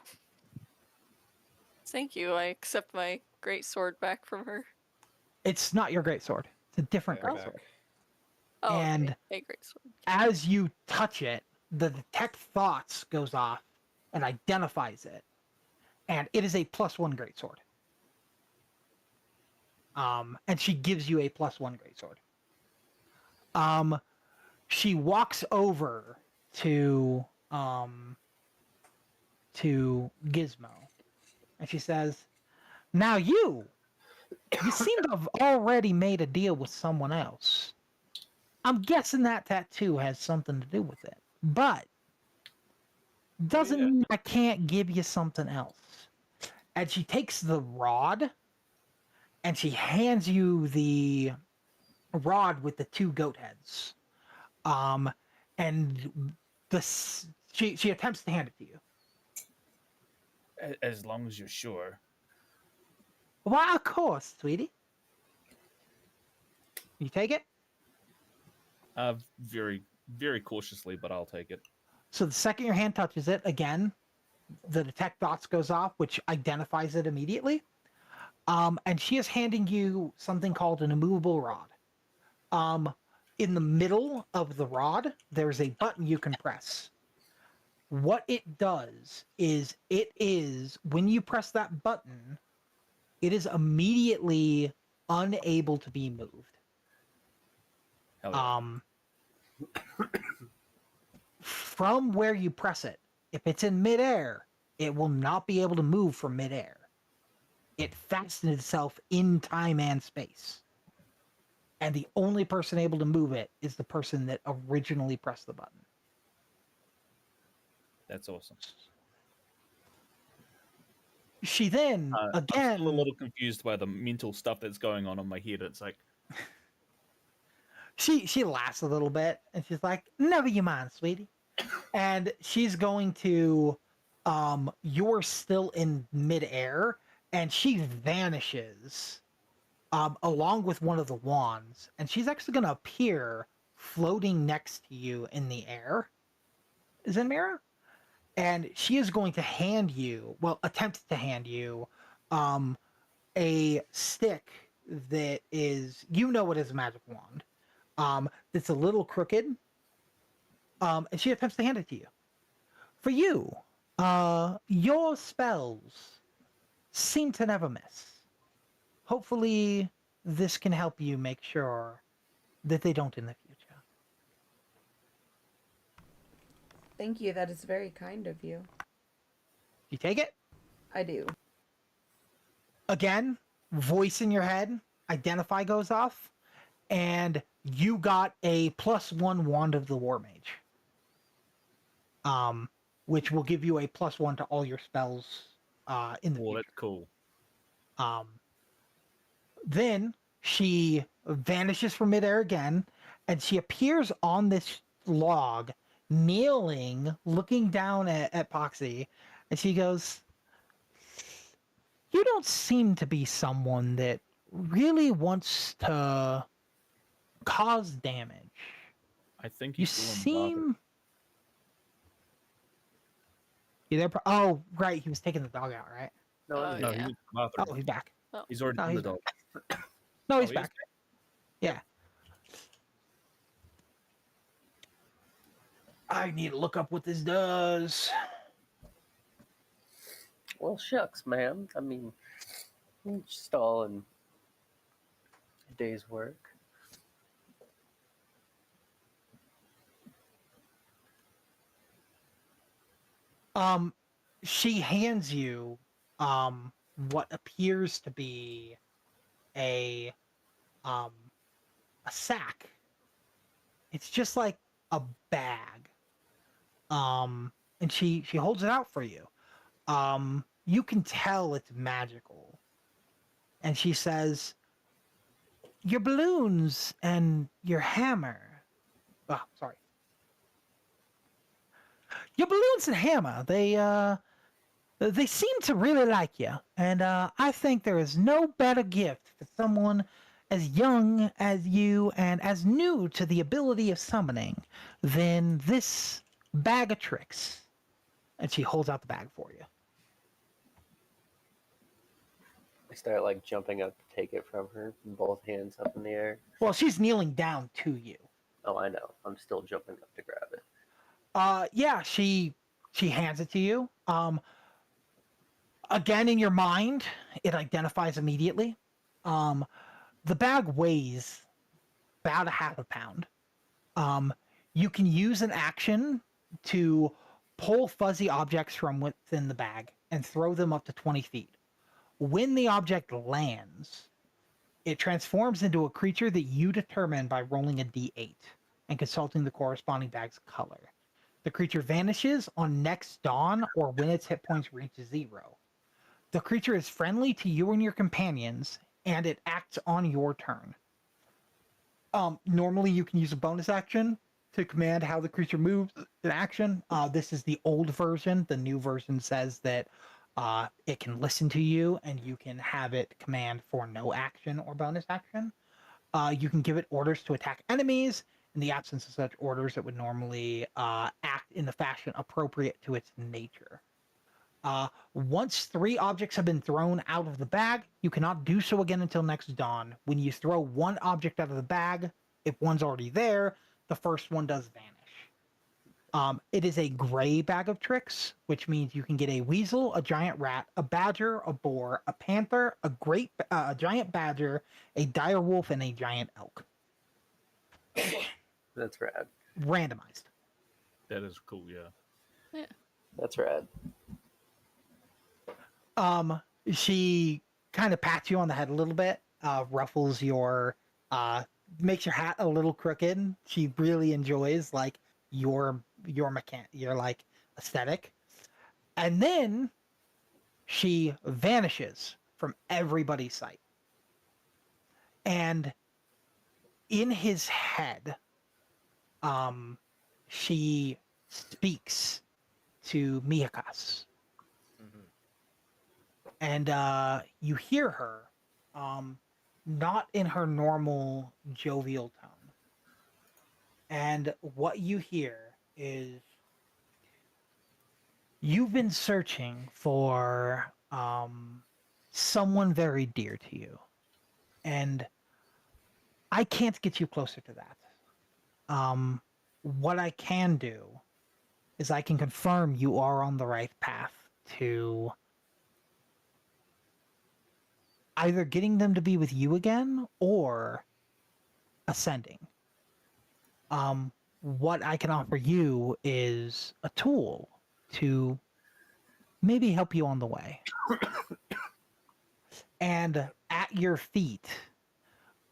Thank you. I accept my great sword back from her. It's not your great sword. It's a different great sword. Oh, And okay. A great sword. as you touch it, the detect thoughts goes off and identifies it. And it is a +1 greatsword. And she gives you a +1 greatsword. She walks over to Gizmo, and she says, "Now you seem to have already made a deal with someone else. I'm guessing that tattoo has something to do with it, but doesn't mean I can't give you something else." And she takes the rod, and she hands you the rod with the 2 goat heads. And she attempts to hand it to you. As long as you're sure. Why, of course, sweetie. You take it? Very, very cautiously, but I'll take it. So the second your hand touches it, again, the detect thoughts goes off, which identifies it immediately. And she is handing you something called an immovable rod. In the middle of the rod, there's a button you can press. What it does is when you press that button, it is immediately unable to be moved. From where you press it, if it's in midair, it will not be able to move from midair. It fastens itself in time and space. And the only person able to move it is the person that originally pressed the button. That's awesome. She then, again... I'm still a little confused by the mental stuff that's going on in my head. It's like... She laughs a little bit, and she's like, "Never you mind, sweetie." And she's going to... you're still in midair, and she vanishes along with one of the wands, and she's actually going to appear floating next to you in the air, Zenmira. And she is going to attempt to hand you a stick that is, it is a magic wand. That's a little crooked, And she attempts to hand it to you. For you, your spells seem to never miss. Hopefully, this can help you make sure that they don't in the future. Thank you. That is very kind of you. You take it? I do. Again, voice in your head, identify goes off, and you got a +1 wand of the War Mage. Which will give you a +1 to all your spells in the future. That's cool. Then she vanishes from midair again, and she appears on this log, kneeling, looking down at Poxy, and she goes, "You don't seem to be someone that really wants to cause damage. I think You he's still in the seem..." You there? Oh, right. He was taking the dog out, right? No, No, he was in the bathroom. Oh, he's back. He's already No, done he's the dog. No, Oh, he's he is back. Yeah. I need to look up what this does. Well, shucks, man. I mean, just all in a day's work. She hands you what appears to be a sack. It's just like a bag. And she holds it out for you. You can tell it's magical. And she says, "Your balloons and your hammer." Oh, sorry. Your balloons and hammer, they seem to really like you, and I think there is no better gift for someone as young as you and as new to the ability of summoning than this bag of tricks. And she holds out the bag for you. I start like jumping up to take it from her, both hands up in the air. Well, she's kneeling down to you. Oh, I know. I'm still jumping up to grab it. Yeah, she hands it to you. Again, in your mind, it identifies immediately. The bag weighs about a half a pound. You can use an action to pull fuzzy objects from within the bag and throw them up to 20 feet. When the object lands, it transforms into a creature that you determine by rolling a d8 and consulting the corresponding bag's color. The creature vanishes on next dawn or when its hit points reach 0. The creature is friendly to you and your companions, and it acts on your turn. Normally you can use a bonus action to command how the creature moves in action. This is the old version. The new version says that it can listen to you, and you can have it command for no action or bonus action. You can give it orders to attack enemies. In the absence of such orders, it would normally act in the fashion appropriate to its nature. Once 3 objects have been thrown out of the bag, you cannot do so again until next dawn. When you throw 1 object out of the bag, if one's already there, the first one does vanish. It is a gray bag of tricks, which means you can get a weasel, a giant rat, a badger, a boar, a panther, a giant badger, a dire wolf, and a giant elk. That's rad. Randomized. That is cool, yeah. Yeah. That's rad. She kind of pats you on the head a little bit, ruffles your, makes your hat a little crooked. She really enjoys like your like aesthetic. And then she vanishes from everybody's sight. And in his head, she speaks to Miakas. And you hear her, not in her normal jovial tone. And what you hear is, you've been searching for someone very dear to you. And I can't get you closer to that. what I can do is I can confirm you are on the right path to either getting them to be with you again or ascending. What I can offer you is a tool to maybe help you on the way. And at your feet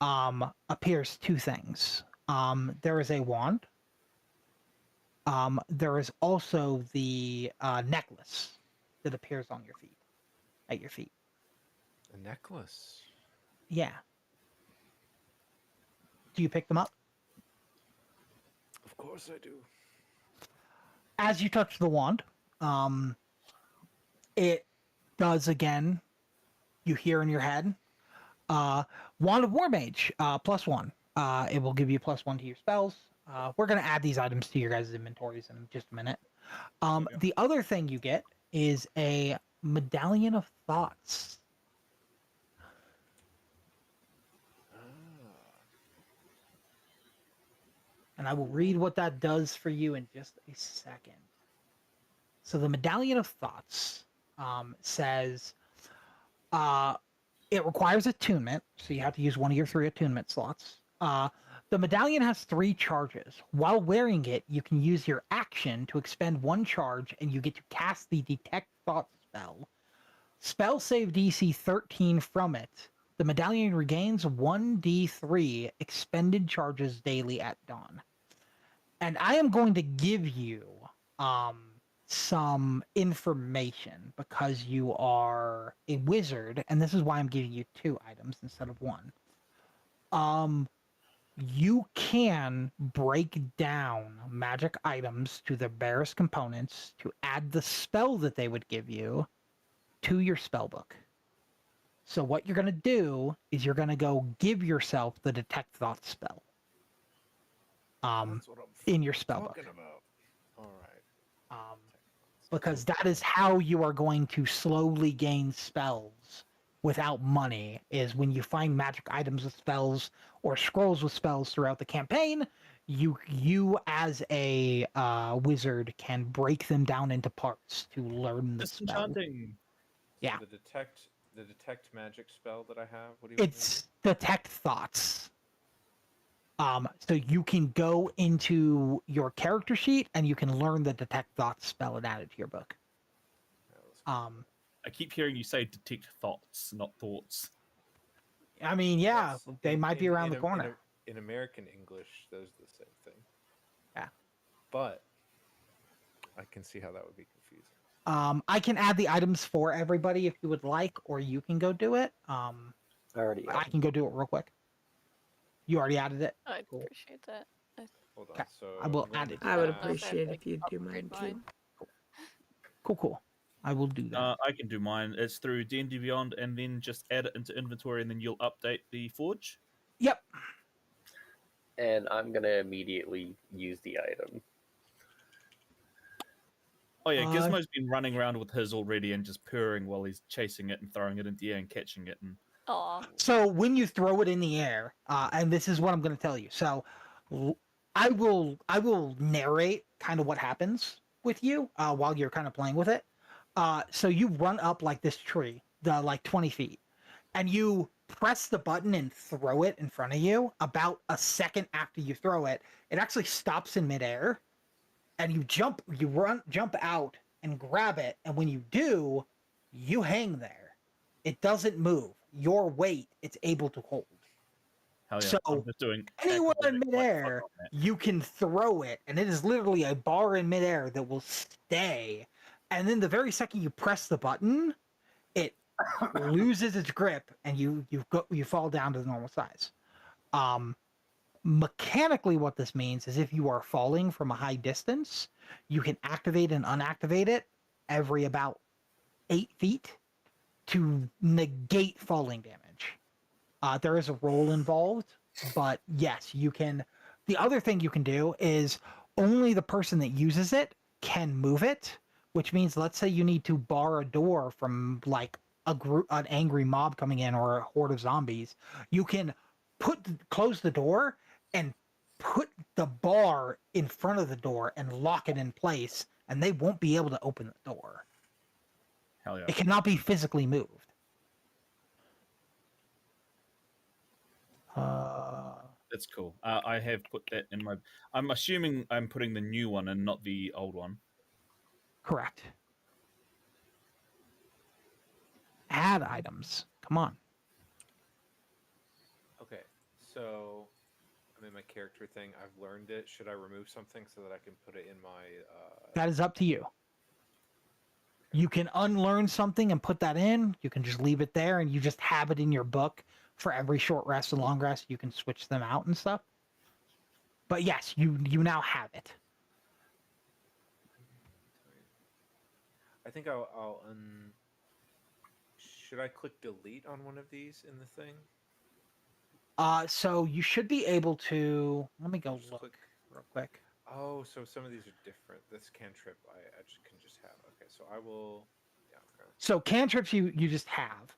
appears two things. There is a wand. There is also the necklace that appears on your feet, at your feet. A necklace. Yeah. Do you pick them up? Of course I do. As you touch the wand, it does again. You hear in your head, Wand of War Mage, +1. It will give you +1 to your spells. We're going to add these items to your guys' inventories in just a minute. The other thing you get is a Medallion of Thoughts. And I will read what that does for you in just a second. So the Medallion of Thoughts says it requires attunement, so you have to use one of your 3 attunement slots. The medallion has 3 charges. While wearing it, you can use your action to expend 1 charge, and you get to cast the Detect Thoughts spell. Spell save DC 13 from it. The medallion regains 1d3 expended charges daily at dawn. And I am going to give you some information because you are a wizard, and this is why I'm giving you 2 items instead of 1. You can break down magic items to their barest components to add the spell that they would give you to your spellbook. So what you're going to do is you're going to go give yourself the Detect Thoughts spell. That's what I'm in your spellbook. talking about. All right. Because that is how you are going to slowly gain spells without money, is when you find magic items with spells or scrolls with spells throughout the campaign, you as a wizard can break them down into parts to learn the spell. Disenchanting. Yeah. So the detect magic spell that I have. What do you? It's Detect Thoughts. So you can go into your character sheet and you can learn the Detect Thoughts spell and add it to your book. I keep hearing you say detect thoughts, not thoughts. I mean, yeah, Yes, they might be around the corner. In American English, those are the same thing. Yeah. But I can see how that would be confusing. I can add the items for everybody if you would like, or you can go do it. I can go do it real quick. You already added it? I'd appreciate that. Hold on. Okay. So I will add it. I would appreciate if you do mine too. Cool. I will do that. I can do mine. It's through D&D Beyond, and then just add it into inventory, and then you'll update the forge. Yep. And I'm gonna immediately use the item. Oh yeah, Gizmo's been running around with his already and just purring while he's chasing it and throwing it into the air and catching it. And So when you throw it in the air, and this is what I'm going to tell you. So I will narrate kind of what happens with you while you're kind of playing with it. So you run up like this tree, like 20 feet, and you press the button and throw it in front of you. About a second after you throw it, it actually stops in midair, and you jump out and grab it. And when you do, you hang there. It doesn't move. Your weight, it's able to hold. hell yeah, So I'm just doing anywhere in acrobatic, midair, fuck on that. you can throw it, and it is literally a bar in midair that will stay. And then the very second you press the button, it loses its grip, and you fall down to the normal size. Mechanically, what this means is if you are falling from a high distance, you can activate and unactivate it every about 8 feet to negate falling damage. There is a roll involved, but yes, you can. The other thing you can do is only the person that uses it can move it, which means let's say you need to bar a door from like an angry mob coming in or a horde of zombies. You can close the door and put the bar in front of the door and lock it in place, and they won't be able to open the door. Hell yeah. It cannot be physically moved. That's cool. I have put that in my. I'm assuming I'm putting the new one and not the old one. Correct. Add items. Come on. Okay, so I'm in my character thing. I've learned it. Should I remove something so that I can put it in my? That is up to you. You can unlearn something and put that in. You can just leave it there, and you just have it in your book for every short rest and long rest. You can switch them out and stuff. But yes, you now have it. I think I'll Should I click delete on one of these in the thing? So you should be able to. Let me go Just look click. real quick. Oh, so some of these are different. This cantrip I can just have. Okay, so I will. Yeah. Okay. So cantrips you just have.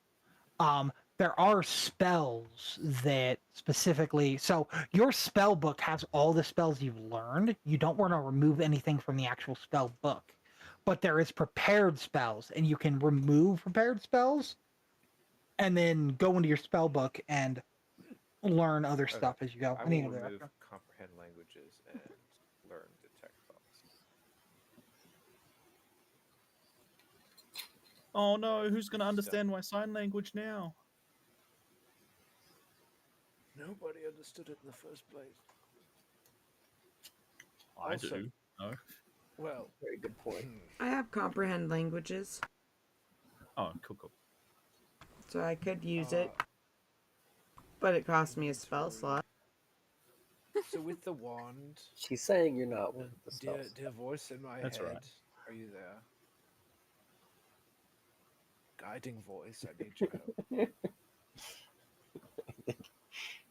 There are spells that specifically. So your spell book has all the spells you've learned. You don't want to remove anything from the actual spell book, but there is prepared spells, and you can remove prepared spells, and then go into your spell book and learn other stuff as you go. I I need will to do that. remove comprehend languages and learn detect thoughts. Oh no, who's going to understand my sign language now? Nobody understood it in the first place. I Also- do. No. Well, very good point. I have comprehend languages, Oh, cool. so I could use it, but it cost me a spell slot. So with the wand, She's saying you're not with the dear, spells. dear voice in my That's head, right. are you there? Guiding voice, I need your help.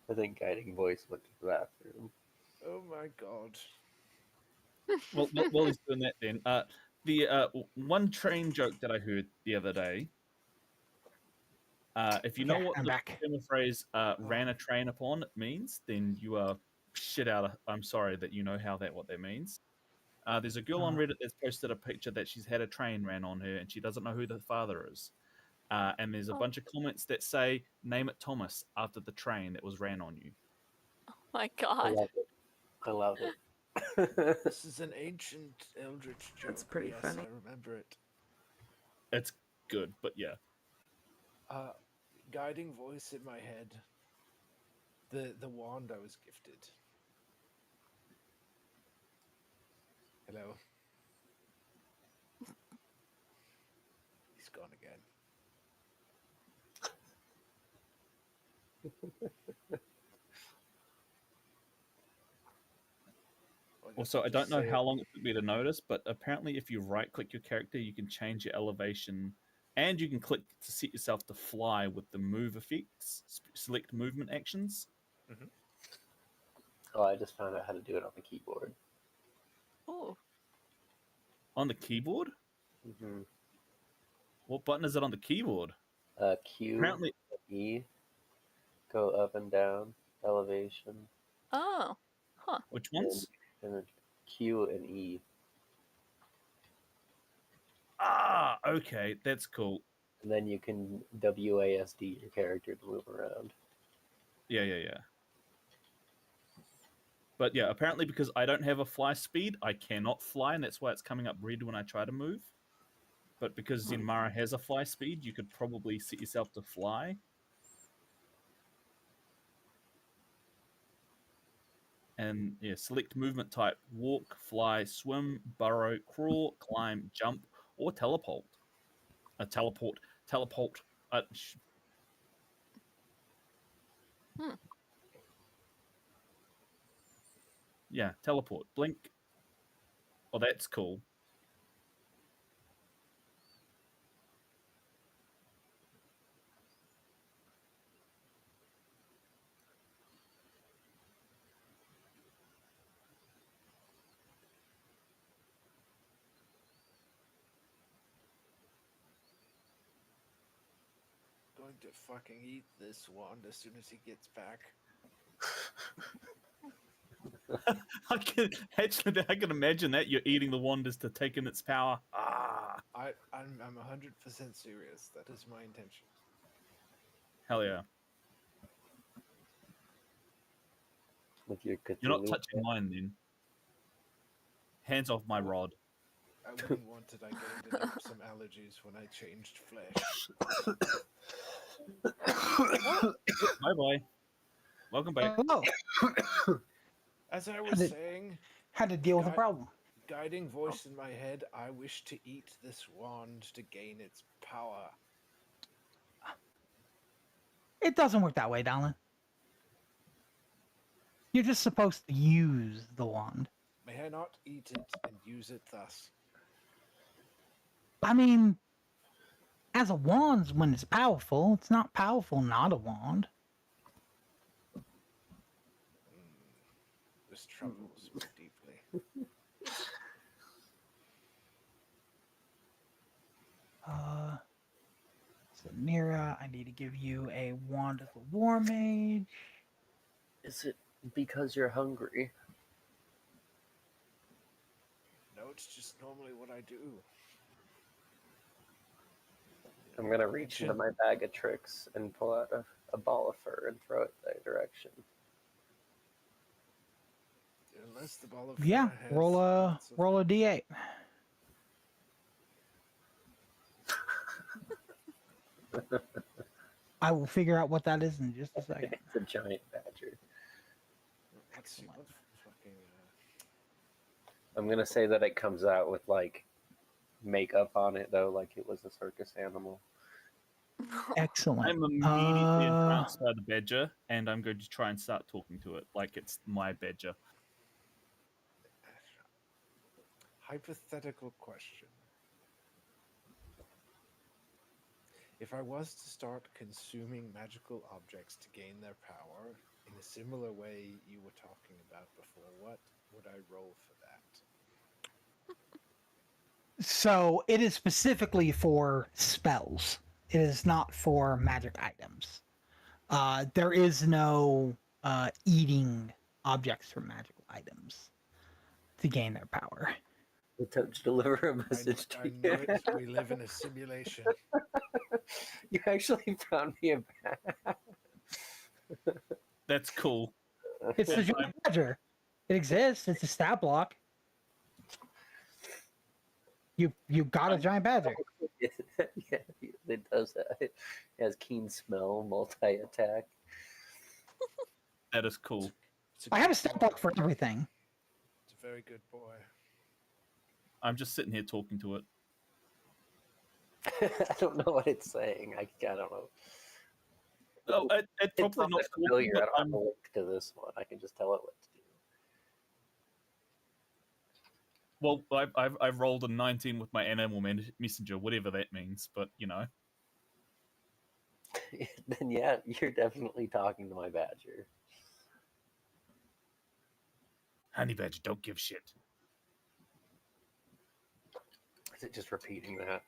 I think guiding voice went to the bathroom. Oh my god. Well, while he's doing that, then the one train joke that I heard the other day. If you know Okay, what I'm the back. German phrase "ran a train upon" means, then you are shit out of. I'm sorry that you know what that means. There's a girl on Reddit that's posted a picture that she's had a train ran on her, and she doesn't know who the father is. And there's a bunch of comments that say, "Name it Thomas," after the train that was ran on you. My I God. love it. I love it. This is an ancient eldritch joke. That's pretty yes, funny. I remember it. It's good, but yeah. Guiding voice in my head. The wand I was gifted. Hello. He's gone again. Also, I don't know how long it took me to notice, but apparently if you right-click your character, you can change your elevation, and you can click to set yourself to fly with the move effects, select movement actions. Mm-hmm. Oh, I just found out how to do it on the keyboard. Oh. On the keyboard? Mm-hmm. What button is it on the keyboard? Q, Apparently, E, go up and down, elevation. Oh. Huh. Which ones? And then Q and E. Ah, okay, that's cool. And then you can WASD your character to move around. Yeah. But yeah, apparently because I don't have a fly speed, I cannot fly, and that's why it's coming up red when I try to move. But because Zenmara has a fly speed, you could probably set yourself to fly. And yeah, select movement type: walk, fly, swim, burrow, crawl, climb, jump, or teleport. Teleport. Yeah, teleport. Blink. Oh, that's cool. Going to fucking eat this wand as soon as he gets back. I can imagine that you're eating the wand as to taking its power. Ah, I'm 100% serious. That is my intention. hell yeah! With your Cthulhu. You're not touching mine then. Hands off my rod. I wouldn't want to get into some allergies when I changed flesh. Bye bye. Welcome back. Hello. As I was saying, had to deal with a problem. Guiding voice in my head, I wish to eat this wand to gain its power. It doesn't work that way, Donlin. You're just supposed to use the wand. May I not eat it and use it thus? I mean, as a wand, when it's powerful, it's not powerful, not a wand. This troubles me deeply. Nira, I need to give you a wand of the War Mage. Is it because you're hungry? No, it's just normally what I do. I'm gonna reach into my bag of tricks and pull out a ball of fur and throw it that direction. Unless the ball of Yeah, fur has roll a d8. I will figure out what that is in just a second. It's a giant badger. Let's see what fucking. I'm gonna say that it comes out with like makeup on it though, like it was a circus animal. Excellent. I'm immediately entranced by the badger, and I'm going to try and start talking to it like it's my badger. Hypothetical question. If I was to start consuming magical objects to gain their power in a similar way you were talking about before, what would I roll for that? So it is specifically for spells. It is not for magic items. There is no eating objects from magical items to gain their power. Attempt to deliver a message to you. I know we live in a simulation. You actually found me a bag. That's cool. It's the giant badger. It exists. It's a stat block. You got a giant badger. Yeah, it does that. It has keen smell, multi-attack. That is cool. I have a stat block for everything. It's a very good boy. I'm just sitting here talking to it. I don't know what it's saying. I don't know. Oh, it's probably not familiar. talking, I don't have a link to this one. I can just tell it what to do. Well, I've rolled a 19 with my animal messenger, whatever that means. But you know, Then yeah, you're definitely talking to my badger. honey badger, don't give shit. Is it just repeating that?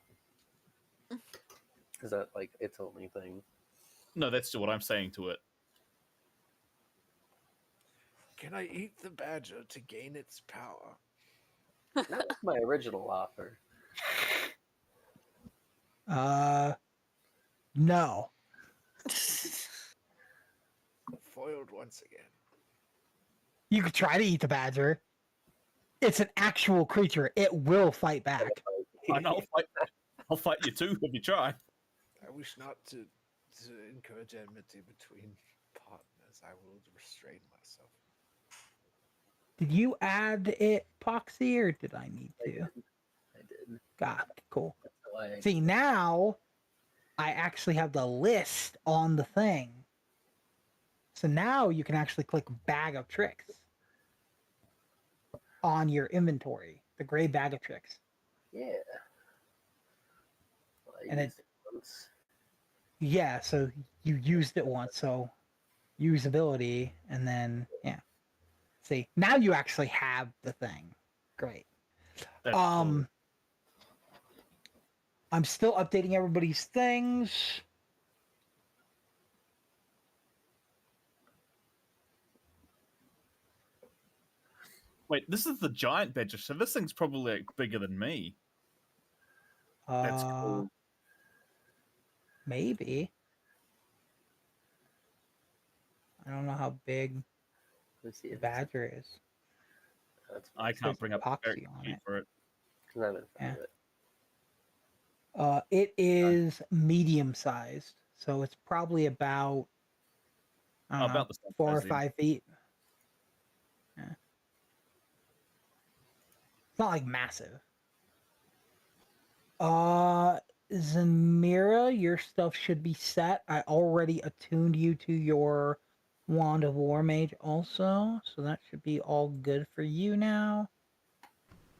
Is that like its only thing? No, that's just what I'm saying to it. Can I eat the badger to gain its power? That was my original offer. No. Foiled once again. You could try to eat the badger. It's an actual creature. It will fight back. I know. I'll fight you too if you try. I wish not to encourage enmity between partners. I will restrain myself. Did you add it, Poxy, or did I need to? I did. God, cool. Why See, now I actually have the list on the thing. So now you can actually click Bag of Tricks on your inventory, the gray Bag of Tricks. Yeah. Well, And used it once. Yeah, so you used it once, so usability, and then, yeah. See, now you actually have the thing. Great. That's cool. I'm still updating everybody's things. Wait, this is the giant badger, so this thing's probably like bigger than me. That's cool. Maybe. I don't know how big the badger is. I can't bring up epoxy on it. for it. Yeah. It is medium sized, so it's probably about I don't know, about the same 4 or size then. 5 feet. Yeah. It's not like massive. Zamira, your stuff should be set. I already attuned you to your Wand of War Mage also, so that should be all good for you now.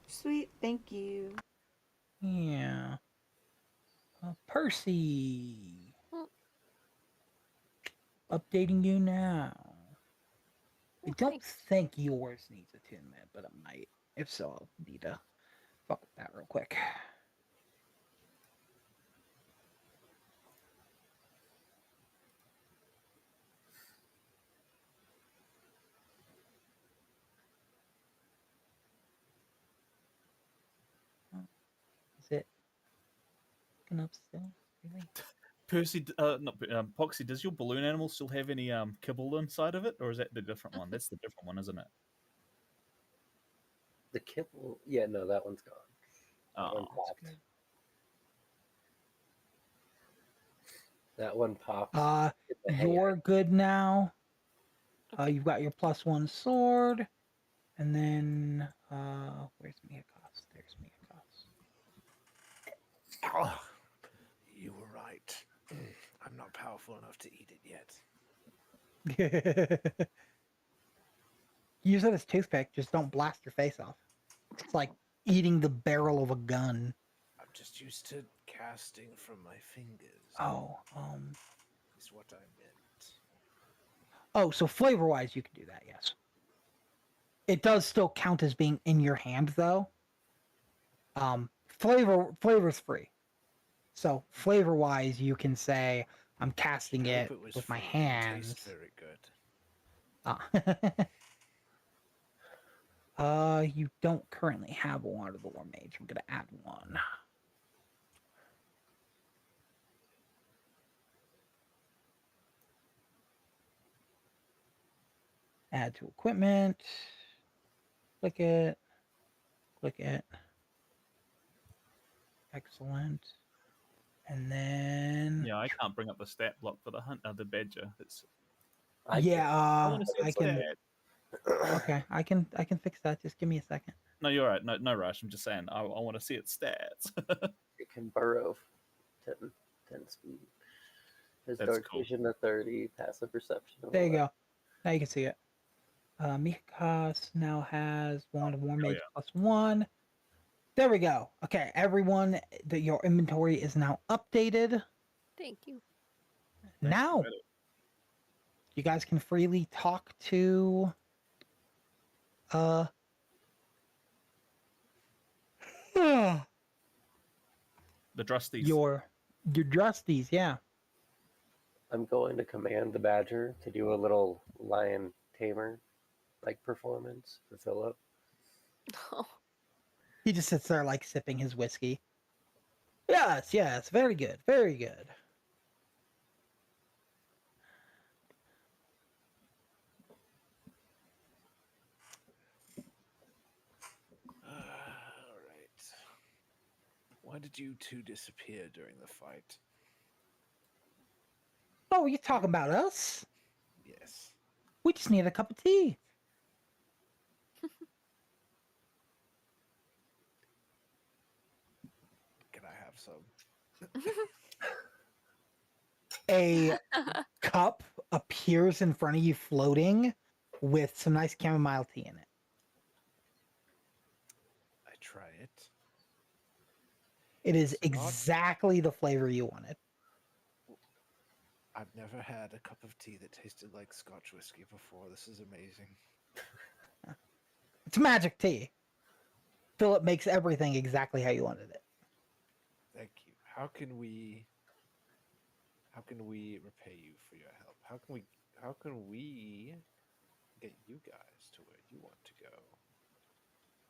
Sweet, thank you. Yeah. Percy. Updating you now. I don't think yours needs attunement, but it might. If so, I'll need to fuck with that real quick. Is it picking up still? Really? Percy, not Poxy. Does your balloon animal still have any kibble inside of it, or is that the different one? That's the different one, isn't it? The kibble? Yeah, no, that one's gone. That one popped. That one popped. You're good now. You've got your +1 sword. And then, where's Miyakos? There's Miyakos. Oh, you were right. I'm not powerful enough to eat it yet. Use it as toothpick, just don't blast your face off. It's like eating the barrel of a gun. I'm just used to casting from my fingers. Oh, is what I meant. Oh, so flavor-wise, you can do that, yes. It does still count as being in your hand, though. Flavor's free. So flavor-wise, you can say, I'm casting it with my hands. It tastes very good. You don't currently have a Wand of the War Mage. I'm gonna add one. Add to equipment. Click it. Click it. Excellent. And then Yeah, I can't bring up the stat block for the hunt, the badger. It's I want to see its can. stat. Okay, I can fix that. Just give me a second. No, you're right. No rush. I'm just saying. I want to see its stats. It can burrow 10 speed. His That's dark cool. vision to 30, passive perception. There you go. Now you can see it. Mikos now has Wand of War Mage +1. There we go. Okay, everyone, your inventory is now updated. Thank you. Now, you guys can freely talk to the Drusties. Your Drusties, yeah. I'm going to command the badger to do a little lion tamer like performance for Philip. Oh. He just sits there like sipping his whiskey. Yes, very good, very good. All right. Why did you two disappear during the fight? Oh, you talking about us? Yes. We just need a cup of tea. Can I have some? A cup appears in front of you floating with some nice chamomile tea in it. I try it. It is exactly the flavor you wanted. I've never had a cup of tea that tasted like Scotch whiskey before. This is amazing. It's magic tea. Philip makes everything exactly how you wanted it. Thank you. How can we repay you for your help? How can we get you guys to where you want to go?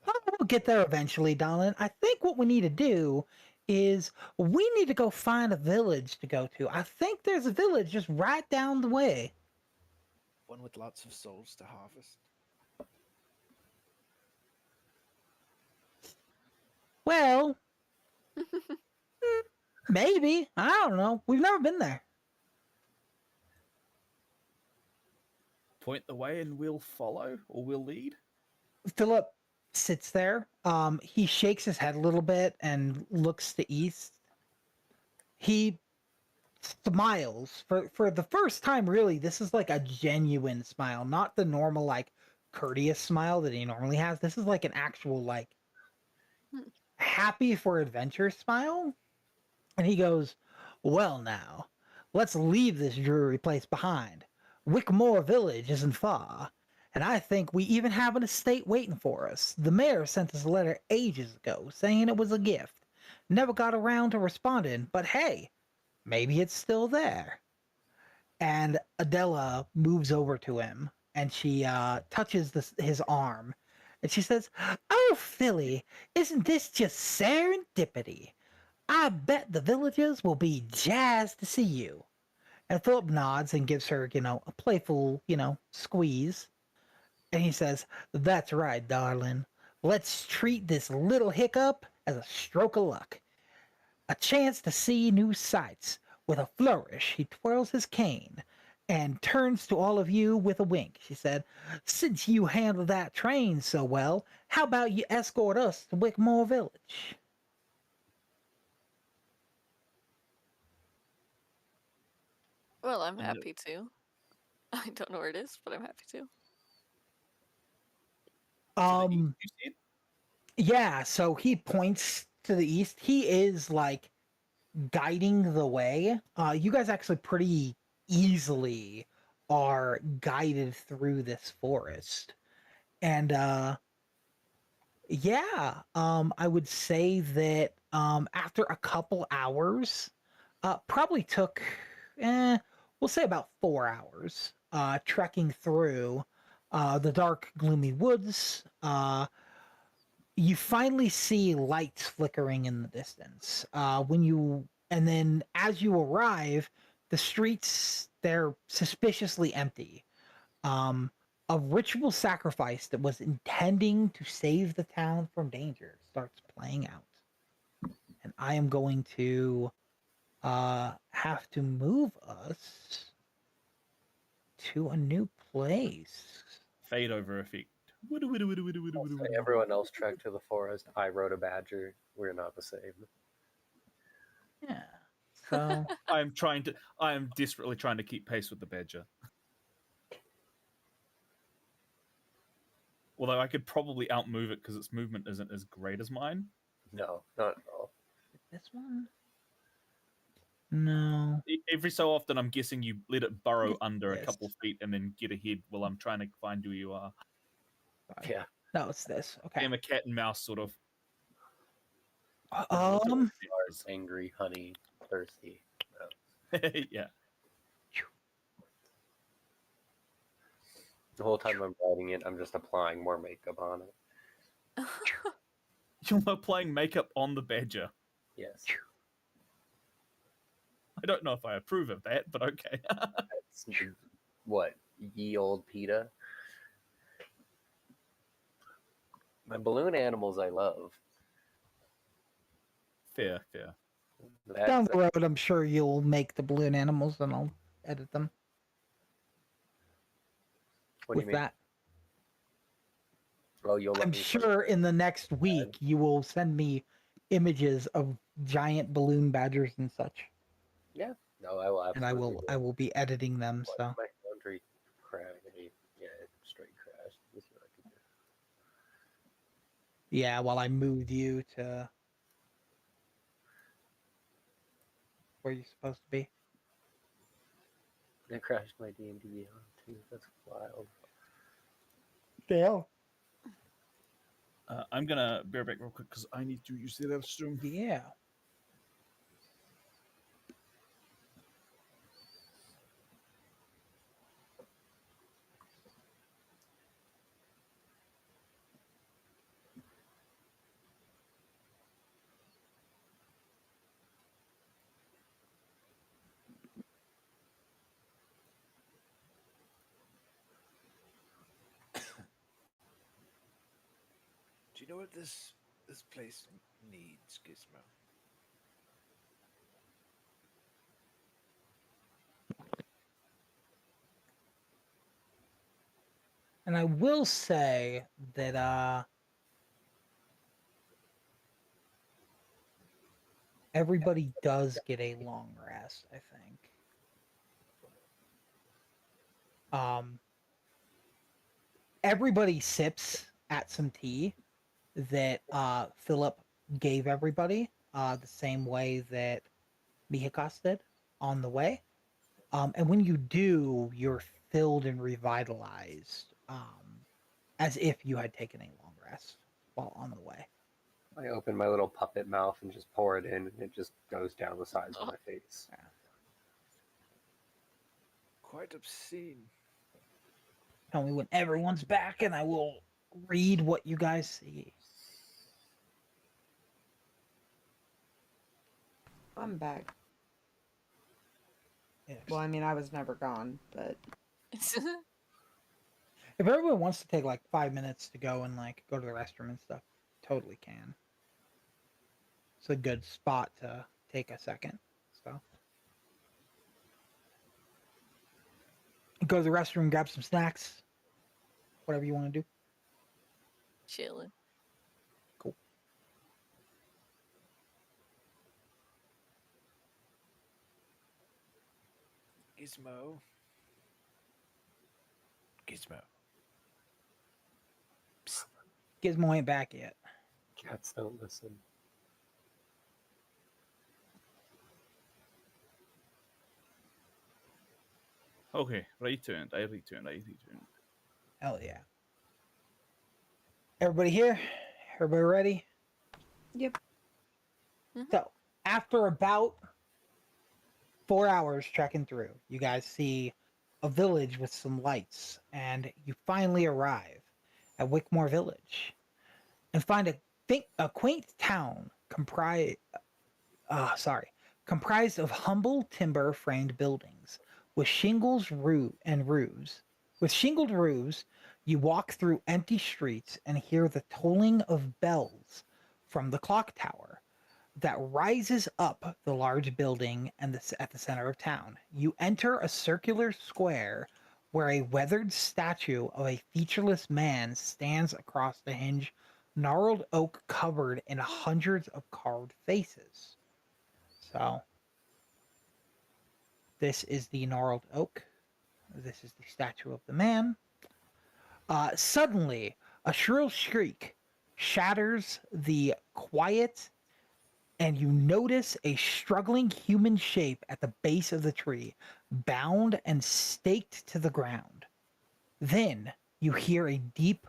Oh, we'll get there eventually, darling. I think what we need to do is we need to go find a village to go to. I think there's a village just right down the way. One with lots of souls to harvest. Well, maybe. I don't know. We've never been there. Point the way and we'll follow or we'll lead. Philip sits there. He shakes his head a little bit and looks to east. He smiles for the first time. Really, this is like a genuine smile, not the normal like courteous smile that he normally has. This is like an actual like happy for adventure smile. And he goes, "Well, now let's leave this dreary place behind. Wickmore Village isn't far, and I think we even have an estate waiting for us. The mayor sent us a letter ages ago saying it was a gift. Never got around to responding, but hey, maybe it's still there." And Adela moves over to him and she touches his arm and she says, "Oh, Philly, isn't this just serendipity? I bet the villagers will be jazzed to see you." And Philip nods and gives her, a playful, squeeze. And he says, "That's right, darling. Let's treat this little hiccup as a stroke of luck. A chance to see new sights." With a flourish, he twirls his cane and turns to all of you with a wink. She said, "Since you handled that train so well, how about you escort us to Wickmore Village?" Well, I'm And happy to. I don't know where it is, but I'm happy to. Yeah, so he points to the east. He is like guiding the way. You guys actually pretty easily are guided through this forest. And yeah, I would say that after a couple hours, probably took we'll say about 4 hours trekking through the dark gloomy woods. You finally see lights flickering in the distance. And then as you arrive, the streets, they're suspiciously empty. A ritual sacrifice that was intending to save the town from danger starts playing out. And I am going to have to move us to a new place. Fade over effect. I'll say everyone else trekked to the forest. I rode a badger. We're not the same. Yeah. So I am desperately trying to keep pace with the badger. Although I could probably outmove it because its movement isn't as great as mine. No, not at all. This one? No. Every so often, I'm guessing you let it burrow under a couple of feet and then get ahead while I'm trying to find who you are. Yeah. No, it's this. Okay. I'm a cat and mouse sort of. Angry, honey, thirsty. Yeah. The whole time I'm writing it, I'm just applying more makeup on it. You're applying makeup on the badger. Yes. I don't know if I approve of that, but okay. That's what? Ye old PETA? My balloon animals I love. Fair. Down the road, I'm sure you'll make the balloon animals and I'll edit them. What do you mean? That. Oh, I'm sure in the next week you will send me images of giant balloon badgers and such. Yeah. No, I will absolutely. And I will be editing them. So my laundry crashed. Yeah, it straight crashed. Let's see what I can do. yeah, while I moved you to where you're supposed to be. It crashed my DnD too. That's wild. Dale. I'm gonna bear back real quick because I need to use the restroom. Yeah. you know what this place needs, Gizmo? And I will say that everybody does get a long rest, I think. Everybody sips at some tea that Philip gave everybody, the same way that Mihikas did on the way. And when you do, you're filled and revitalized, as if you had taken a long rest while on the way. I open my little puppet mouth and just pour it in, and it just goes down the sides of my face. Yeah. Quite obscene. Tell me when everyone's back, and I will read what you guys see. I'm back. Yes. Well, I mean, I was never gone, but If everyone wants to take like 5 minutes to go and like go to the restroom and stuff, totally can. It's a good spot to take a second. So go to the restroom, grab some snacks, whatever you want to do. Chilling. Cool. Gizmo. Gizmo. Psst. Gizmo ain't back yet. Cats don't listen. Okay, returned. I returned. Hell yeah. Everybody here? Everybody ready? Yep. So, after about 4 hours trekking through, you guys see a village with some lights, and you finally arrive at Wickmore Village and find a quaint town comprised of humble timber framed buildings with With shingled roofs, you walk through empty streets and hear the tolling of bells from the clock tower that rises up the large building and at the center of town. You enter a circular square where a weathered statue of a featureless man stands across the hinge, gnarled oak covered in hundreds of carved faces. So, this is the gnarled oak. This is the statue of the man. Suddenly, a shrill shriek shatters the quiet, and you notice a struggling human shape at the base of the tree, bound and staked to the ground. Then you hear a deep,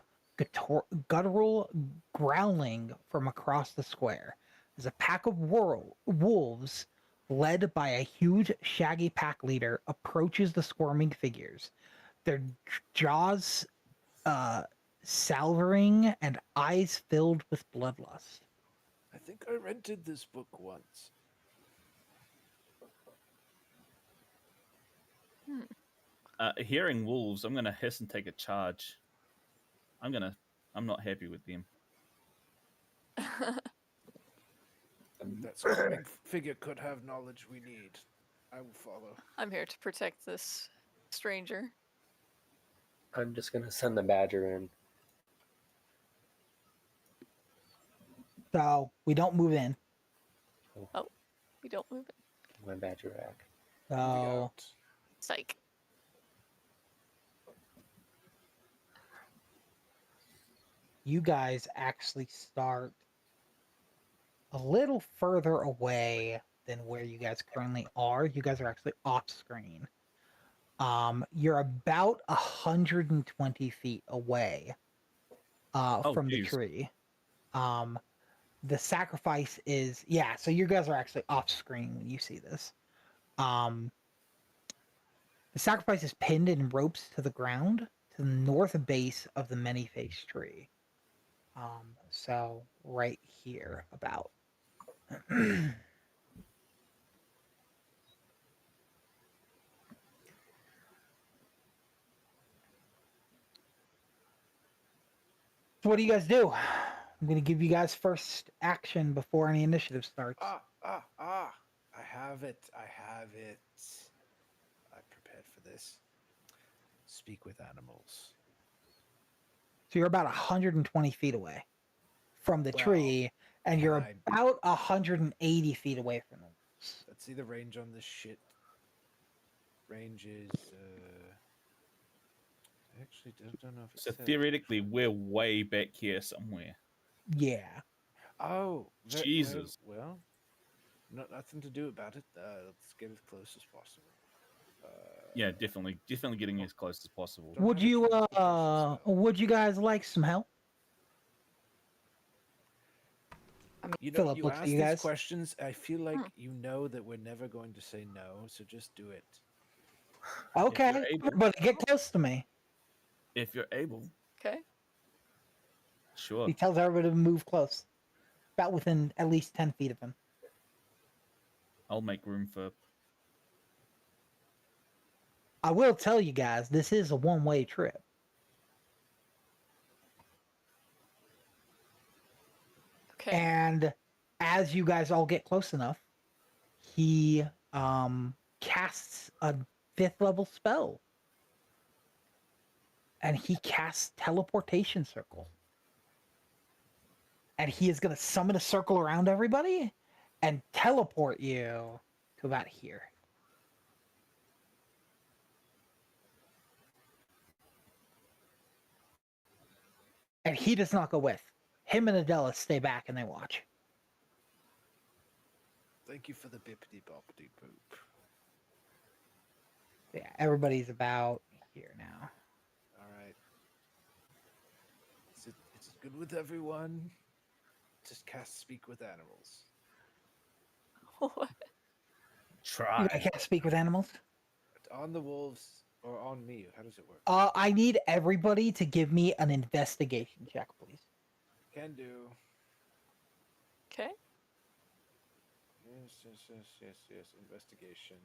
guttural growling from across the square as a pack of wolves, led by a huge, shaggy pack leader, approaches the squirming figures, their jaws salvering and eyes filled with bloodlust. I think I rented this book once. Hearing wolves, I'm gonna hiss and take a charge. I'm not happy with them. That squirming figure could have knowledge we need. I will follow. I'm here to protect this stranger. I'm just gonna send the badger in. So we don't move in. Oh, we don't move it. My badger rack. So Psych. you guys actually start a little further away than where you guys currently are. You guys are actually off screen. You're about 120 feet away from the tree. The sacrifice is so you guys are actually off screen when you see this. The sacrifice is pinned in ropes to the ground to the north base of the many-faced tree. So right here about. So what do you guys do? I'm going to give you guys first action before any initiative starts. I have it. I prepared for this. Speak with animals. So you're about 120 feet away from the tree, and you're about 180 feet away from them. Let's see the range on this shit. Range is I actually don't know if it So says. theoretically, we're way back here somewhere. Yeah. Oh, Jesus. Well, nothing to do about it. Let's get as close as possible. Yeah, definitely getting as close as possible. Would you guys like some help? You know, Philip you looks ask at you these guys. questions. I feel like you know that we're never going to say no, so just do it. Okay, but get close to me. If you're able. Okay. Sure. He tells everybody to move close, about within at least 10 feet of him. I'll make room for. I will tell you guys, this is a one-way trip. Okay. And as you guys all get close enough, he casts a 5th level spell. And he casts teleportation circle. And he is going to summon a circle around everybody and teleport you to about here. And he does not go with. Him and Adela stay back and they watch. Thank you for the bippity boppity boop. Yeah, everybody's about here now. All right. Is it good with everyone? Just cast speak with animals. What? Try. You can't speak with animals? On the wolves or on me? How does it work? I need everybody to give me an investigation check, please. Can do. Okay. Yes. Investigation.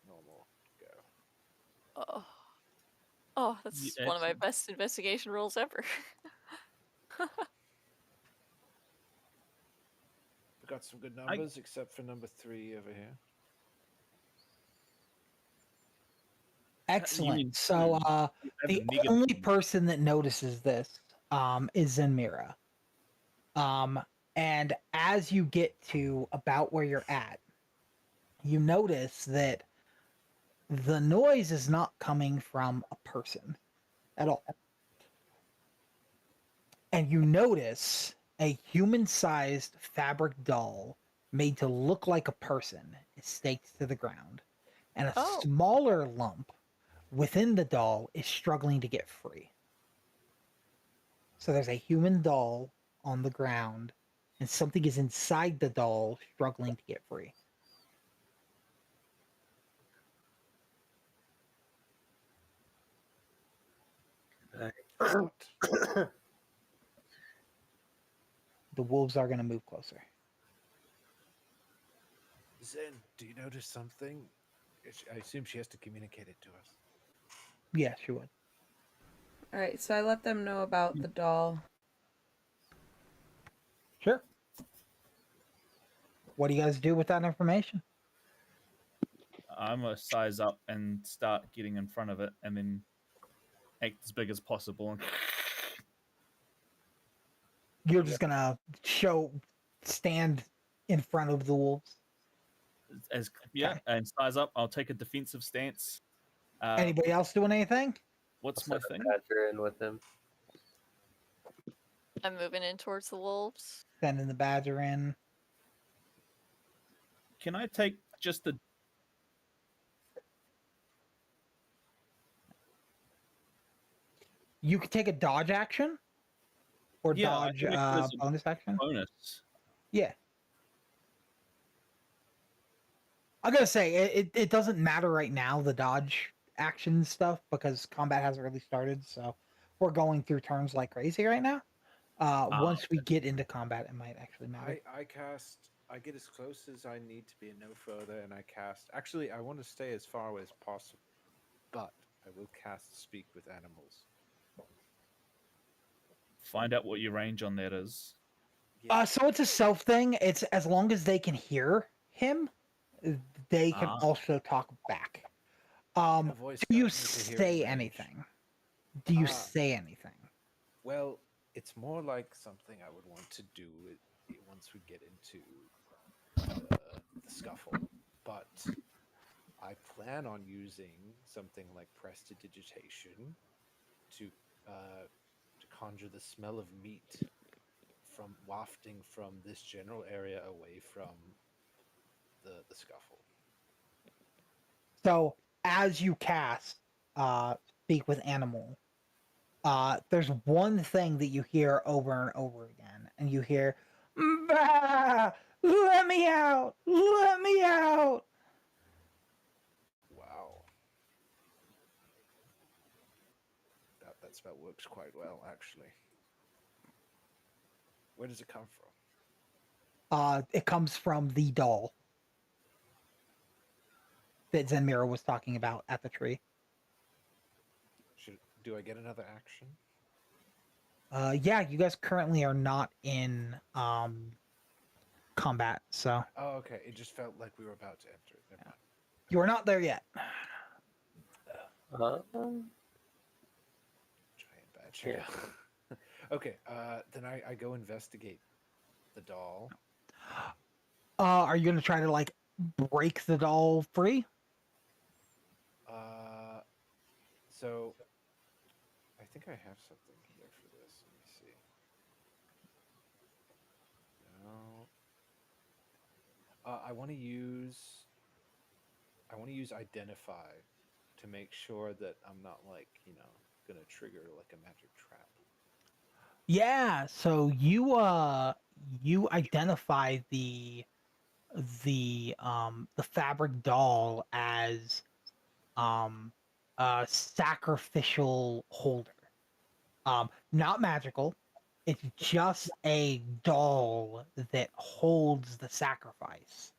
Normal. Go. Oh, that's one of my best investigation rolls ever. We got some good numbers, except for number 3 over here. Excellent. So the only person that notices this is Zenmira. And as you get to about where you're at, you notice that the noise is not coming from a person at all. And you notice a human-sized fabric doll made to look like a person is staked to the ground. And a smaller lump within the doll is struggling to get free. So there's a human doll on the ground, and something is inside the doll struggling to get free. The wolves are going to move closer. Zen, do you notice something? I assume she has to communicate it to us. Yeah, she would. All right, so I let them know about the doll. Sure. What do you guys do with that information? I'm gonna size up and start getting in front of it, and then act as big as possible. You're just gonna stand in front of the wolves. And size up. I'll take a defensive stance. Anybody else doing anything? What's my thing? Badger in with him. I'm moving in towards the wolves. Sending the badger in. Can I take just the? You could take a dodge action, or dodge bonus action. Bonus. Yeah. I'm gonna say it doesn't matter right now, the dodge action stuff, because combat hasn't really started, so we're going through turns like crazy right now. Once we get into combat, it might actually matter. I get as close as I need to be and no further, and I cast. Actually, I want to stay as far away as possible, but I will cast Speak with Animals. Find out what your range on that is. So it's a self thing. It's as long as they can hear him, they can also talk back. A voice Do you does need to hear in say range. anything? Do you say anything? Well, it's more like something I would want to do once we get into the scuffle. But I plan on using something like prestidigitation to conjure the smell of meat from wafting from this general area away from the scuffle. So as you cast speak with animal, there's one thing that you hear over and over again, and you hear, bah! Let me out! Let me out! Wow. That spell works quite well, actually. Where does it come from? It comes from the doll that Zenmira was talking about at the tree. Do I get another action? Yeah, you guys currently are not in combat, so Oh, okay. It just felt like we were about to enter. Never mind. you are not there yet. Giant badger. Okay, then I go investigate the doll. Are you gonna try to like break the doll free? So I think I have something here for this. Let me see. No. I want to use identify to make sure that I'm not like, gonna trigger like a magic trap. Yeah, so you identify the fabric doll as a sacrificial holder. Not magical. It's just a doll that holds the sacrifice.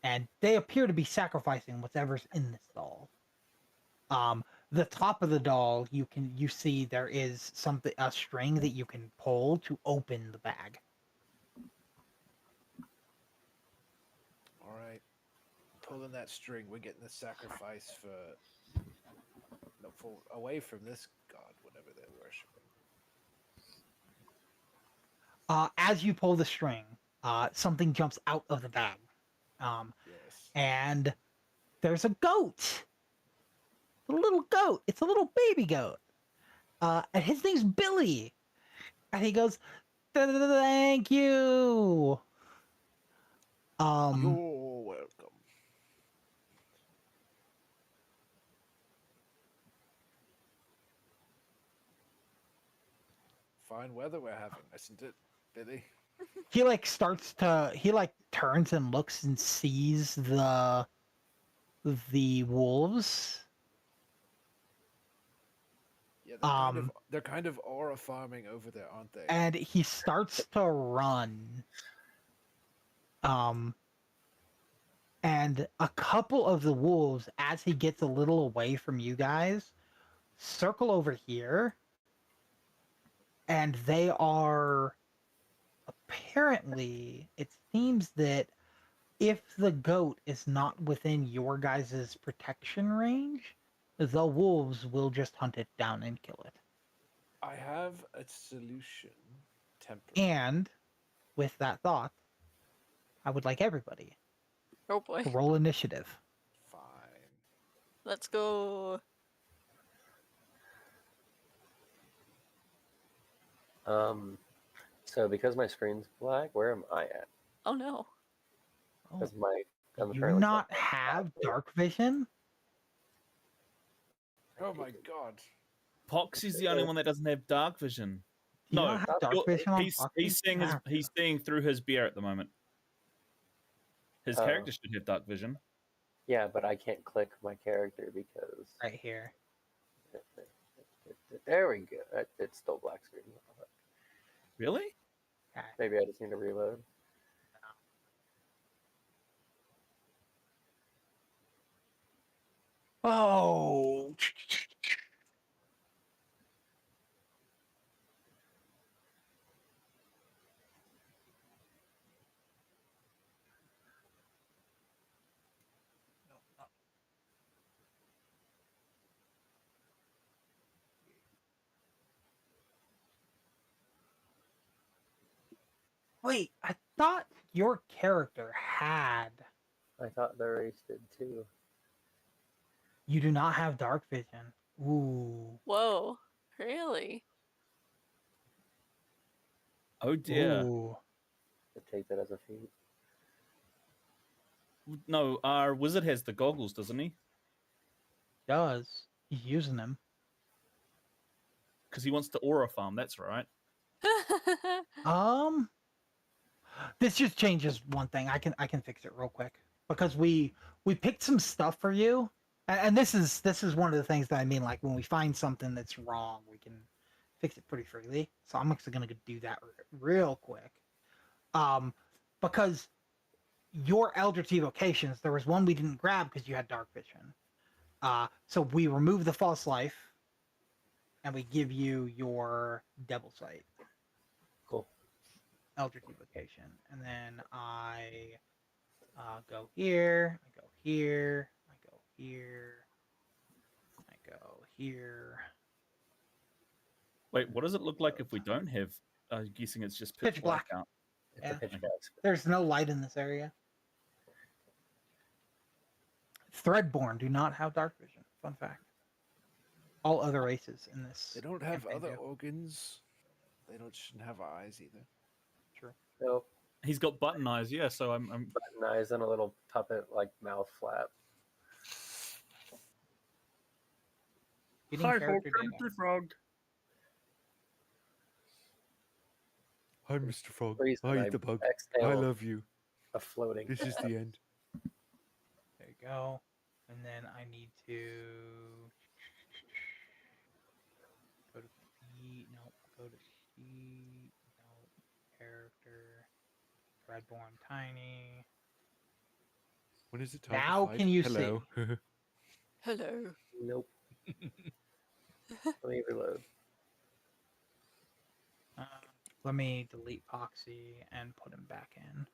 And they appear to be sacrificing whatever's in this doll. The top of the doll, you see there is a string that you can pull to open the bag. All right, pulling that string. We're getting the sacrifice for away from this god, whatever they're worshiping. As you pull the string, something jumps out of the bag. And there's a goat. A little goat. It's a little baby goat. And his name's Billy. And he goes, "Thank you." You're welcome. Fine weather we're having, isn't it, Billy? He turns and looks and sees the wolves. Yeah, they're kind of aura farming over there, aren't they? And he starts to run. And a couple of the wolves, as he gets a little away from you guys, circle over here. And they are apparently, it seems that if the goat is not within your guys' protection range, the wolves will just hunt it down and kill it. I have a solution. And with that thought, I would like everybody to roll initiative. Fine. Let's go. So because my screen's black, where am I at? Oh no. Because I'm Do you currently not have dark vision? Oh my god. Poxy's the only one that doesn't have dark vision. Do you No, not have dark vision on he's Poxy? he's seeing through his beer at the moment. His Oh. character should have dark vision. Yeah, but I can't click my character because right here. There we go. It's still black screen. Really? Maybe I just need to reload. Oh. Wait, I thought your character had. I thought the race did too. You do not have dark vision. Ooh. Whoa, really? Oh dear. Ooh. I take that as a feat. No, our wizard has the goggles, doesn't he? Does. He's using them. Because he wants to aura farm. That's right. This just changes one thing. I can fix it real quick because we picked some stuff for you, and this is one of the things that I mean. Like when we find something that's wrong, we can fix it pretty freely. So I'm actually gonna do that real quick. Because your Eldritch evocations, there was one we didn't grab because you had dark vision. So we remove the false life, and we give you your devil sight. Cool. Eldritch evocation, and then I go here, I go here, I go here, I go here. Wait, what does it look like if we don't have? I'm guessing it's just pitch black out. Yeah. Pitch Okay. black. There's no light in this area. Threadborn do not have dark vision. Fun fact. All other races in this. They don't have campaign other do. organs. They shouldn't have eyes either. True. Nope. He's got button eyes, yeah. So I'm Button eyes and a little puppet like mouth flap. Getting Hi, character Hulk, data. Frog. Hi, Mr. Frog. Reason Hi, I the bug. exhale I love you. A floating. This is the end. There you go. And then I need to go to feet. No, go to feet. No, character. Threadborn tiny. When is it time Now to fight? can you Hello. Hello. Nope. Let me reload. Let me delete Poxy and put him back in.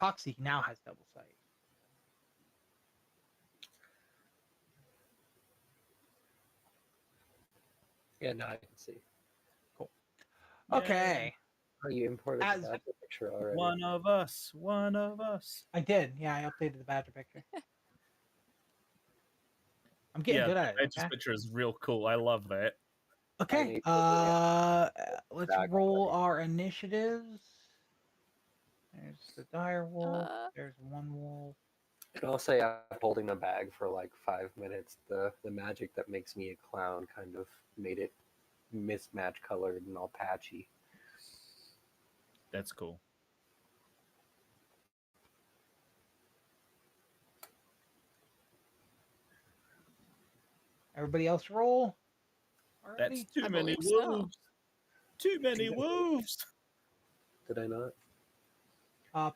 Poxy now has double sight. Yeah, now I can see. Cool. Okay. Oh, you imported As- the badger picture already. One of us. One of us. I did. Yeah, I updated the badger picture. I'm getting good at it. Badger's Okay. picture is real cool. I love that. Okay. Let's roll our initiatives. There's the dire wolf. There's one wolf. And I'll say I'm holding the bag for like 5 minutes. The magic that makes me a clown kind of made it mismatch colored and all patchy. That's cool. Everybody else roll. That's Already? too many wolves. Too many wolves. Did I not?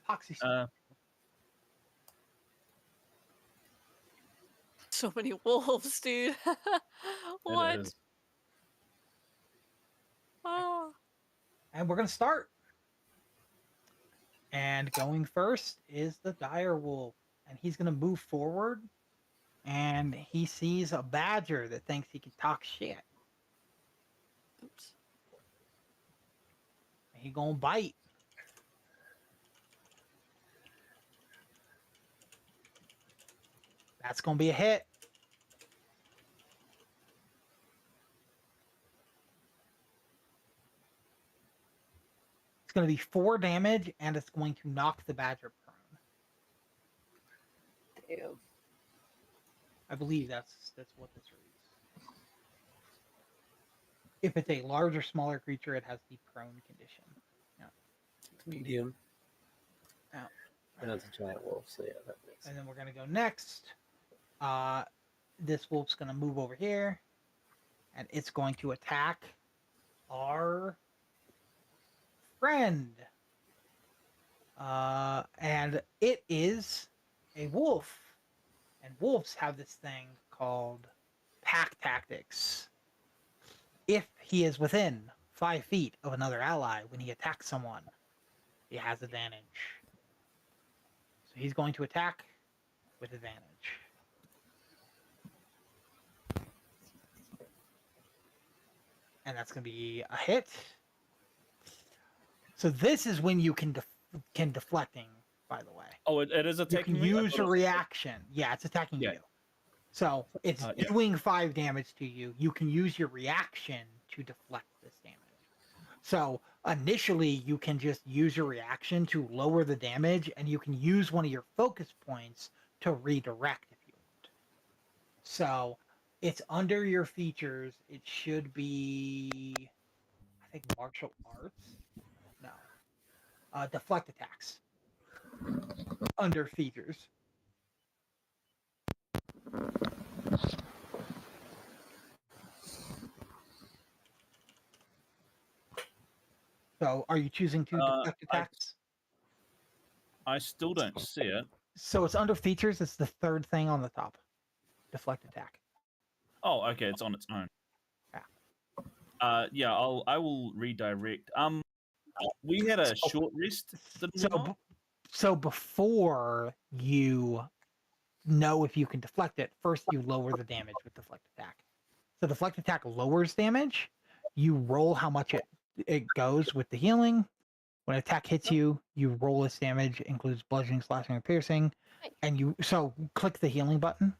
Poxy. So many wolves, dude. What? is. Oh. And we're gonna start. And going first is the dire wolf, and he's gonna move forward. And he sees a badger that thinks he can talk shit. Oops. He gonna bite. That's gonna be a hit. It's gonna be 4 damage, and it's going to knock the badger prone. Damn. I believe that's what this reads. If it's a large or smaller creature, it has the prone condition. Yeah. It's medium. Yeah. And it's a giant wolf, so yeah, that makes sense. And then we're gonna go next. This wolf's gonna move over here, and it's going to attack our friend. And it is a wolf. And wolves have this thing called pack tactics. If he is within 5 feet of another ally when he attacks someone, he has advantage. So he's going to attack with advantage. and that's going to be a hit. So this is when you can deflecting. By the way. Oh, it is attacking you me? can I use thought your it was- reaction. Yeah, it's attacking Yeah. you. So it's Yeah. doing 5 damage to you. You can use your reaction to deflect this damage. So initially, you can just use your reaction to lower the damage, and you can use one of your focus points to redirect if you want. So it's under your features. It should be, I think, martial arts. No, deflect attacks. Under features. So, are you choosing to deflect attacks? I still don't see it. So it's under features. It's the third thing on the top. Deflect attack. Oh, okay, it's on its own. Yeah. Yeah, I will redirect. We had a short rest, didn't we? Not? So before you know if you can deflect it, first you lower the damage with deflect attack. So deflect attack lowers damage. You roll how much it goes with the healing. When an attack hits you, you roll its damage, includes bludgeoning, slashing, or piercing. And you click the healing button.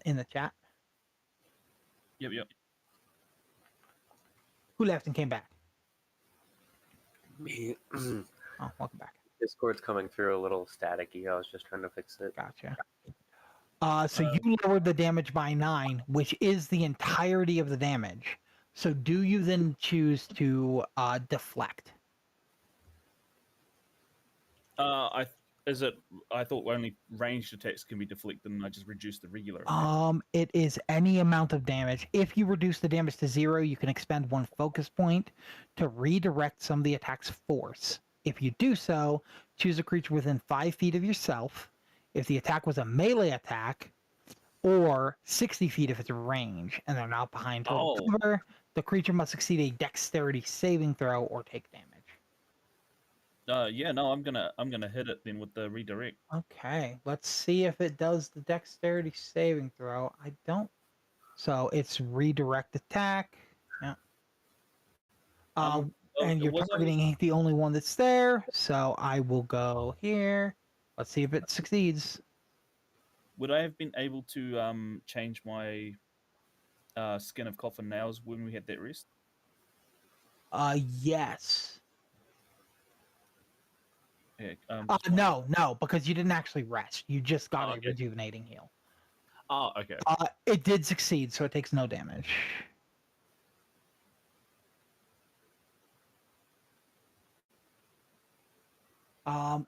In the chat. Yep. Who left and came back? Me. Oh, welcome back. Discord's coming through a little staticky. I was just trying to fix it. Gotcha. So you lowered the damage by 9, which is the entirety of the damage. So do you then choose to deflect? I thought only ranged attacks can be deflected, and I just reduced the regular. It is any amount of damage. If you reduce the damage to 0, you can expend 1 focus point to redirect some of the attack's force. If you do so, choose a creature within 5 feet of yourself. If the attack was a melee attack, or 60 feet if it's range, and they're not behind total cover, the creature must succeed a dexterity saving throw or take damage. Yeah, no, I'm gonna hit it then with the redirect. Okay, let's see if it does the dexterity saving throw. I don't. So it's redirect attack. Yeah. And you're targeting the only one that's there. So I will go here. Let's see if it succeeds. Would I have been able to change my skin of coffin nails when we had that rest? Yes. Yeah, no, because you didn't actually rest. You just got a rejuvenating heal. Oh, okay. It did succeed, so it takes no damage.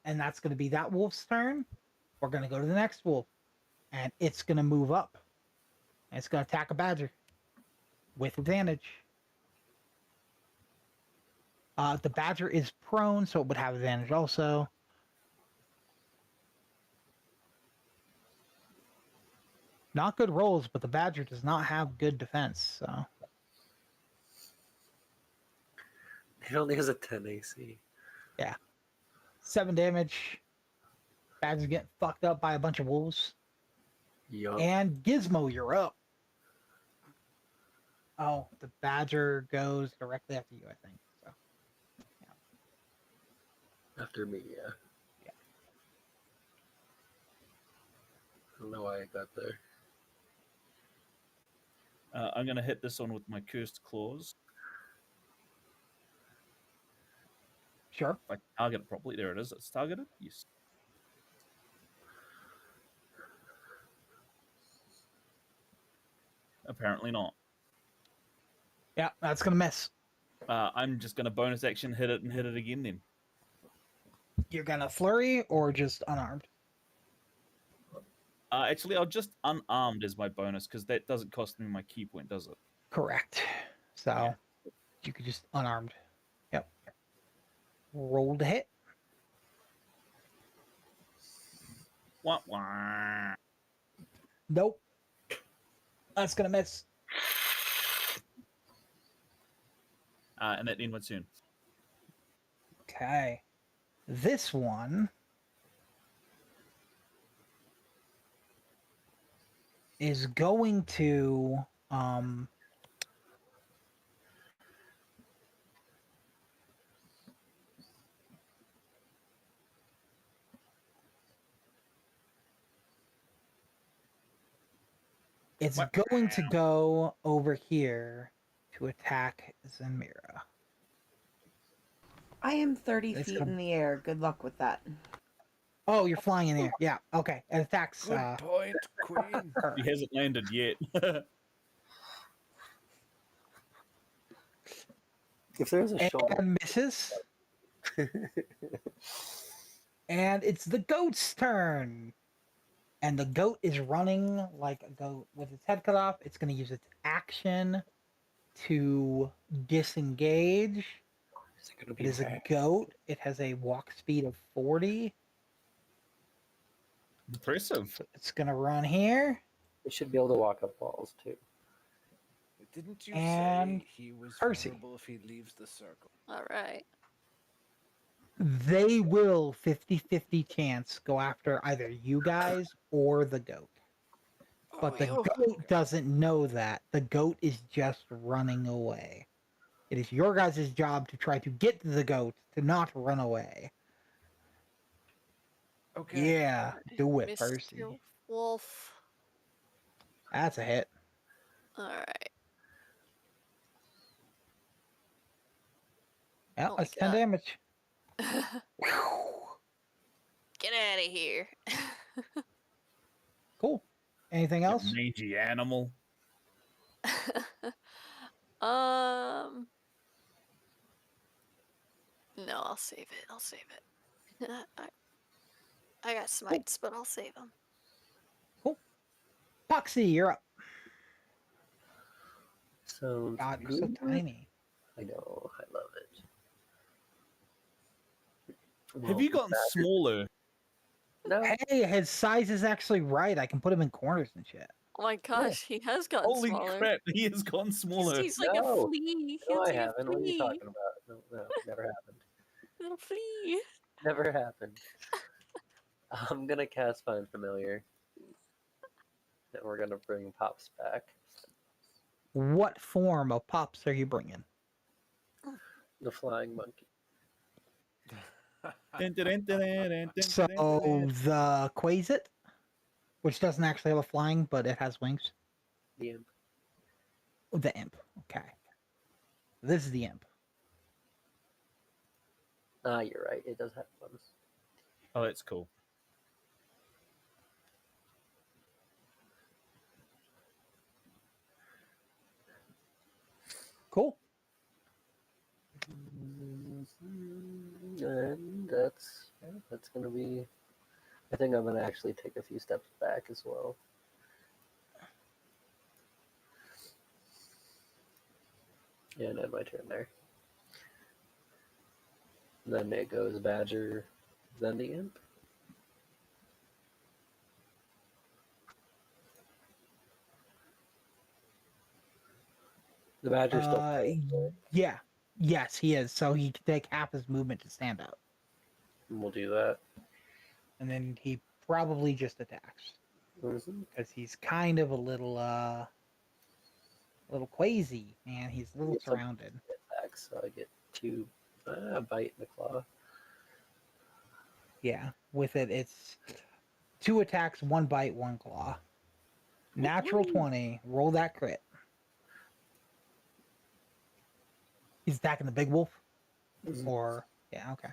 And that's going to be that wolf's turn. We're going to go to the next wolf, and it's going to move up. And it's going to attack a badger with advantage. The badger is prone, so it would have advantage also. Not good rolls, but the badger does not have good defense, so. It only has a 10 AC. Yeah. 7 damage. Badger's getting fucked up by a bunch of wolves. Yup. And Gizmo, you're up. Oh, the badger goes directly after you, I think. So. Yeah. After me, yeah. I don't know why I got there. I'm gonna hit this one with my cursed claws. Sure. If I target it properly, there it is. It's targeted. Yes. Apparently not. Yeah, that's gonna miss. I'm just gonna bonus action hit it and hit it again then. You're gonna flurry or just unarmed? Actually, I'll just unarmed as my bonus because that doesn't cost me my key point, does it? Correct. So you could just unarmed. Yep. Roll to hit. Wah, wah. Nope. That's gonna miss. And that end went soon. Okay. This one is going to it's going to go over here to attack Zenmira. I am 30 It's feet gonna- in the air. Good luck with that. Oh, you're flying in the air. Yeah, okay. It attacks Good point, Queen. her. He hasn't landed yet. If there's a shoulder. And misses. And it's the goat's turn. And the goat is running like a goat with its head cut off. It's going to use its action to disengage. It is a goat. It has a walk speed of 40. Impressive. So it's going to run here. It should be able to walk up walls too. Didn't you And say he was Percy. vulnerable if he leaves the circle? All right. They will 50-50 chance go after either you guys or the goat. But the goat doesn't know that. The goat is just running away. It is your guys' job to try to get the goat to not run away. Okay. Yeah, do it, Mr. Percy. Wolf. That's a hit. All right. Yeah, Oh my that's 10 God. damage. Get out of here. Cool. Anything else? Mangy animal. No, I'll save it. I'll save it. I got smites, but I'll save them. Cool. Poxy, you're up. So God, you're so tiny. I know, I love it. Have you gotten smaller? No. Hey, his size is actually right. I can put him in corners and shit. Oh my gosh, he has gotten Holy smaller. crap, he has gotten smaller. He's like a No. flea. He No, looks I like a haven't. What are you flea. talking about? No, never happened. Little flea. Never happened. I'm gonna cast Find Familiar. And we're gonna bring Pops back. What form of Pops are you bringing? The flying monkey. So the Quasit, which doesn't actually have a flying, but it has wings. The imp. The imp. Okay. This is the imp. Ah, you're right. It does have ones. Oh, that's cool. Cool. And that's gonna be. I think I'm gonna actually take a few steps back as well. And end my turn there. Then it goes Badger, then the imp. The Badger's still. Yeah. Yes, he is. So he can take half his movement to stand up. We'll do that. And then he probably just attacks. Because he's kind of a little crazy, man. He's a little surrounded. Attacks, so I get 2 bite in the claw. Yeah, with it, it's 2 attacks, 1 bite, 1 claw. Natural 20. Roll that crit. He's attacking the big wolf? Or, yeah, okay.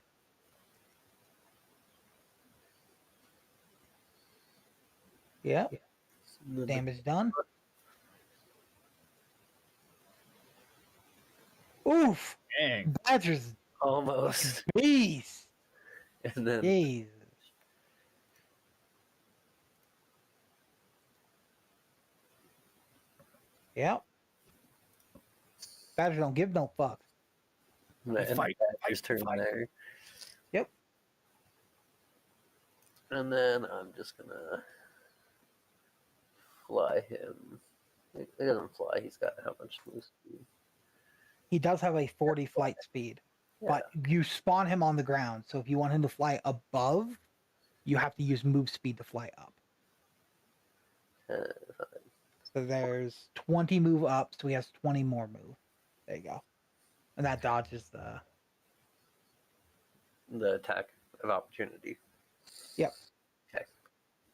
Yep. Damage done. Oof! Dang. Badger's almost. Jeez. And then Jesus. Yep. Badger don't give no fuck. Badger's turn there. Yep. And then I'm just gonna fly him. He doesn't fly. He's got how much move speed? He does have a 40 flight speed, but you spawn him on the ground. So if you want him to fly above, you have to use move speed to fly up. 5, So there's 20 move up, so he has 20 more move. There you go. And that dodges the attack of opportunity. Yep. Okay.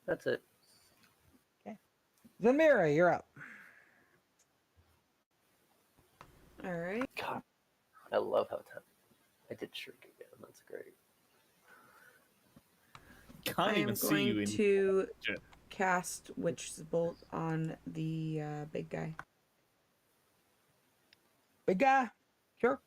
That's it. Okay. Zamira, you're up. All right. God, I love how tough. I did shrink again. That's great. I am going to cast Witch's Bolt on the big guy. Big guy? Sure.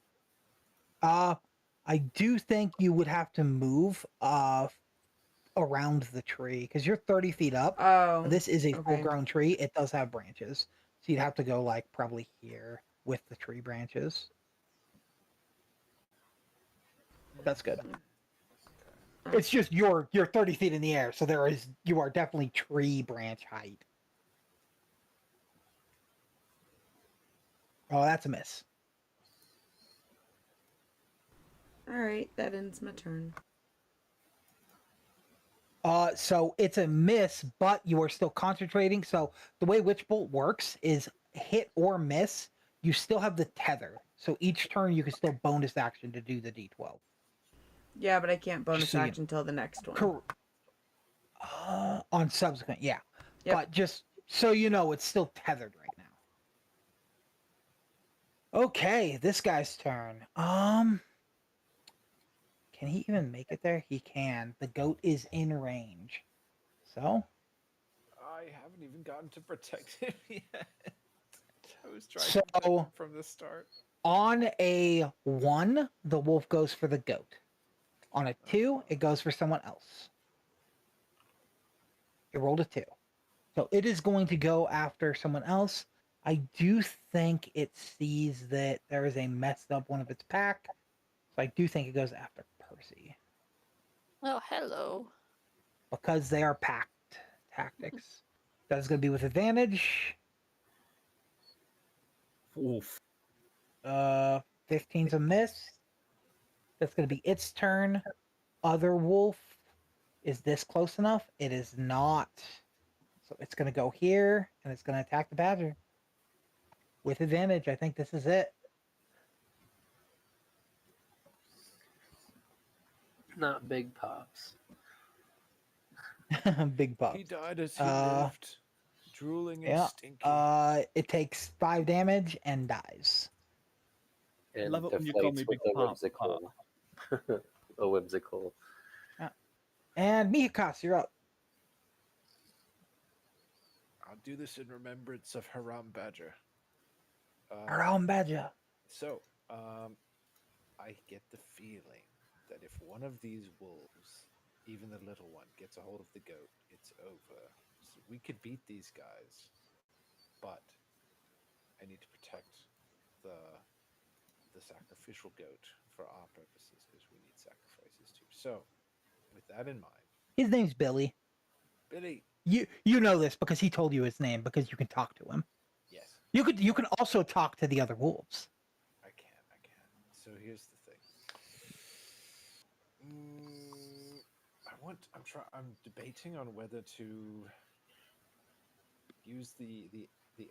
I do think you would have to move around the tree because you're 30 feet up. Oh. This is a okay. full-grown tree. It does have branches. So you'd have to go like probably here with the tree branches. That's good. It's just you're 30 feet in the air, so you are definitely tree branch height. Oh, that's a miss. All right, that ends my turn. So it's a miss, but you are still concentrating. So the way Witch Bolt works is hit or miss, you still have the tether. So each turn you can still bonus action to do the D12. Yeah, but I can't bonus So action until the next one. On subsequent, yeah. Yep. But just so you know, it's still tethered right now. Okay, this guy's turn. Can he even make it there? He can. The goat is in range. So? I haven't even gotten to protect him yet. I was trying So, to protect him from the start. On a 1, the wolf goes for the goat. On a 2, it goes for someone else. It rolled a 2. So it is going to go after someone else. I do think it sees that there is a messed up one of its pack. So I do think it goes after Percy. Oh, hello. Because they are packed tactics. That's going to be with advantage. Oof. 15's a miss. That's going to be its turn. Other wolf. Is this close enough? It is not. So it's going to go here, and it's going to attack the badger. With advantage. I think this is it. Not big pops. Big pops. He died as he lived, drooling and Yeah. stinky. It takes 5 damage and dies. And Love it when you call me deflates Big with a Pop. whimsical. A whimsical. And Mihikas, you're up. I'll do this in remembrance of Haram Badger. Haram Badger. So, I get the feeling that if one of these wolves, even the little one, gets a hold of the goat, it's over. So we could beat these guys, but I need to protect the sacrificial goat for our purposes because we need sacrifices too. So, with that in mind, His name's Billy. Billy. You know this because he told you his name because you can talk to him. Yes. You can also talk to the other wolves. I can. So here's the thing. I'm debating on whether to use the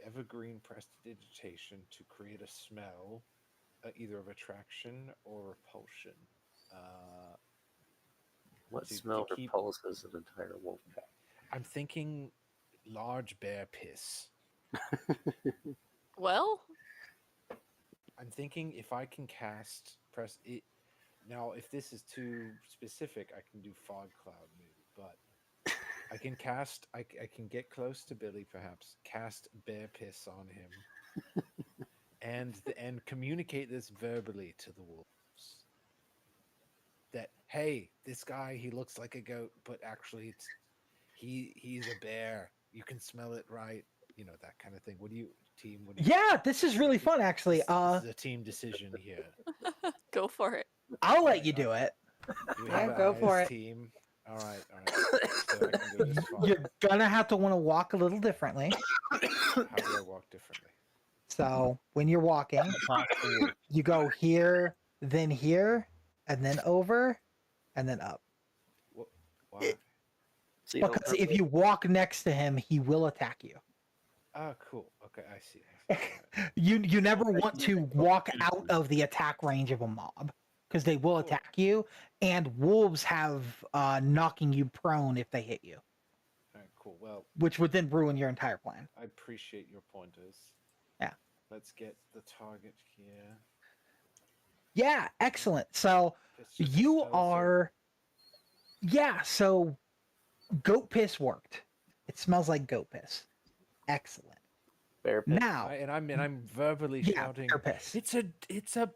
evergreen prestidigitation to create a smell, either of attraction or repulsion. What to smell keep- repulses an entire wolf pack? I'm thinking large bear piss. Well, I'm thinking if I can cast press it. Now, if this is too specific, I can do fog cloud move, but I can cast. I can get close to Billy, perhaps cast bear piss on him, and communicate this verbally to the wolves. That hey, this guy he looks like a goat, but actually he's a bear. You can smell it, right? You know, that kind of thing. What do you team? Yeah, this is really fun actually. This is a team decision here. go for it. I'll let you do it. Do we Yeah, have go an for eyes it. team? All right. So I can go this far. You're gonna have to want to walk a little differently. How do I walk differently? So when you're walking, you go here, then here, and then over, and then up. Why? So you don't Because have if to- you walk next to him, he will attack you. Cool. Okay, I see. You never want to walk out of the attack range of a mob because they will attack you, and wolves have knocking you prone if they hit you, All right, cool. Well, which would then ruin your entire plan. I appreciate your pointers. Yeah. Let's get the target here. Yeah, excellent. So you are, yeah. So goat piss worked. It smells like goat piss. Excellent. Bear piss. Now, I'm verbally shouting. bear piss. It's a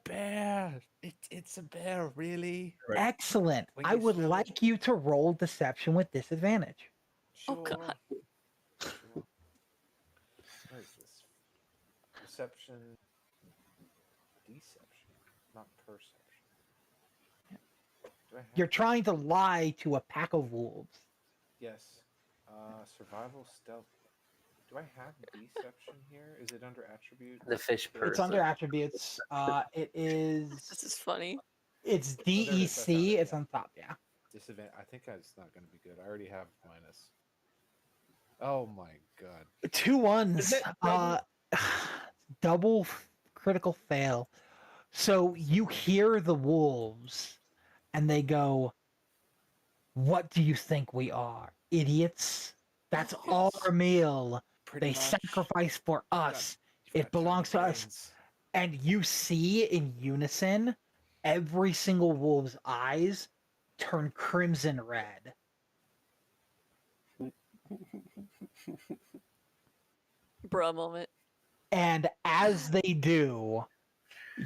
bear. It's a bear. Really? Excellent. When I you would smell like you to roll deception with disadvantage. Sure. Oh God. Sure. What is this? Deception. Deception, not perception. Do I have You're trying to lie to a pack of wolves. Yes. Survival stealth. Do I have deception here? Is it under attribute? The fish person. It's under attributes. It is. This is funny. It's there it is, I found DEC. it, It's on top. Yeah. Disadvantage. I think it's not going to be good. I already have minus. Oh my god. 2 ones. Double critical fail. So you hear the wolves, and they go, "What do you think we are, idiots? That's all our meal. They sacrifice for us. It belongs to us." And you see in unison, every single wolf's eyes turn crimson red. Bruh moment. And as they do,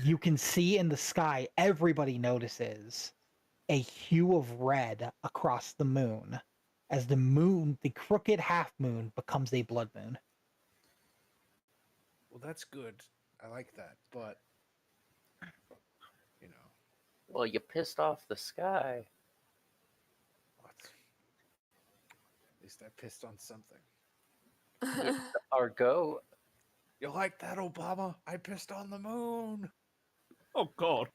you can see in the sky, everybody notices a hue of red across the moon as the moon, the crooked half moon, becomes a blood moon. Well, that's good. I like that, but you know. Well, you pissed off the sky. What? At least I pissed on something. Our go. You like that, Obama? I pissed on the moon. Oh God.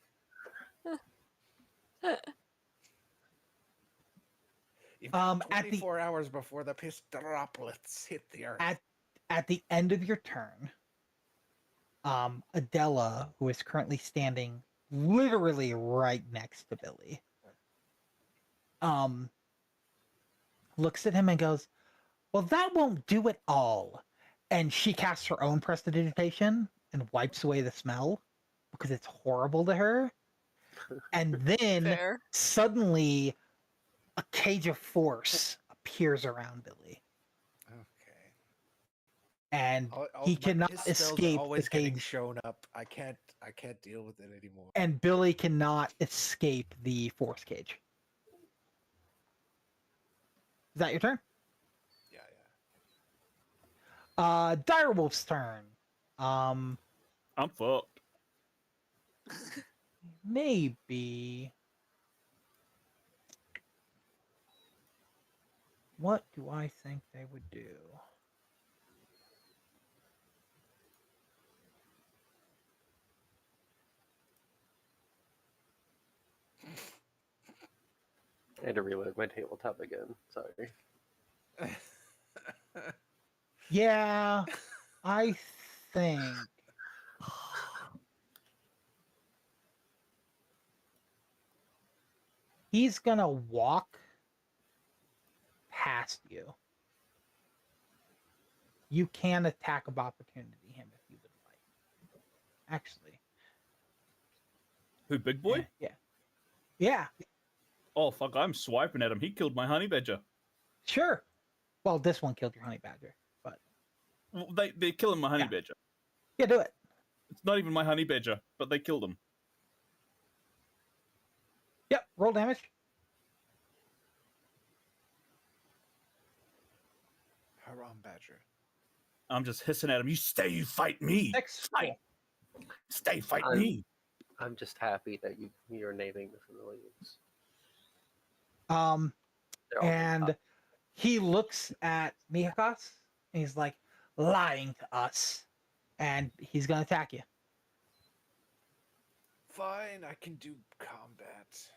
You've got At 24 hours before the piss droplets hit the earth. At the end of your turn, Adela, who is currently standing literally right next to Billy, looks at him and goes, "Well, that won't do it all." And she casts her own prestidigitation and wipes away the smell because it's horrible to her. And then suddenly a cage of force appears around Billy. Okay. And he cannot escape the cage. Shown up. I can't deal with it anymore. And Billy cannot escape the force cage. Is that your turn? Yeah. Direwolf's turn. I'm fucked. Maybe. What do I think they would do? I had to reload my tabletop again. Sorry. Yeah, I think. He's gonna walk past you. You can attack of opportunity him if you would like. Actually. Who, Big Boy? Yeah. Yeah. Oh fuck! I'm swiping at him. He killed my honey badger. Sure. Well, this one killed your honey badger, but well, they're killing my honey badger. Yeah, do it. It's not even my honey badger, but they killed him. Yep. Roll damage. Haram badger. I'm just hissing at him. You fight me. Fight. Fight me. I'm just happy that you're naming the civilians. And he looks at Mihakas and he's like, lying to us. And he's gonna attack you. Fine, I can do combat.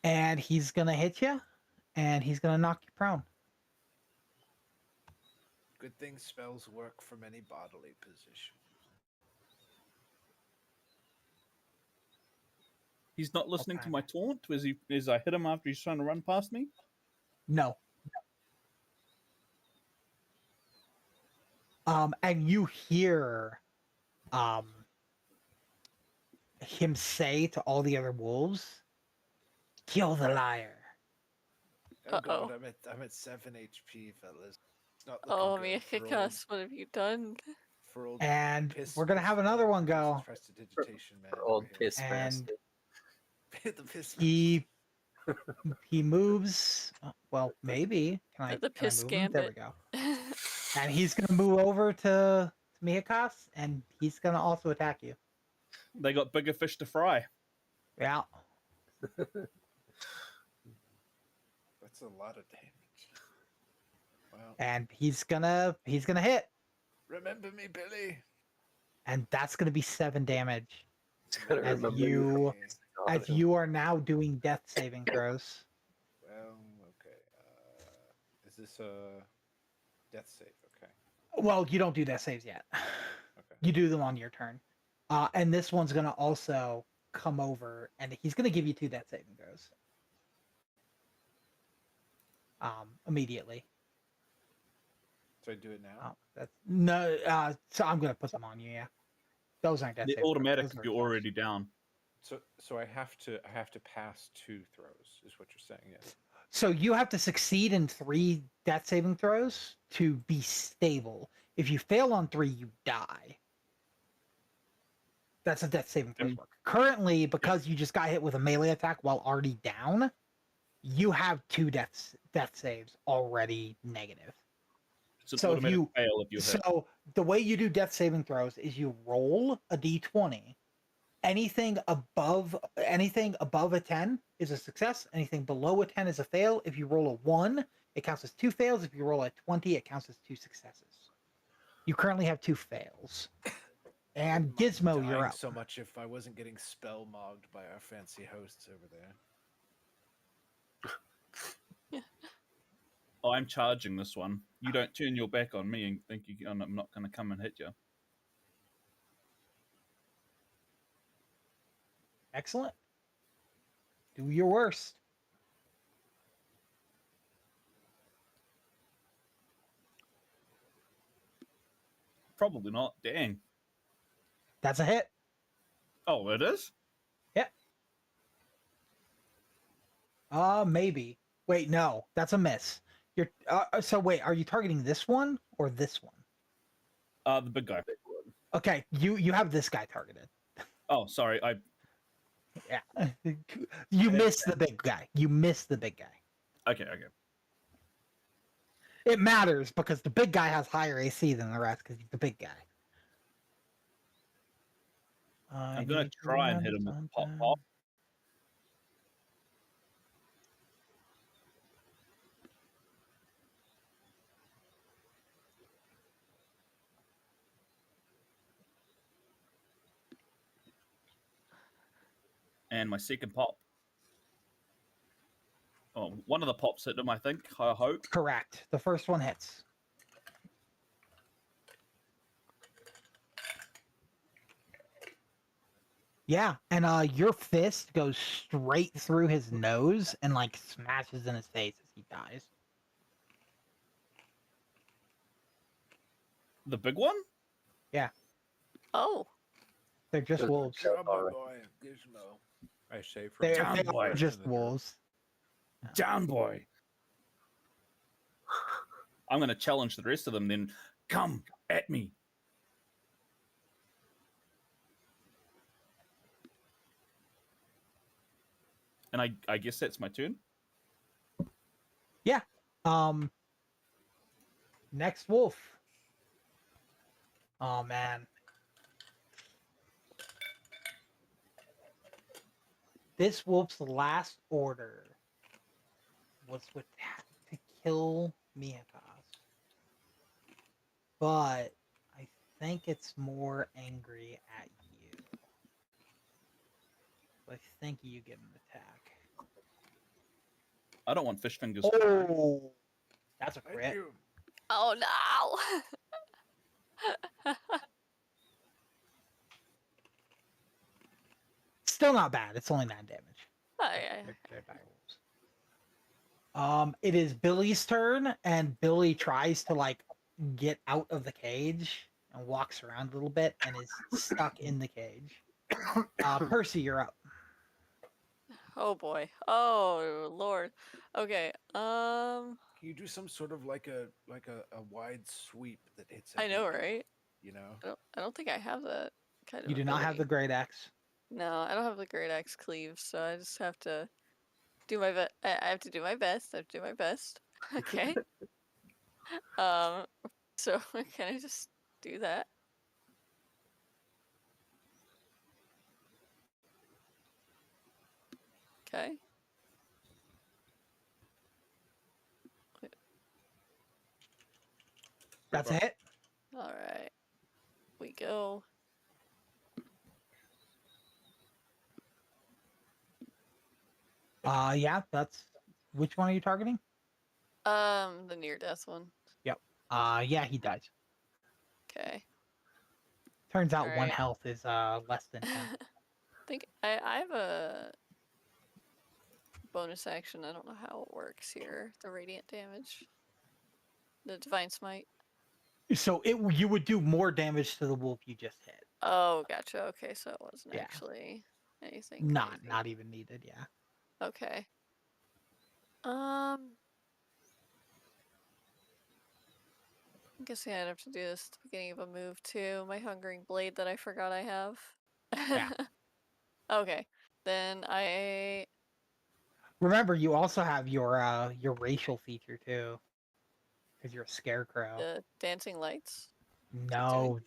And he's gonna hit you, and he's gonna knock you prone. Good thing spells work from any bodily position. He's not listening to my taunt as I hit him after he's trying to run past me? No. And you hear him say to all the other wolves, "Kill the liar." Oh god, I'm at 7 HP, fellas. It's not looking Oh, good for old, Miakas, what have you done? for old And piss, we're gonna have another one go. prestidigitation man. Old over here. piss And the piss he moves. Well, maybe. Can I The can I piss move him? There we gambit. go. And he's gonna move over to Miakas, and he's gonna also attack you. They got bigger fish to fry. Yeah. That's a lot of damage. Wow. And he's gonna hit. Remember me, Billy. And that's gonna be 7 damage. Gotta As remember you you. as you are now doing death saving throws. Well, okay. Is this a death save? Okay. Well, you don't do death saves yet. Okay. You do them on your turn. And this one's gonna also come over, and he's gonna give you 2 death saving throws. Immediately. So I do it now? That's no. So I'm gonna put them on you. Yeah, those aren't death They're saving automatic throws. if you're already down. So I have to pass 2 throws, is what you're saying, yes. So you have to succeed in 3 death saving throws to be stable. If you fail on 3, you die. That's a death saving throws work. Currently, because you just got hit with a melee attack while already down, you have 2 death saves already negative. So if you fail if you hit. So the way you do death saving throws is you roll a d20. Anything above a 10 is a success. Anything below a 10 is a fail. If you roll a 1, it counts as 2 fails. If you roll a 20, it counts as 2 successes. You currently have 2 fails. And Gizmo, you're Dying up. so much if I wasn't getting spell mogged by our fancy hosts over there. Oh, I'm charging this one. You don't turn your back on me and think I'm not going to come and hit you. Excellent. Do your worst. Probably not. Dang. That's a hit. Oh, it is? Yep. Maybe. Wait, no, that's a miss. You're so wait, are you targeting this one or this one? The big guy. Okay, you have this guy targeted. Oh, sorry. Yeah. You missed the big guy. You missed the big guy. Okay. It matters because the big guy has higher AC than the rest because he's the big guy. I'm going to try and hit him with the pop. And my second pop. Oh, one of the pops hit him, I think. I hope. Correct. The first one hits. Yeah, and your fist goes straight through his nose and like smashes in his face as he dies. The big one? Yeah. Oh. They're just wolves. Boy, Gizmo. I say from They are just wolves. Down, boy. I'm going to challenge the rest of them then. Come at me. And I guess that's my turn. Yeah. Next wolf. Oh man. This wolf's last order was to kill Miakas. But I think it's more angry at you. I think you get an attack. I don't want fish fingers. Oh, that's a crit. Oh no! Still not bad. It's only 9 damage. Oh, yeah. It is Billy's turn, and Billy tries to like get out of the cage and walks around a little bit and is stuck in the cage. Percy, you're up. Oh boy. Oh lord. Okay. Can you do some sort of like a wide sweep that hits I know, everything, right? you know? I don't think I have that kind of You do not have the ability. great axe. No, I don't have the great axe cleave, so I just have to do my best. I have to do my best. I have to do my best. Okay. So can I just do that? Okay. That's a hit. All right. We go. Yeah, that's. Which one are you targeting? The near death one. Yep. Yeah, he dies. Okay. Turns out All 1 right. health is less than 10. I think I have a bonus action. I don't know how it works here. The radiant damage. The divine smite. So you would do more damage to the wolf you just hit. Oh, gotcha. Okay, so it wasn't Yeah. actually anything crazy. Not even needed, yeah. Okay. I'm guessing I'd have to do this at the beginning of a move too. My hungering blade that I forgot I have. Yeah. Okay. Then I Remember, you also have your racial feature too, because you're a scarecrow. the dancing lights. No,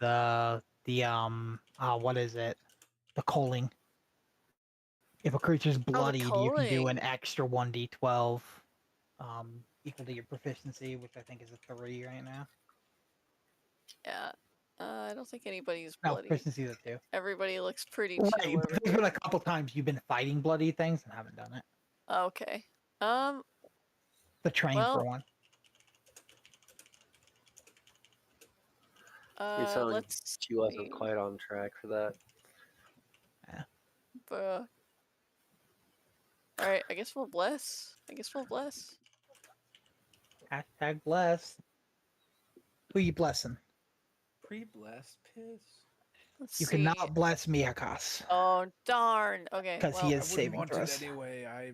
what is it? The culling. If a creature's bloodied, you can do an culling. extra 1d12, equal to your proficiency, which I think is a 3 right now. Yeah. I don't think anybody's No, bloody. proficiency is a 2. Everybody looks pretty Right, chill but over there's here. been a couple times you've been fighting bloody things and haven't done it. Okay. The train for one. You're telling Let's she wasn't quite on track for that. Yeah. Alright, I guess we'll bless. Hashtag bless. Who you blessing? Pre-blast piss. Let's You see. cannot bless Miakas. Oh darn. Okay. Because he is I saving wouldn't want throws. it anyway. I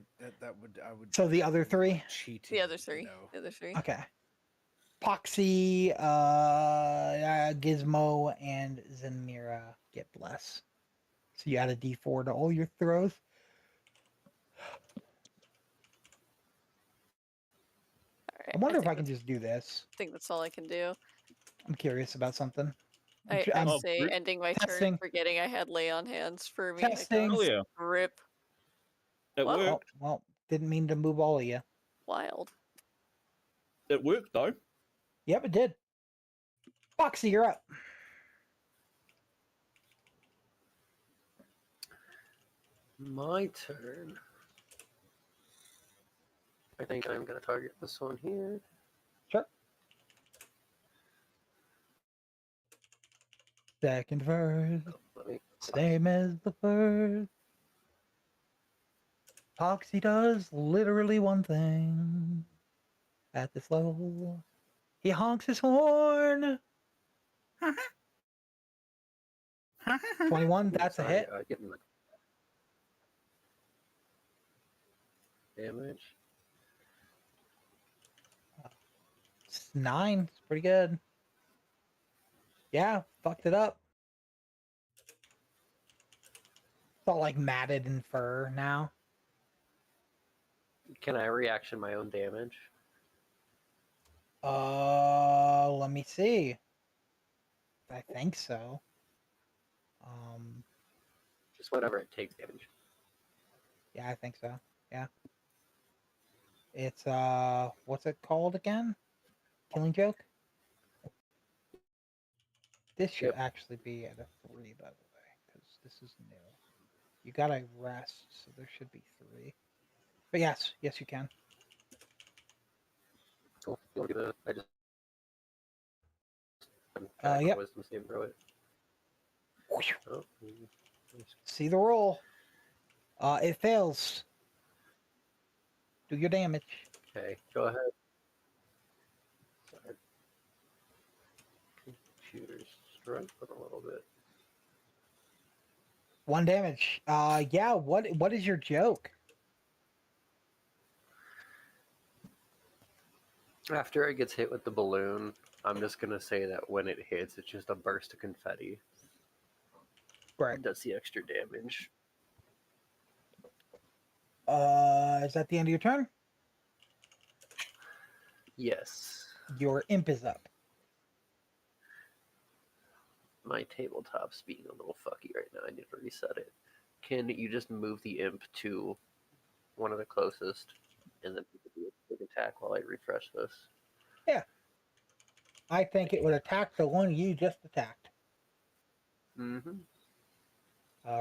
would. So the other 3? The other 3. The other 3. Okay. Poxy, Gizmo, and Zenmira get bless. So you add a d4 to all your throws. Right, I wonder if I can just do this. I think that's all I can do. I'm curious about something. I say ending my testing. turn, forgetting I had lay on hands for me. Testing. Oh yeah. Rip. It worked. Well, didn't mean to move all of you. Wild. It worked though. Yep, it did. Foxy, you're up. My turn. I think I'm going to target this one here. Sure. Second verse. Same as the first. Foxy does literally one thing at this level. He honks his horn. 21, that's a hit. Getting the damage. 9. It's pretty good. Yeah, fucked it up. It's all like matted in fur now. Can I reaction my own damage? Let me see. I think so. Just whatever it takes damage. Yeah, I think so. Yeah. It's what's it called again? Killing Joke? This should actually be at a 3, by the way, because this is new. You gotta rest, so there should be 3. But yes, you can. Cool. You want to do the, I just Check Yep. wisdom save throw it. Oh, See the roll. It fails. Do your damage. okay, go ahead. Sorry. Computer's struggling a little bit. 1 damage. Yeah. What is your joke? After it gets hit with the balloon, I'm just gonna say that when it hits, it's just a burst of confetti. Right. Does the extra damage. Is that the end of your turn? Yes. Your imp is up. My tabletop's being a little fucky right now. I need to reset it. Can you just move the imp to one of the closest, and then you can do a big attack while I refresh this? Yeah. I think it would attack the one you just attacked. Mm-hmm.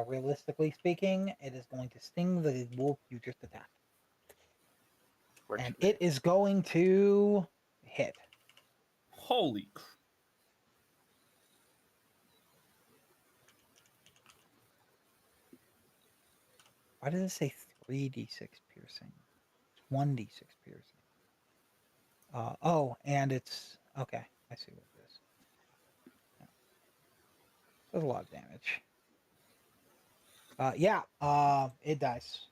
Realistically speaking, it is going to sting the wolf you just attacked. And it is going to hit. Holy crap. Why does it say 3d6 piercing? It's 1d6 piercing. Oh, and it's... Okay, I see what it is. Yeah. That's a lot of damage. It dies.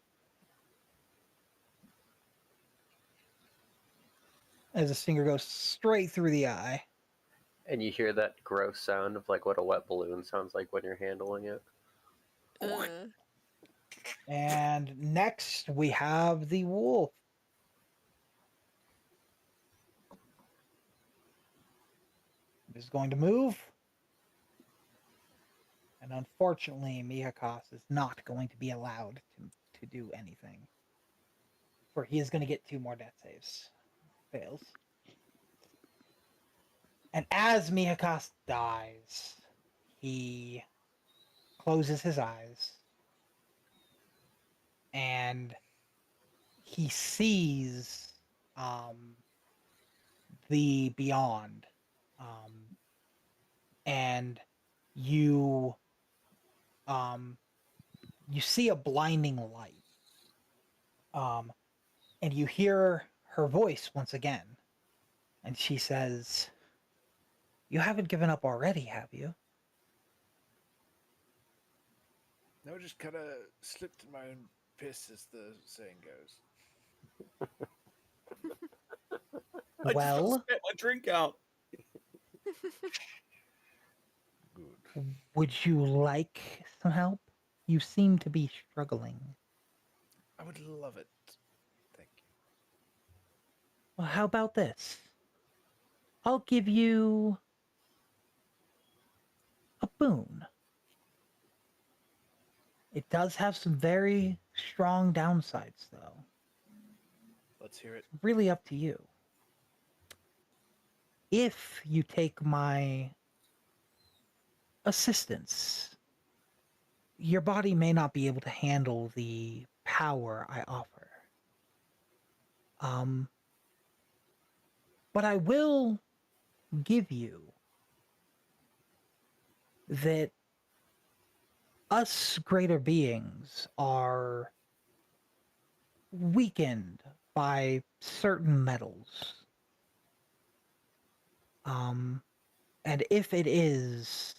As the stinger goes straight through the eye. And you hear that gross sound of like what a wet balloon sounds like when you're handling it. And next we have the wolf. It is going to move. And unfortunately, Mihakas is not going to be allowed to do anything. For he is going to get 2 more death saves. Fails. And as Mihakas dies, he closes his eyes. And he sees the beyond. And you see a blinding light. And you hear her voice once again. And she says, "You haven't given up already, have you?" No, just kind of slipped in my own piss, as the saying goes. I just Well, spat my drink out. would you like some help? You seem to be struggling. I would love it. Thank you. Well, how about this? I'll give you a boon. It does have some very strong downsides, though. Let's hear it. It's really up to you. If you take my assistance, your body may not be able to handle the power I offer. But I will give you that us greater beings are weakened by certain metals. And if it is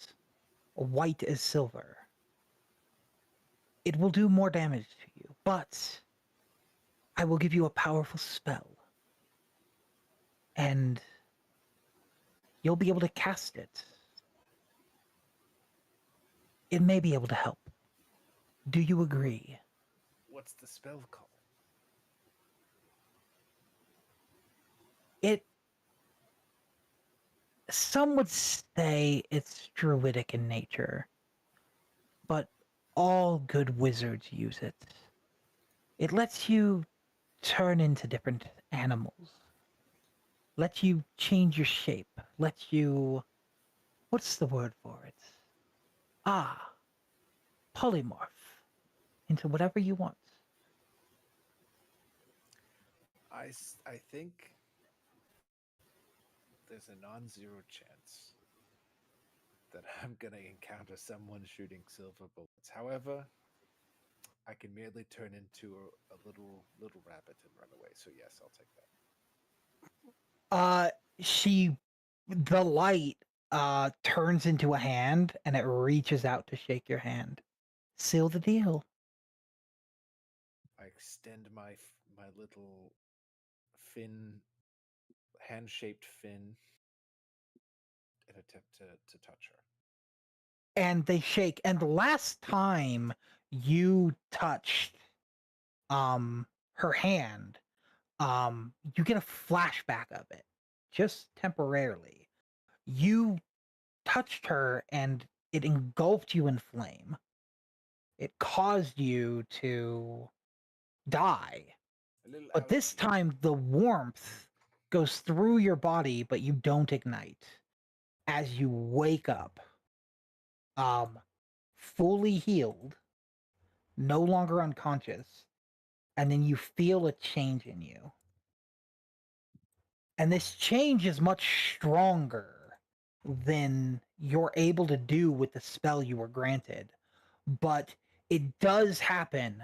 white as silver, it will do more damage to you. But I will give you a powerful spell. And you'll be able to cast it. It may be able to help. Do you agree? What's the spell called? Some would say it's druidic in nature, but all good wizards use it. It lets you turn into different animals. Lets you change your shape. Lets you... What's the word for it? Polymorph into whatever you want. I think there's a non-zero chance then I'm gonna encounter someone shooting silver bullets. However, I can merely turn into a little rabbit and run away. So yes, I'll take that. The light turns into a hand and it reaches out to shake your hand. Seal the deal. I extend my little fin, hand-shaped fin, and attempt to touch her. And they shake. And the last time you touched her hand, you get a flashback of it, just temporarily. You touched her and it engulfed you in flame. It caused you to die. But this time the warmth goes through your body, but you don't ignite. As you wake up, fully healed, no longer unconscious, and then you feel a change in you. And this change is much stronger than you're able to do with the spell you were granted. But it does happen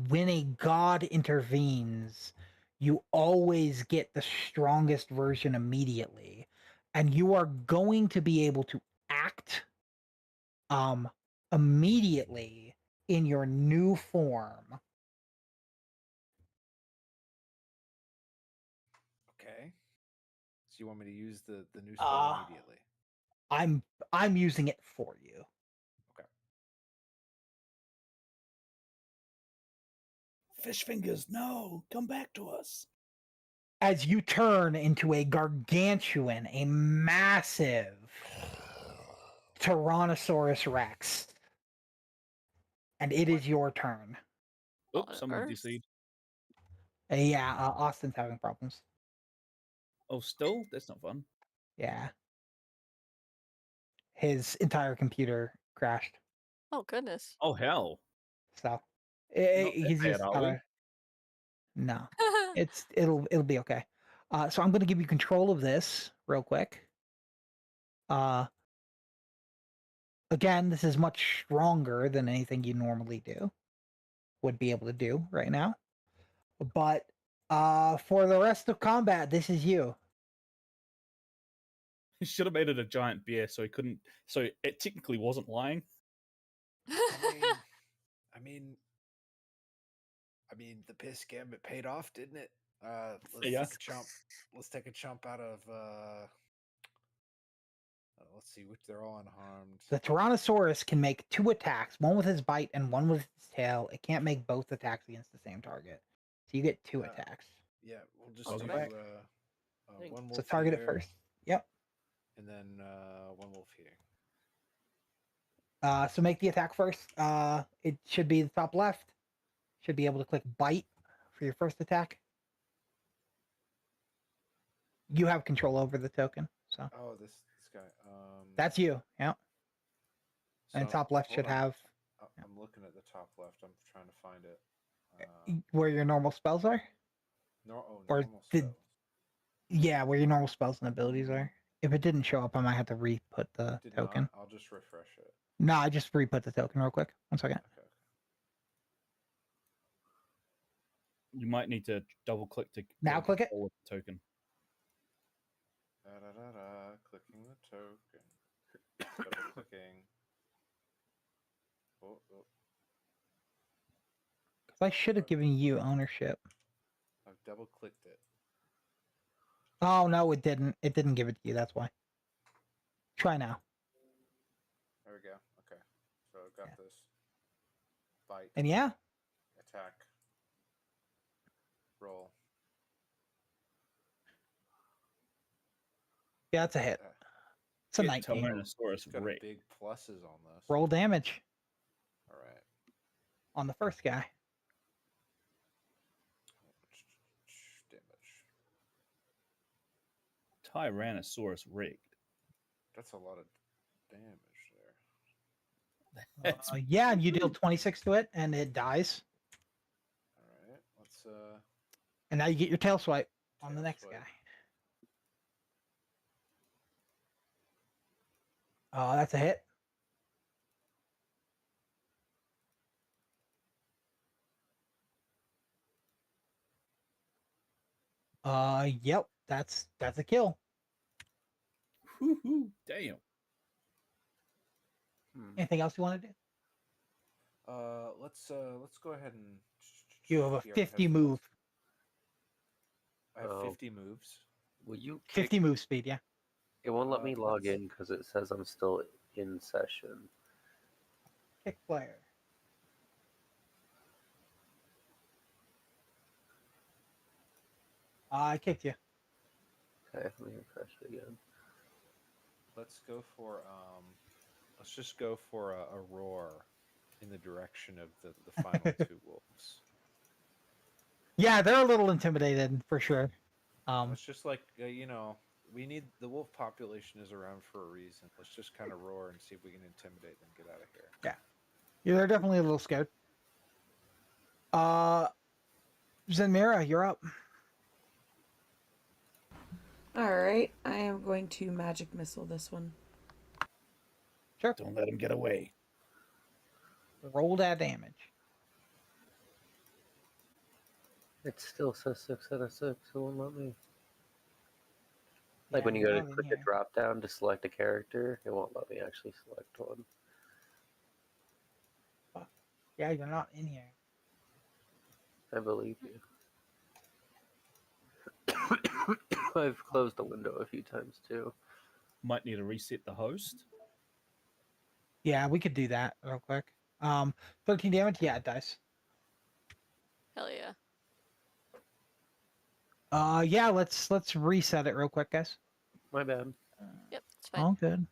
when a god intervenes. You always get the strongest version immediately, and you are going to be able to act immediately in your new form. Okay. So you want me to use the new spell immediately? I'm using it for you. Okay. Fish fingers, no, come back to us. As you turn into a gargantuan, a massive Tyrannosaurus Rex. And it is your turn. Oops, someone DC'd. Yeah, Austin's having problems. Oh, still? That's not fun. Yeah. His entire computer crashed. Oh goodness. Oh hell. So Not that he's bad, just are gotta. No, it'll be okay. So I'm gonna give you control of this real quick. Again, this is much stronger than anything you normally would be able to do right now. But for the rest of combat, this is you. He should have made it a giant bear so he couldn't. So it technically wasn't lying. I mean, the piss gambit paid off, didn't it? Let's Yeah. take a chump. Let's take a chump out of. Let's see, which they're all unharmed. The Tyrannosaurus can make 2 attacks, one with his bite and one with his tail. It can't make both attacks against the same target. So you get 2 attacks. Yeah, we'll just I'll do go back. one wolf So target here, it first. Yep. and then one wolf here. So make the attack first. It should be the top left. Should be able to click bite for your first attack. You have control over the token, so Oh, this guy. that's you. Yeah. And So, top left hold should on. have I'm looking at the top left. I'm trying to find it. where your normal spells are. Or Normal spells. Yeah, where your normal spells and abilities are. If it didn't show up, I might have to re-put the Did token. not. I'll just refresh it. No, I just re-put the token real quick. 1 second. Okay. You might need to double click to Now click it. with the token. Clicking the token. Double clicking. Oh. Because I should have given you ownership. I've double clicked it. Oh no, it didn't. It didn't give it to you. That's why. Try now. There we go. Okay. So I've got this. Bite. And yeah. Attack. Roll. Yeah, that's a hit. It's a 19. Tyrannosaurus Got Rex. big pluses on this. Roll damage. All right. On the first guy. Damage. Tyrannosaurus Rex. That's a lot of damage there. Yeah, and you deal 26 to it, and it dies. All right. Let's And now you get your tail swipe on the next guy. That's a hit. Yep, that's a kill. Whoo-hoo, damn. Anything else you want to do? Let's go ahead and. You have a he already has 50 the move. I have Oh. 50 moves. Will you 50 move speed, yeah. It won't let me log let's- in because it says I'm still in session. Kick player. I kicked you. Okay, let me refresh it again. Let's go for let's just go for a roar in the direction of the final two wolves. Yeah, they're a little intimidated for sure. It's just like we need the wolf population is around for a reason. Let's just kind of roar and see if we can intimidate them. Get out of here. Yeah, they're definitely a little scared. Zenmira, you're up. Alright, I am going to magic missile this one. Sure. Don't let him get away. Roll that damage. It still says 6 out of 6. It won't let me. Like Yeah, when you you're go to not in click here. a drop down to select a character, it won't let me actually select one. Yeah, you're not in here. I believe you. I've closed the window a few times too. Might need to reset the host. Yeah, we could do that real quick. 13 damage? Yeah, it does. Hell yeah. Yeah, let's reset it real quick, guys. My bad. Yep, it's fine. All good.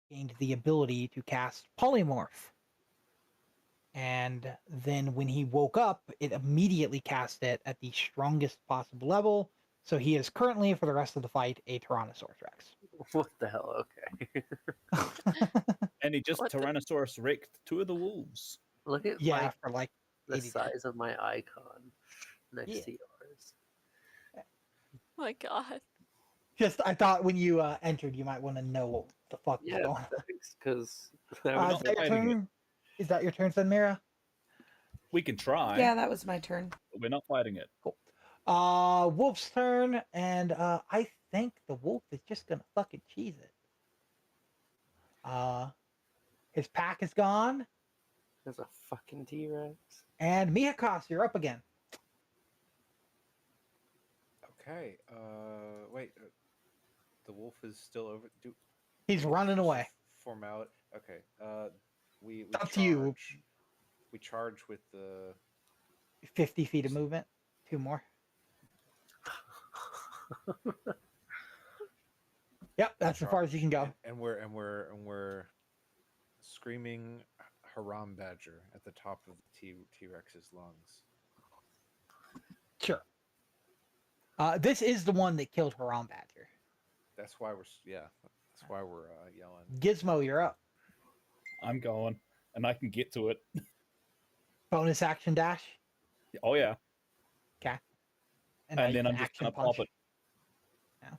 Gained the ability to cast polymorph. And then when he woke up, it immediately cast it at the strongest possible level. So he is currently, for the rest of the fight, a Tyrannosaurus Rex. What the hell? Okay. And he just Tyrannosaurus wrecked 2 of the wolves. Look at Yeah, for like the 80 size of my icon next Yeah. to yours. My God. Just, I thought when you entered, you might want to know what the fuck was Yeah, going on. thanks, because Is that your turn? Is that your turn, Zenmira? We can try. Yeah, that was my turn. But we're not fighting it. Cool. Wolf's turn, and I think the wolf is just gonna fucking cheese it. His pack is gone, There's a fucking T-Rex. and Mihakos, you're up again. Okay. Wait. The wolf is still over. He's running away. Formality. Okay. We Up charge. to you. We charge with the 50 feet of movement. 2 more. Yep, that's as far as you can go. And we're screaming Haram Badger at the top of the T-Rex's lungs. Sure. This is the one that killed Haram Badger. That's why we're yelling. Gizmo, you're up. I'm going, and I can get to it. Bonus action dash. Oh yeah. Okay. And then I'm just gonna pop it. Yeah.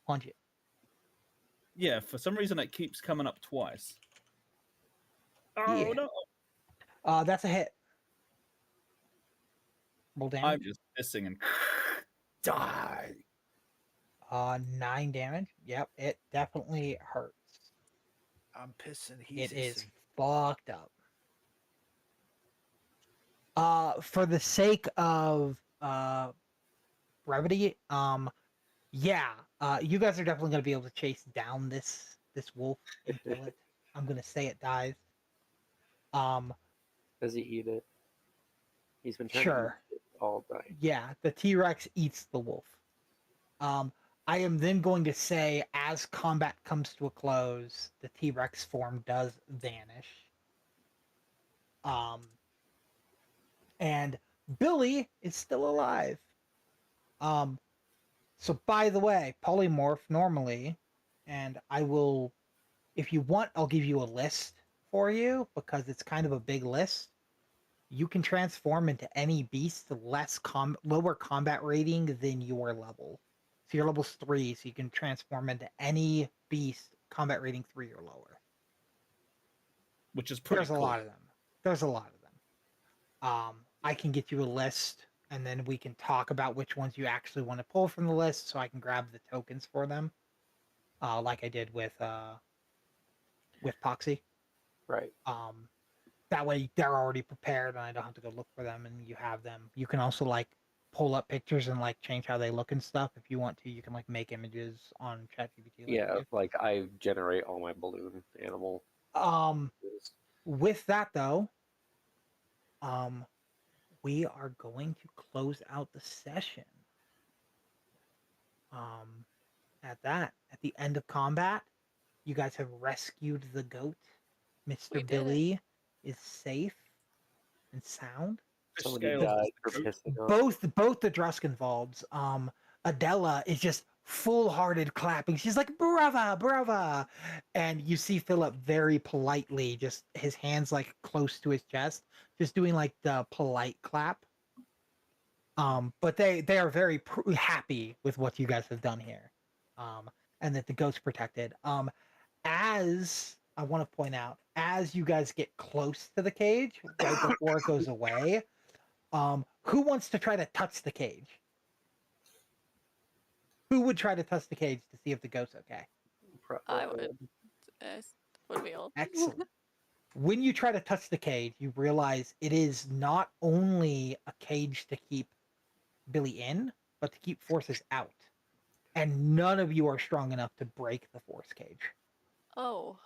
punch it. Yeah, for some reason it keeps coming up twice. Oh Yeah. no! That's a hit. Roll damage. I'm just missing and die. 9 damage. Yep, it definitely hurts. I'm pissing. He's It is hissing. fucked up. For the sake of brevity, yeah, you guys are definitely gonna be able to chase down this wolf and kill it. I'm gonna say it dies. Does he eat it? He's been trying Sure. to eat it all night. Yeah, the T-Rex eats the wolf. I am then going to say, as combat comes to a close, the T-Rex form does vanish. And Billy is still alive. So by the way, polymorph normally, and I will, if you want, I'll give you a list for you because it's kind of a big list. You can transform into any beast lower combat rating than your level. So your level's 3, so you can transform into any beast combat rating 3 or lower. Which is pretty cool. There's a lot of them. I can get you a list, and then we can talk about which ones you actually want to pull from the list, so I can grab the tokens for them, like I did with Poxy. Right. That way they're already prepared, and I don't have to go look for them, and you have them. You can also like pull up pictures and like change how they look and stuff if you want to. You can like make images on ChatGPT. Yeah, like I generate all my balloon animal. With that though, we are going to close out the session. At the end of combat, you guys have rescued the goat. Mr. Billy is safe and sound. Somebody died for pissing off. Both the Druskenwalds. Adela is just full-hearted clapping. She's like, brava, brava. And you see Philip very politely, just his hands like close to his chest, just doing like the polite clap. But they are very happy with what you guys have done here. And that the goat's protected. As I want to point out, as you guys get close to the cage, right before it goes away, who wants to try to touch the cage? Who would try to touch the cage to see if the goat's okay? I would. Would we all? Excellent. When you try to touch the cage, you realize it is not only a cage to keep Billy in, but to keep forces out. And none of you are strong enough to break the force cage. Oh.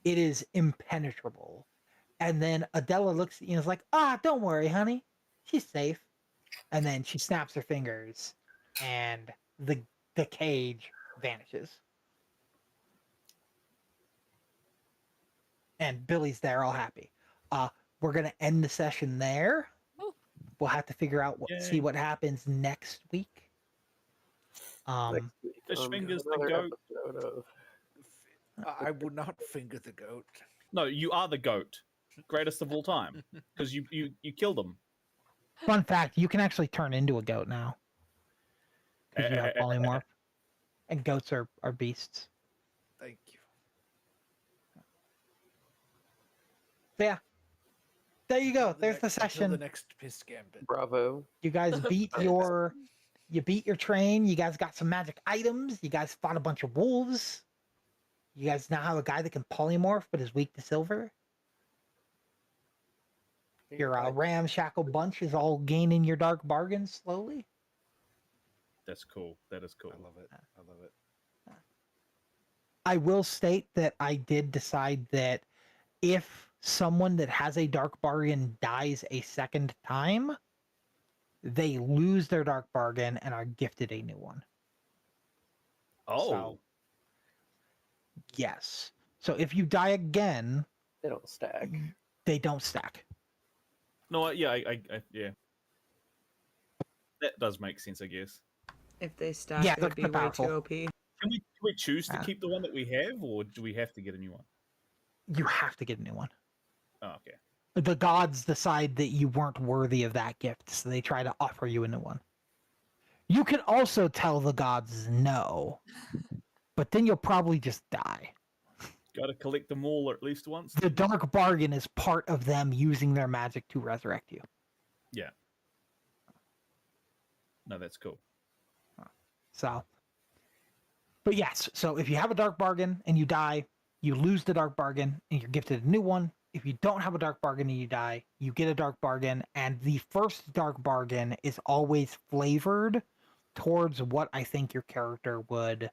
It is impenetrable. And then Adela looks at you and is like, don't worry, honey. She's safe. And then she snaps her fingers and the cage vanishes. And Billy's there all happy. We're going to end the session there. Ooh. We'll have to figure out see what happens next week. Fish fingers the goat. I would not finger the goat. No, you are the goat, greatest of all time, because you killed him. Fun fact: you can actually turn into a goat now because you have polymorph, and goats are beasts. Thank you. So yeah, there you go. There's the Until session. the next piss gambit. Bravo. You guys beat your train. You guys got some magic items. You guys fought a bunch of wolves. You guys now have a guy that can polymorph but is weak to silver. Your ramshackle bunch is all gaining your dark bargains slowly. That's cool. That is cool. I love it. I love it. I will state that I did decide that if someone that has a dark bargain dies a second time, they lose their dark bargain and are gifted a new one. Oh. So, yes. So if you die again, they don't stack. They don't stack. No, yeah, yeah. That does make sense, I guess. If they stack, Yeah, it would be they're way powerful. too OP. Can we choose to keep the one that we have, or do we have to get a new one? You have to get a new one. Oh, okay. The gods decide that you weren't worthy of that gift, so they try to offer you a new one. You can also tell the gods no, but then you'll probably just die. Got to collect them all at least once. The dark bargain is part of them using their magic to resurrect you. Yeah. No, that's cool. So, but yes, so if you have a dark bargain and you die, you lose the dark bargain and you're gifted a new one. If you don't have a dark bargain and you die, you get a dark bargain, and the first dark bargain is always flavored towards what I think your character would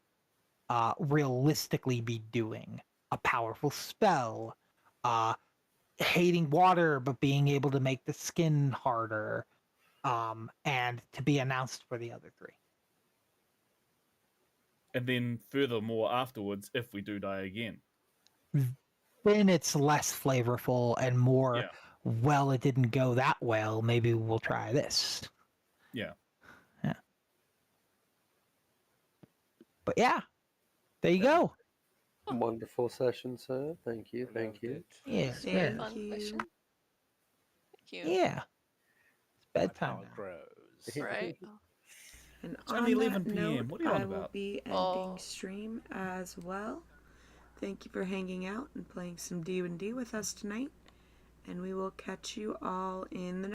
realistically be doing. A powerful spell, hating water but being able to make the skin harder, and to be announced for the other three. And then furthermore, afterwards, if we do die again, then it's less flavorful and more, well, it didn't go that well, maybe we'll try this. Yeah. Yeah. But yeah, there you go. Wonderful session, sir. Thank you. Thank you. Yeah. Thank Fun you. mission. Thank you. Yeah. It's bedtime now. Grows. Right. And It's on only that 11 p.m. note, What are you on I will about? be ending stream as well. Thank you for hanging out and playing some D&D with us tonight. And we will catch you all in the